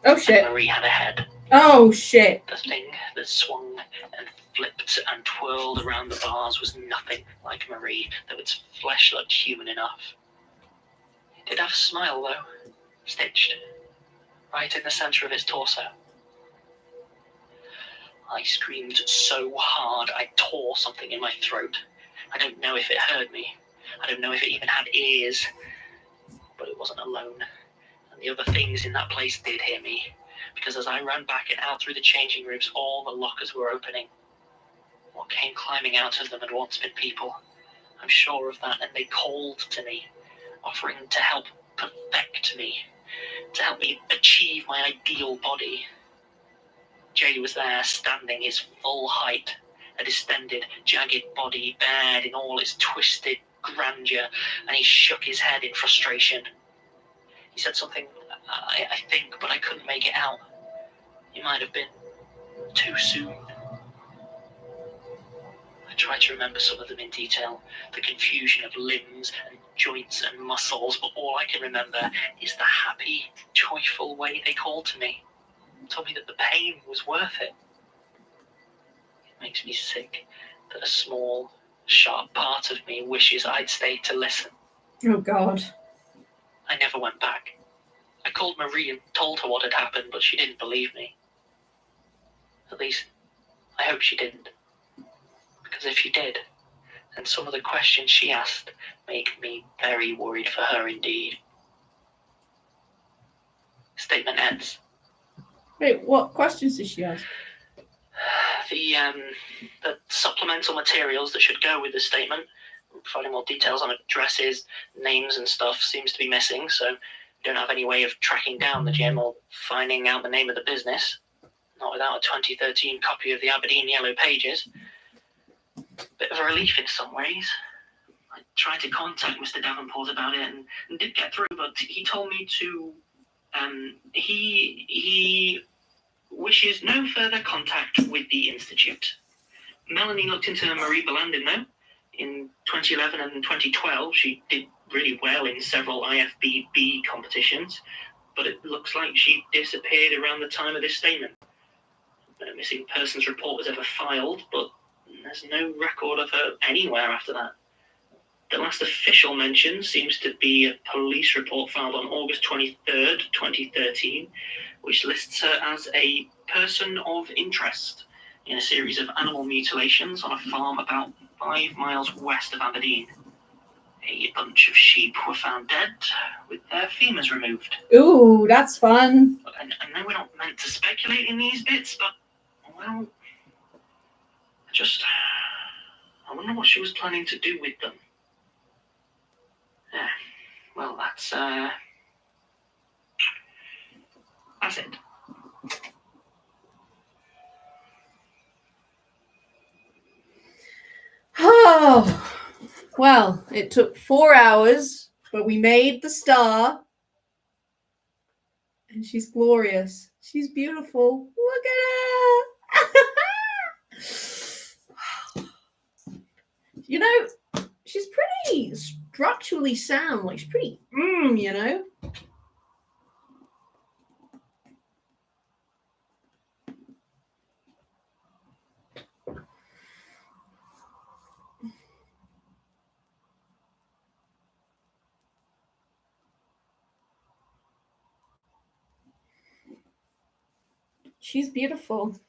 Oh shit. Marie had a head. Oh shit. The thing that swung and flipped and twirled around the bars was nothing like Marie, though its flesh looked human enough. It did have a smile, though, stitched, right in the centre of its torso. I screamed so hard I tore something in my throat. I don't know if it heard me. I don't know if it even had ears. But it wasn't alone. And the other things in that place did hear me. Because as I ran back and out through the changing rooms, all the lockers were opening. What came climbing out of them had once been people. I'm sure of that. And they called to me, offering to help perfect me. To help me achieve my ideal body. Jay was there, standing his full height, a distended, jagged body bared in all its twisted grandeur, and he shook his head in frustration. He said something, I think, but I couldn't make it out. It might have been too soon. I tried to remember some of them in detail, the confusion of limbs and joints and muscles, but all I can remember is the happy, joyful way they called to me. Told me that the pain was worth it. It makes me sick that a small, sharp part of me wishes I'd stayed to listen. Oh God. I never went back. I called Marie and told her what had happened, but she didn't believe me. At least, I hope she didn't. Because if she did, then some of the questions she asked make me very worried for her indeed. Statement ends. Wait, what questions did she ask? The supplemental materials that should go with the statement, providing more details on addresses, names and stuff, seems to be missing, so we don't have any way of tracking down the gym or finding out the name of the business. Not without a 2013 copy of the Aberdeen Yellow Pages. Bit of a relief in some ways. I tried to contact Mr. Davenport about it and did get through, but he told me to... he wishes no further contact with the Institute. Melanie looked into Marie Belandin, though. In 2011 and 2012, she did really well in several IFBB competitions, but it looks like she disappeared around the time of this statement. No missing persons report was ever filed, but there's no record of her anywhere after that. The last official mention seems to be a police report filed on August 23rd, 2013, which lists her as a person of interest in a series of animal mutilations on a farm about 5 miles west of Aberdeen. A bunch of sheep were found dead, with their femurs removed. Ooh, that's fun. I know we're not meant to speculate in these bits, but, well, I wonder what she was planning to do with them. Yeah, well, that's it. Oh, well, it took 4 hours, but we made the star. And she's glorious. She's beautiful. Look at her. You know, she's pretty structurally sound. Like, she's pretty, you know. She's beautiful.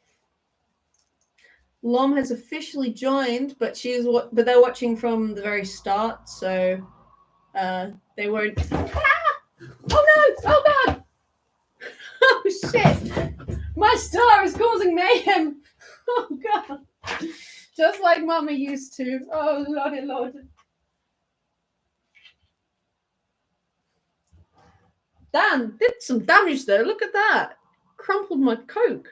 Lom has officially joined, but but they're watching from the very start, so they won't. Ah! Oh no! Oh god! Oh shit! My star is causing mayhem. Oh god! Just like Mama used to. Oh lordy lord. Dan did some damage though. Look at that. Crumpled my Coke.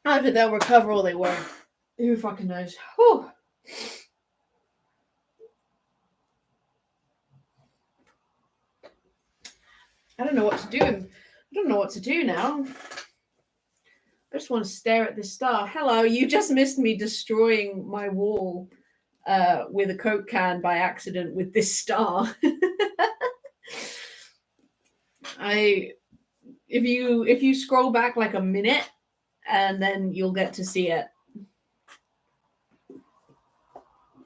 Either they'll recover or they won't. Who fucking knows? Whew. I don't know what to do. I don't know what to do now. I just want to stare at this star. Hello, you just missed me destroying my wall with a Coke can by accident with this star. If you scroll back like a minute, and then you'll get to see it.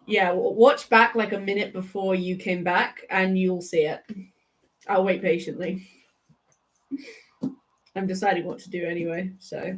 Yeah, watch back like a minute before you came back, and you'll see it. I'll wait patiently. I'm deciding what to do anyway, so.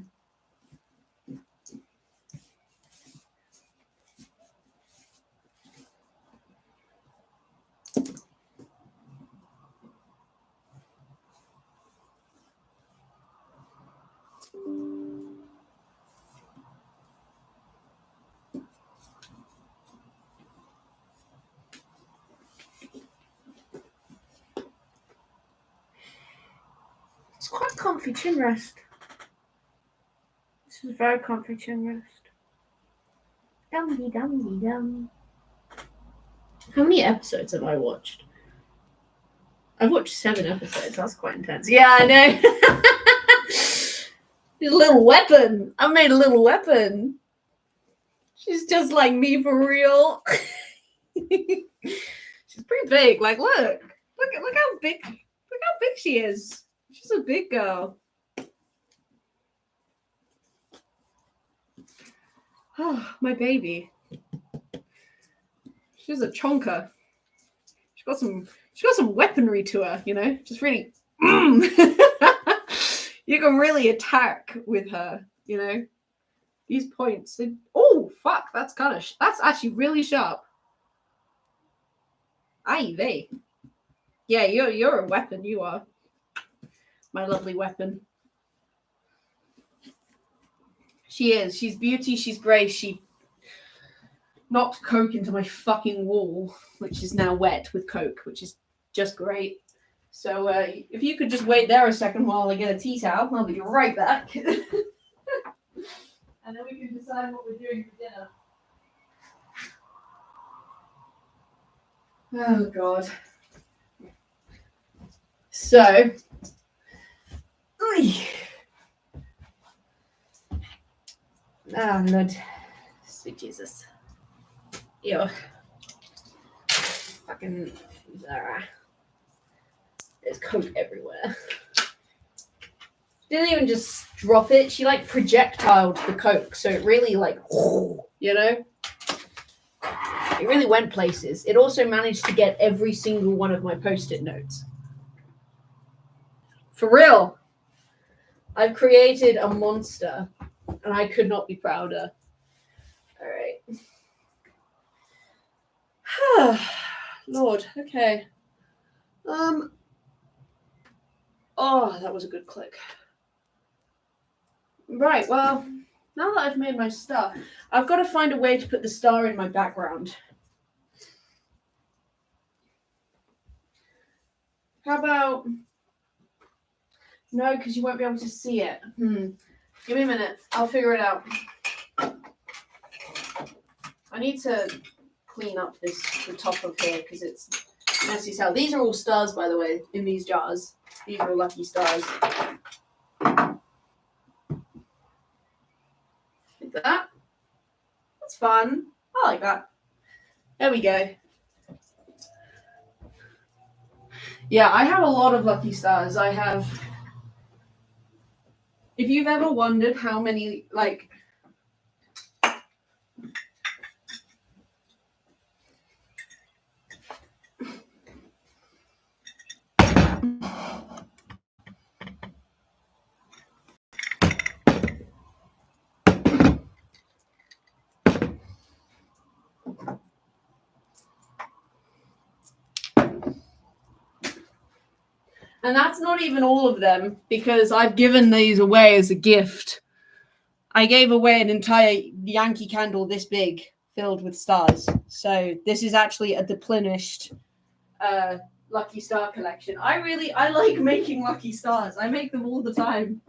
It's quite comfy chin rest. This is a very comfy chin rest. Dum-dee-dum-dee-dum. How many episodes have I watched? I've watched 7 episodes. That's quite intense. Yeah, I know. A little weapon. I made a little weapon. She's just like me for real. She's pretty big. Like, look how big. Look how big she is. She's a big girl. Oh, my baby. She's a chonker. She's got some weaponry to her, you know. Just really. You can really attack with her, you know. These points. Oh, fuck. That's kind of... that's actually really sharp. Aye, vey. Yeah, you're a weapon. You are. My lovely weapon. She is. She's beauty. She's grace. She knocked coke into my fucking wall, which is now wet with coke, which is just great. So if you could just wait there a second while I get a tea towel, I'll be right back. And then we can decide what we're doing for dinner. Oh, God. So... oh, Lord. Sweet Jesus. Ew. Fucking Zara. There's coke everywhere. Didn't even just drop it. She like projectiled the coke, so it really like, you know, it really went places. It also managed to get every single one of my post-it notes. For real. I've created a monster, and I could not be prouder. All right. Lord. Okay. Oh, that was a good click. Right, well, now that I've made my star, I've got to find a way to put the star in my background. How about... no, because you won't be able to see it. Give me a minute. I'll figure it out. I need to clean up the top of here because it's messy as hell. These are all stars, by the way, in these jars. These are all lucky stars. Like that. That's fun. I like that. There we go. Yeah, I have a lot of lucky stars. I have... if you've ever wondered how many, like... and that's not even all of them, because I've given these away as a gift. I gave away an entire Yankee candle this big, filled with stars. So this is actually a deplenished lucky star collection. I like making lucky stars. I make them all the time.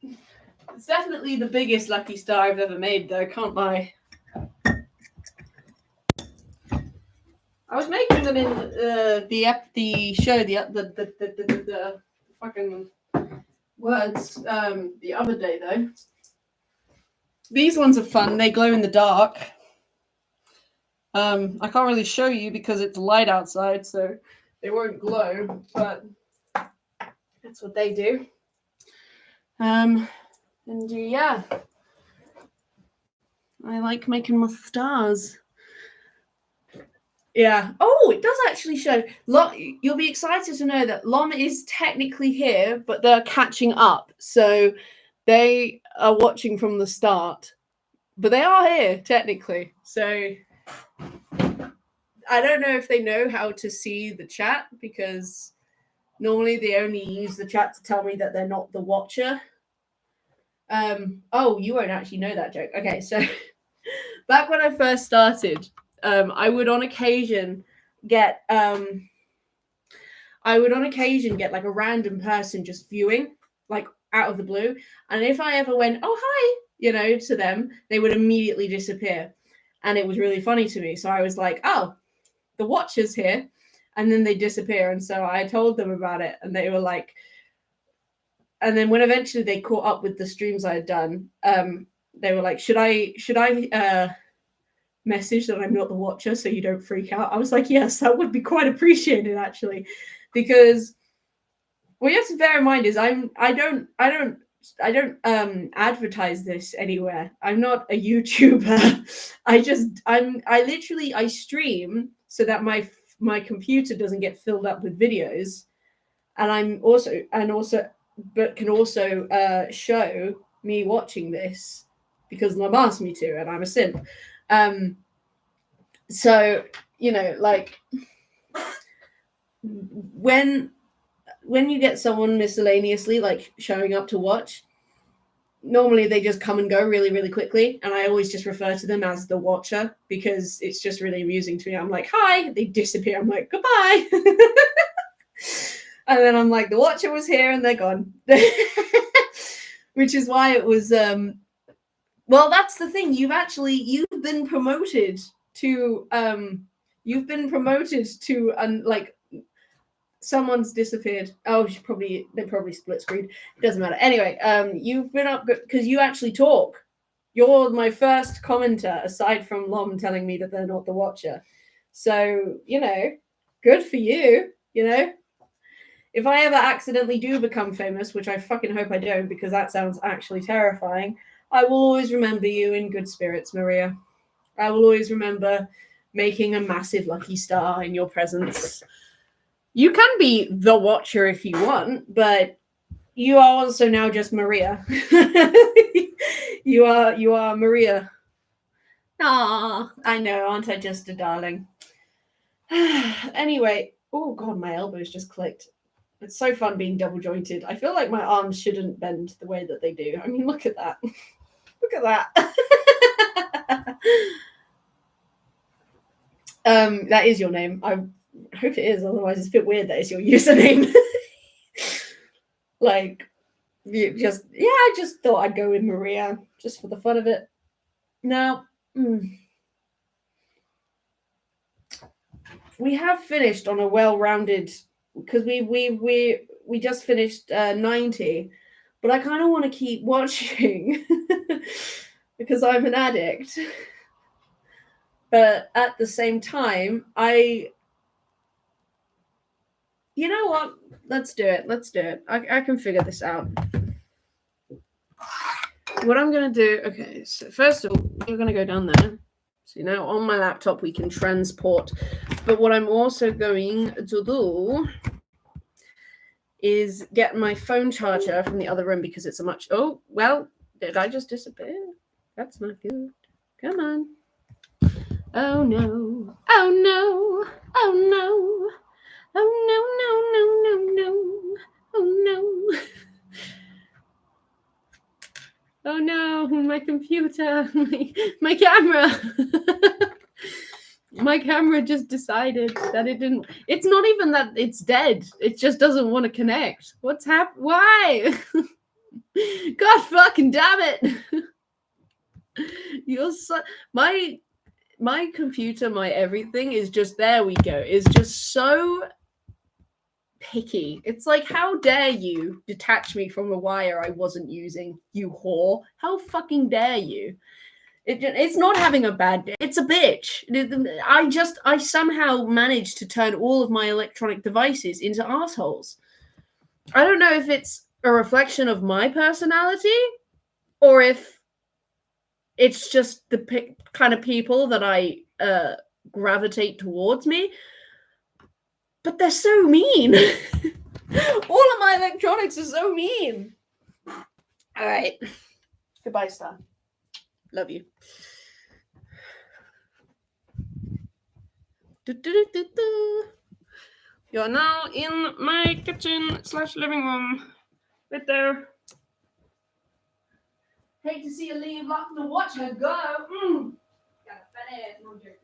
It's definitely the biggest lucky star I've ever made, though, can't lie. I was making them in the show, the fucking words the other day, though. These ones are fun. They glow in the dark. I can't really show you because it's light outside, so they won't glow, but that's what they do. And yeah, I like making my stars. Yeah. Oh, it does actually show. You'll be excited to know that Lom is technically here, but they're catching up. So they are watching from the start, but they are here technically. So I don't know if they know how to see the chat, because normally they only use the chat to tell me that they're not the watcher. Oh, you won't actually know that joke. Okay, so back when I first started, I would on occasion get like a random person just viewing, like out of the blue. And if I ever went, oh, hi, you know, to them, they would immediately disappear. And it was really funny to me. So I was like, oh, the watcher's here. And then they disappear. And so I told them about it. And they were like, and then when eventually they caught up with the streams I had done, they were like, should I message that I'm not the watcher so you don't freak out? I was like, yes, that would be quite appreciated, actually, because what you have to bear in mind is I don't advertise this anywhere. I'm not a YouTuber. I stream so that my my computer doesn't get filled up with videos, and but can also show me watching this because Mum asked me to, and I'm a simp. So, you know, like when you get someone miscellaneously like showing up to watch, normally they just come and go really, really quickly, and I always just refer to them as the watcher because it's just really amusing to me. I'm like, hi, they disappear. I'm like, goodbye. And then I'm like, the watcher was here and they're gone. Which is why it was well, that's the thing. You've been promoted to like someone's disappeared. Oh, they probably split screen. It doesn't matter. Anyway, you've been up because you actually talk. You're my first commenter aside from Lom telling me that they're not the watcher. So, you know, good for you, you know. If I ever accidentally do become famous, which I fucking hope I don't because that sounds actually terrifying, I will always remember you in good spirits, Maria. I will always remember making a massive lucky star in your presence. You can be the watcher if you want, but you are also now just Maria. You are Maria. Ah, I know, aren't I just a darling? Anyway, oh god, my elbows just clicked. It's so fun being double jointed. I feel like my arms shouldn't bend the way that they do. I mean, look at that. Look at that. That is your name. I hope it is, otherwise it's a bit weird that it's your username. Like, I just thought I'd go with Maria just for the fun of it. Now, we have finished on a well-rounded, because we just finished 90, but I kind of want to keep watching because I'm an addict. But at the same time, you know what? Let's do it. I can figure this out. What I'm going to do, okay, so first of all, we're going to go down there. So now on my laptop, we can transport. But what I'm also going to do is get my phone charger from the other room because it's oh, well, did I just disappear? That's not good. Come on. Oh no. Oh no. Oh no. Oh no, no, no, no, no. Oh no. Oh no, my computer, my camera. My camera just decided that it's not even that it's dead. It just doesn't want to connect. What's happened? Why? God fucking damn it. You're my computer, my everything is just, there we go. It's just so picky. It's like, how dare you detach me from a wire I wasn't using, you whore. How fucking dare you? It's not having a bad day. It's a bitch. I somehow managed to turn all of my electronic devices into assholes. I don't know if it's a reflection of my personality or if it's just the kind of people that I gravitate towards me. But they're so mean. All of my electronics are so mean. All right. Goodbye, Star. Love you. You're now in my kitchen/living room. Right there. Hate to see you leave, love to watch her go. Got a fat ass. No joke.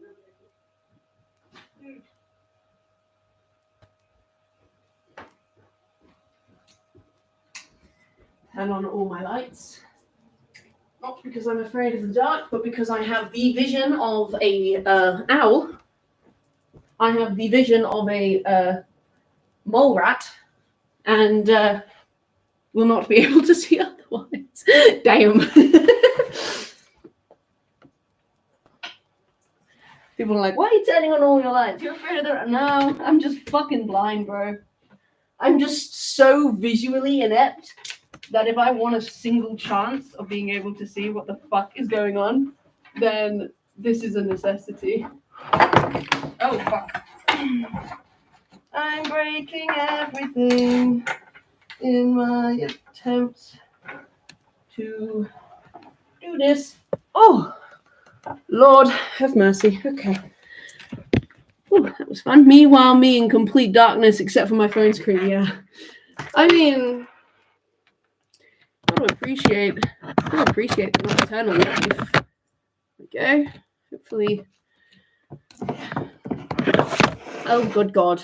Turn on all my lights. Not because I'm afraid of the dark, but because I have the vision of a owl. I have the vision of a mole rat, and will not be able to see otherwise. Damn. People are like, why are you turning on all your lights? You're afraid of the rat? No, I'm just fucking blind, bro. I'm just so visually inept that if I want a single chance of being able to see what the fuck is going on, then this is a necessity. Oh, fuck. I'm breaking everything in my attempts to do this. Oh, Lord, have mercy. Okay. Ooh, that was fun. Meanwhile, me in complete darkness except for my phone screen. Yeah. I mean, I do appreciate the nocturnal life. Okay. Hopefully. Oh, good God.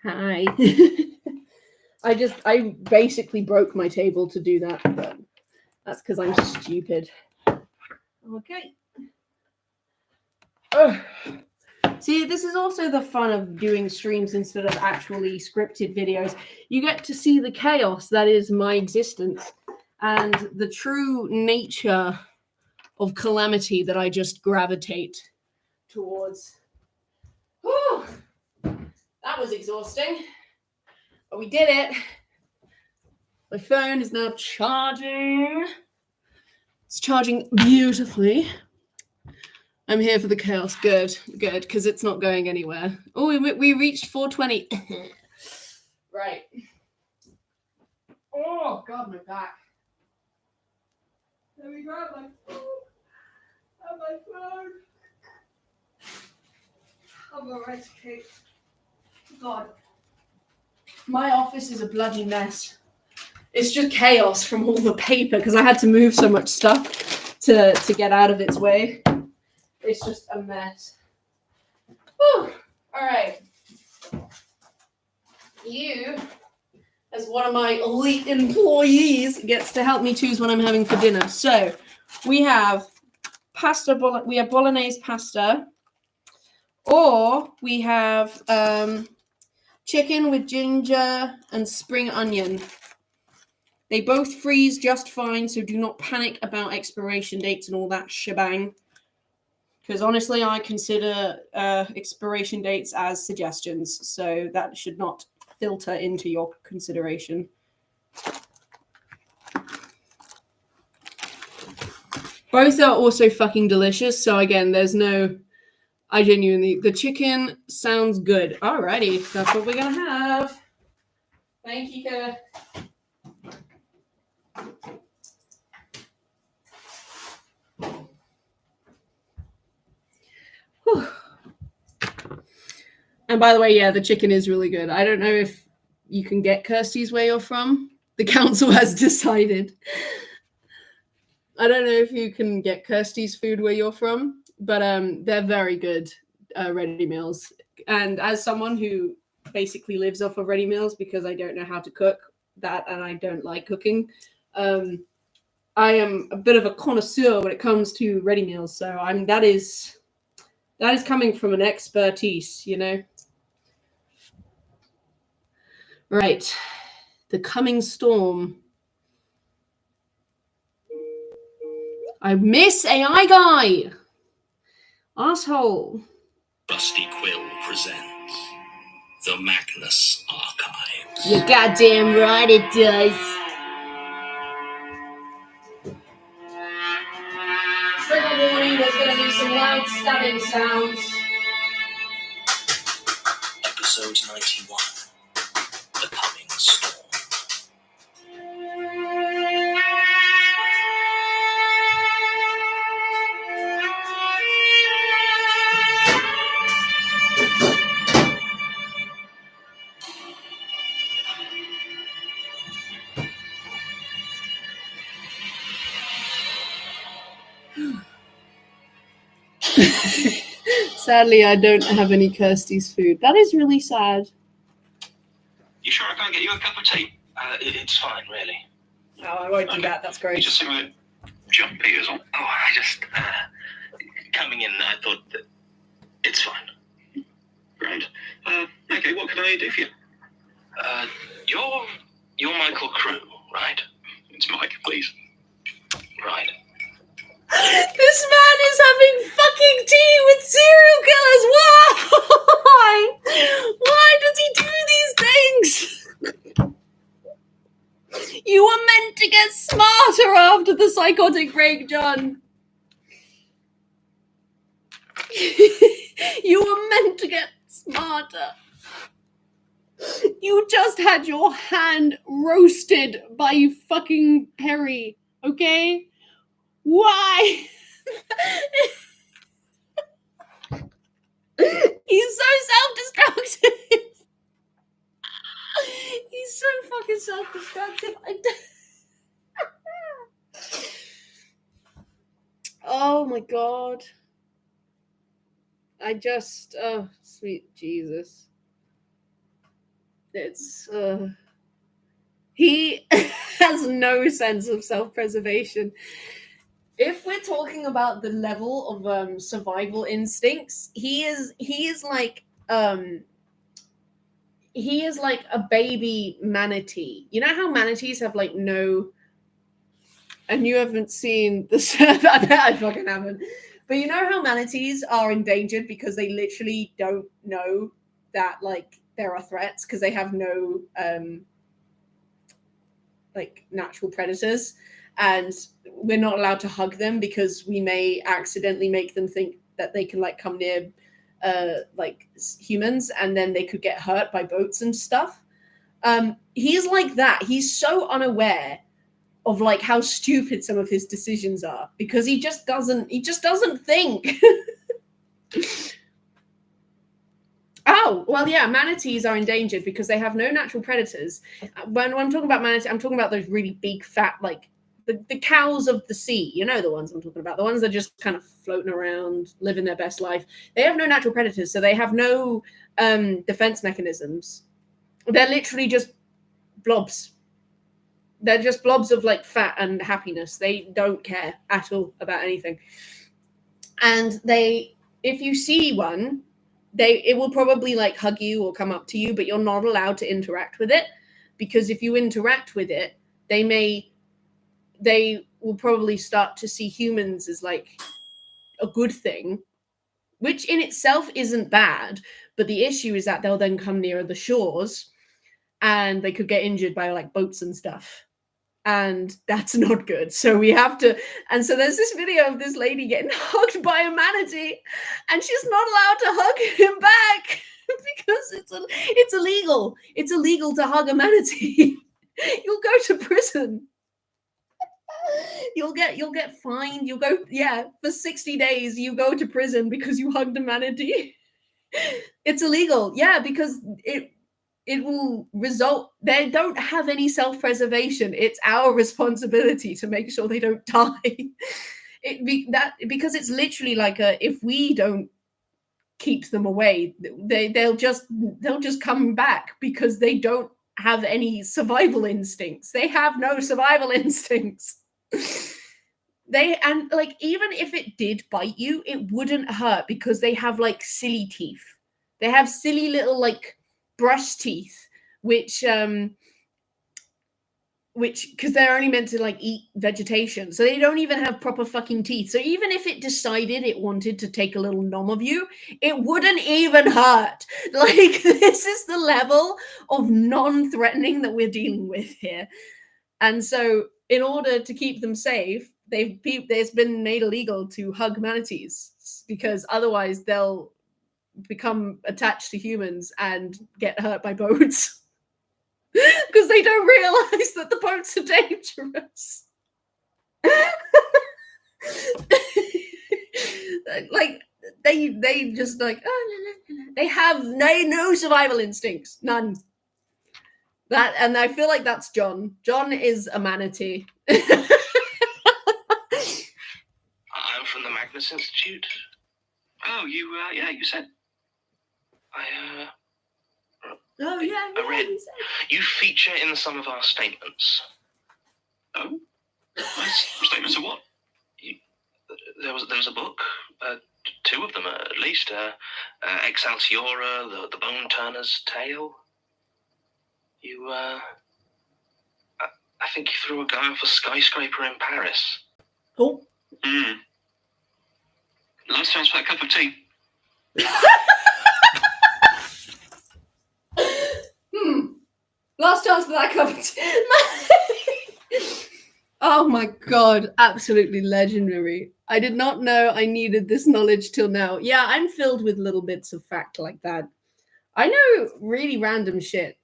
Hi. I basically broke my table to do that, but that's because I'm stupid. Okay. Ugh. See, this is also the fun of doing streams instead of actually scripted videos. You get to see the chaos that is my existence and the true nature of calamity that I just gravitate towards. Whew. That was exhausting. But we did it. My phone is now charging. It's charging beautifully. I'm here for the chaos. Good, because it's not going anywhere. Oh, we reached 420. Right. Oh, God, my back. Let me grab my phone. Have my phone. I'm alright, Kate. God. My office is a bloody mess. It's just chaos from all the paper because I had to move so much stuff to get out of its way. It's just a mess. Whew. All right. You, as one of my elite employees, gets to help me choose what I'm having for dinner. So we have we have bolognese pasta, or we have chicken with ginger and spring onion. They both freeze just fine, so do not panic about expiration dates and all that shebang. Because honestly, I consider expiration dates as suggestions, so that should not filter into your consideration. Both are also fucking delicious, so again, there's no... the chicken sounds good. Alrighty, that's what we're gonna have. Thank you, Kurt. Whew. And by the way, yeah, the chicken is really good. I don't know if you can get Kirsty's where you're from. The council has decided. I don't know if you can get Kirsty's food where you're from, but they're very good ready meals. And as someone who basically lives off of ready meals because I don't know how to cook that and I don't like cooking, I am a bit of a connoisseur when it comes to ready meals. So that is coming from an expertise, you know. Right, the coming storm. I miss AI guy. Asshole. Rusty Quill presents the Magnus Archives. You're goddamn right it does. Trigger warning, there's going to be some loud stabbing sounds. Episode 91, The Coming Storm. Sadly, I don't have any Kirsty's food. That is really sad. You sure I can't get you a cup of tea? It's fine, really. Oh, I won't do that. That's You great. just seem a bit jumpy as well. Oh, I just, coming in, I thought that it's fine. Right. Okay, what can I do for you? You're Michael Crew, right? It's Mike, please. Right. This man is having fucking tea with serial killers. Why? Why does he do these things? You were meant to get smarter after the psychotic break, John. You were meant to get smarter. You just had your hand roasted by fucking Perry, okay? Why? He's so self-destructive. He's so fucking self-destructive. Oh my god. I just, oh, sweet Jesus. It's, he has no sense of self-preservation. If we're talking about the level of survival instincts, he is like he is like a baby manatee. You know how manatees have like no, and you haven't seen the I bet I fucking haven't. But you know how manatees are endangered because they literally don't know that like there are threats because they have no like natural predators, and we're not allowed to hug them because we may accidentally make them think that they can like come near like humans and then they could get hurt by boats and stuff. He's like that. He's so unaware of like how stupid some of his decisions are because he just doesn't think. Oh, well, yeah, manatees are endangered because they have no natural predators. When I'm talking about manatees, I'm talking about those really big, fat, like the cows of the sea. You know the ones I'm talking about. The ones that just kind of floating around, living their best life. They have no natural predators, so they have no defense mechanisms. They're literally just blobs. They're just blobs of like fat and happiness. They don't care at all about anything. And if you see one, it will probably like hug you or come up to you, but you're not allowed to interact with it because if you interact with it, they will probably start to see humans as like a good thing, which in itself isn't bad. But the issue is that they'll then come nearer the shores and they could get injured by like boats and stuff. And that's not good. So we have to, and so there's this video of this lady getting hugged by a manatee and she's not allowed to hug him back because it's illegal. It's illegal to hug a manatee. You'll go to prison. You'll get fined. You'll go, yeah, for 60 days you go to prison because you hugged a manatee. It's illegal. Yeah, because it will result, they don't have any self-preservation. It's our responsibility to make sure they don't die. Because it's literally like if we don't keep them away, they'll just come back because they don't have any survival instincts. They have no survival instincts. And like even if it did bite you, it wouldn't hurt because they have like silly teeth. They have silly little like brush teeth, which because they're only meant to like eat vegetation, so they don't even have proper fucking teeth. So even if it decided it wanted to take a little nom of you, it wouldn't even hurt. Like this is the level of non-threatening that we're dealing with here. And so in order to keep them safe, it's been made illegal to hug manatees because otherwise they'll become attached to humans and get hurt by boats because they don't realize that the boats are dangerous. Like they just like they have no survival instincts, none. And I feel like that's John. John is a manatee. I'm from the Magnus Institute. Oh, you said. Oh yeah, I read you feature in some of our statements. Oh, statements of what? There was a book, two of them at least. Excelsiora, the Bone Turner's Tale. You I think you threw a guy off a skyscraper in Paris. Oh. Last chance for a cup of tea. Last chance for that cup of tea. Oh my god, absolutely legendary. I did not know I needed this knowledge till now. Yeah, I'm filled with little bits of fact like that. I know really random shit.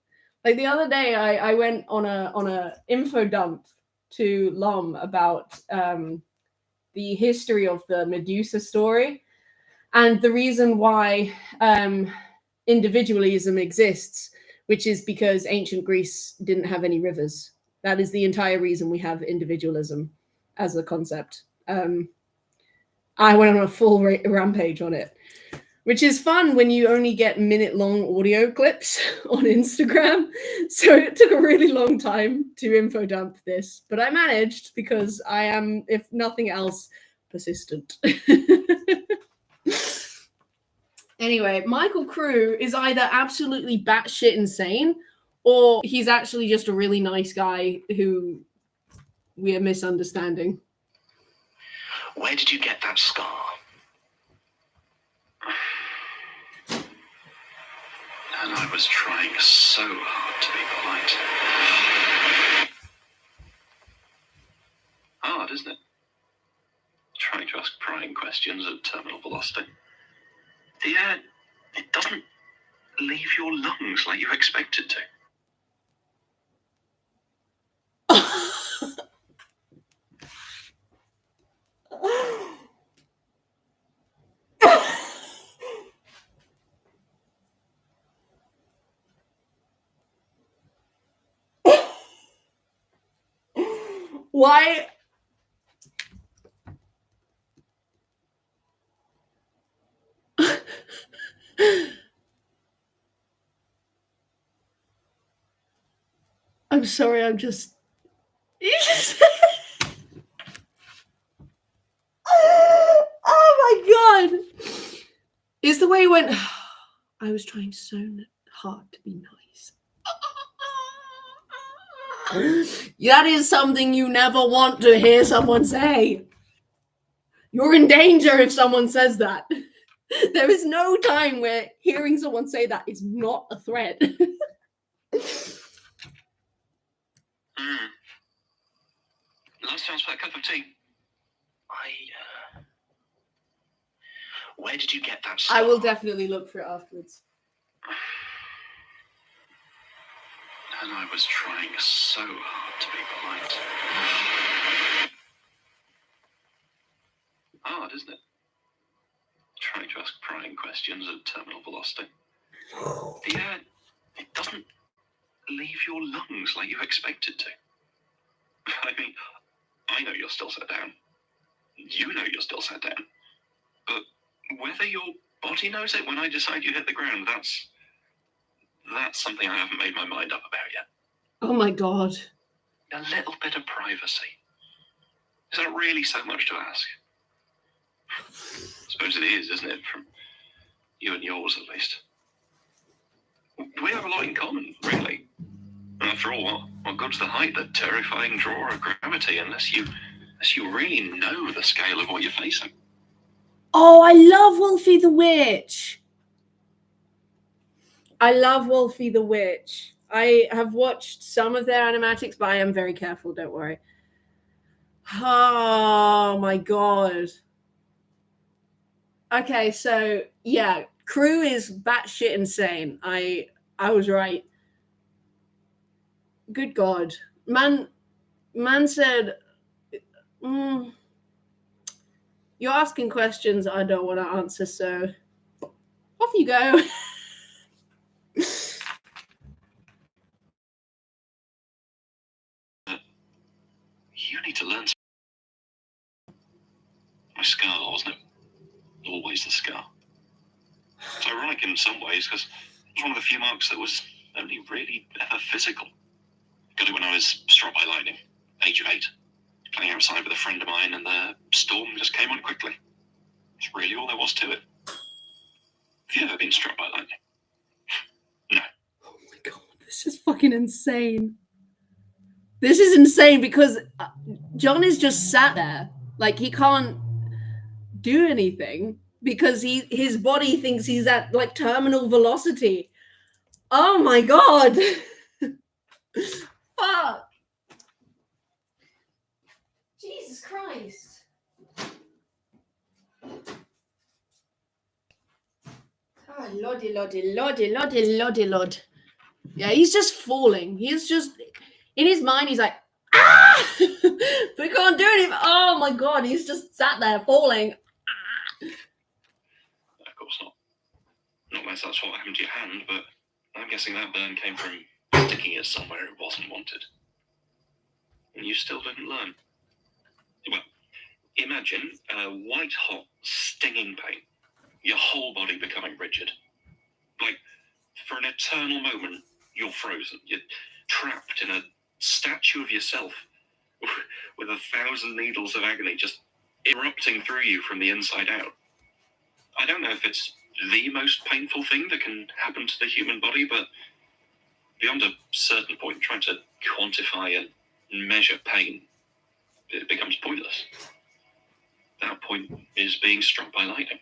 Like the other day, I went on a info dump to Lom about the history of the Medusa story and the reason why individualism exists, which is because ancient Greece didn't have any rivers. That is the entire reason we have individualism as a concept. I went on a full rampage on it, which is fun when you only get minute-long audio clips on Instagram. So it took a really long time to info dump this, but I managed because I am, if nothing else, persistent. Anyway, Michael Crew is either absolutely batshit insane or he's actually just a really nice guy who we are misunderstanding. Where did you get that scar? And I was trying so hard to be polite. Hard, isn't it? Trying to ask prying questions at terminal velocity. The air, it doesn't leave your lungs like you expect it to. Why? I'm sorry, I'm just... Oh my god! Is the way it went... I was trying so hard to be nice. That is something you never want to hear someone say. You're in danger if someone says that. There is no time where hearing someone say that is not a threat. Last chance for a cup of tea. Where did you get that scar? I will definitely look for it afterwards. And I was trying so hard to be polite. Hard, isn't it? Trying to ask prying questions at terminal velocity. The air, it doesn't leave your lungs like you expect it to. I mean, I know you're still sat down. You know you're still sat down. But whether your body knows it when I decide you hit the ground, that's something I haven't made my mind up about yet. Oh my god. A little bit of privacy. Is that really so much to ask? I suppose it is, isn't it? From you and yours, at least. We have a lot in common, really. And after all, what good's the height, the terrifying draw of gravity, unless you really know the scale of what you're facing. Oh, I love Wolfie the Witch. I love Wolfie the Witch. I have watched some of their animatics, but I am very careful, don't worry. Oh my god. Okay, so yeah, Crew is batshit insane. I was right. Good god. Man said, you're asking questions I don't want to answer, so off you go. You need to learn. My scar, wasn't it? Always the scar. It's ironic in some ways because it was one of the few marks that was only really ever physical. Got it when I was struck by lightning, age of 8. Playing outside with a friend of mine, and the storm just came on quickly. It's really all there was to it. Have you ever been struck by lightning? No. Oh my god, this is fucking insane. This is insane because John is just sat there. Like, he can't do anything because his body thinks he's at, like, terminal velocity. Oh my god. Fuck. Jesus Christ. Lord. Yeah, he's just falling. He's just, in his mind, he's like, ah! We can't do anything. Oh my God, he's just sat there falling. Of course not. Not unless that's what happened to your hand, but I'm guessing that burn came from sticking it somewhere it wasn't wanted. And you still didn't learn. Well, imagine a white-hot, stinging pain. Your whole body becoming rigid. Like, for an eternal moment, you're frozen. You're trapped in a statue of yourself with 1,000 needles of agony just erupting through you from the inside out. I don't know if it's the most painful thing that can happen to the human body, but beyond a certain point, trying to quantify and measure pain, it becomes pointless. That point is being struck by lightning.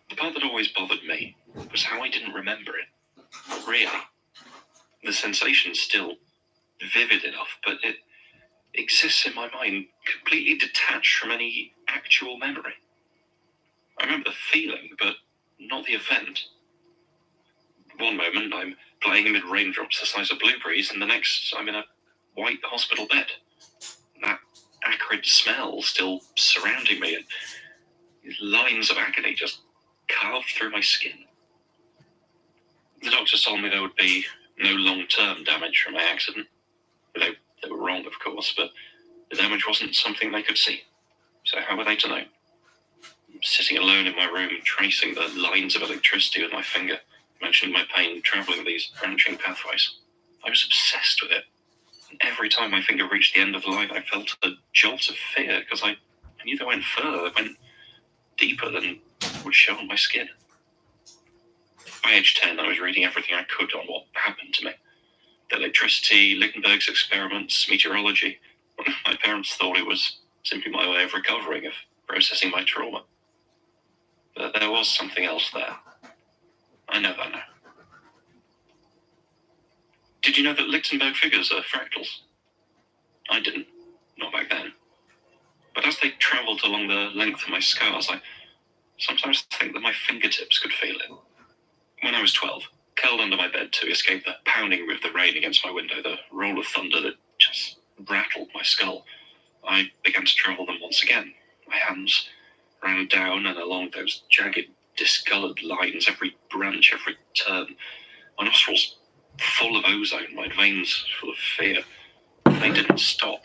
The part that always bothered me was how I didn't remember it. Really. The sensation's still vivid enough, but it exists in my mind completely detached from any actual memory. I remember the feeling, but not the event. One moment I'm playing amid raindrops the size of blueberries, and the next I'm in a white hospital bed. That acrid smell still surrounding me, and these lines of agony just carved through my skin. The doctors told me there would be no long-term damage from my accident. They were wrong, of course, but the damage wasn't something they could see. So how were they to know? I'm sitting alone in my room, tracing the lines of electricity with my finger, mentioning my pain travelling these branching pathways. I was obsessed with it. And every time my finger reached the end of the line, I felt a jolt of fear, because I knew they went further, they went deeper than would show on my skin. By age 10, I was reading everything I could on what happened to me. The electricity, Lichtenberg's experiments, meteorology. My parents thought it was simply my way of recovering, of processing my trauma. But there was something else there. I know that now. Did you know that Lichtenberg figures are fractals? I didn't. Not back then. But as they travelled along the length of my scars, I sometimes think that my fingertips could feel it. When I was 12, curled under my bed to escape the pounding of the rain against my window, the roll of thunder that just rattled my skull, I began to travel them once again. My hands ran down and along those jagged, discoloured lines, every branch, every turn. My nostrils full of ozone, my veins full of fear. They didn't stop.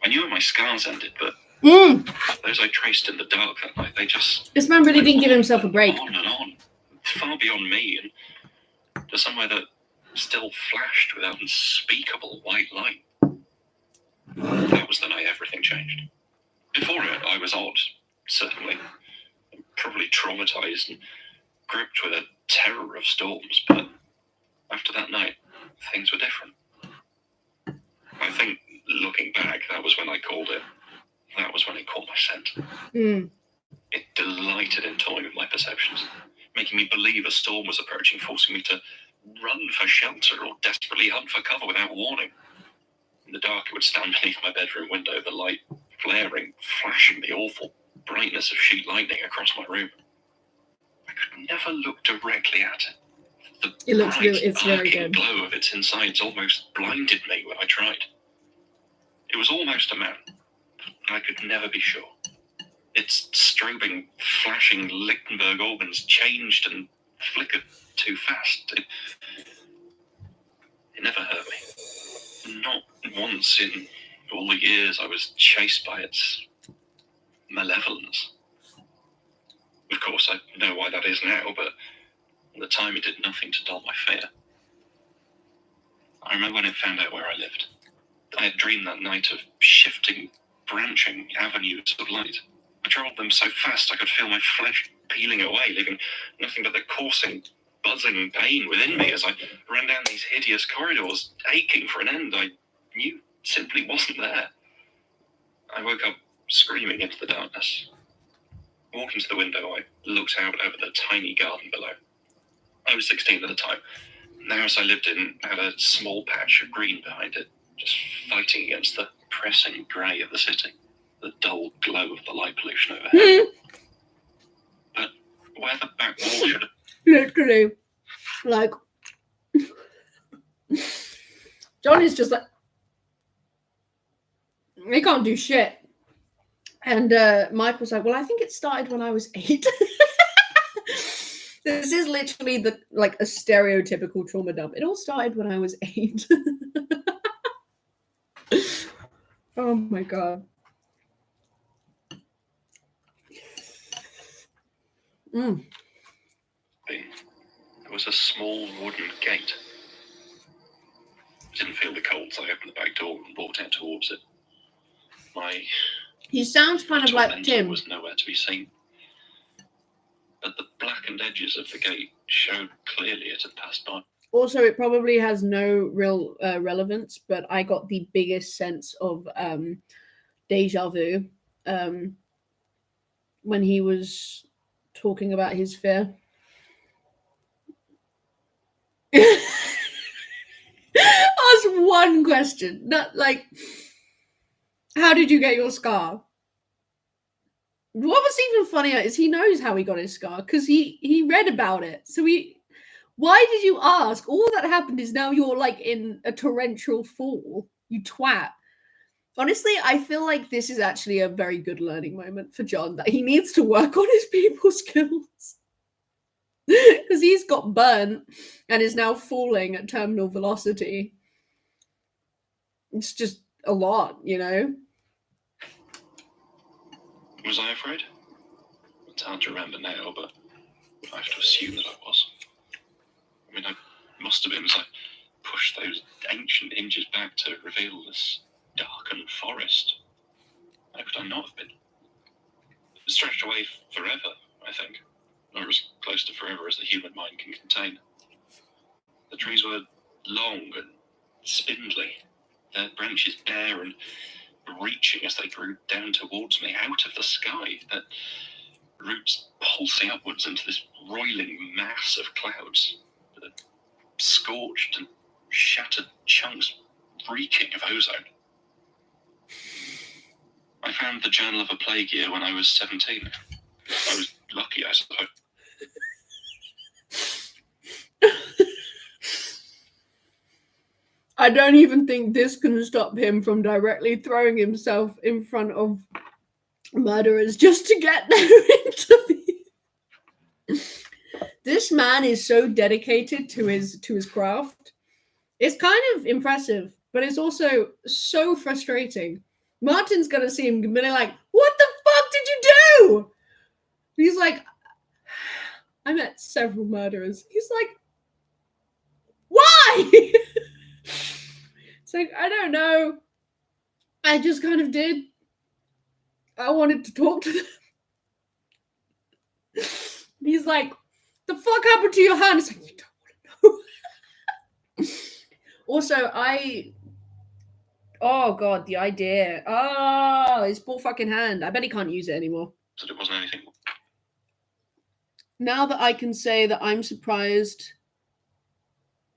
I knew where my scars ended, but those I traced in the dark that night, they just... This man really didn't give himself a break. On and on, far beyond me, and to somewhere that still flashed with unspeakable white light. That was the night everything changed. Before it, I was odd, certainly. Probably traumatized and gripped with a terror of storms, but after that night, things were different. I think, looking back, that was when I called it. That was when it caught my scent. It delighted in toying with my perceptions, making me believe a storm was approaching, forcing me to run for shelter or desperately hunt for cover without warning. In the dark, it would stand beneath my bedroom window, the light flaring, flashing the awful brightness of sheet lightning across my room. I could never look directly at it. The It's very arcing good. glow of its insides almost blinded me when I tried. It was almost a man. I could never be sure. Its strobing, flashing Lichtenberg organs changed and flickered too fast. It never hurt me. Not once in all the years I was chased by its malevolence. Of course, I know why that is now, but at the time it did nothing to dull my fear. I remember when it found out where I lived. I had dreamed that night of shifting, branching avenues of light. I travelled them so fast I could feel my flesh peeling away, leaving nothing but the coursing, buzzing pain within me as I ran down these hideous corridors, aching for an end I knew simply wasn't there. I woke up screaming into the darkness. Walking to the window, I looked out over the tiny garden below. I was 16 at the time. The house I lived in had a small patch of green behind it, just fighting against the pressing grey of the city, the dull glow of the light pollution overhead. But where the back wall should have... Literally, like, John is just like, he can't do shit. And Mike was like, well, I think it started when I was 8. This is literally like a stereotypical trauma dump. It all started when I was 8. Oh my god. There was a small wooden gate. I didn't feel the cold, so I opened the back door and walked out towards it. He sounds kind of like tormentor Tim. was nowhere to be seen. But the blackened edges of the gate showed clearly it had passed by. Also, it probably has no real relevance, but I got the biggest sense of deja vu when he was talking about his fear. Ask one question, not like, how did you get your scar? What was even funnier is he knows how he got his scar because he read about it. So why did you ask? All that happened is now you're like in a torrential fall, you twat. Honestly, I feel like this is actually a very good learning moment for John, that he needs to work on his people skills. Because he's got burnt and is now falling at terminal velocity. It's just a lot, you know? Was I afraid? It's hard to remember now, but I have to assume that I was. I mean, I must have been, as I pushed those ancient hinges back to reveal this darkened forest. How could I not have been? It stretched away forever, I think. Or as close to forever as the human mind can contain. The trees were long and spindly, their branches bare and reaching as they grew down towards me out of the sky, their roots pulsing upwards into this roiling mass of clouds, the scorched and shattered chunks reeking of ozone. I found the Journal of a Plague Year when I was 17. I was lucky, I suppose. I don't even think this can stop him from directly throwing himself in front of murderers just to get their interview. This man is so dedicated to his craft. It's kind of impressive, but it's also so frustrating. Martin's gonna see him and be like, "What the fuck did you do?" He's like, "I met several murderers." He's like, "Why?" It's like, I don't know. I just kind of did. I wanted to talk to them. He's like, "The fuck happened to your hand?" It's like, you don't want to know. Also, oh god, the idea. Oh, his poor fucking hand. I bet he can't use it anymore. That it wasn't anything. Now that I can say that I'm surprised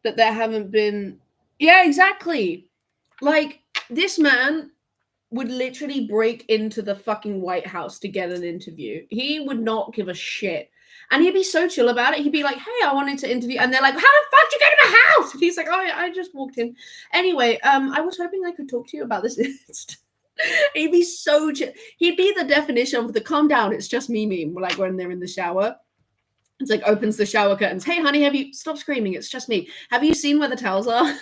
that there haven't been... Yeah, exactly. Like, this man would literally break into the fucking White House to get an interview. He would not give a shit. And he'd be so chill about it. He'd be like, "Hey, I wanted to interview." And they're like, "How the fuck did you get in my house?" And he's like, "Oh, yeah, I just walked in." Anyway, I was hoping I could talk to you about this. He'd be so chill. He'd be the definition of the calm down, it's just me meme, like when they're in the shower. It's like opens the shower curtains. "Hey, honey, have you... Stop screaming. It's just me. Have you seen where the towels are?"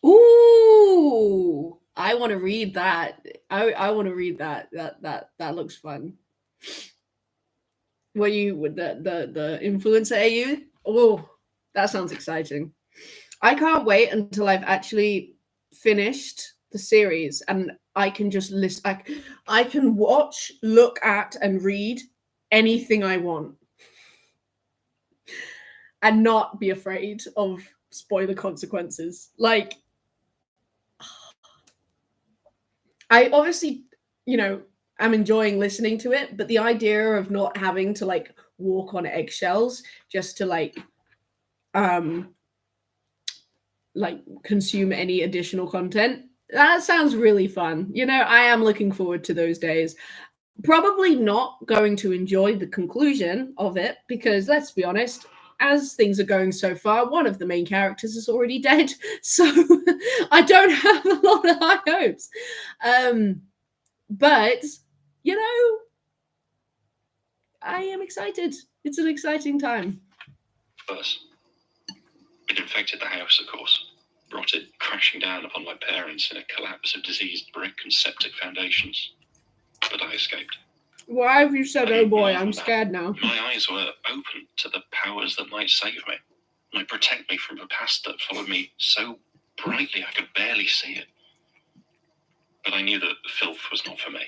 Ooh, I want to read that. I want to read that. That looks fun. What you with the influencer AU? Oh, that sounds exciting. I can't wait until I've actually finished the series and I can just list. I can watch, look at, and read anything I want, and not be afraid of spoiler consequences. Like, I obviously, I'm enjoying listening to it, but the idea of not having to like walk on eggshells just to like consume any additional content That sounds really fun. You know, I am looking forward to those days. Probably not going to enjoy the conclusion of it because, let's be honest, as things are going so far, one of the main characters is already dead. So I don't have a lot of high hopes. But, you know, I am excited. It's an exciting time. First, it infected the house, of course. Brought it crashing down upon my parents in a collapse of diseased brick and septic foundations. But I escaped. Why have you said, oh boy, I'm scared now? My eyes were open to the powers that might save me, might protect me from a past that followed me so brightly I could barely see it. But I knew that filth was not for me.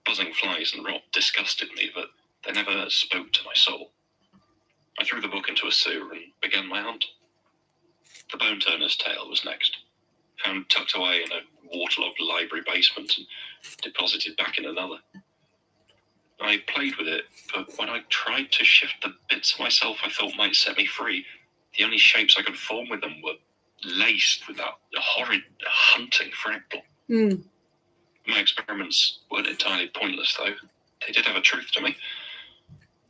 Buzzing flies and rot disgusted me, but they never spoke to my soul. I threw the book into a sewer and began my hunt. The Bone Turner's Tale was next, found tucked away in a waterlogged library basement and deposited back in another. I played with it, but when I tried to shift the bits of myself I thought might set me free, the only shapes I could form with them were laced with that horrid hunting fractal. My experiments weren't entirely pointless, though. They did have a truth to me.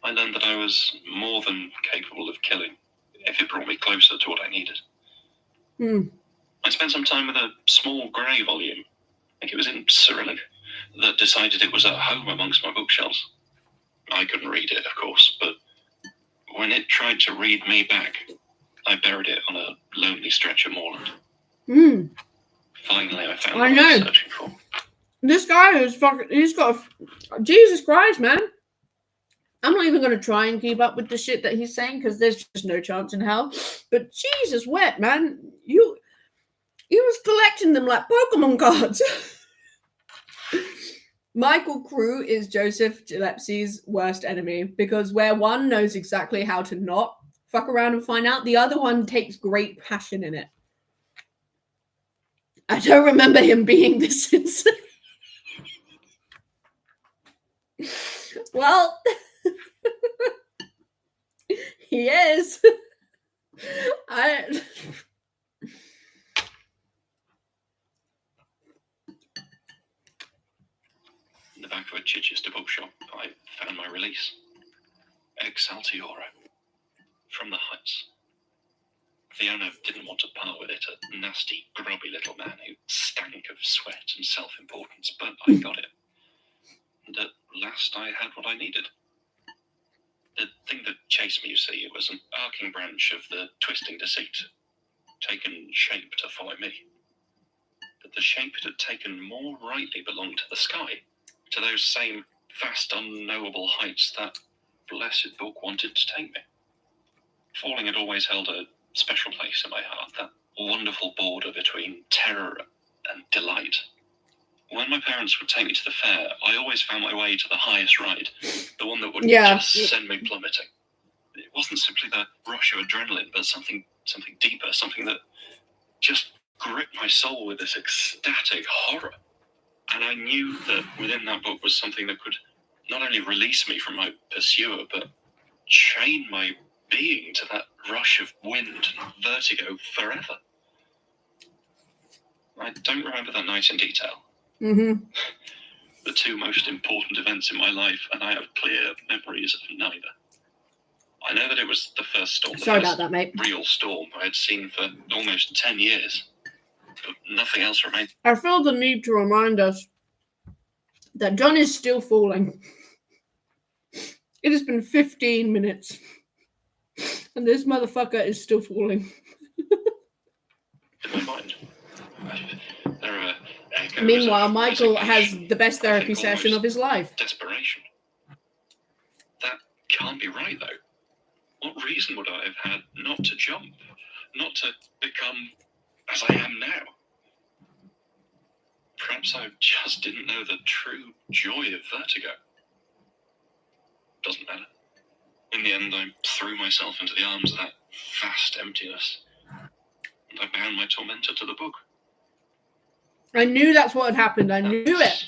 I learned that I was more than capable of killing if it brought me closer to what I needed. I spent some time with a small grey volume, I think it was in Cyrillic, that decided it was at home amongst my bookshelves. I couldn't read it, of course, but when it tried to read me back, I buried it on a lonely stretch of moorland. Finally, I found what I was searching for. This guy is fucking, he's got a, Jesus Christ, man. I'm not even going to try and keep up with the shit that he's saying because there's just no chance in hell. But Jesus wet, man. You was collecting them like Pokemon cards. Michael Crew is Joseph Gillespie's worst enemy because where one knows exactly how to not fuck around and find out, the other one takes great passion in it. I don't remember him being this insane. Well, he is. In the back of a Chichester bookshop, I found my release. Excelsiora. From the Heights. The owner didn't want to part with it, a nasty, grubby little man who stank of sweat and self-importance, but I got it. And at last I had what I needed. The thing that chased me, you see, it was an arcing branch of the twisting deceit, taken shape to follow me. But the shape it had taken more rightly belonged to the sky, to those same vast, unknowable heights that blessed book wanted to take me. Falling had always held a special place in my heart, that wonderful border between terror and delight. When my parents would take me to the fair, I always found my way to the highest ride, the one that would just send me plummeting. It wasn't simply the rush of adrenaline, but something deeper, something that just gripped my soul with this ecstatic horror. And I knew that within that book was something that could not only release me from my pursuer, but chain my being to that rush of wind and vertigo forever. I don't remember that night in detail. The two most important events in my life, and I have clear memories of neither. I know that it was the first storm, Sorry about that, mate. Real storm I had seen for almost 10 years. But nothing else remained. I feel the need to remind us that John is still falling. It has been 15 minutes. And this motherfucker is still falling. In my mind. There are echoes. Meanwhile, Michael has the best therapy session of his life. Desperation. That can't be right, though. What reason would I have had not to jump? Not to become as I am now? Perhaps I just didn't know the true joy of vertigo. Doesn't matter. In the end, I threw myself into the arms of that vast emptiness, and I bound my tormentor to the book. I knew that's what had happened. I knew it.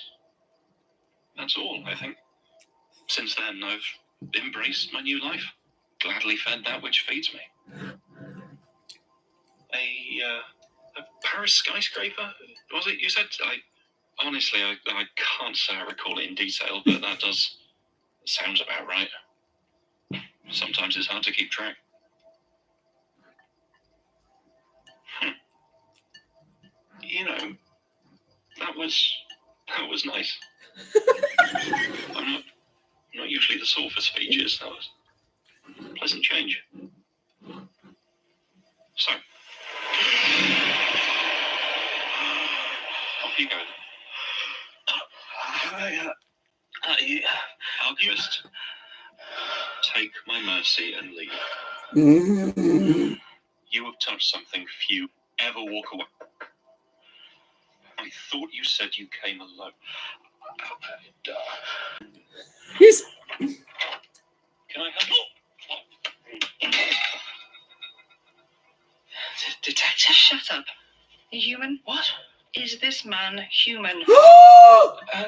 That's all, I think. Since then, I've embraced my new life, gladly fed that which feeds me. A Paris skyscraper? Was it? You said, honestly, I can't say I recall it in detail, but that sounds about right. Sometimes it's hard to keep track. You know, that was nice. I'm not usually the sort for speeches. That was a pleasant change. So, off you go. Alchemist, take my mercy and leave. You have touched something few ever walk away. I thought you said you came alone. He's... Can I help you? Detective, shut up. You human? What? Is this man human? No, I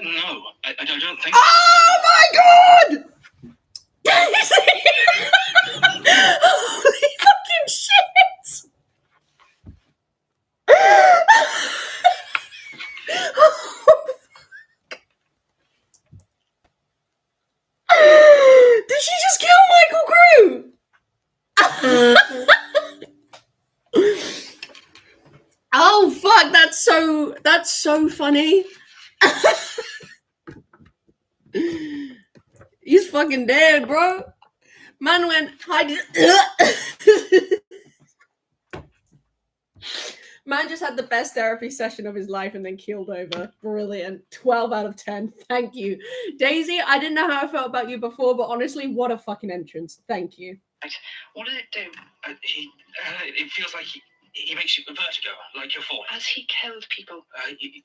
don't think. Oh my god! Holy fucking shit! Did she just kill Michael Crew? Oh fuck, that's so funny. He's fucking dead, bro. Man went Man just had the best therapy session of his life and then keeled over. Brilliant. 12 out of 10. Thank you. Daisy, I didn't know how I felt about you before, but honestly, what a fucking entrance. Thank you. What did it do? It feels like he makes you vertigo, like you're falling. Has he killed people?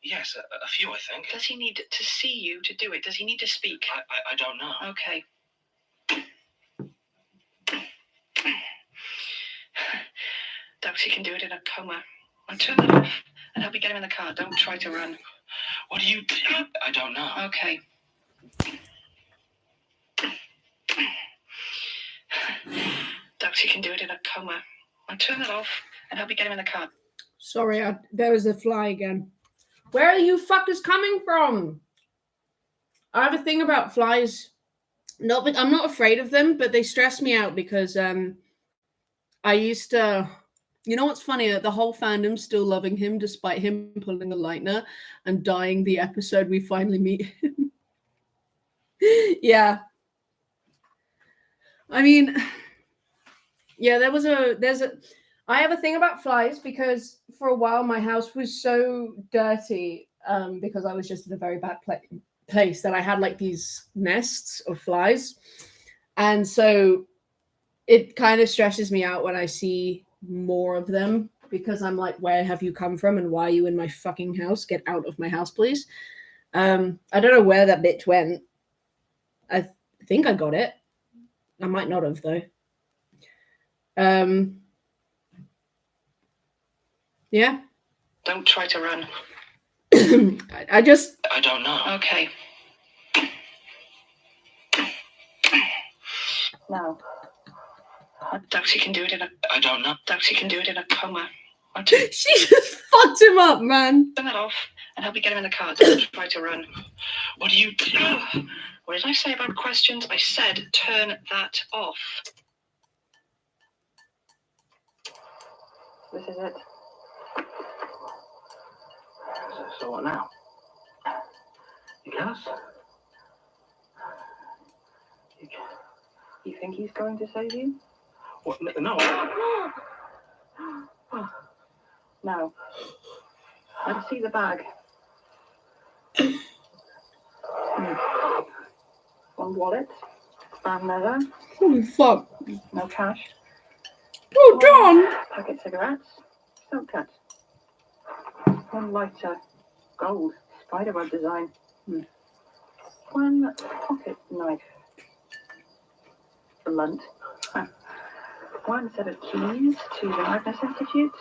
Yes, a few, I think. Does he need to see you to do it? Does he need to speak? I don't know. Okay. Doxy can do it in a coma. I'll turn that off and help me get him in the car. Don't try to run. What do you do? I don't know. Okay. Doxy can do it in a coma. I'll turn that off and help me get him in the car. Sorry, there was a fly again. Where are you fuckers coming from? I have a thing about flies. I'm not afraid of them, but they stress me out because I used to... You know what's funny? The whole fandom's still loving him despite him pulling the lightner and dying the episode we finally meet him. Yeah. I mean, yeah, I have a thing about flies because for a while my house was so dirty because I was just in a very bad place that I had like these nests of flies. And so it kind of stresses me out when I see more of them because I'm like, where have you come from and why are you in my fucking house? Get out of my house, please. I don't know where that bitch went. I think I got it. I might not have though. Yeah. Don't try to run. I don't know. Okay. Now. Doxy can do it in a... I don't know. Doxy can do it in a coma. She just fucked him up, man. Turn that off and help me get him in the car. Don't try to run. What do you do? What did I say about questions? I said turn that off. This is it. So what now? You guess? You think he's going to save you? What? No. Now, let's see the bag. One wallet, brown leather. Holy fuck. No cash. Oh, John! Packet cigarettes. Silk cut. One lighter. Gold. Spiderweb design. One pocket knife. Blunt. One set of keys to the Magnus Institute.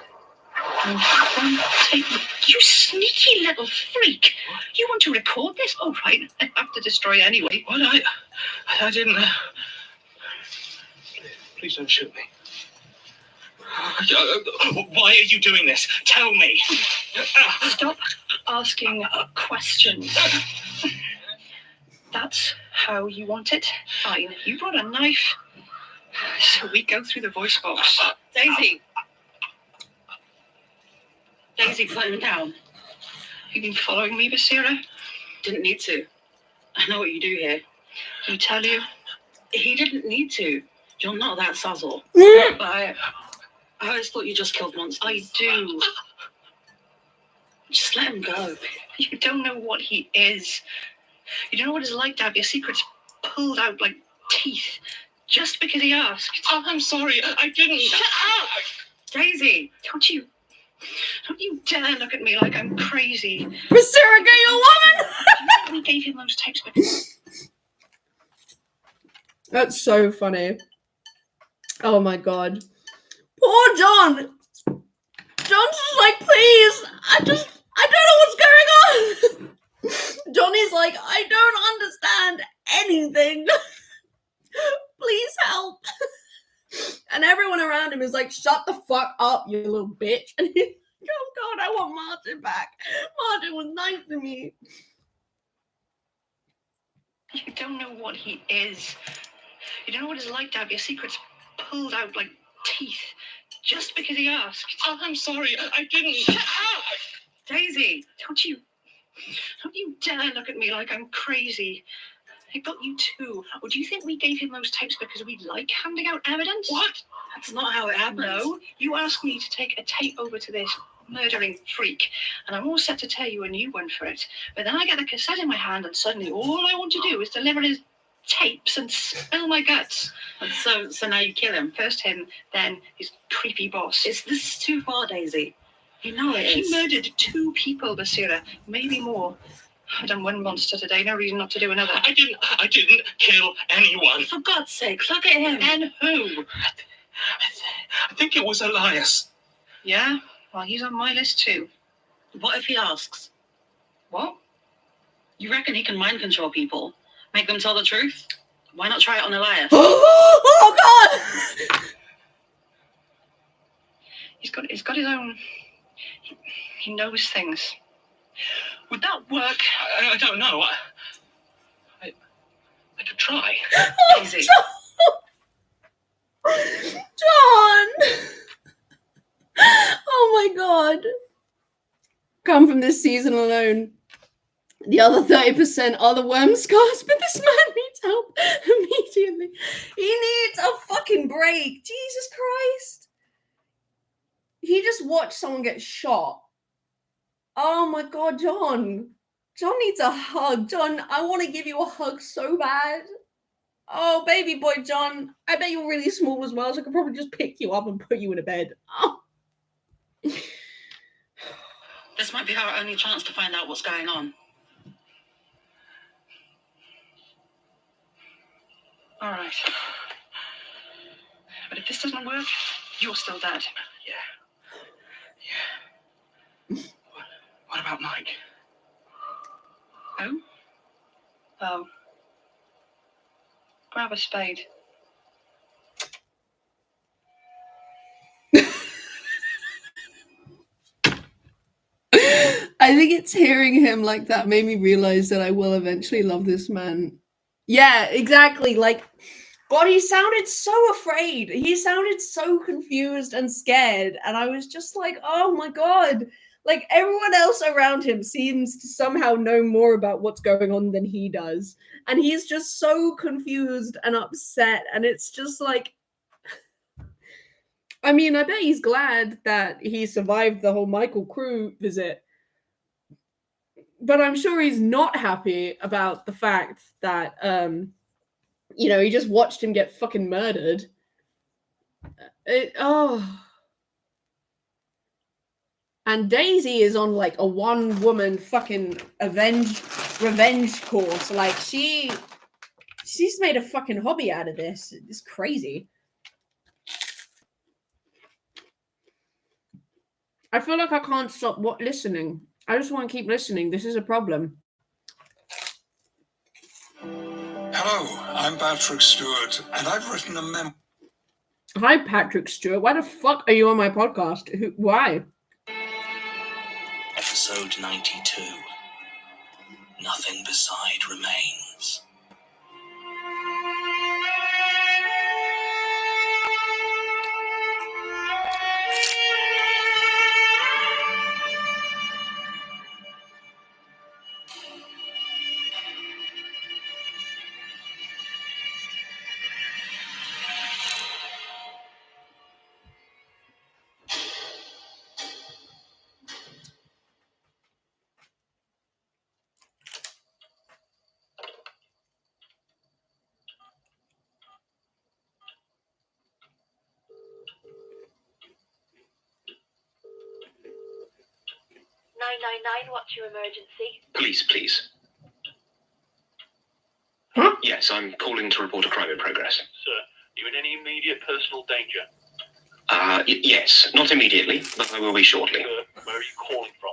You sneaky little freak! You want to record this? All right, I have to destroy anyway. What? I didn't. Please don't shoot me. Why are you doing this? Tell me. Stop asking questions. That's how you want it? Fine. You brought a knife. So we go through the voice box. Daisy. Daisy, put him down. You been following me, Basira? Didn't need to. I know what you do here. He tell you? He didn't need to. You're not that sozzle. But I always thought you just killed monsters. I do. Just let him go. You don't know what he is. You don't know what it's like to have your secrets pulled out like teeth just because he asked. Oh, I'm sorry. I didn't. Shut up! Daisy, don't you dare look at me like I'm crazy. Basira, get your woman! We gave him those tapes because... That's so funny. Oh my god. Poor John! John's just like, please, I don't know what's going on! Johnny's like, I don't understand anything. Please help. And everyone around him is like, shut the fuck up, you little bitch. And he's like, oh god, I want Martin back. Martin was nice to me. You don't know what he is. You don't know what it's like to have your secrets pulled out like teeth just because he asked. Oh, I'm sorry. I didn't. Shut up! Daisy, don't you dare look at me like I'm crazy. I got you too. Or do you think we gave him those tapes because we like handing out evidence? What? That's not how it happens. No, you asked me to take a tape over to this murdering freak, and I'm all set to tear you a new one for it. But then I get the cassette in my hand, and suddenly all I want to do is deliver his tapes and spill my guts. And so now you kill him. First him, then his creepy boss. This is too far, Daisy. You know it is. He murdered 2 people, Basira, maybe more. I've done one monster today, no reason not to do another. I didn't kill anyone. For God's sake, look at him. And who? I think it was Elias. Yeah? Well, he's on my list too. What if he asks? What? You reckon he can mind control people? Make them tell the truth? Why not try it on Elias? Oh god! He's got his own... He knows things. Would that work? I don't know. I could try. Easy. John! Oh my god. Come from this season alone. The other 30% are the worm scars, but this man needs help immediately. He needs a fucking break. Jesus Christ. He just watched someone get shot. Oh my god, John. John needs a hug. John, I want to give you a hug so bad. Oh, baby boy, John. I bet you're really small as well, so I could probably just pick you up and put you in a bed. Oh. This might be our only chance to find out what's going on. All right. But if this doesn't work, you're still dead. Yeah. What about Mike? Who? Oh. Grab a spade. I think it's hearing him like that made me realize that I will eventually love this man. Yeah, exactly. Like, God, he sounded so afraid. He sounded so confused and scared. And I was just like, oh my God. Like, everyone else around him seems to somehow know more about what's going on than he does. And he's just so confused and upset. And it's just like, I mean, I bet he's glad that he survived the whole Michael Crew visit. But I'm sure he's not happy about the fact that, you know, he just watched him get fucking murdered. And Daisy is on like a one-woman fucking revenge course. Like she's made a fucking hobby out of this. It's crazy. I feel like I can't stop listening. I just want to keep listening. This is a problem. Hello, I'm Patrick Stewart, and I've written a memoir. Hi, Patrick Stewart. Why the fuck are you on my podcast? Why? Episode 92. Nothing beside remains. What's your emergency? Police, please. Huh? Yes, I'm calling to report a crime in progress. Sir, you in any immediate personal danger? Yes, not immediately, but I will be shortly. Sir, where are you calling from?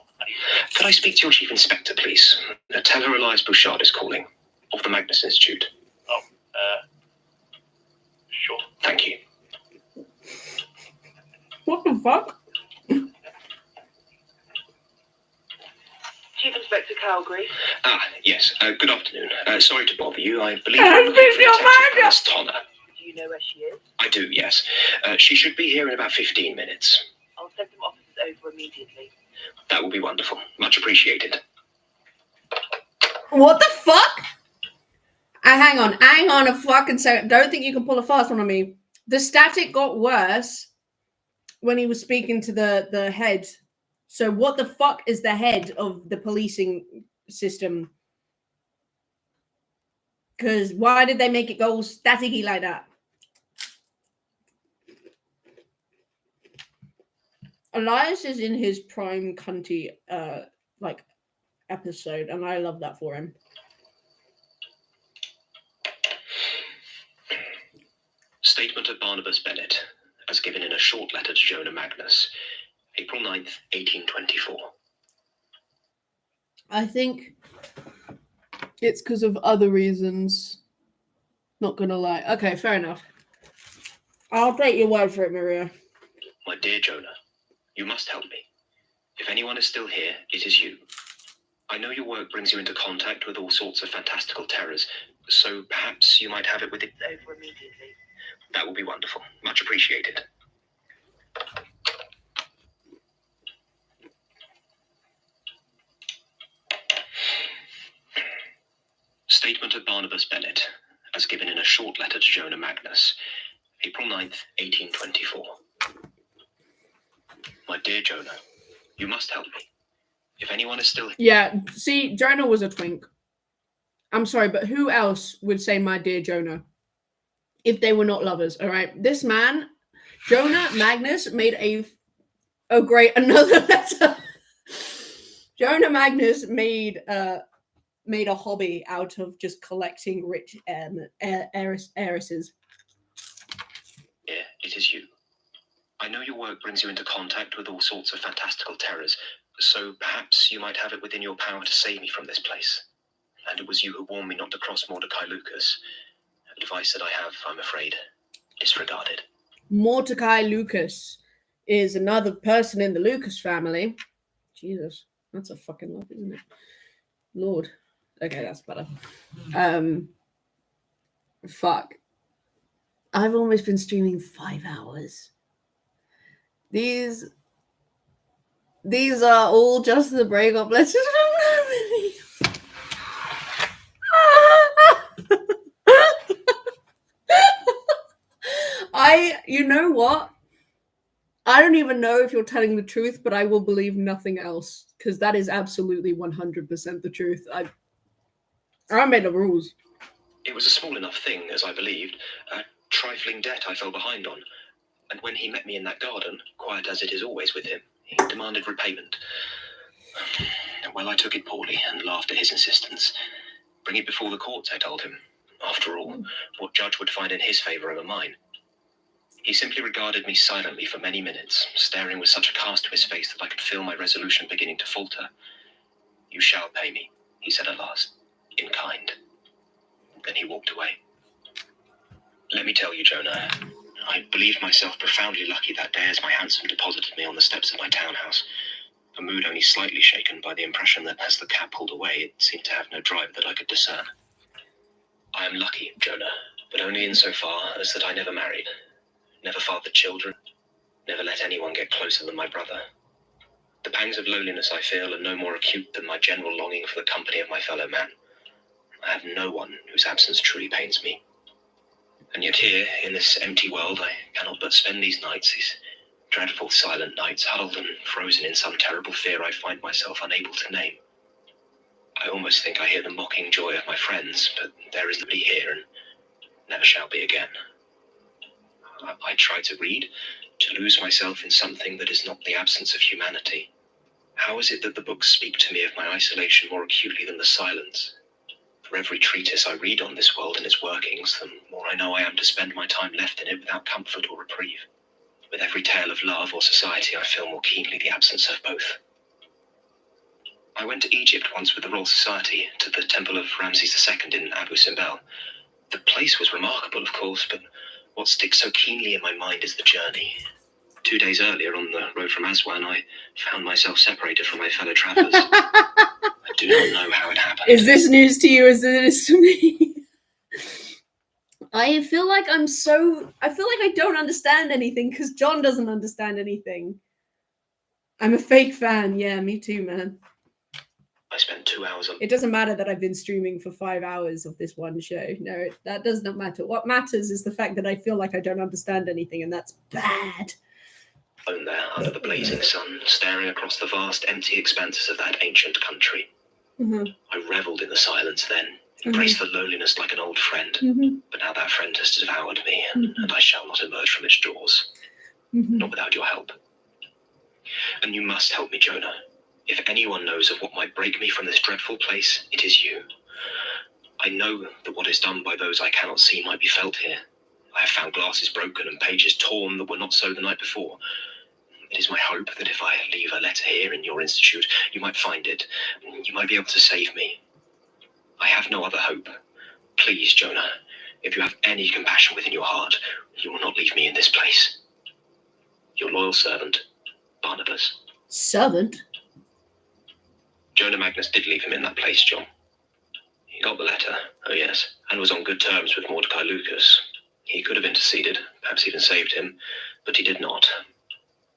Could I speak to your chief inspector, please? Tell her Elias Bouchard is calling, of the Magnus Institute. Oh, sure. Thank you. What the fuck? Chief Inspector Calgary. Yes, good afternoon. Sorry to bother you. I believe I'm you're looking for your Detective manager. Alice Tonner. Do you know where she is? I do, yes. She should be here in about 15 minutes. I'll send some officers over immediately. That will be wonderful. Much appreciated. What the fuck? Hang on a fucking second. Don't think you can pull a fast one on me. The static got worse when he was speaking to the head. So what the fuck is the head of the policing system? Because why did they make it go staticky like that? Elias is in his prime cunty like episode, and I love that for him. Statement of Barnabas Bennett, as given in a short letter to Jonah Magnus, April 9th, 1824. I think it's because of other reasons. Not gonna lie. Okay, fair enough. I'll take your word for it, Maria. My dear Jonah, you must help me. If anyone is still here, it is you. I know your work brings you into contact with all sorts of fantastical terrors, so perhaps you might have it with it Over immediately. That will be wonderful. Much appreciated. Statement of Barnabas Bennett, as given in a short letter to Jonah Magnus, April 9th, 1824. My dear Jonah, you must help me. If anyone is still here... Yeah, see, Jonah was a twink. I'm sorry, but who else would say my dear Jonah if they were not lovers, all right? This man, Jonah Magnus, made another letter. Jonah Magnus made a hobby out of just collecting rich heiresses. Yeah, it is you. I know your work brings you into contact with all sorts of fantastical terrors, so perhaps you might have it within your power to save me from this place. And it was you who warned me not to cross Mordecai Lucas. Advice that I have, I'm afraid, disregarded. Mordecai Lucas is another person in the Lucas family. Jesus, that's a fucking lot, isn't it? Lord. Okay, that's better. Fuck. I've almost been streaming 5 hours. These are all just the breakup letters from you know what? I don't even know if you're telling the truth, but I will believe nothing else because that is absolutely 100% the truth. I made the rules. It was a small enough thing, as I believed, a trifling debt I fell behind on. And when he met me in that garden, quiet as it is always with him, he demanded repayment. Well, I took it poorly and laughed at his insistence. Bring it before the courts, I told him. After all, what judge would find in his favour over mine? He simply regarded me silently for many minutes, staring with such a cast to his face that I could feel my resolution beginning to falter. You shall pay me, he said at last, in kind. Then he walked away. Let me tell you, Jonah, I believed myself profoundly lucky that day as my hansom deposited me on the steps of my townhouse, a mood only slightly shaken by the impression that as the cab pulled away, it seemed to have no driver that I could discern. I am lucky, Jonah, but only insofar as that I never married, never fathered children, never let anyone get closer than my brother. The pangs of loneliness I feel are no more acute than my general longing for the company of my fellow man. I have no one whose absence truly pains me. And yet here, in this empty world, I cannot but spend these nights, these dreadful silent nights, huddled and frozen in some terrible fear I find myself unable to name. I almost think I hear the mocking joy of my friends, but there is nobody here and never shall be again. I try to read, to lose myself in something that is not the absence of humanity. How is it that the books speak to me of my isolation more acutely than the silence? For every treatise I read on this world and its workings, the more I know I am to spend my time left in it without comfort or reprieve. With every tale of love or society, I feel more keenly the absence of both. I went to Egypt once with the Royal Society, to the temple of Ramses II in Abu Simbel. The place was remarkable, of course, but what sticks so keenly in my mind is the journey. 2 days earlier, on the road from Aswan, I found myself separated from my fellow travellers. I do not know how it happened. Is this news to you as it is to me? I feel like I don't understand anything because John doesn't understand anything. I'm a fake fan. Yeah, me too, man. I spent 2 hours on... It doesn't matter that I've been streaming for 5 hours of this one show. No, that does not matter. What matters is the fact that I feel like I don't understand anything, and that's bad. Alone there, under the blazing sun, staring across the vast, empty expanses of that ancient country. Mm-hmm. I revelled in the silence then, embraced the loneliness like an old friend. Mm-hmm. But now that friend has devoured me, and I shall not emerge from its jaws. Not without your help. And you must help me, Jonah. If anyone knows of what might break me from this dreadful place, it is you. I know that what is done by those I cannot see might be felt here. I have found glasses broken and pages torn that were not so the night before. It is my hope that if I leave a letter here in your institute, you might find it. You might be able to save me. I have no other hope. Please, Jonah, if you have any compassion within your heart, you will not leave me in this place. Your loyal servant, Barnabas. Servant? Jonah Magnus did leave him in that place, John. He got the letter, oh yes, and was on good terms with Mordecai Lucas. He could have interceded, perhaps even saved him, but he did not.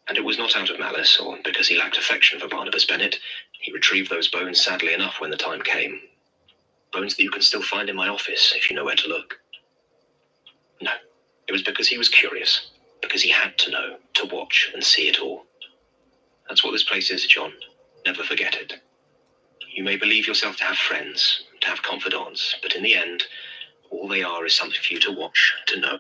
And it was not out of malice, or because he lacked affection for Barnabas Bennett. He retrieved those bones, sadly enough, when the time came. Bones that you can still find in my office, if you know where to look. No, it was because he was curious, because he had to know, to watch and see it all. That's what this place is, John. Never forget it. You may believe yourself to have friends, to have confidants, but in the end, all they are is something for you to watch, to know.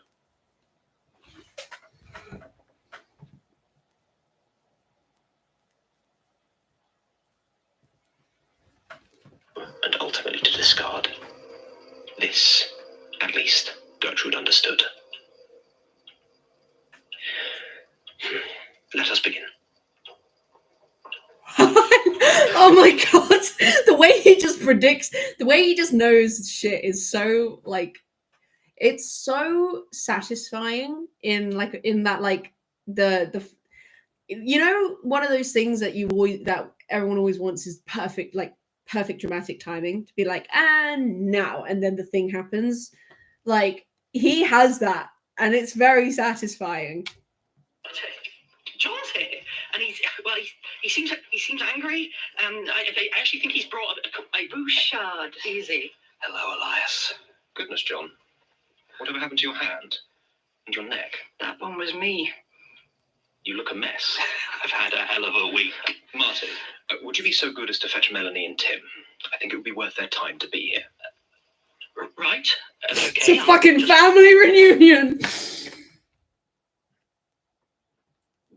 And ultimately to discard. This, at least, Gertrude understood. Let us begin. Oh my god, the way he just predicts, the way he just knows shit is so, like, it's so satisfying in that, like, the you know, one of those things that everyone always wants is perfect dramatic timing, to be like, and now, and then the thing happens. Like, he has that, and it's very satisfying. John's here, and he seems angry. I actually think he's brought a Bouchard. Easy. Hello, Elias. Goodness, John. Whatever happened to your hand? And your neck? That one was me. You look a mess. I've had a hell of a week. Martin, would you be so good as to fetch Melanie and Tim? I think it would be worth their time to be here. Right. Okay. It's a fucking family reunion.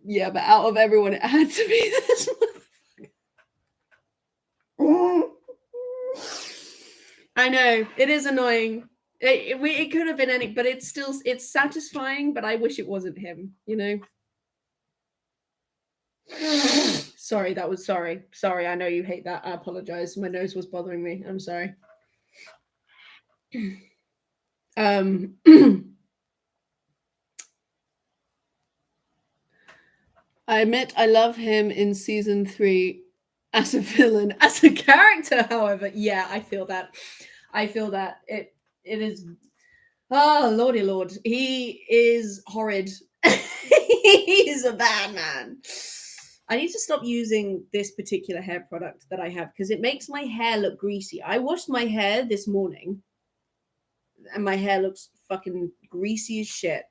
Yeah, but out of everyone, it had to be this motherfucker. I know, it is annoying. It could have been any, but it's satisfying, but I wish it wasn't him, you know? Sorry, I know you hate that. I apologize. My nose was bothering me. I'm sorry. I admit I love him in season 3 as a villain. As a character, however, yeah, I feel that. It is. Oh, lordy lord. He is horrid. He's a bad man. I need to stop using this particular hair product that I have because it makes my hair look greasy. I washed my hair this morning and my hair looks fucking greasy as shit.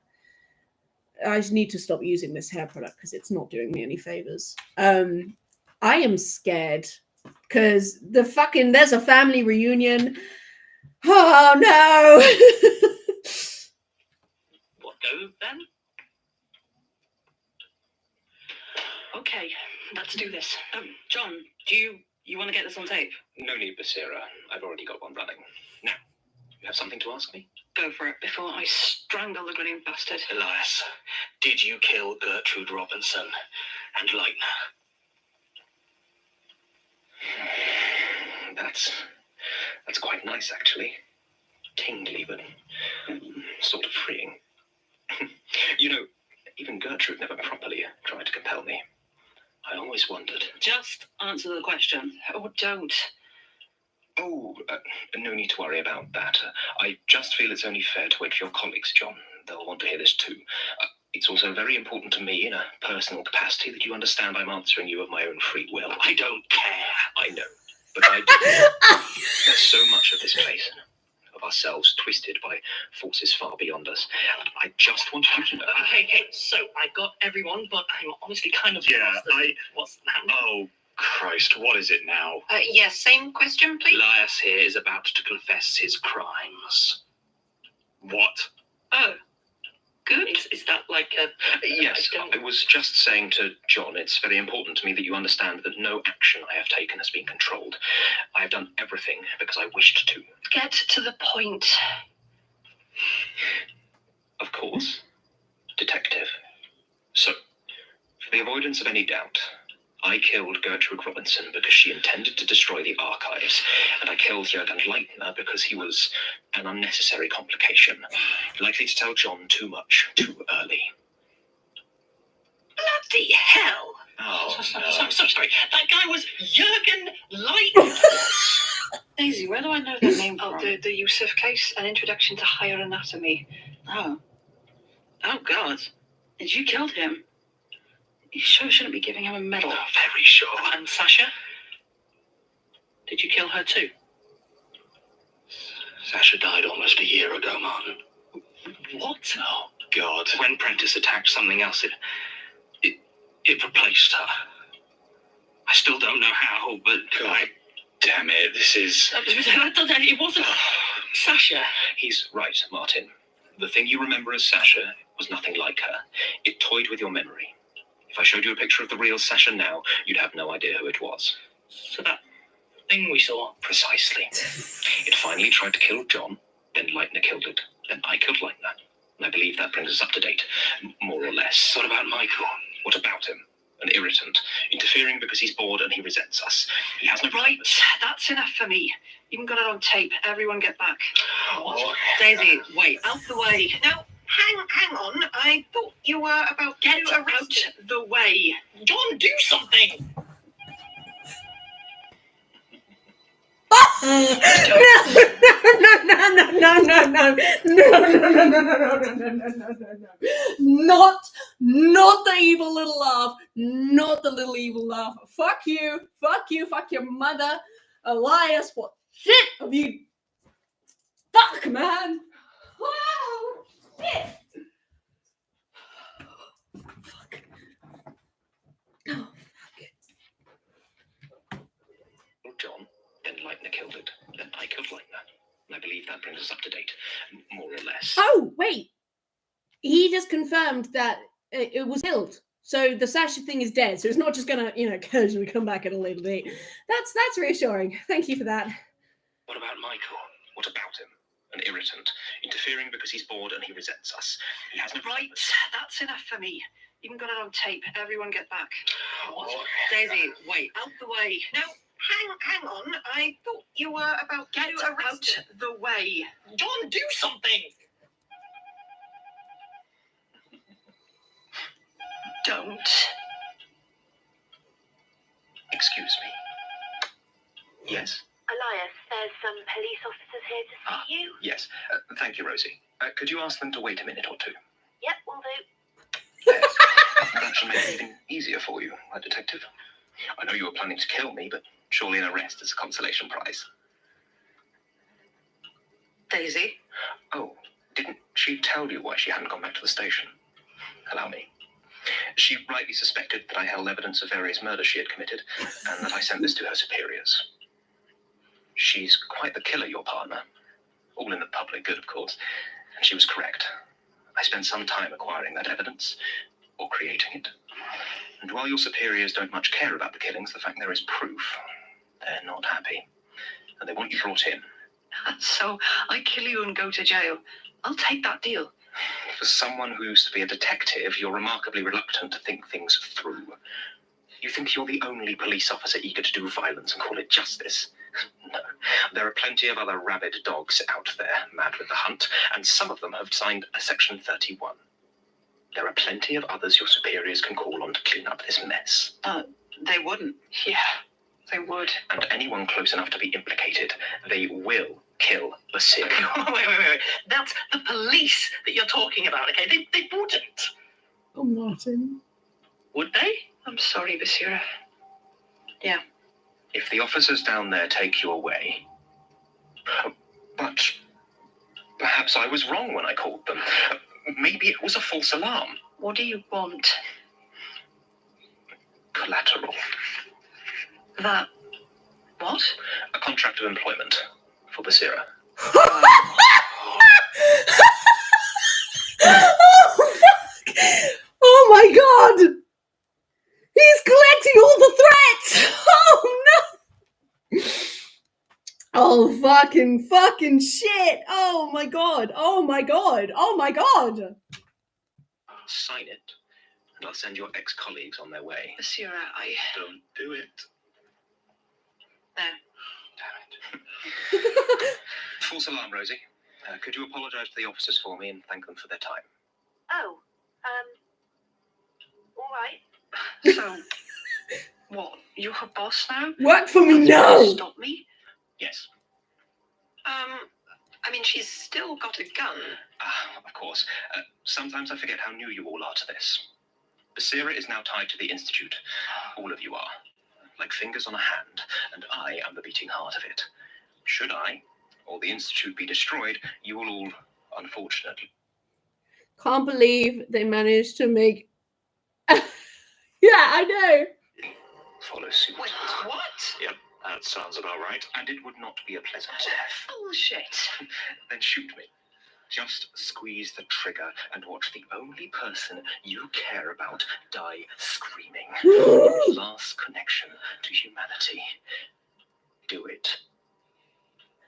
I just need to stop using this hair product because it's not doing me any favors. I am scared because there's a family reunion. Oh no! What go then? Okay, let's do this. John, do you want to get this on tape? No need, Basira. I've already got one running. Now, you have something to ask me? Go for it before I strangle the grinning bastard. Elias, did you kill Gertrude Robinson and Leitner? That's quite nice, actually. Tingly, but sort of freeing. You know, even Gertrude never properly tried to compel me. I always wondered. Just answer the question. Or don't. Oh, no need to worry about that. I just feel it's only fair to wait for your colleagues, John. They'll want to hear this too. It's also very important to me in a personal capacity that you understand I'm answering you of my own free will. I don't care. I know, but I do. There's so much of this place, of ourselves, twisted by forces far beyond us. I just wanted you to know. Hey, so I got everyone, but I'm honestly kind of what's happening? Oh, Christ, what is it now? Yes, same question, please. Elias here is about to confess his crimes. What? Oh, good. Is that like a... Yes, I was just saying to John, it's very important to me that you understand that no action I have taken has been controlled. I have done everything because I wished to. Get to the point. Of course, detective. So, for the avoidance of any doubt, I killed Gertrude Robinson because she intended to destroy the archives, and I killed Jürgen Leitner because he was an unnecessary complication, likely to tell John too much, too early. Bloody hell! Oh, I'm so sorry. That guy was Jürgen Leitner. Daisy, where do I know that name from? The Yusuf case, An Introduction to Higher Anatomy. Oh. Oh, God. Did you killed him? You sure shouldn't be giving him a medal. Oh, very sure. And Sasha? Did you kill her too? Sasha died almost a year ago, Martin. What? Oh, God. When Prentice attacked something else, it replaced her. I still don't know how, but... God damn it, this is... It wasn't Sasha. He's right, Martin. The thing you remember as Sasha was nothing like her. It toyed with your memory. If I showed you a picture of the real Sasha now, you'd have no idea who it was. So that thing we saw. Precisely. It finally tried to kill John, then Leitner killed it, then I killed Leitner. And I believe that brings us up to date, more or less. What about Michael? What about him? An irritant, interfering because he's bored and he resents us. He has no Right, that's enough for me. Even got it on tape. Everyone get back. Daisy, wait, out the way. Now, hang on. I thought you were about to Get arrest out the way. John, do something. Not the evil little laugh. Not the little evil laugh. Fuck you, fuck your mother. Elias, what shit have you... Fuck, man. Wow, shit. Fuck. Oh, John, then Leitner killed it, then I killed Leitner. And I believe that brings us up to date, more or less. Oh, wait. He just confirmed that it was killed. So the Sasha thing is dead. So it's not just gonna, casually come back at a later date. That's reassuring. Thank you for that. What about Michael? What about him? An irritant, interfering because he's bored and he resents us. He has no... Right, that's enough for me. Even got it on tape. Everyone get back. Daisy, wait, out the way. Now, hang on. I thought you were about to arrest Out the way. John, do something. Don't. Excuse me. Yes? Elias, there's some police officers here to see you. Yes. Thank you, Rosie. Could you ask them to wait a minute or two? Yep, will do. Yes. That should make it even easier for you, my detective. I know you were planning to kill me, but surely an arrest is a consolation prize. Daisy? Oh, didn't she tell you why she hadn't gone back to the station? Allow me. She rightly suspected that I held evidence of various murders she had committed, and that I sent this to her superiors. She's quite the killer, your partner. All in the public good, of course. And she was correct. I spent some time acquiring that evidence, or creating it. And while your superiors don't much care about the killings, the fact there is proof, they're not happy. And they want you brought in. So I kill you and go to jail. I'll take that deal. For someone who used to be a detective, you're remarkably reluctant to think things through. You think you're the only police officer eager to do violence and call it justice? No. There are plenty of other rabid dogs out there, mad with the hunt, and some of them have signed a Section 31. There are plenty of others your superiors can call on to clean up this mess. They wouldn't. Yeah, they would. And anyone close enough to be implicated, they will kill the serial. Wait. That's the police that you're talking about, okay? They wouldn't. Oh, Martin. Would they? I'm sorry, Basira. Yeah. If the officers down there take you away... But perhaps I was wrong when I called them. Maybe it was a false alarm. What do you want? Collateral. That... What? A contract of employment for Basira. Oh my god! He's collecting all the threats! Oh no! Oh fucking shit! Oh my god! Oh my god! Oh my god! Sign it, and I'll send your ex-colleagues on their way. Basira, Don't do it. There. Damn it. False alarm, Rosie. Could you apologise to the officers for me and thank them for their time? Oh, all right. So, what? You're her boss now? Work for me That's now! why you Stop me? Yes. I mean, she's still got a gun. Of course. Sometimes I forget how new you all are to this. Basira is now tied to the Institute. All of you are. Like fingers on a hand, and I am the beating heart of it. Should I, or the Institute be destroyed, you will all, unfortunately... Can't believe they managed to make... Yeah, I know! follow suit. Wait, what? Yep, that sounds about right. And it would not be a pleasant death. Bullshit. Then shoot me. Just squeeze the trigger and watch the only person you care about die screaming. Last connection to humanity. Do it.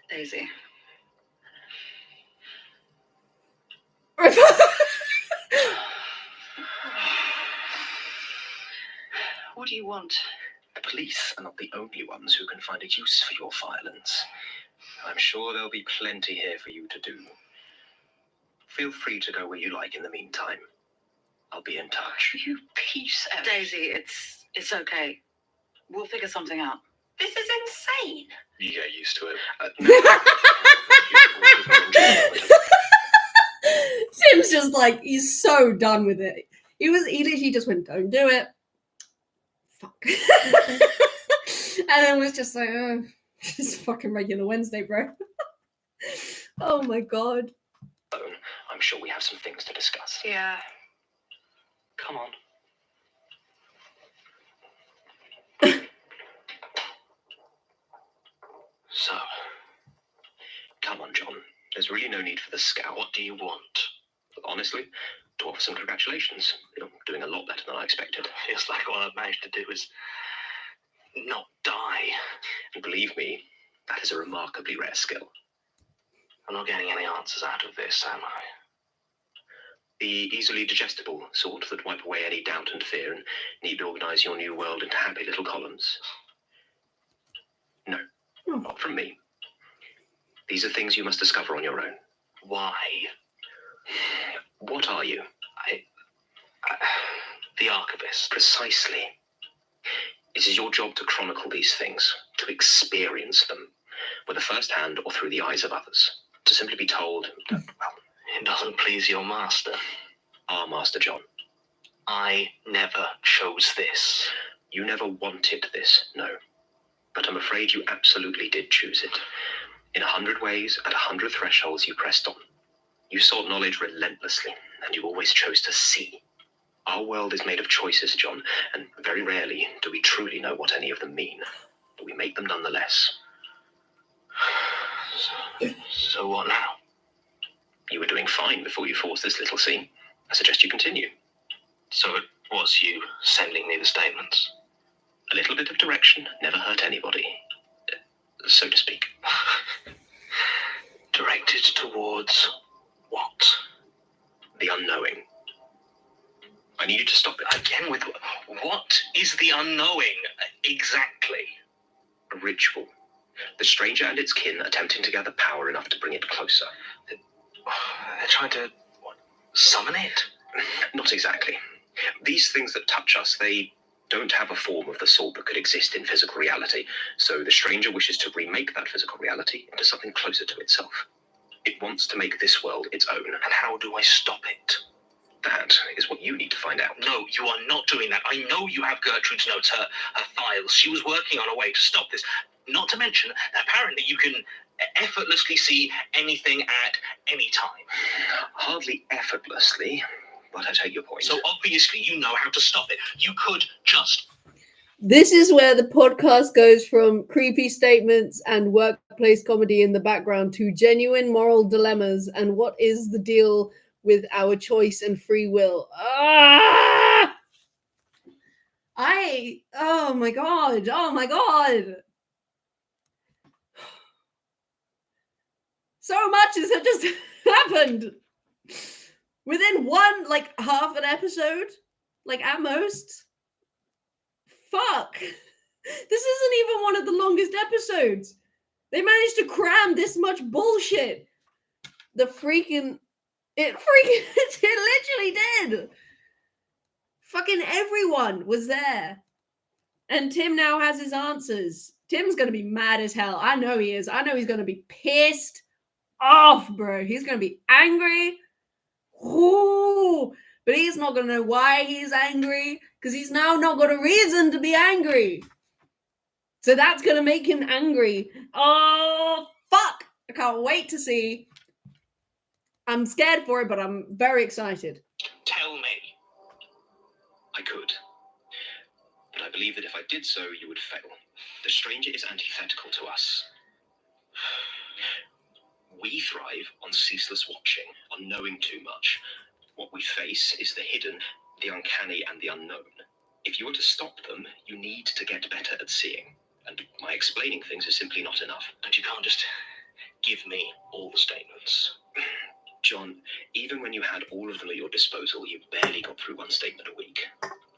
Daisy. What do you want? The police are not the only ones who can find a use for your violence. I'm sure there'll be plenty here for you to do. Feel free to go where you like in the meantime. I'll be in touch. You piece of... Daisy, it's okay. We'll figure something out. This is insane. You get used to it. Tim's just like, he's so done with it. He literally just went, don't do it. Fuck. And then was just like, oh, just fucking regular Wednesday, bro. Oh my god. I'm sure we have some things to discuss. Yeah. Come on. So, come on, John. There's really no need for the scout. What do you want? Honestly, to offer some congratulations. You're doing a lot better than I expected. Feels like all I've managed to do is not die. And believe me, that is a remarkably rare skill. I'm not getting any answers out of this, am I? The easily digestible sort that wipe away any doubt and fear and neatly organize your new world into happy little columns. No, not from me. These are things you must discover on your own. Why? What are you? The archivist. Precisely. It is your job to chronicle these things, to experience them, whether firsthand or through the eyes of others. To simply be told that, well, it doesn't please your master. Our master, John. I never chose this. You never wanted this, no. But I'm afraid you absolutely did choose it. In 100 ways, at 100 thresholds, you pressed on. You sought knowledge relentlessly, and you always chose to see. Our world is made of choices, John, and very rarely do we truly know what any of them mean. But we make them nonetheless. So what now? You were doing fine before you forced this little scene. I suggest you continue. So it was you sending me the statements? A little bit of direction never hurt anybody, so to speak. Directed towards what? The unknowing. I need you to stop it. Again with what is the unknowing exactly? A ritual. The stranger and its kin attempting to gather power enough to bring it closer. They're trying to, summon it? Not exactly. These things that touch us, they don't have a form of the sort that could exist in physical reality, so the stranger wishes to remake that physical reality into something closer to itself. It wants to make this world its own. And how do I stop it? That is what you need to find out. No, you are not doing that. I know you have Gertrude's notes, her files. She was working on a way to stop this. Not to mention, apparently you can effortlessly see anything at any time. Hardly effortlessly, but I take your point. So obviously you know how to stop it. You could just... This is where the podcast goes from creepy statements and workplace comedy in the background to genuine moral dilemmas and what is the deal with our choice and free will. Oh my god. So much has just happened within one, like, half an episode, like, at most. Fuck. This isn't even one of the longest episodes. They managed to cram this much bullshit. It literally did. Fucking everyone was there. And Tim now has his answers. Tim's going to be mad as hell. I know he is. I know he's going to be pissed off, bro. He's going to be angry. Ooh, but he's not going to know why he's angry because he's now not got a reason to be angry. So that's going to make him angry. Oh, fuck. I can't wait to see. I'm scared for it, but I'm very excited. Tell me. I could. But I believe that if I did so, you would fail. The stranger is antithetical to us. We thrive on ceaseless watching, on knowing too much. What we face is the hidden, the uncanny, and the unknown. If you were to stop them, you need to get better at seeing. And my explaining things is simply not enough. But you can't just give me all the statements. John, even when you had all of them at your disposal, you barely got through one statement a week.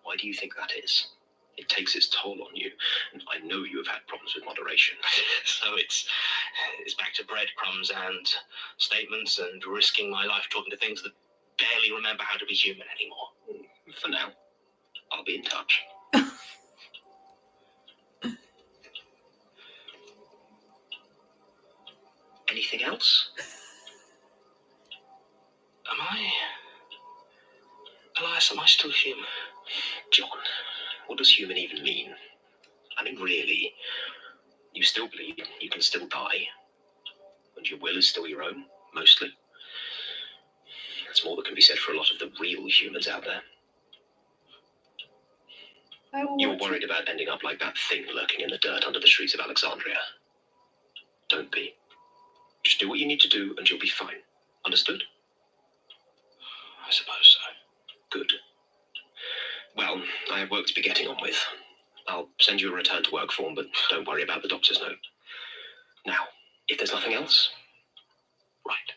Why do you think that is? It takes its toll on you, and I know you have had problems with moderation. So it's back to breadcrumbs and statements and risking my life talking to things that barely remember how to be human anymore. For now, I'll be in touch. Anything else? Elias, am I still human? John, what does human even mean? I mean, really, you still bleed, you can still die, and your will is still your own, mostly. That's more that can be said for a lot of the real humans out there. You're worried about ending up like that thing lurking in the dirt under the streets of Alexandria. Don't be. Just do what you need to do and you'll be fine. Understood? I suppose so. Good. Well, I have work to be getting on with. I'll send you a return to work form, but don't worry about the doctor's note. Now, if there's nothing else, right.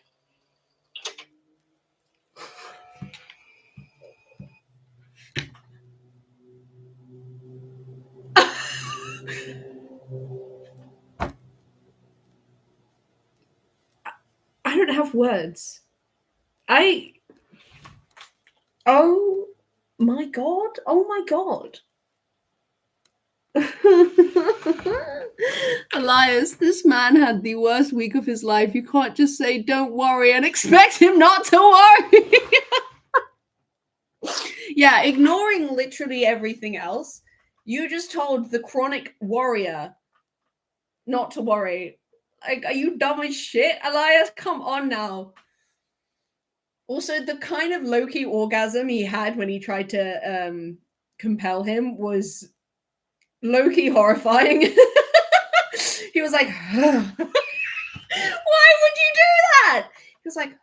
I don't have words. Oh my god. Elias, this man had the worst week of his life. You can't just say, don't worry, and expect him not to worry. Yeah, ignoring literally everything else. You just told the chronic warrior not to worry. Like, are you dumb as shit, Elias? Come on now. Also, the kind of low-key orgasm he had when he tried to compel him was low-key horrifying. He was like, why would you do that? He was like,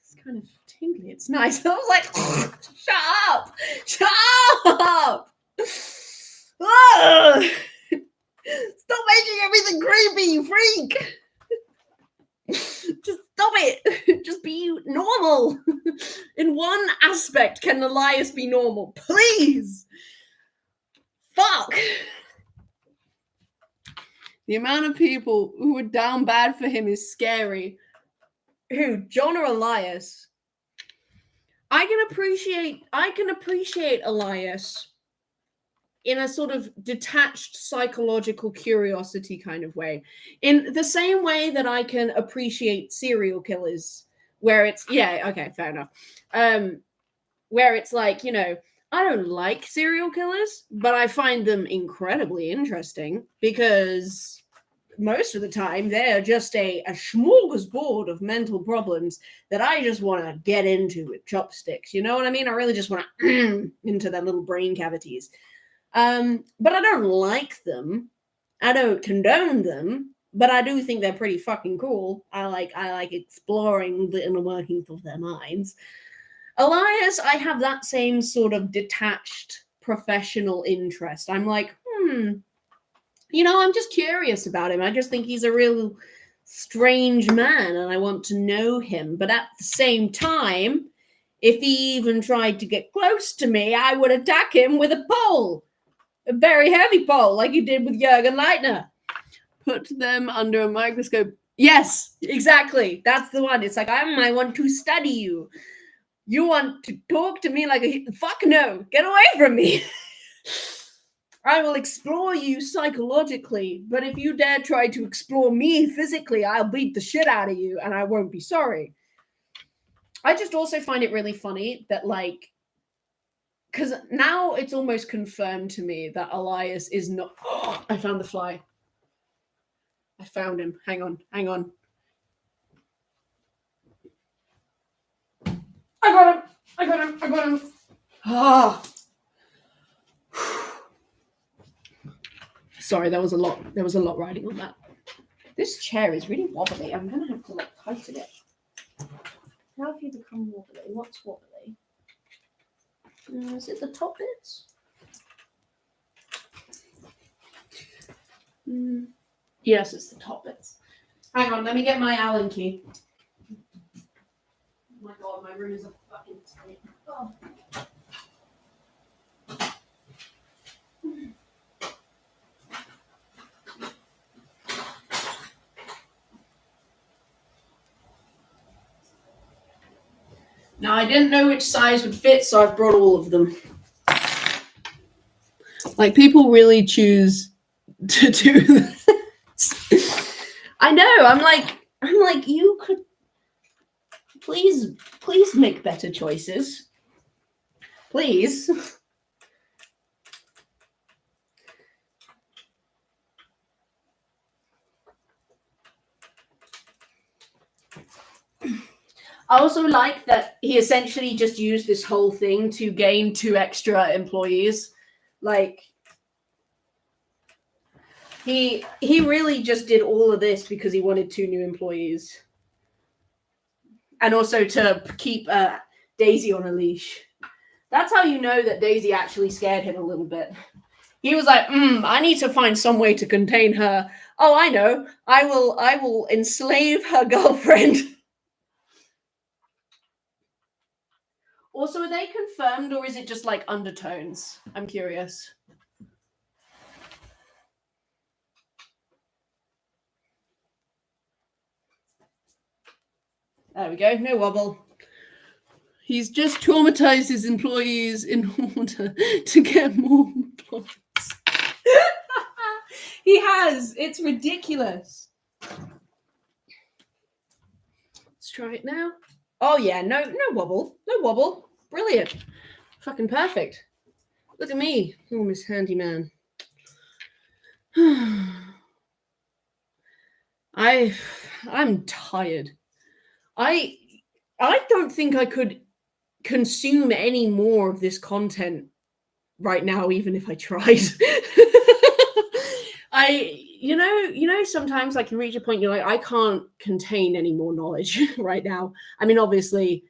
it's kind of tingly. It's nice. I was like, shut up. Shut up. Stop making everything creepy, you freak. Just stop it. Just be normal. In one aspect, can Elias be normal? Please. Fuck. The amount of people who are down bad for him is scary. Who? John or Elias? I can appreciate Elias in a sort of detached psychological curiosity kind of way. In the same way that I can appreciate serial killers, where it's, yeah, okay, fair enough. Where it's like, you know, I don't like serial killers, but I find them incredibly interesting because most of the time they're just a smorgasbord of mental problems that I just want to get into with chopsticks. You know what I mean? I really just want to into their little brain cavities. But I don't like them. I don't condone them, but I do think they're pretty fucking cool. I like exploring the inner workings of their minds. Elias, I have that same sort of detached professional interest. I'm like, you know, I'm just curious about him. I just think he's a real strange man and I want to know him. But at the same time, if he even tried to get close to me, I would attack him with a pole. A very heavy pole, like you did with Jürgen Leitner. Put them under a microscope. Yes, exactly. That's the one. It's like, I want to study you. You want to talk to me like a... Fuck no. Get away from me. I will explore you psychologically, but if you dare try to explore me physically, I'll beat the shit out of you and I won't be sorry. I just also find it really funny that, like, because now it's almost confirmed to me that Elias is not... Oh, I found the fly. I found him. Hang on. I got him. Ah. Sorry, there was a lot riding on that. This chair is really wobbly. I'm gonna have to like tighten it. How have you become wobbly? What's wobbly? Is it the top bits? Yes, it's the top bits. Hang on, let me get my Allen key. Oh my god, my room is a fucking state. Oh. Now, I didn't know which size would fit, so I've brought all of them. Like, people really choose to do this. I know, I'm like, you could please make better choices. Please. I also like that he essentially just used this whole thing to gain 2 extra employees. Like, he really just did all of this because he wanted 2 new employees. And also to keep Daisy on a leash. That's how you know that Daisy actually scared him a little bit. He was like, I need to find some way to contain her. Oh, I know. I will enslave her girlfriend. Also, are they confirmed or is it just like undertones? I'm curious. There we go. No wobble. He's just traumatized his employees in order to get more employees. He has. It's ridiculous. Let's try it now. Oh yeah, no wobble. No wobble. Brilliant. Fucking perfect. Look at me. Oh, Miss Handyman. I'm tired. I don't think I could consume any more of this content right now, even if I tried. Sometimes I can reach a point you're like, I can't contain any more knowledge right now. I mean, obviously,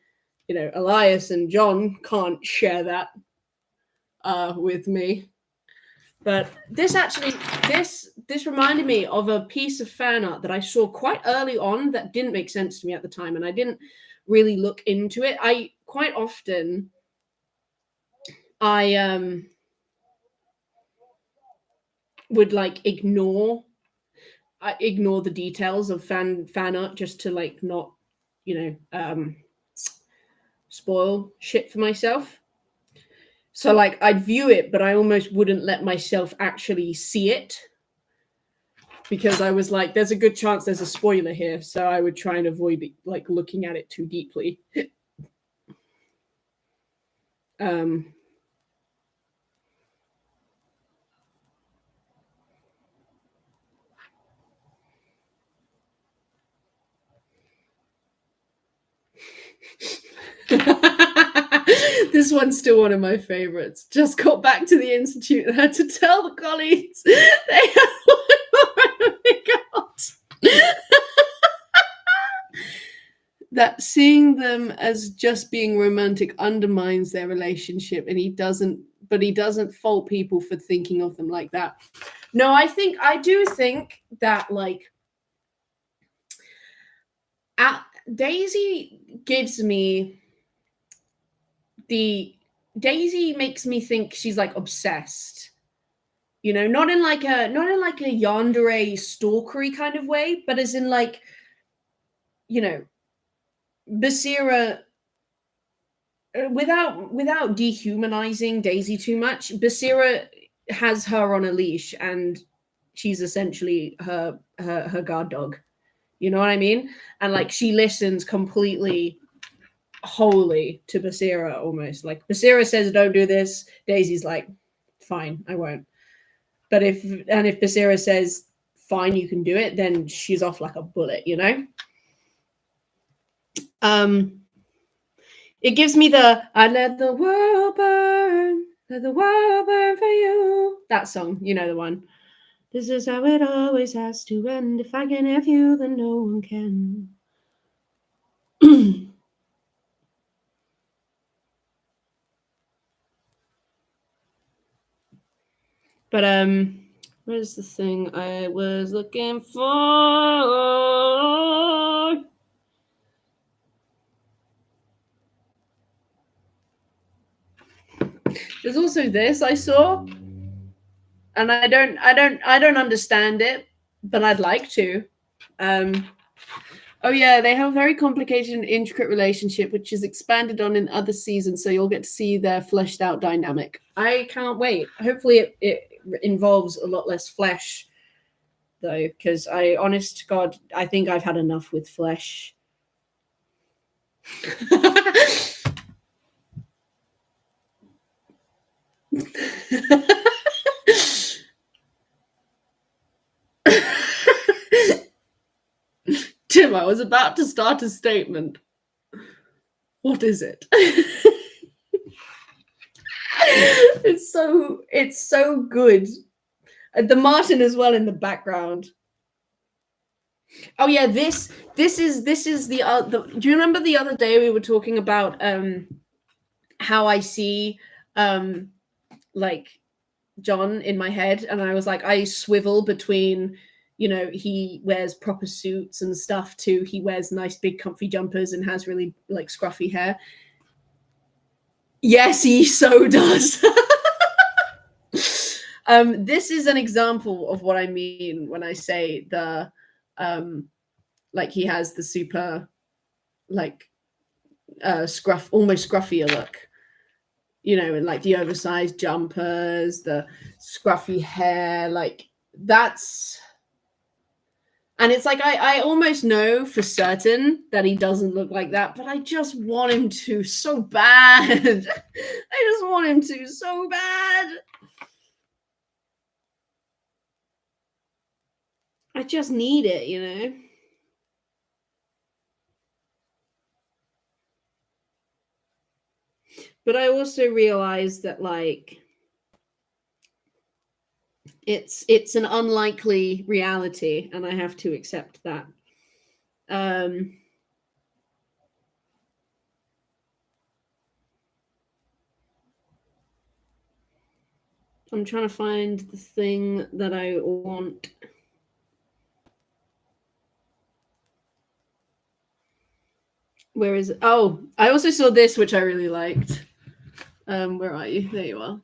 Elias and John can't share that with me. But this reminded me of a piece of fan art that I saw quite early on that didn't make sense to me at the time, and I didn't really look into it. I quite often would like ignore the details of fan art just to like not spoil shit for myself. So like I'd view it, but I almost wouldn't let myself actually see it because I was like, there's a good chance there's a spoiler here. So I would try and avoid like looking at it too deeply. This one's still one of my favorites. Just got back to the institute and had to tell the colleagues they had that seeing them as just being romantic undermines their relationship, and he doesn't fault people for thinking of them like that. No, I do think that like Daisy makes me think she's like obsessed, not in like a yandere stalkery kind of way, but as in like, Basira, without dehumanizing Daisy too much, Basira has her on a leash and she's essentially her guard dog. You know what I mean? And like she listens completely wholly to Basira, almost. Like Basira says don't do this, Daisy's like, fine, I won't. But if Basira says fine, you can do it, then she's off like a bullet, It gives me the I let the world burn for you. That song, the one. This is how it always has to end. If I can have you, then no one can. But where's the thing I was looking for? There's also this I saw, and I don't understand it, but I'd like to. Oh yeah, they have a very complicated and intricate relationship, which is expanded on in other seasons, so you'll get to see their fleshed out dynamic. I can't wait. Hopefully it involves a lot less flesh, though, because honest to God, I think I've had enough with flesh. Tim, I was about to start a statement. What is it? It's so good. The Martin as well in the background. Oh yeah, this is the do you remember the other day we were talking about how I see like John in my head, and I was like, I swivel between he wears proper suits and stuff too. He wears nice big comfy jumpers and has really like scruffy hair. Yes, he so does. This is an example of what I mean when I say the like he has the super like almost scruffier look, and like the oversized jumpers, the scruffy hair, like that's, and it's like I almost know for certain that he doesn't look like that, but I just want him to so bad. I just want him to so bad. I just need it, you know? But I also realize that, like, it's an unlikely reality, and I have to accept that. I'm trying to find the thing that I want. Where is it? Oh, I also saw this, which I really liked. Where are you? There you are.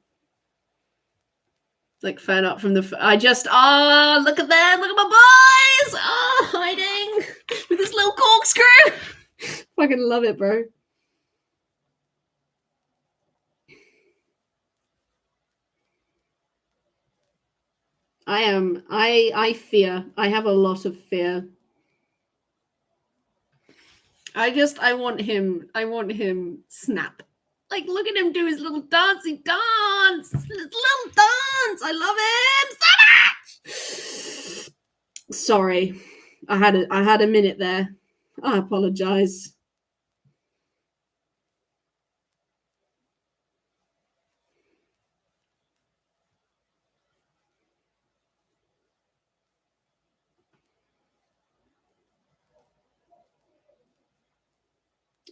Like fan art from the. Look at that! Look at my boys! Hiding with this little corkscrew. Fucking love it, bro. I fear. I have a lot of fear. I want him snap. Like, look at him do his little dancey dance. His little dance. I love him so much. Sorry. I had a minute there. I apologize.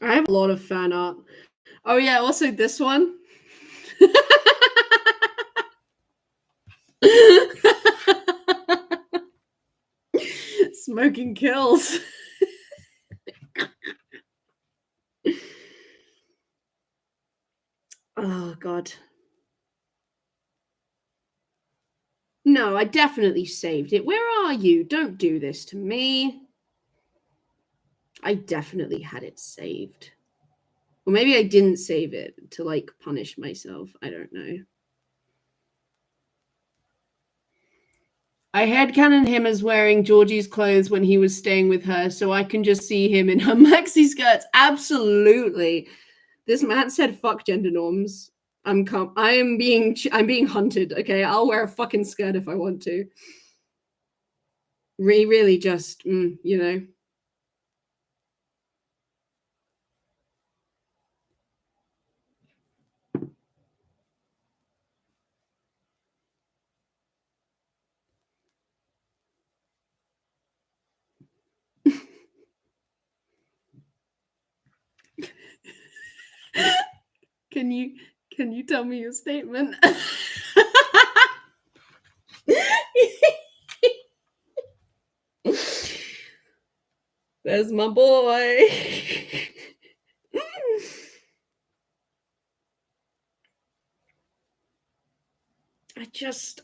I have a lot of fan art. Oh yeah, also this one. Smoking kills. Oh god. No, I definitely saved it. Where are you? Don't do this to me. I definitely had it saved. Or maybe I didn't save it to, like, punish myself. I don't know. I headcanon him as wearing Georgie's clothes when he was staying with her, so I can just see him in her maxi skirts. Absolutely. This man said fuck gender norms. I'm being hunted, okay? I'll wear a fucking skirt if I want to. Really just, you know. Can you tell me your statement? There's my boy.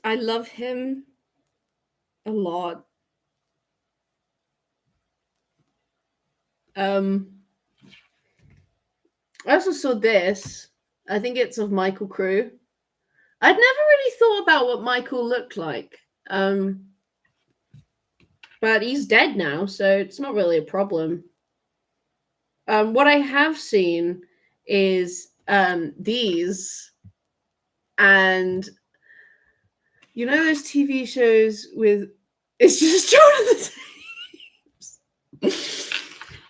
I love him a lot. I also saw this. I think it's of Michael Crew. I'd never really thought about what Michael looked like. But he's dead now, so it's not really a problem. What I have seen is these, and you know those TV shows with it's just Jonathan Tapes.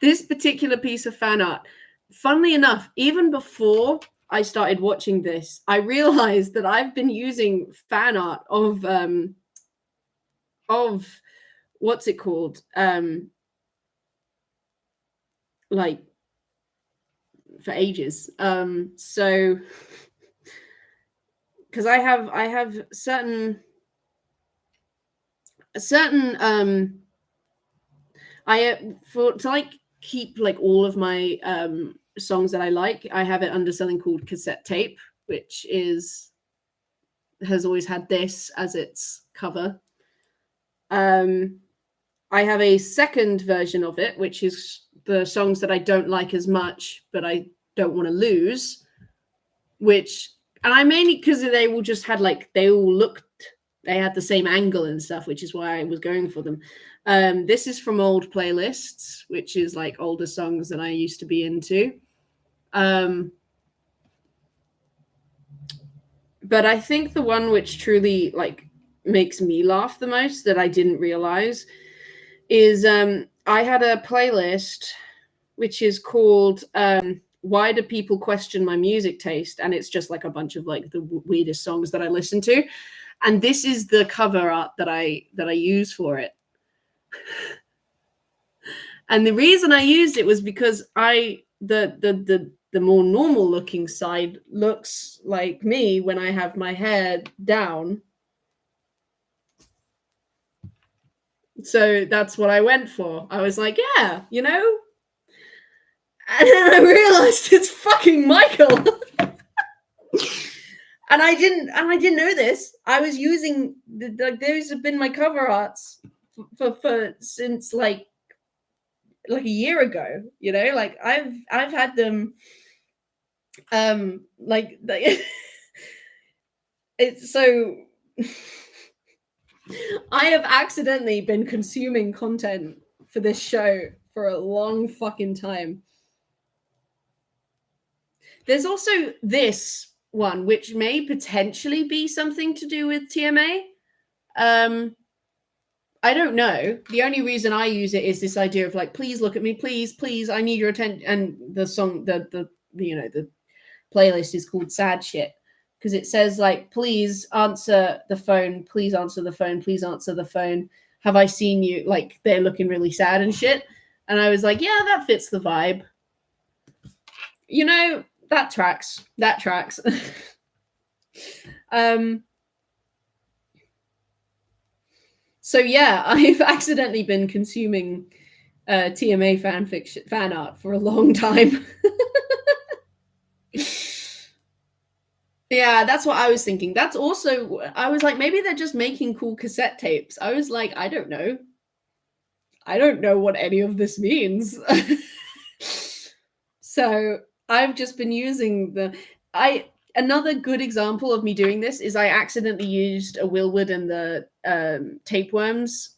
This particular piece of fan art, funnily enough, even before I started watching this, I realized that I've been using fan art of what's it called? Like for ages. So because I have certain to like keep like all of my songs that I like, I have it under something called cassette tape, which has always had this as its cover. I have a second version of it, which is the songs that I don't like as much, but I don't want to lose, and I mainly because they all just had like, they all looked they had the same angle and stuff, which is why I was going for them. This is from old playlists, which is like older songs that I used to be into. But I think the one which truly like makes me laugh the most that I didn't realize is I had a playlist which is called Why Do People Question My Music Taste? And it's just like a bunch of like the weirdest songs that I listen to. And this is the cover art that I use for it. And the reason I used it was because the more normal looking side looks like me when I have my hair down. So that's what I went for. I was like, yeah, you know. And then I realized it's fucking Michael. And I didn't know this. I was using like those have been my cover arts for since like a year ago, you know, like I've had them like it's so I have accidentally been consuming content for this show for a long fucking time. There's also this one which may potentially be something to do with TMA. I don't know. The only reason I use it is this idea of like, please look at me, please, I need your attention. And the song, the you know, the playlist is called Sad Shit because it says like, please answer the phone, please answer the phone, please answer the phone. Have I seen you? Like they're looking really sad and shit. And I was like, yeah, that fits the vibe. You know, that tracks. So yeah, I've accidentally been consuming TMA fan art for a long time. Yeah, that's what I was thinking. That's also, I was like, maybe they're just making cool cassette tapes. I was like, I don't know. I don't know what any of this means. So I've just been using another good example of me doing this is I accidentally used a Willwood and the Tapeworms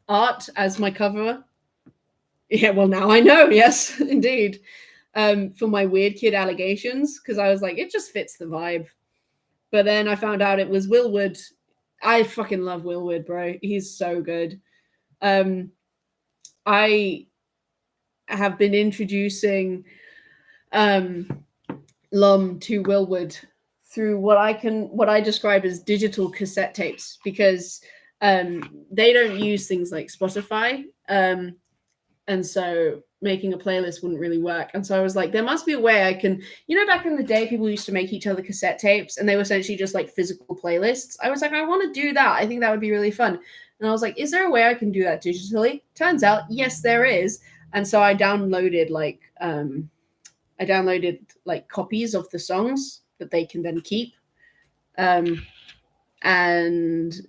art as my cover. Yeah, well, now I know. Yes, indeed. For my Weird Kid allegations, because I was like, it just fits the vibe. But then I found out it was Willwood. I fucking love Willwood, bro. He's so good. I have been introducing Lom to Willwood through what I describe as digital cassette tapes, because they don't use things like Spotify, and so making a playlist wouldn't really work. And so I was like, there must be a way I can, you know, back in the day people used to make each other cassette tapes and they were essentially just like physical playlists. I was like, I want to do that. I think that would be really fun. And I was like, is there a way I can do that digitally? Turns out, yes, there is. And so I downloaded copies of the songs that they can then keep. And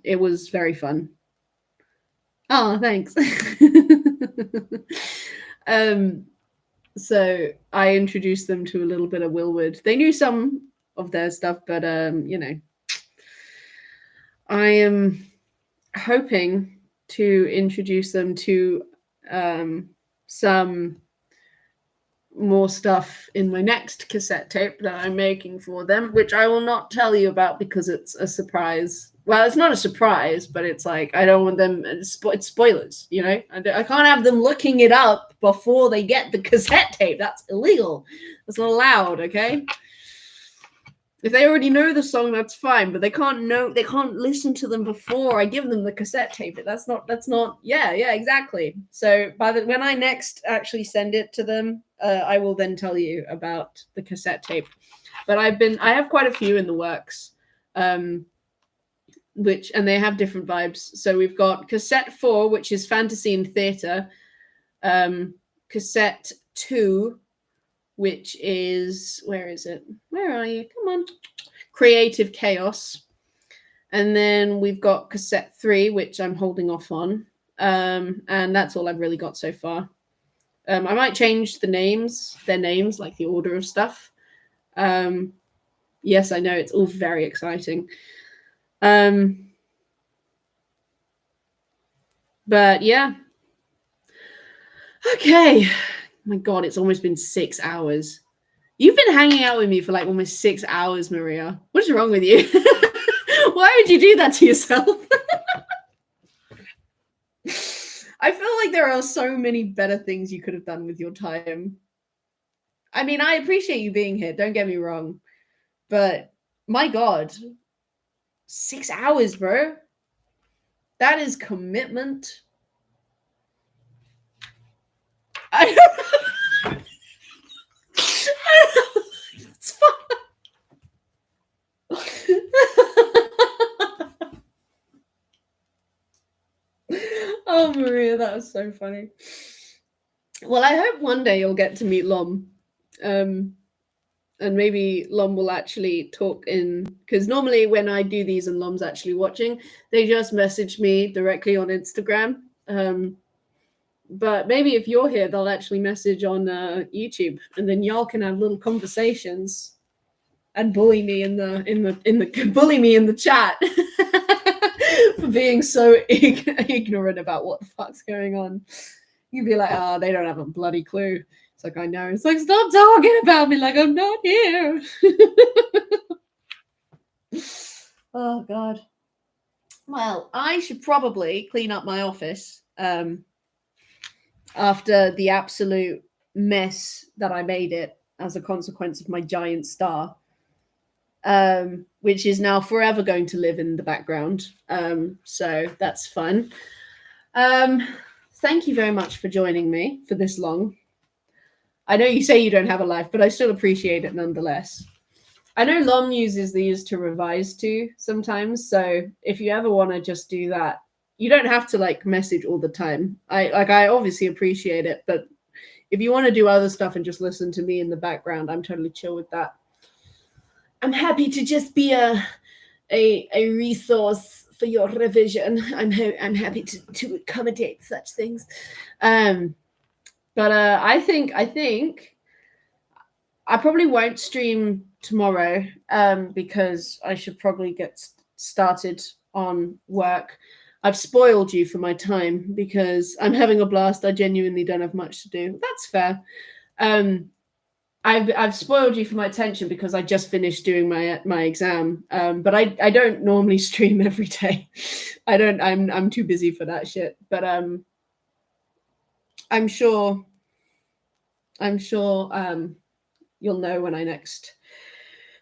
it was very fun. Oh, thanks. So I introduced them to a little bit of Willwood. They knew some of their stuff, but you know, I am hoping to introduce them to some more stuff in my next cassette tape that I'm making for them, which I will not tell you about because it's a surprise. Well, it's not a surprise, but it's like I don't want them. It's spoilers, you know. I can't have them looking it up before they get the cassette tape. That's illegal. That's not allowed. Okay. If they already know the song, that's fine, but they can't listen to them before I give them the cassette tape. That's not. Yeah, exactly. So when I next actually send it to them, I will then tell you about the cassette tape. But I have quite a few in the works, and they have different vibes. So we've got cassette 4, which is fantasy and theater, cassette 2, which is, where is it? Where are you? Come on. Creative Chaos. And then we've got cassette 3, which I'm holding off on. And that's all I've really got so far. I might change their names, like the order of stuff. Yes, I know, it's all very exciting. But yeah. Okay. My God, it's almost been 6 hours. You've been hanging out with me for like almost 6 hours, Maria. What is wrong with you? Why would you do that to yourself? I feel like there are so many better things you could have done with your time. I mean, I appreciate you being here, don't get me wrong. But my God, 6 hours, bro. That is commitment. I don't know. It's fine. Oh, Maria, that was so funny. Well, I hope one day you'll get to meet Lom. And maybe Lom will actually talk in, because normally when I do these and Lom's actually watching, they just message me directly on Instagram. But maybe if you're here, they'll actually message on YouTube, and then y'all can have little conversations and bully me in the bully me in the chat for being so ignorant about what the fuck's going on. You'd be like, oh, they don't have a bloody clue. It's like, I know. It's like, stop talking about me like I'm not here. Oh, God. Well, I should probably clean up my office after the absolute mess that I made it as a consequence of my giant star, which is now forever going to live in the background. So that's fun. Thank you very much for joining me for this long. I know you say you don't have a life, but I still appreciate it nonetheless. I know Lom uses these to revise to sometimes, so if you ever want to just do that, you don't have to like message all the time. I obviously appreciate it, but if you want to do other stuff and just listen to me in the background, I'm totally chill with that. I'm happy to just be a resource for your revision. I'm happy to accommodate such things. But I think I probably won't stream tomorrow because I should probably get started on work. I've spoiled you for my time because I'm having a blast. I genuinely don't have much to do. That's fair. I've spoiled you for my attention because I just finished doing my exam. But I don't normally stream every day. I'm too busy for that shit. But I'm sure you'll know when I next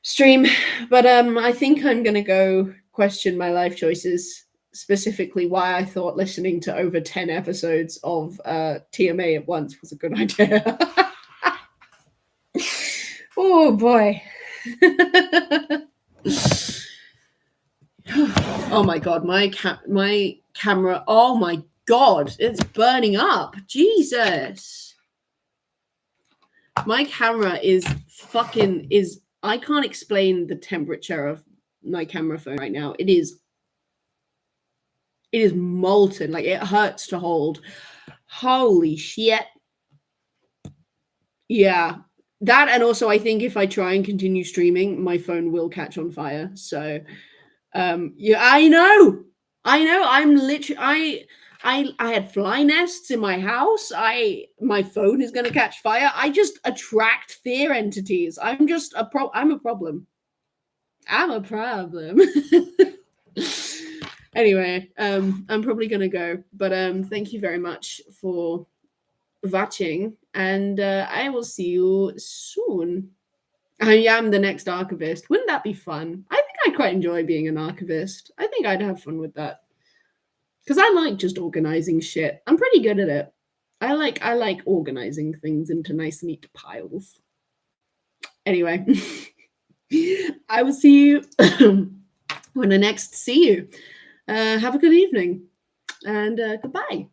stream. But I think I'm gonna go question my life choices, specifically why I thought listening to over 10 episodes of TMA at once was a good idea. Oh boy. Oh my God, my camera, oh my God, it's burning up. Jesus. My camera I can't explain the temperature of my camera phone right now. It is molten. Like, it hurts to hold. Holy shit. Yeah. That, and also I think if I try and continue streaming, my phone will catch on fire. So yeah, I know. I'm literally I had fly nests in my house. My phone is going to catch fire. I just attract fear entities. I'm a problem. I'm a problem. Anyway, I'm probably going to go, but thank you very much for watching, and I will see you soon. I am the next archivist. Wouldn't that be fun? I think I'd quite enjoy being an archivist. I think I'd have fun with that. Because I like just organizing shit. I'm pretty good at it. I like organizing things into nice, neat piles. Anyway, I will see you when I next see you. Have a good evening. And goodbye.